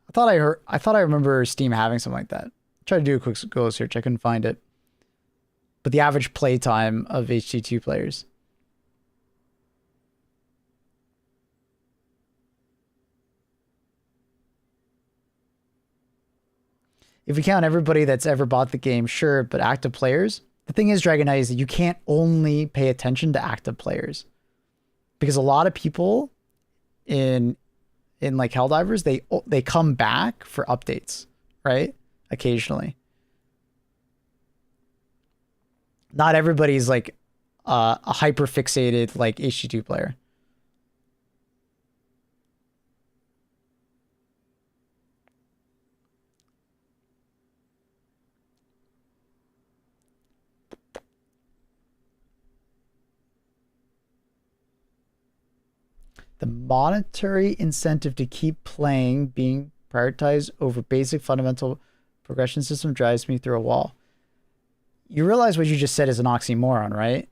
Speaker 1: I thought I remember Steam having something like that. Try to do a quick Google search. I couldn't find it. But the average playtime of HT2 players. If we count everybody that's ever bought the game, sure, but active players. The thing is, Dragon Knight, is that you can't only pay attention to active players, because a lot of people in like Helldivers, they come back for updates, right? Occasionally. Not everybody's like a hyper fixated like HT2 player. The monetary incentive to keep playing being prioritized over basic fundamental progression system drives me through a wall. You realize what you just said is an oxymoron, right?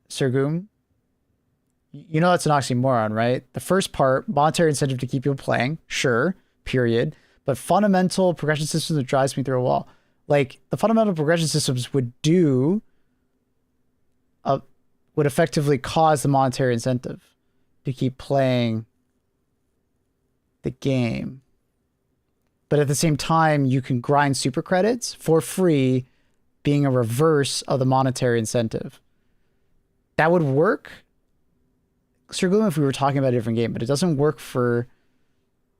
Speaker 1: Sergum? You know that's an oxymoron, right? The first part, monetary incentive to keep people playing, sure, period. But fundamental progression systems that drives me through a wall. Like, the fundamental progression systems would effectively cause the monetary incentive to keep playing the game. But at the same time, you can grind super credits for free, being a reverse of the monetary incentive. That would work, Sir Gloom, if we were talking about a different game, but it doesn't work for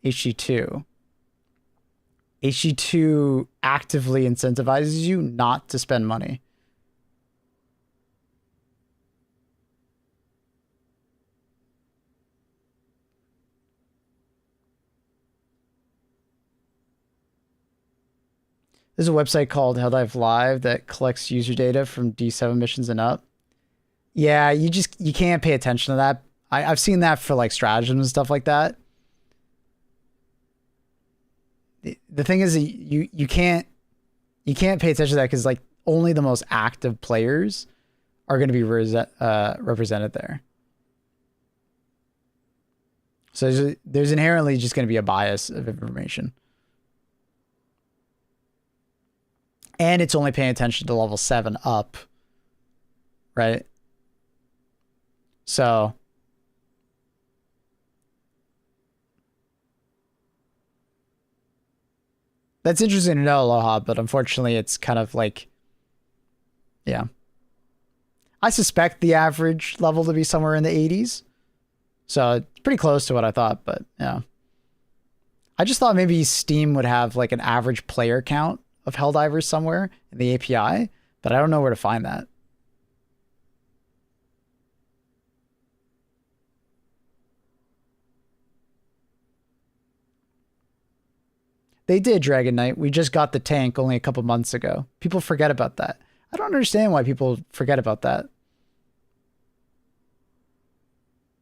Speaker 1: HG2. HG2 actively incentivizes you not to spend money. There's a website called Helldive Live that collects user data from D7 missions and up. Yeah, you can't pay attention to that. I've seen that for like stratagems and stuff like that. The thing is, you can't pay attention to that because like only the most active players are going to be represented there. So there's inherently just going to be a bias of information. And it's only paying attention to level 7 up, right? So that's interesting to know, Aloha, but unfortunately it's kind of like, yeah. I suspect the average level to be somewhere in the 80s. So it's pretty close to what I thought, but yeah. I just thought maybe Steam would have like an average player count of Helldivers somewhere in the API, but I don't know where to find that. They did, Dragon Knight. We just got the tank only a couple months ago. People forget about that. I don't understand why people forget about that.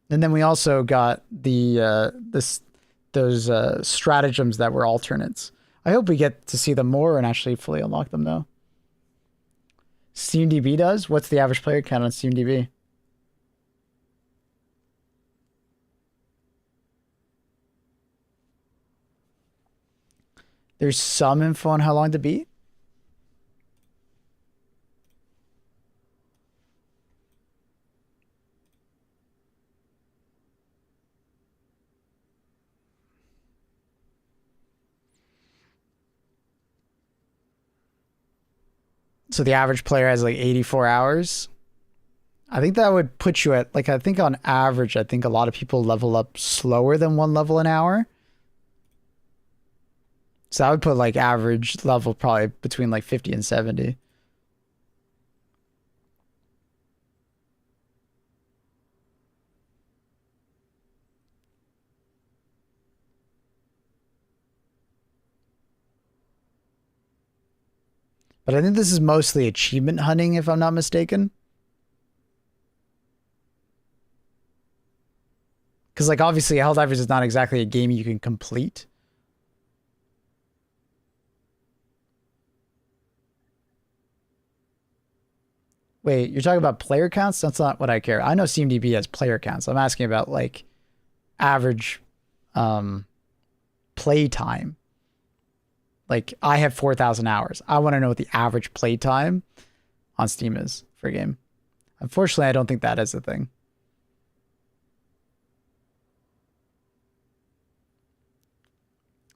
Speaker 1: And then we also got the those stratagems that were alternates. I hope we get to see them more and actually fully unlock them, though. SteamDB does? What's the average player count on SteamDB? There's some info on how long to beat. So the average player has like 84 hours. I think that would put you at, like, I think on average, I think a lot of people level up slower than 1 level an hour. So I would put like average level probably between like 50 and 70. But I think this is mostly achievement hunting, if I'm not mistaken. Because, like, obviously, Helldivers is not exactly a game you can complete. Wait, you're talking about player counts? That's not what I care. I know SteamDB has player counts. I'm asking about, like, average play time. Like, I have 4,000 hours. I want to know what the average play time on Steam is for a game. Unfortunately, I don't think that is a thing.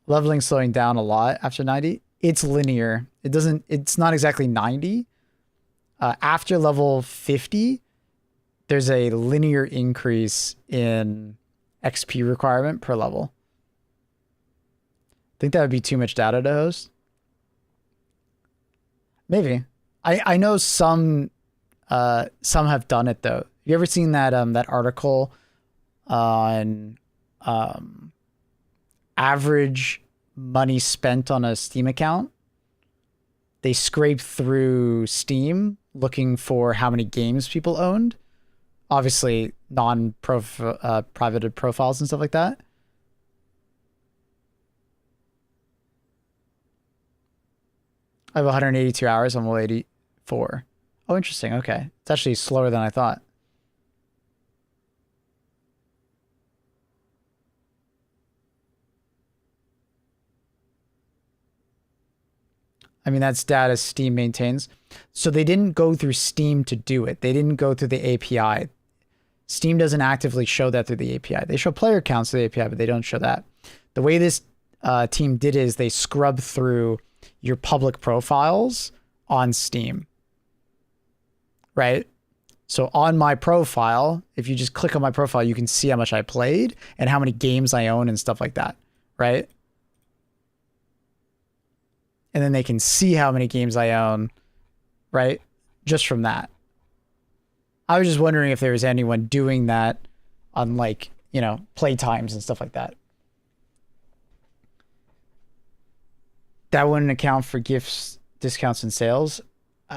Speaker 1: Leveling slowing down a lot after 90. It's linear. It's not exactly 90. After level 50, there's a linear increase in XP requirement per level. Think that would be too much data to host? Maybe. I know some have done it though. You ever seen that that article on average money spent on a Steam account? They scraped through Steam looking for how many games people owned. Obviously privated profiles and stuff like that. I have 182 hours on 184. Oh, interesting. Okay. It's actually slower than I thought. I mean, that's data Steam maintains. So they didn't go through Steam to do it. They didn't go through the API. Steam doesn't actively show that through the API. They show player counts through the API, but they don't show that. The way this team did is they scrub through your public profiles on Steam, right? So on my profile, if you just click on my profile, you can see how much I played and how many games I own and stuff like that, right? And then they can see how many games I own, right? Just from that. I was just wondering if there was anyone doing that on, like, you know, play times and stuff like that. That wouldn't account for gifts, discounts, and sales.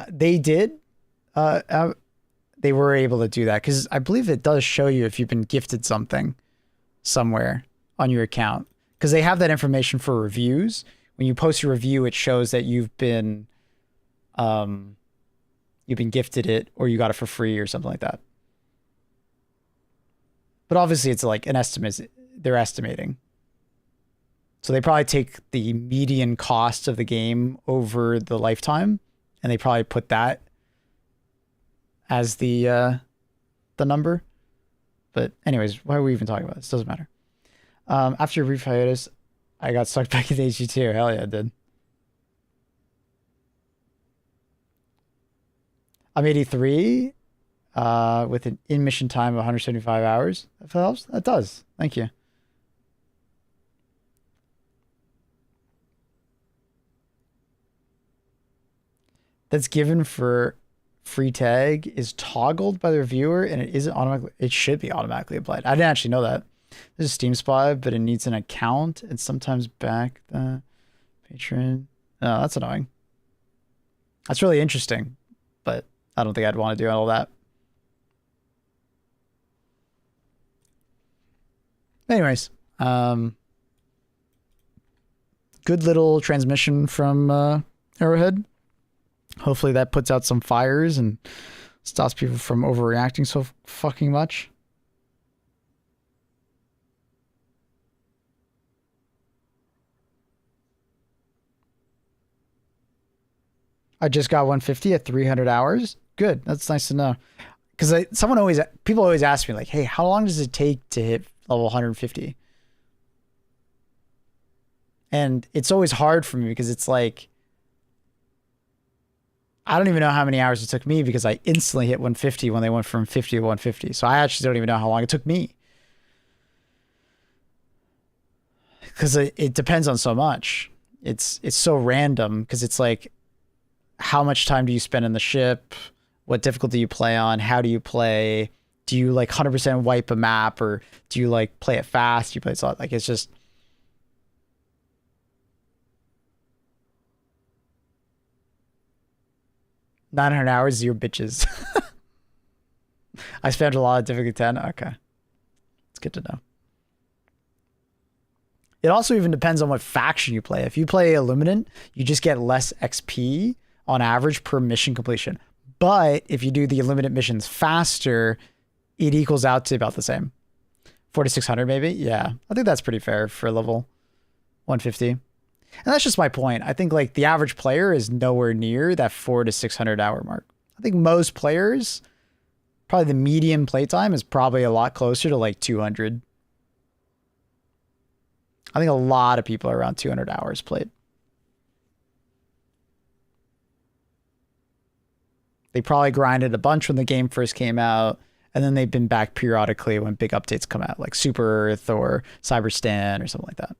Speaker 1: They did. They were able to do that because I believe it does show you if you've been gifted something somewhere on your account, because they have that information for reviews. When you post a review, it shows that you've been gifted it or you got it for free or something like that. But obviously, it's like an estimate. They're estimating. So they probably take the median cost of the game over the lifetime, and they probably put that as the number. But anyways, why are we even talking about this? Doesn't matter. After a brief hiatus, I got sucked back into HG2. Hell yeah, I did. I'm 83 with an in-mission time of 175 hours. If that helps, that does. Thank you. That's given for free tag is toggled by the reviewer, and it isn't automatically. It should be automatically applied. I didn't actually know that. This is Steam Spy, but it needs an account and sometimes back the patron. Oh, that's annoying. That's really interesting, but I don't think I'd want to do all that. Anyways, good little transmission from Arrowhead. Hopefully that puts out some fires and stops people from overreacting so fucking much. I just got 150 at 300 hours. Good. That's nice to know. Because people always ask me like, hey, how long does it take to hit level 150? And it's always hard for me because it's like, I don't even know how many hours it took me because I instantly hit 150 when they went from 50 to 150. So I actually don't even know how long it took me. Because it depends on so much. It's so random because it's like, how much time do you spend in the ship? What difficulty you play on? How do you play? Do you like 100% wipe a map, or do you like play it fast? You play it slow? Like, it's just... $900 hours, your bitches. I spent a lot of difficulty 10. Okay. It's good to know. It also even depends on what faction you play. If you play Illuminant, you just get less XP on average per mission completion. But if you do the Illuminant missions faster, it equals out to about the same. 4,600 maybe? Yeah. I think that's pretty fair for level 150. And that's just my point. I think like the average player is nowhere near that 400 to 600 hour mark. I think most players, probably the median playtime is probably a lot closer to like 200. I think a lot of people are around 200 hours played. They probably grinded a bunch when the game first came out, and then they've been back periodically when big updates come out, like Super Earth or Cyberstan or something like that.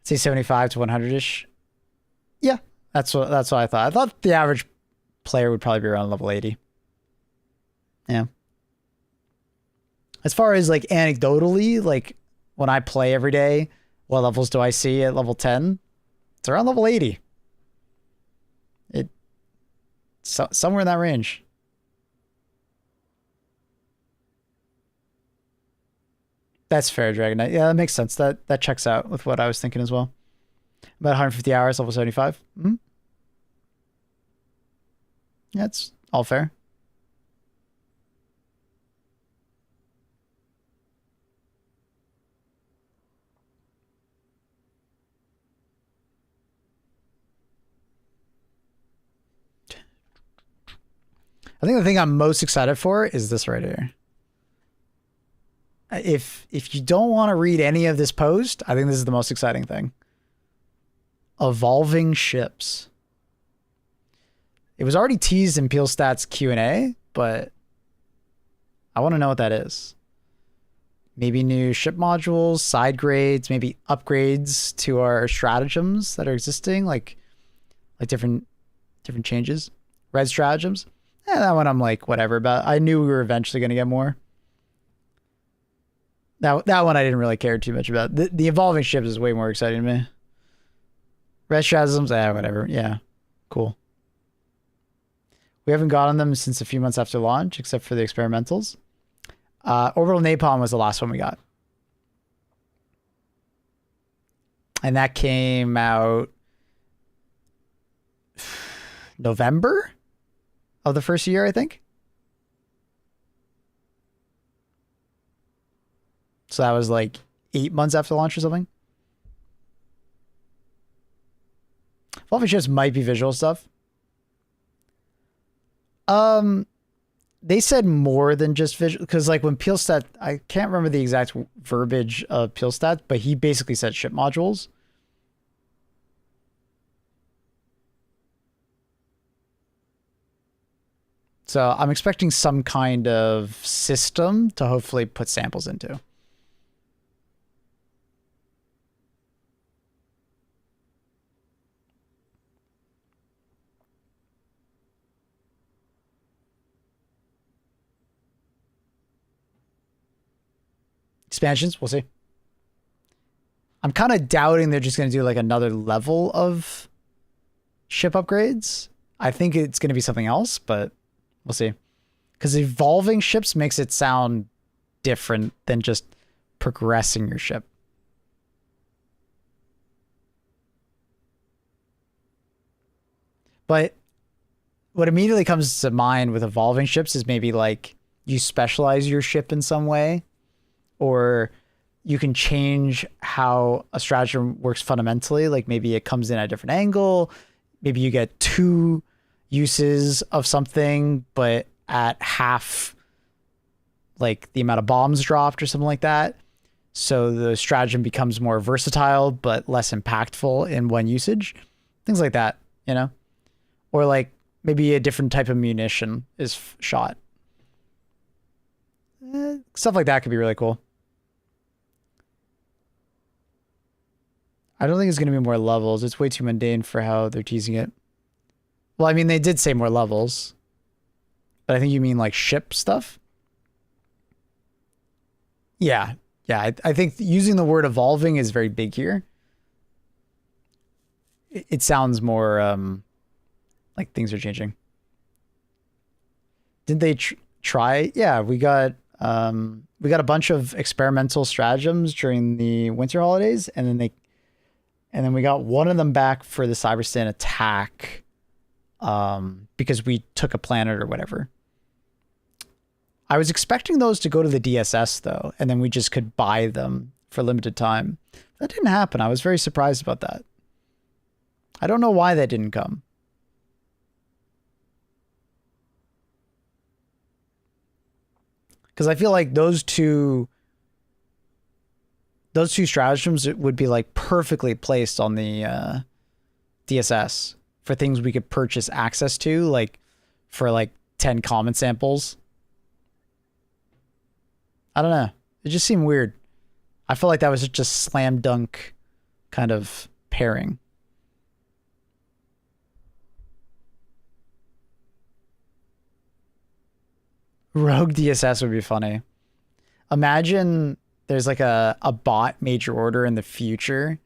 Speaker 1: Say 75 to 100-ish. Yeah, that's what I thought. I thought the average player would probably be around level 80. Yeah. As far as like anecdotally, like when I play every day, what levels do I see at level 10? It's around level 80. Somewhere in that range. That's fair, Dragon Knight. Yeah, that makes sense. That checks out with what I was thinking as well. About 150 hours, level 75. Mm-hmm. Yeah, it's all fair. I think the thing I'm most excited for is this right here. If you don't want to read any of this post, I think this is the most exciting thing. Evolving ships. It was already teased in Peelstat's Q&A, but I want to know what that is. Maybe new ship modules, side grades, maybe upgrades to our stratagems that are existing, like different changes. Red stratagems. That one I'm like, whatever about. I knew we were eventually going to get more. That one I didn't really care too much about. The evolving ships is way more exciting to me. Red stratagems, whatever. Yeah, cool. We haven't gotten them since a few months after launch, except for the experimentals. Orbital Napalm was the last one we got. And that came out November of the first year, I think. So that was like 8 months after launch or something. Evolving ships might be visual stuff. They said more than just visual, because like when Peelstat, I can't remember the exact verbiage of Peelstat, but he basically said ship modules. So I'm expecting some kind of system to hopefully put samples into. Expansions, we'll see. I'm kind of doubting they're just going to do like another level of ship upgrades. I think it's going to be something else, but we'll see. Because evolving ships makes it sound different than just progressing your ship. But what immediately comes to mind with evolving ships is maybe like you specialize your ship in some way, or you can change how a stratagem works fundamentally. Like maybe it comes in at a different angle. Maybe you get 2 uses of something, but at half like the amount of bombs dropped or something like that. So the stratagem becomes more versatile, but less impactful in one usage. Things like that, you know? Or like maybe a different type of munition is shot. Stuff like that could be really cool. I don't think it's going to be more levels. It's way too mundane for how they're teasing it. Well, I mean, they did say more levels. But I think you mean like ship stuff? Yeah. Yeah, I think using the word evolving is very big here. It sounds more like things are changing. Did they try? Yeah, we got a bunch of experimental stratagems during the winter holidays, and then we got one of them back for the Cyberstan attack because we took a planet or whatever. I was expecting those to go to the DSS though, and then we just could buy them for limited time. That didn't happen. I was very surprised about that. I don't know why that didn't come. Because I feel like those two stratagems would be like perfectly placed on the DSS for things we could purchase access to, like for like 10 common samples. I don't know. It just seemed weird. I felt like that was just slam dunk kind of pairing. Rogue DSS would be funny. Imagine there's like a bot major order in the future,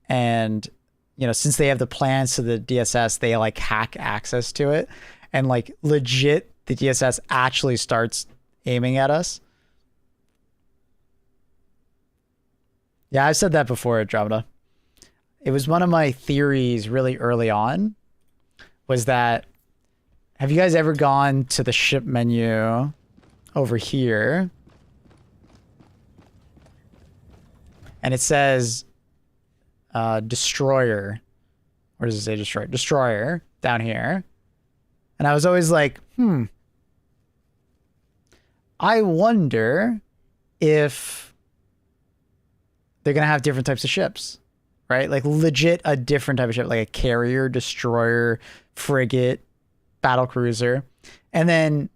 Speaker 1: and you know, since they have the plans to the DSS, they like hack access to it, and like legit the DSS actually starts aiming at us. Yeah, I've said that before, Andromeda. It was one of my theories really early on, was that, have you guys ever gone to the ship menu over here? And it says destroyer. Where does it say destroyer? Destroyer down here. And I was always like, I wonder if they're going to have different types of ships, right? Like legit a different type of ship, like a carrier, destroyer, frigate, battle cruiser. And then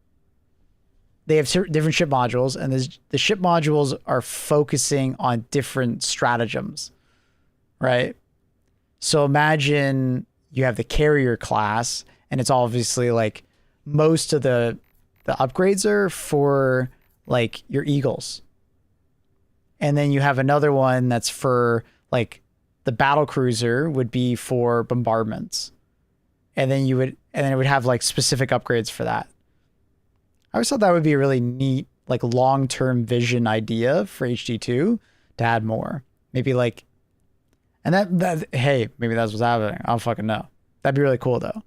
Speaker 1: they have different ship modules, and the ship modules are focusing on different stratagems, right? So imagine you have the carrier class, and it's obviously like most of the upgrades are for like your Eagles. And then you have another one that's for like the battle cruiser would be for bombardments. And then it would have like specific upgrades for that. I always thought that would be a really neat, like long-term vision idea for HD2 to add more. Maybe like, and that hey, maybe that's what's happening. I don't fucking know. That'd be really cool though.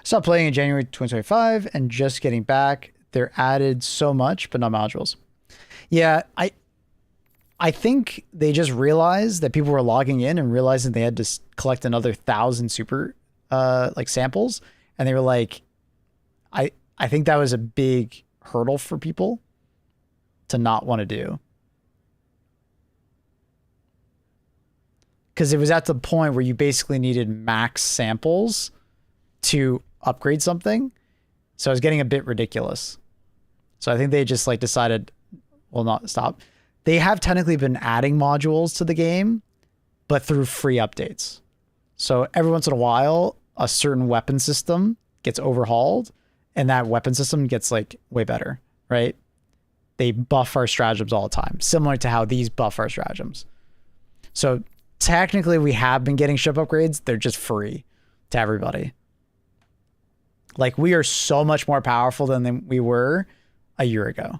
Speaker 1: Stopped playing in January 2025 and just getting back. They're added so much, but not modules. Yeah, I think they just realized that people were logging in and realizing they had to collect another 1,000 super like samples, and they were like, I think that was a big hurdle for people to not want to do, because it was at the point where you basically needed max samples to upgrade something. So it was getting a bit ridiculous. So I think they just like decided, well, not stop. They have technically been adding modules to the game, but through free updates. So every once in a while, a certain weapon system gets overhauled, and that weapon system gets like way better, right? They buff our stratagems all the time, similar to how these buff our stratagems. So technically we have been getting ship upgrades. They're just free to everybody. Like, we are so much more powerful than we were a year ago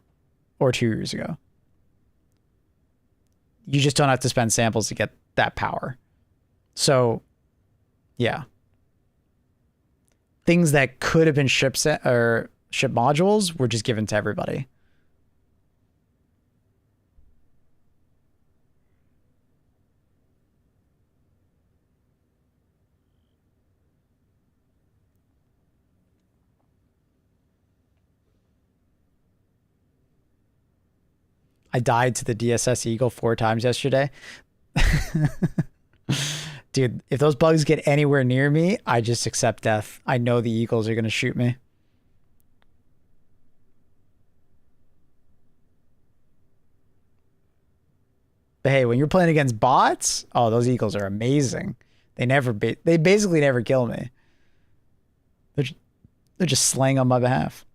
Speaker 1: or 2 years ago. You just don't have to spend samples to get that power. So, yeah. Things that could have been ship modules were just given to everybody. I died to the DSS Eagle 4 times yesterday. Dude, if those bugs get anywhere near me, I just accept death. I know the Eagles are going to shoot me. But hey, when you're playing against bots, oh, those Eagles are amazing. They basically never kill me. They're just slaying on my behalf.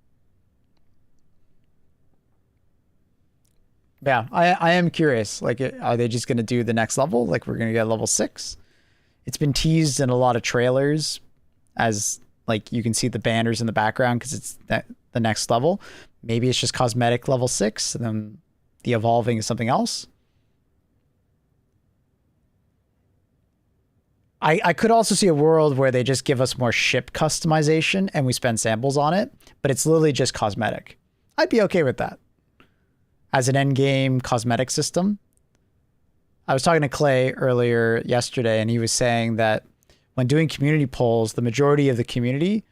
Speaker 1: Yeah, I am curious. Like, are they just going to do the next level? Like, we're going to get level 6? It's been teased in a lot of trailers as, like, you can see the banners in the background because it's the next level. Maybe it's just cosmetic level 6, and then the evolving is something else. I could also see a world where they just give us more ship customization and we spend samples on it, but it's literally just cosmetic. I'd be okay with that. As an end-game cosmetic system. I was talking to Clay earlier yesterday, and he was saying that when doing community polls, the majority of the community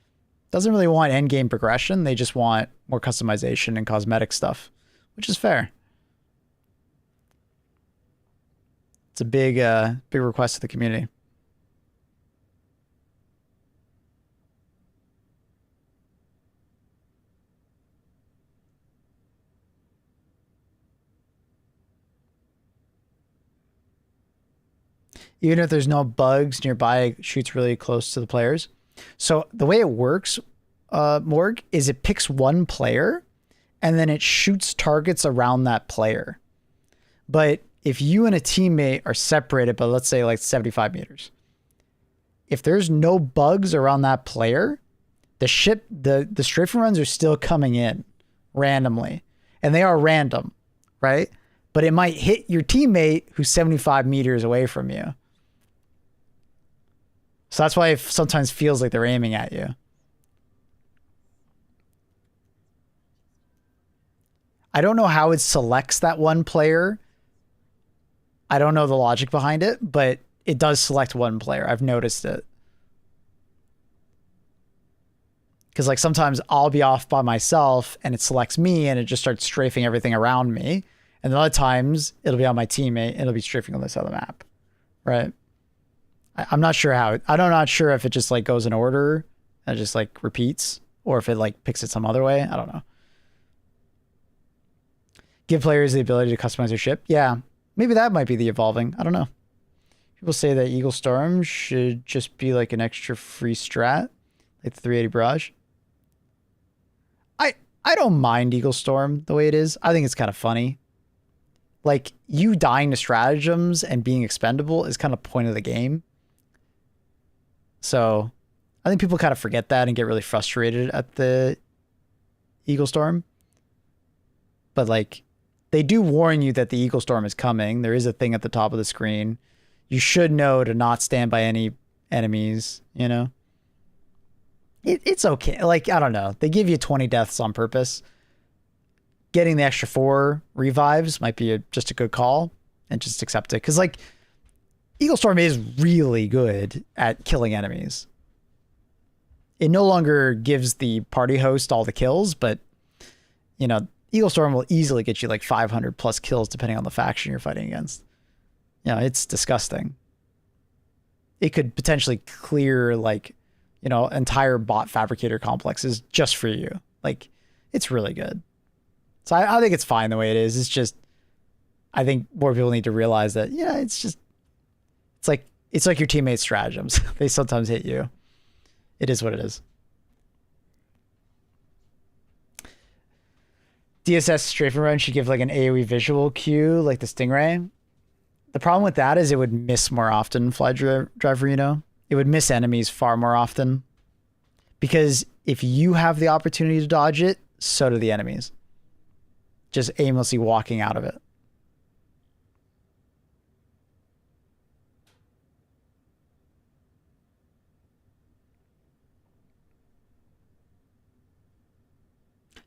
Speaker 1: doesn't really want end-game progression. They just want more customization and cosmetic stuff, which is fair. It's a big request to the community. Even if there's no bugs nearby, it shoots really close to the players. So the way it works, Morg, is it picks one player and then it shoots targets around that player. But if you and a teammate are separated by, let's say, like 75 meters, if there's no bugs around that player, the strafing runs are still coming in randomly. And they are random, right? But it might hit your teammate who's 75 meters away from you. So that's why it sometimes feels like they're aiming at you. I don't know how it selects that one player. I don't know the logic behind it, but it does select one player. I've noticed it. Because like sometimes I'll be off by myself and it selects me and it just starts strafing everything around me. And then other times it'll be on my teammate and it'll be strafing on this other map. Right? I'm not sure how. I'm not sure if it just like goes in order and just like repeats, or if it like picks it some other way. I don't know. Give players the ability to customize their ship. Yeah, maybe that might be the evolving. I don't know. People say that Eagle Storm should just be like an extra free strat, like the 380 Barrage. I don't mind Eagle Storm the way it is. I think it's kind of funny. Like, you dying to stratagems and being expendable is kind of the point of the game. So I think people kind of forget that and get really frustrated at the Eagle Storm. But like, they do warn you that the Eagle Storm is coming. There is a thing at the top of the screen. You should know to not stand by any enemies, you know? It's okay. Like, I don't know. They give you 20 deaths on purpose. Getting the extra 4 revives might be just a good call, and just accept it. Because like, Eagle Storm is really good at killing enemies. It no longer gives the party host all the kills, but you know, Eagle Storm will easily get you like 500 plus kills depending on the faction you're fighting against. You know, it's disgusting. It could potentially clear like, you know, entire bot fabricator complexes just for you. Like, it's really good. So I think it's fine the way it is. It's just, I think more people need to realize that, yeah, it's like your teammates' stratagems. They sometimes hit you. It is what it is. DSS strafing run should give like an AoE visual cue, like the Stingray. The problem with that is it would miss more often, Fly Driver, you know? It would miss enemies far more often. Because if you have the opportunity to dodge it, so do the enemies. Just aimlessly walking out of it.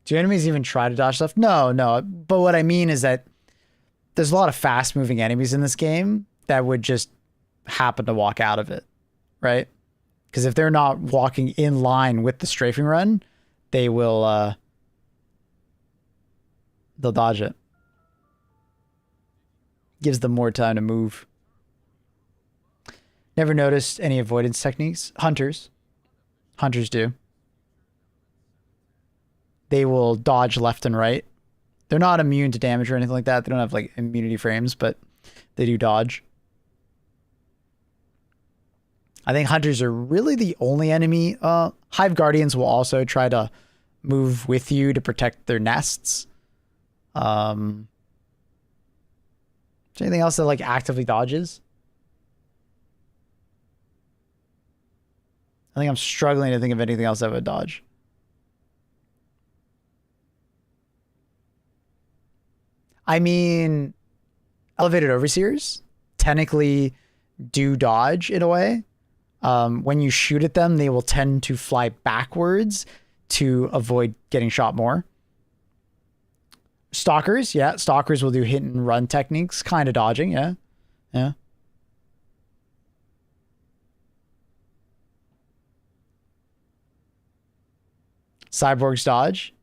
Speaker 1: Do enemies even try to dodge stuff? No. But what I mean is that there's a lot of fast moving enemies in this game that would just happen to walk out of it, right? Because if they're not walking in line with the strafing run, they will, they'll dodge it. Gives them more time to move. Never noticed any avoidance techniques. Hunters do. They will dodge left and right. They're not immune to damage or anything like that. They don't have like immunity frames, but they do dodge. I think hunters are really the only enemy. Hive guardians will also try to move with you to protect their nests. Is there anything else that like actively dodges? I think I'm struggling to think of anything else that would dodge. I mean, elevated overseers technically do dodge in a way. When you shoot at them, they will tend to fly backwards to avoid getting shot more. Stalkers, yeah. Stalkers will do hit and run techniques, kind of dodging, yeah. Yeah. Cyborgs dodge.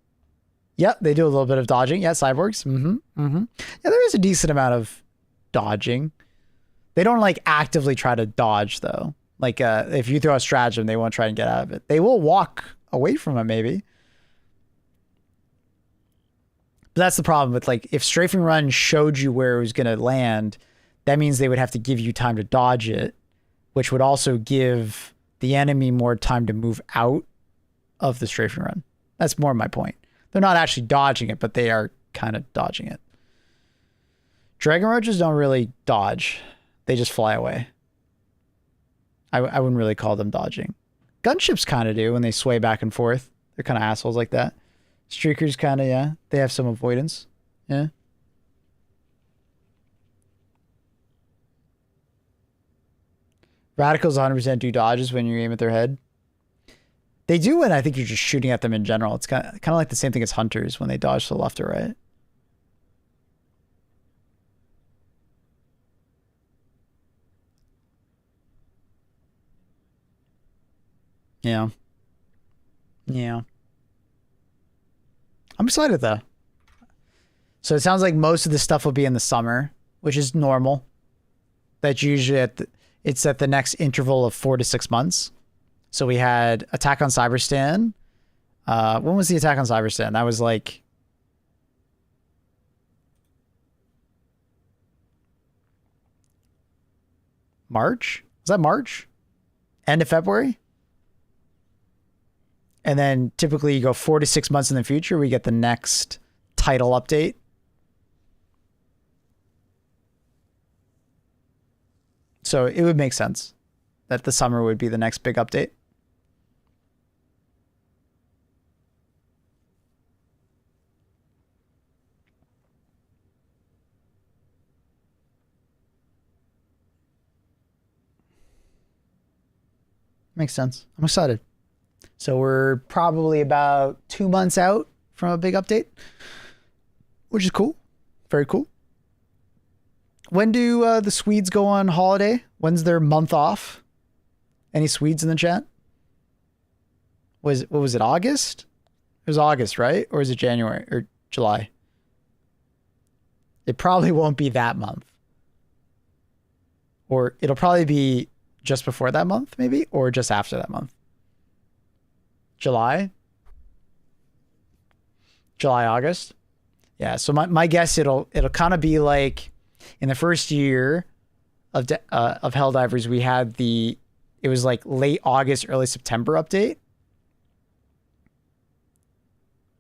Speaker 1: Yep, they do a little bit of dodging. Yeah, cyborgs. Yeah, there is a decent amount of dodging. They don't like actively try to dodge though. Like if you throw a stratagem, they won't try and get out of it. They will walk away from it maybe. But that's the problem with like if strafing run showed you where it was going to land, that means they would have to give you time to dodge it, which would also give the enemy more time to move out of the strafing run. That's more my point. They're not actually dodging it, but they are kind of dodging it. Dragon roaches don't really dodge. They just fly away. I wouldn't really call them dodging. Gunships kind of do when they sway back and forth. They're kind of assholes like that. Streakers kind of, yeah. They have some avoidance. Yeah. Radicals 100% do dodges when you aim at their head. They do when I think you're just shooting at them in general. It's kind of like the same thing as hunters when they dodge to the left or right. Yeah. Yeah. I'm excited though. So it sounds like most of the stuff will be in the summer, which is normal. That's usually it's at the next interval of 4 to 6 months. So we had Attack on Cyberstan. When was the Attack on Cyberstan? That was like March? Was that March? End of February? And then typically you go 4 to 6 months in the future, we get the next title update. So it would make sense that the summer would be the next big update. Makes sense. I'm excited. So we're probably about 2 months out from a big update, which is cool. Very cool. When do the Swedes go on holiday? When's their month off? Any Swedes in the chat? What was it, August? It was August, right? Or is it January or July? It probably won't be that month. Or it'll probably be just before that month, maybe, or just after that month. July, August. Yeah. So my guess it'll kind of be like in the first year of Helldivers, we had it was like late August, early September update.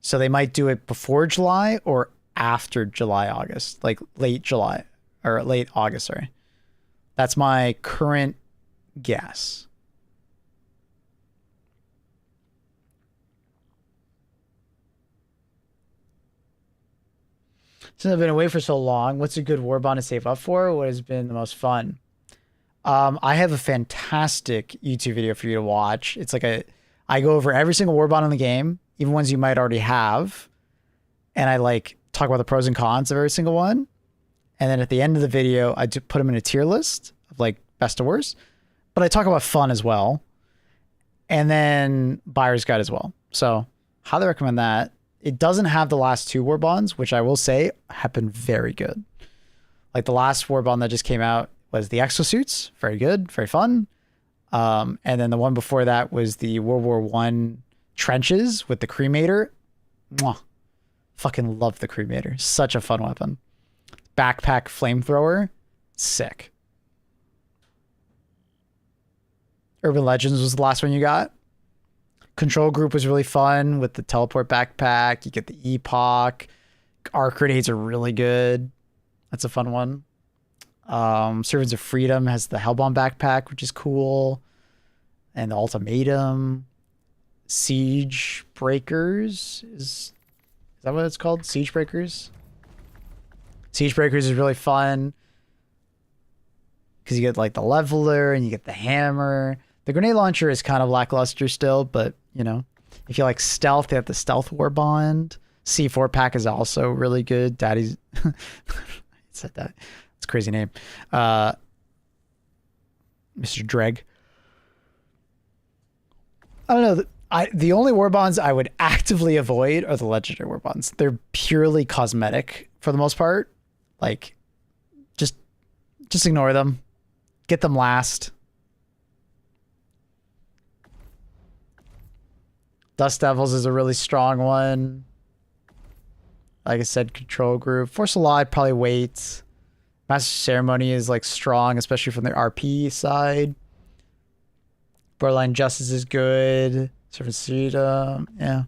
Speaker 1: So they might do it before July or after July, August, like late July or late August, sorry. That's my current guess. Since I've been away for so long, what's a good warbond to save up for? What has been the most fun? I have a fantastic YouTube video for you to watch. It's like I go over every single warbond in the game, even ones you might already have. And I like talk about the pros and cons of every single one. And then at the end of the video, I just put them in a tier list of like best to worst. But I talk about fun as well. And then buyer's guide as well. So highly recommend that. It doesn't have the last two warbonds, which I will say have been very good. Like the last warbond that just came out was the exosuits. Very good, very fun. And then the one before that was the World War I trenches with the cremator. Mwah. Fucking love the cremator. Such a fun weapon. Backpack flamethrower. Sick. Urban Legends was the last one you got. Control Group was really fun with the teleport backpack. You get the Epoch. Arc grenades are really good. That's a fun one. Servants of Freedom has the Hellbound backpack, which is cool. And the Ultimatum. Siege Breakers is that what it's called? Siege Breakers? Siege Breakers is really fun. Because you get like the leveler and you get the hammer. The grenade launcher is kind of lackluster still, but you know, if you like stealth, they have the stealth warbond. C4 pack is also really good. Daddy's said that. It's a crazy name. Mr. Dreg. I don't know. The only warbonds I would actively avoid are the legendary warbonds. They're purely cosmetic for the most part. Like, just ignore them. Get them last. Dust Devils is a really strong one. Like I said, Control Group. Force of Law, I'd probably wait. Master Ceremony is like strong, especially from the RP side. Borderline Justice is good. Servant Freedom, yeah.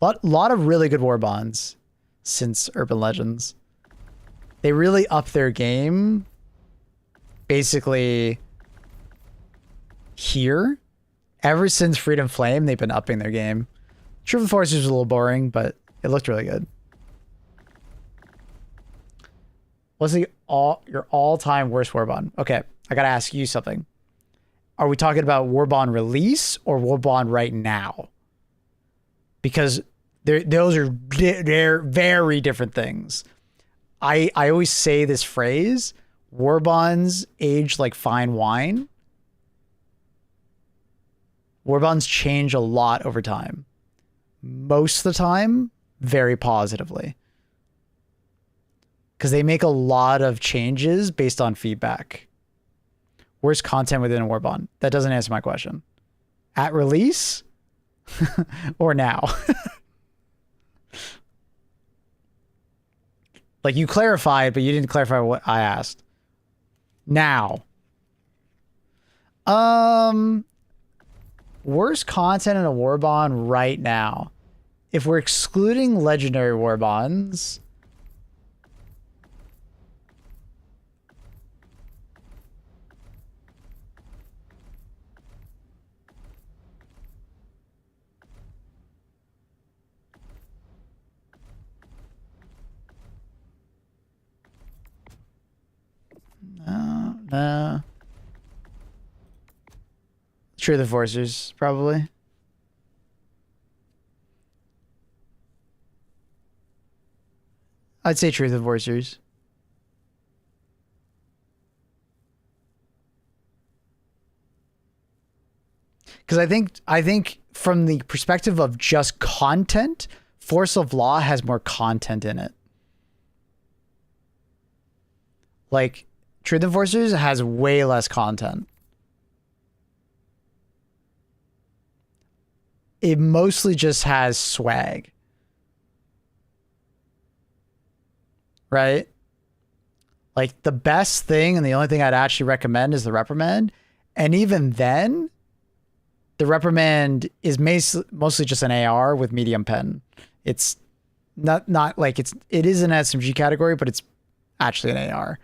Speaker 1: Lot of really good warbonds since Urban Legends. They really up their game. Basically, here. Ever since Freedom Flame, they've been upping their game. Truth and Force was a little boring, but it looked really good. What's your all-time worst warbond? Okay, I gotta ask you something. Are we talking about warbond release or warbond right now? Because those are they're very different things. I always say this phrase: warbonds age like fine wine. Warbonds change a lot over time. Most of the time, very positively. Because they make a lot of changes based on feedback. Worst content within a warbond? That doesn't answer my question. At release? Or now? Like you clarified, but you didn't clarify what I asked. Now. Worst content in a warbond right now. If we're excluding legendary warbonds, no. Truth Enforcers, probably. I'd say Truth Enforcers. Because I think from the perspective of just content, Force of Law has more content in it. Like, Truth Enforcers has way less content. It mostly just has swag. Right? Like, the best thing and the only thing I'd actually recommend is the Reprimand. And even then, the Reprimand is mostly just an AR with medium pen. It's not like it is an SMG category, but it's actually an AR.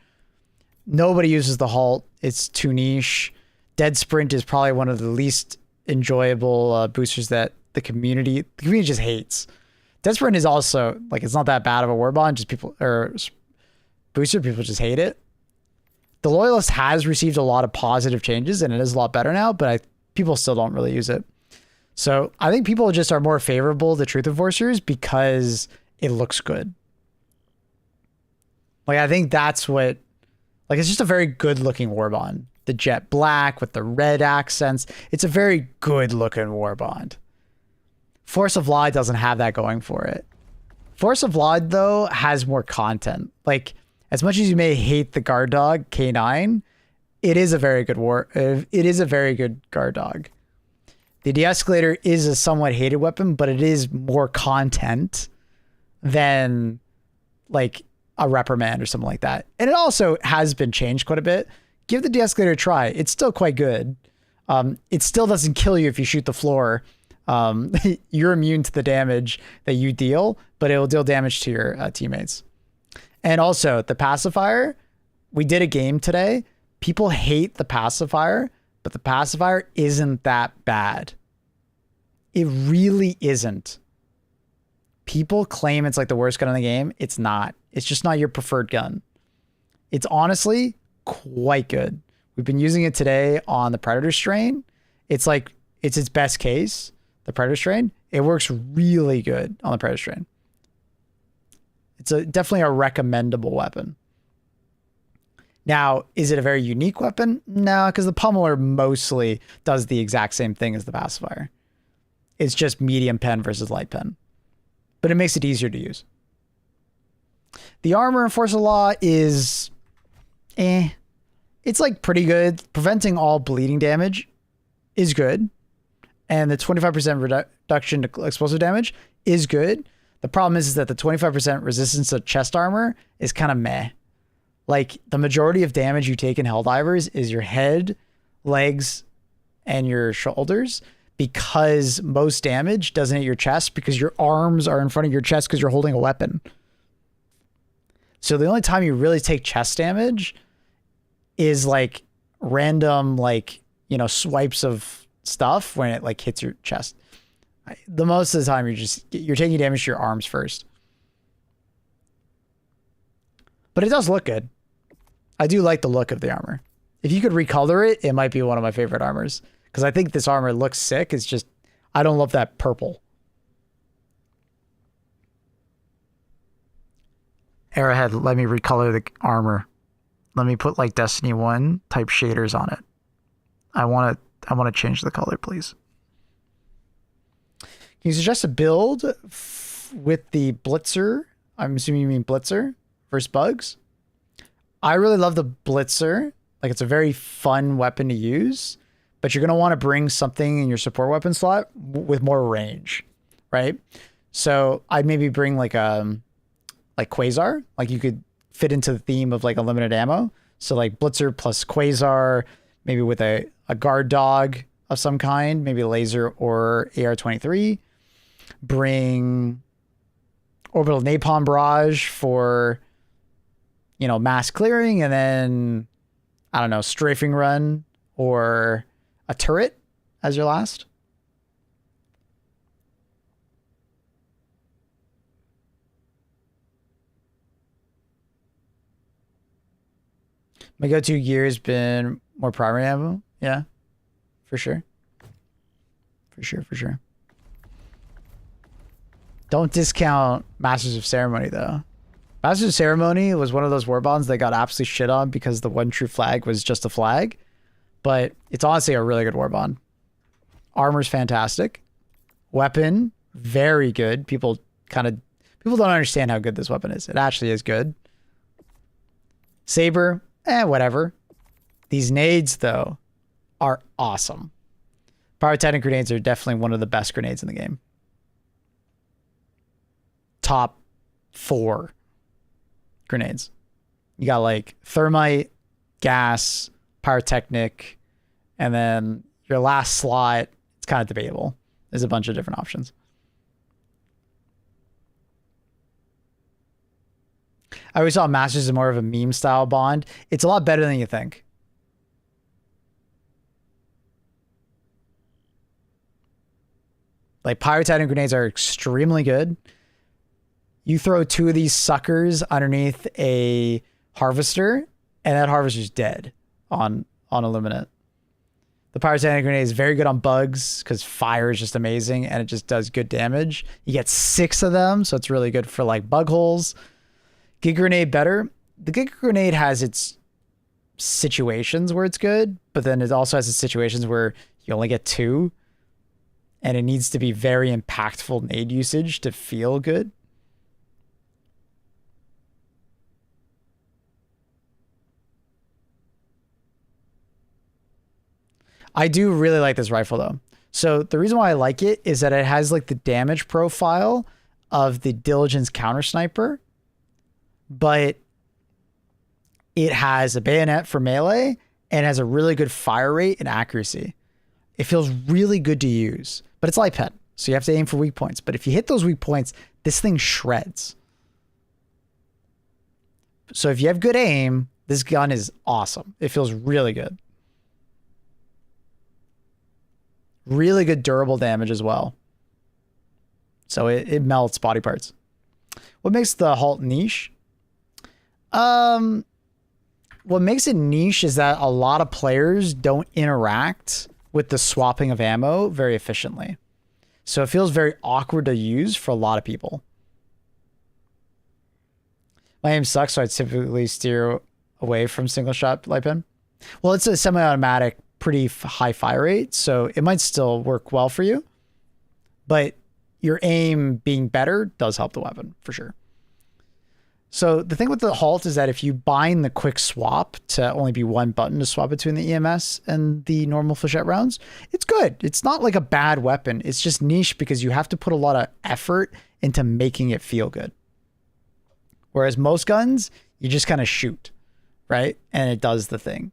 Speaker 1: Nobody uses the Halt. It's too niche. Dead Sprint is probably one of the least enjoyable boosters that the community just hates. Dead Sprint is also like, it's not that bad of a warbond, just people or booster, people just hate it. The Loyalist has received a lot of positive changes and it is a lot better now, but people still don't really use it. So I think people just are more favorable to Truth Enforcers because it looks good. Like, I think that's what, like, it's just a very good looking warbond. The jet black with the red accents. It's a very good looking warbond. Force of Law doesn't have that going for it. Force of Law, though, has more content. Like, as much as you may hate the guard dog K9, it is a very good it is a very good guard dog. The de-escalator is a somewhat hated weapon, but it is more content than like a reprimand or something like that. And it also has been changed quite a bit. Give the de-escalator a try. It's still quite good. It still doesn't kill you if you shoot the floor. You're immune to the damage that you deal, but it will deal damage to your teammates. And also the pacifier, we did a game today. People hate the pacifier, but the pacifier isn't that bad. It really isn't. People claim it's like the worst gun in the game. It's not. It's just not your preferred gun. It's honestly quite good. We've been using it today on the Predator strain. It's like, it's its best case, the Predator strain. It works really good on the Predator strain. It's definitely a recommendable weapon. Now, is it a very unique weapon? No, because the pummeler mostly does the exact same thing as the pacifier. It's just medium pen versus light pen. But it makes it easier to use. The armor in Force of Law is it's like pretty good. Preventing all bleeding damage is good. And the 25% reduction to explosive damage is good. The problem is that the 25% resistance to chest armor is kind of meh. Like, the majority of damage you take in Helldivers is your head, legs, and your shoulders, because most damage doesn't hit your chest because your arms are in front of your chest because you're holding a weapon. So the only time you really take chest damage is like random, like, you know, swipes of stuff when it like hits your chest. The most of the time you're taking damage to your arms first. But it does look good. I do like the look of the armor. If you could recolor it, it might be one of my favorite armors. Because I think this armor looks sick. It's just, I don't love that purple. Arrowhead, let me recolor the armor. Let me put like Destiny 1 type shaders on it. I want to change the color, please. Can you suggest a build with the Blitzer? I'm assuming you mean Blitzer versus Bugs. I really love the Blitzer. Like, it's a very fun weapon to use, but you're going to want to bring something in your support weapon slot with more range, right? So I'd maybe bring like Quasar. Like, you could fit into the theme of like unlimited ammo. So like Blitzer plus Quasar, maybe with a guard dog of some kind, maybe laser or AR-23. Bring orbital napalm barrage for, you know, mass clearing, and then, I don't know, strafing run or a turret as your last. My go-to gear has been more primary ammo. Yeah, for sure. For sure. Don't discount Masters of Ceremony, though. Masters of Ceremony was one of those warbonds that got absolutely shit on because the one true flag was just a flag. But it's honestly a really good warbond. Armor's fantastic. Weapon, very good. People don't understand how good this weapon is. It actually is good. Saber, whatever. These nades, though, are awesome. Pyrotechnic grenades are definitely one of the best grenades in the game. Top 4 grenades. You got like thermite, gas, pyrotechnic, and then your last slot, it's kind of debatable. There's a bunch of different options. I always thought Masters is more of a meme style Bond. It's a lot better than you think. Like pyrotite grenades are extremely good. You throw 2 of these suckers underneath a harvester, and that harvester's dead on Illuminate. The pyrotechnic grenade is very good on bugs because fire is just amazing and it just does good damage. You get 6 of them, so it's really good for like bug holes. Gig grenade better. The gig grenade has its situations where it's good, but then it also has its situations where you only get 2, and it needs to be very impactful nade usage to feel good. I do really like this rifle though. So the reason why I like it is that it has like the damage profile of the Diligence counter sniper, but it has a bayonet for melee and has a really good fire rate and accuracy. It feels really good to use, but it's light pen, so you have to aim for weak points. But if you hit those weak points, this thing shreds. So if you have good aim, this gun is awesome. It feels really good. Really good durable damage as well. So it melts body parts. What makes the Halt niche? What makes it niche is that a lot of players don't interact with the swapping of ammo very efficiently. So it feels very awkward to use for a lot of people. My aim sucks, so I typically steer away from single shot light pen. Well, it's a semi-automatic, pretty high fire rate, so it might still work well for you, but your aim being better does help the weapon for sure. So the thing with the Halt is that if you bind the quick swap to only be 1 button to swap between the EMS and the normal flechette rounds, it's good. It's not like a bad weapon. It's just niche because you have to put a lot of effort into making it feel good. Whereas most guns, you just kind of shoot, right? And it does the thing.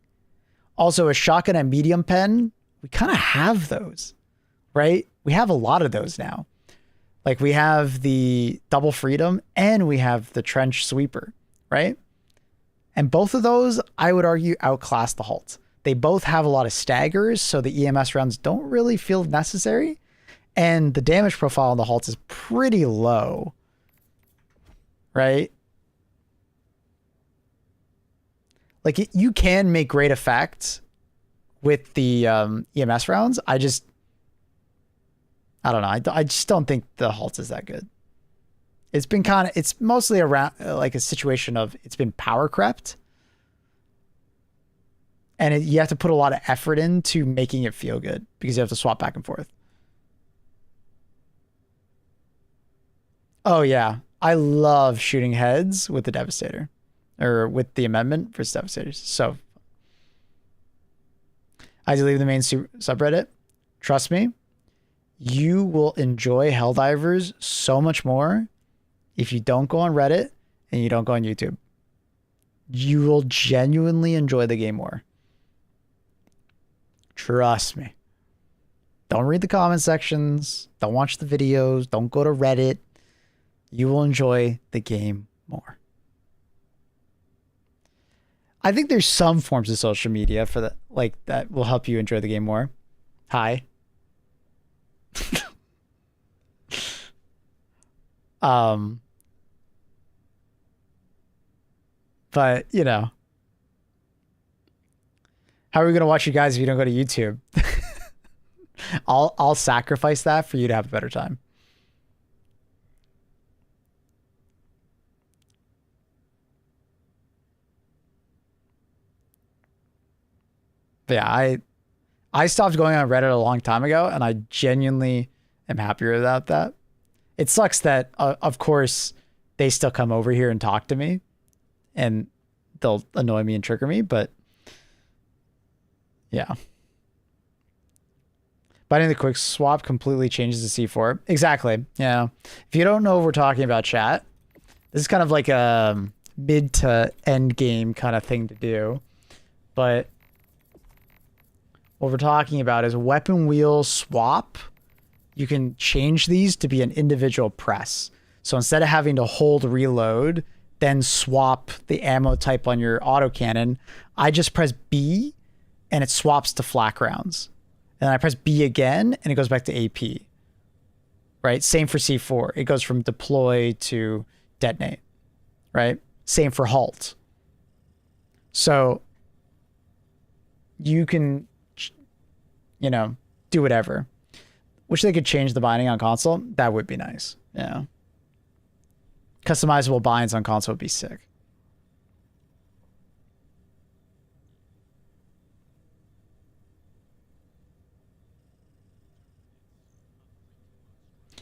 Speaker 1: Also, a shotgun and medium pen, we kind of have those, right? We have a lot of those now. Like we have the Double Freedom and we have the Trench Sweeper, right? And both of those, I would argue, outclass the Halt. They both have a lot of staggers, so the EMS rounds don't really feel necessary. And the damage profile on the Halt is pretty low, right? Like you can make great effects with the EMS rounds. I don't know. I just don't think the Halt is that good. It's been it's mostly around like a situation of it's been power crept. And you have to put a lot of effort into making it feel good because you have to swap back and forth. Oh yeah. I love shooting heads with the Devastator. Or with the amendment for Devastators. So I delete the main subreddit. Trust me, you will enjoy Helldivers so much more if you don't go on Reddit and you don't go on YouTube. You will genuinely enjoy the game more. Trust me. Don't read the comment sections. Don't watch the videos. Don't go to Reddit. You will enjoy the game more. I think there's some forms of social media for that, like that will help you enjoy the game more. Hi. But you know, how are we gonna watch you guys if you don't go to YouTube? I'll sacrifice that for you to have a better time. But yeah, I stopped going on Reddit a long time ago, and I genuinely am happier about that. It sucks that, of course, they still come over here and talk to me, and they'll annoy me and trigger me, but yeah. Binding the quick swap completely changes the C4. Exactly, yeah. If you don't know what we're talking about, chat, this is kind of like a mid to end game kind of thing to do, but what we're talking about is weapon wheel swap. You can change these to be an individual press. So instead of having to hold reload then swap the ammo type on your autocannon, I just press B and it swaps to flak rounds. And I press B again and it goes back to AP. Right? Same for C4. It goes from deploy to detonate. Right? Same for halt. So you can, you know, do whatever. Wish they could change the binding on console. That would be nice. Yeah. Customizable binds on console would be sick.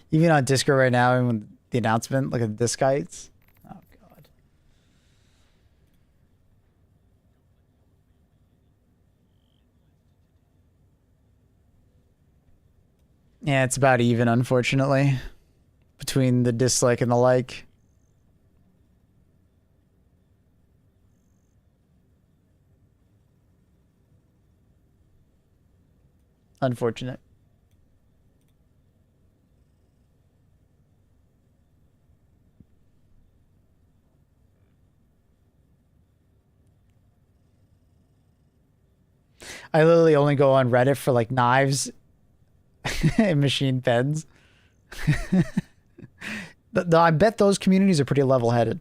Speaker 1: Even on Discord right now, and when the announcement, look at the Discites. Oh, God. Yeah, it's about even, unfortunately, between the dislike and the like. Unfortunate. I literally only go on Reddit for like knives and machine pens. I bet those communities are pretty level-headed.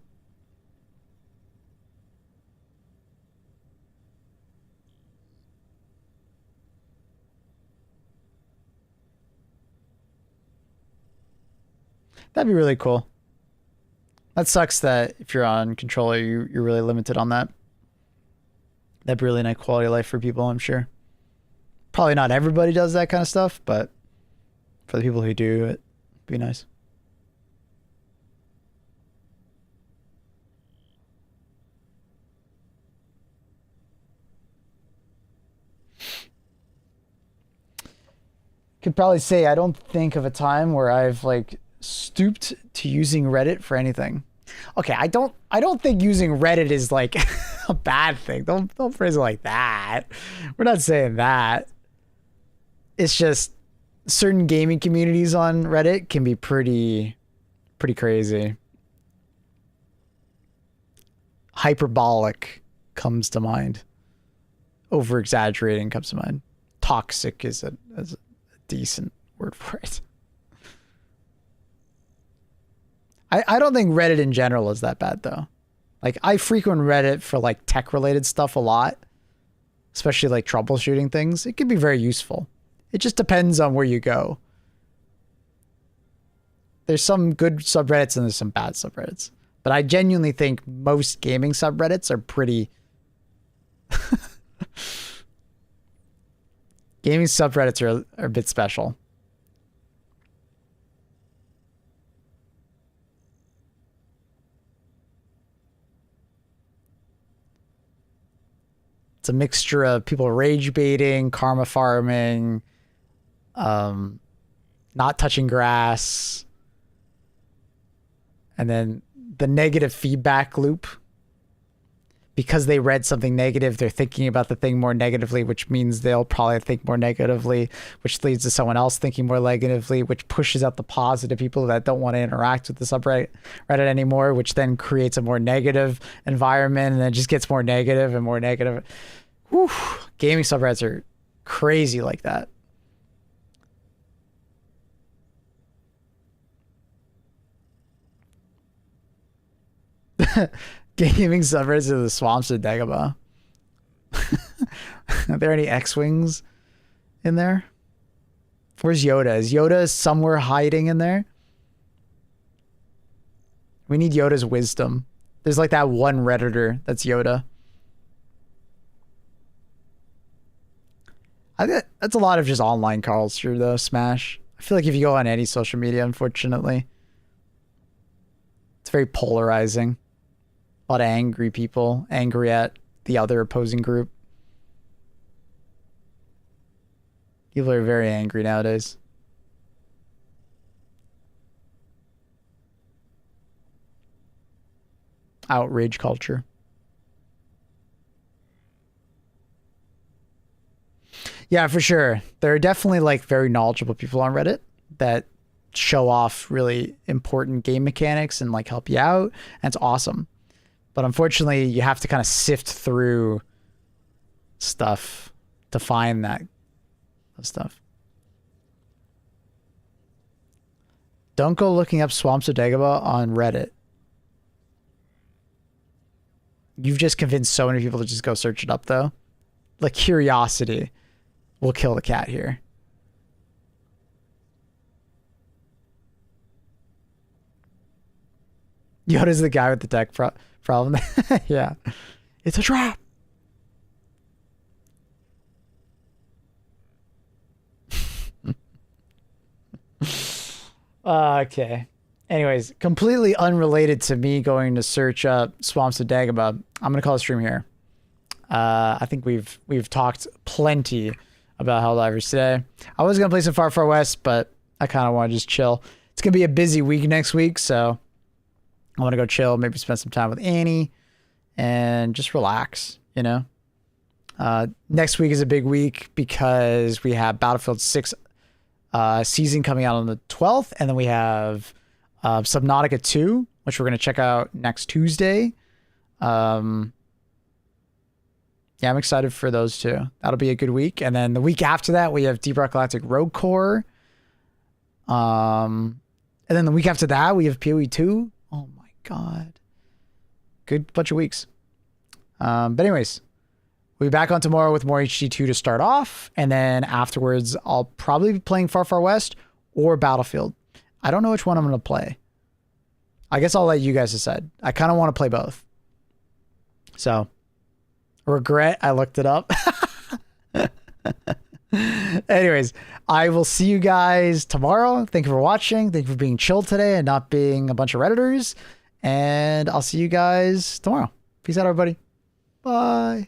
Speaker 1: That'd be really cool. That sucks that if you're on controller, you're really limited on that. That'd be really nice quality of life for people, I'm sure. Probably not everybody does that kind of stuff, but for the people who do, it'd be nice. Could probably say I don't think of a time where I've like stooped to using Reddit for anything. Okay, I don't think using Reddit is like a bad thing. Don't phrase it like that. We're not saying that. It's just certain gaming communities on Reddit can be pretty crazy. Hyperbolic comes to mind. Over exaggerating comes to mind. Toxic is a decent word for it. I don't think Reddit in general is that bad though. Like I frequent Reddit for like tech related stuff a lot, especially like troubleshooting things. It can be very useful. It just depends on where you go. There's some good subreddits and there's some bad subreddits. But I genuinely think most gaming subreddits are pretty... Gaming subreddits are a bit special. It's a mixture of people rage baiting, karma farming, not touching grass, and then the negative feedback loop. Because they read something negative, they're thinking about the thing more negatively, which means they'll probably think more negatively, which leads to someone else thinking more negatively, which pushes out the positive people that don't want to interact with the subreddit anymore, which then creates a more negative environment, and then it just gets more negative and more negative. Whew. Gaming subreddits are crazy like that. Gaming subreddits are the swamps of Dagobah. Are there any X-Wings in there? Where's Yoda? Is Yoda somewhere hiding in there? We need Yoda's wisdom. There's like that one Redditor that's Yoda. I think that's a lot of just online culture though, Smash. I feel like if you go on any social media, unfortunately, it's very polarizing. A lot of angry people, angry at the other opposing group. People are very angry nowadays. Outrage culture. Yeah, for sure. There are definitely like very knowledgeable people on Reddit that show off really important game mechanics and like help you out. And it's awesome. But unfortunately, you have to kind of sift through stuff to find that stuff. Don't go looking up Swamps of Dagobah on Reddit. You've just convinced so many people to just go search it up, though. Like, curiosity will kill the cat here. Yoda's the guy with the tech problem. Yeah. It's a trap. Okay. Anyways, completely unrelated to me going to search up Swamps of Dagobah. I'm gonna call the stream here. I think we've talked plenty about Helldivers today. I was gonna play some Far Far West, but I kind of want to just chill. It's gonna be a busy week next week, so I want to go chill, maybe spend some time with Annie, and just relax. You know. Next week is a big week because we have Battlefield 6 season coming out on the 12th, and then we have Subnautica 2, which we're going to check out next Tuesday. Yeah, I'm excited for those two. That'll be a good week. And then the week after that, we have Deep Rock Galactic Rogue Core. And then the week after that, we have PoE 2. Oh my God. Good bunch of weeks. But anyways, we'll be back on tomorrow with more HD2 to start off. And then afterwards, I'll probably be playing Far Far West or Battlefield. I don't know which one I'm going to play. I guess I'll let you guys decide. I kind of want to play both. So, regret I looked it up. Anyways, I will see you guys tomorrow. Thank you for watching. Thank you for being chill today and not being a bunch of Redditors. And I'll see you guys tomorrow. Peace out, everybody. Bye.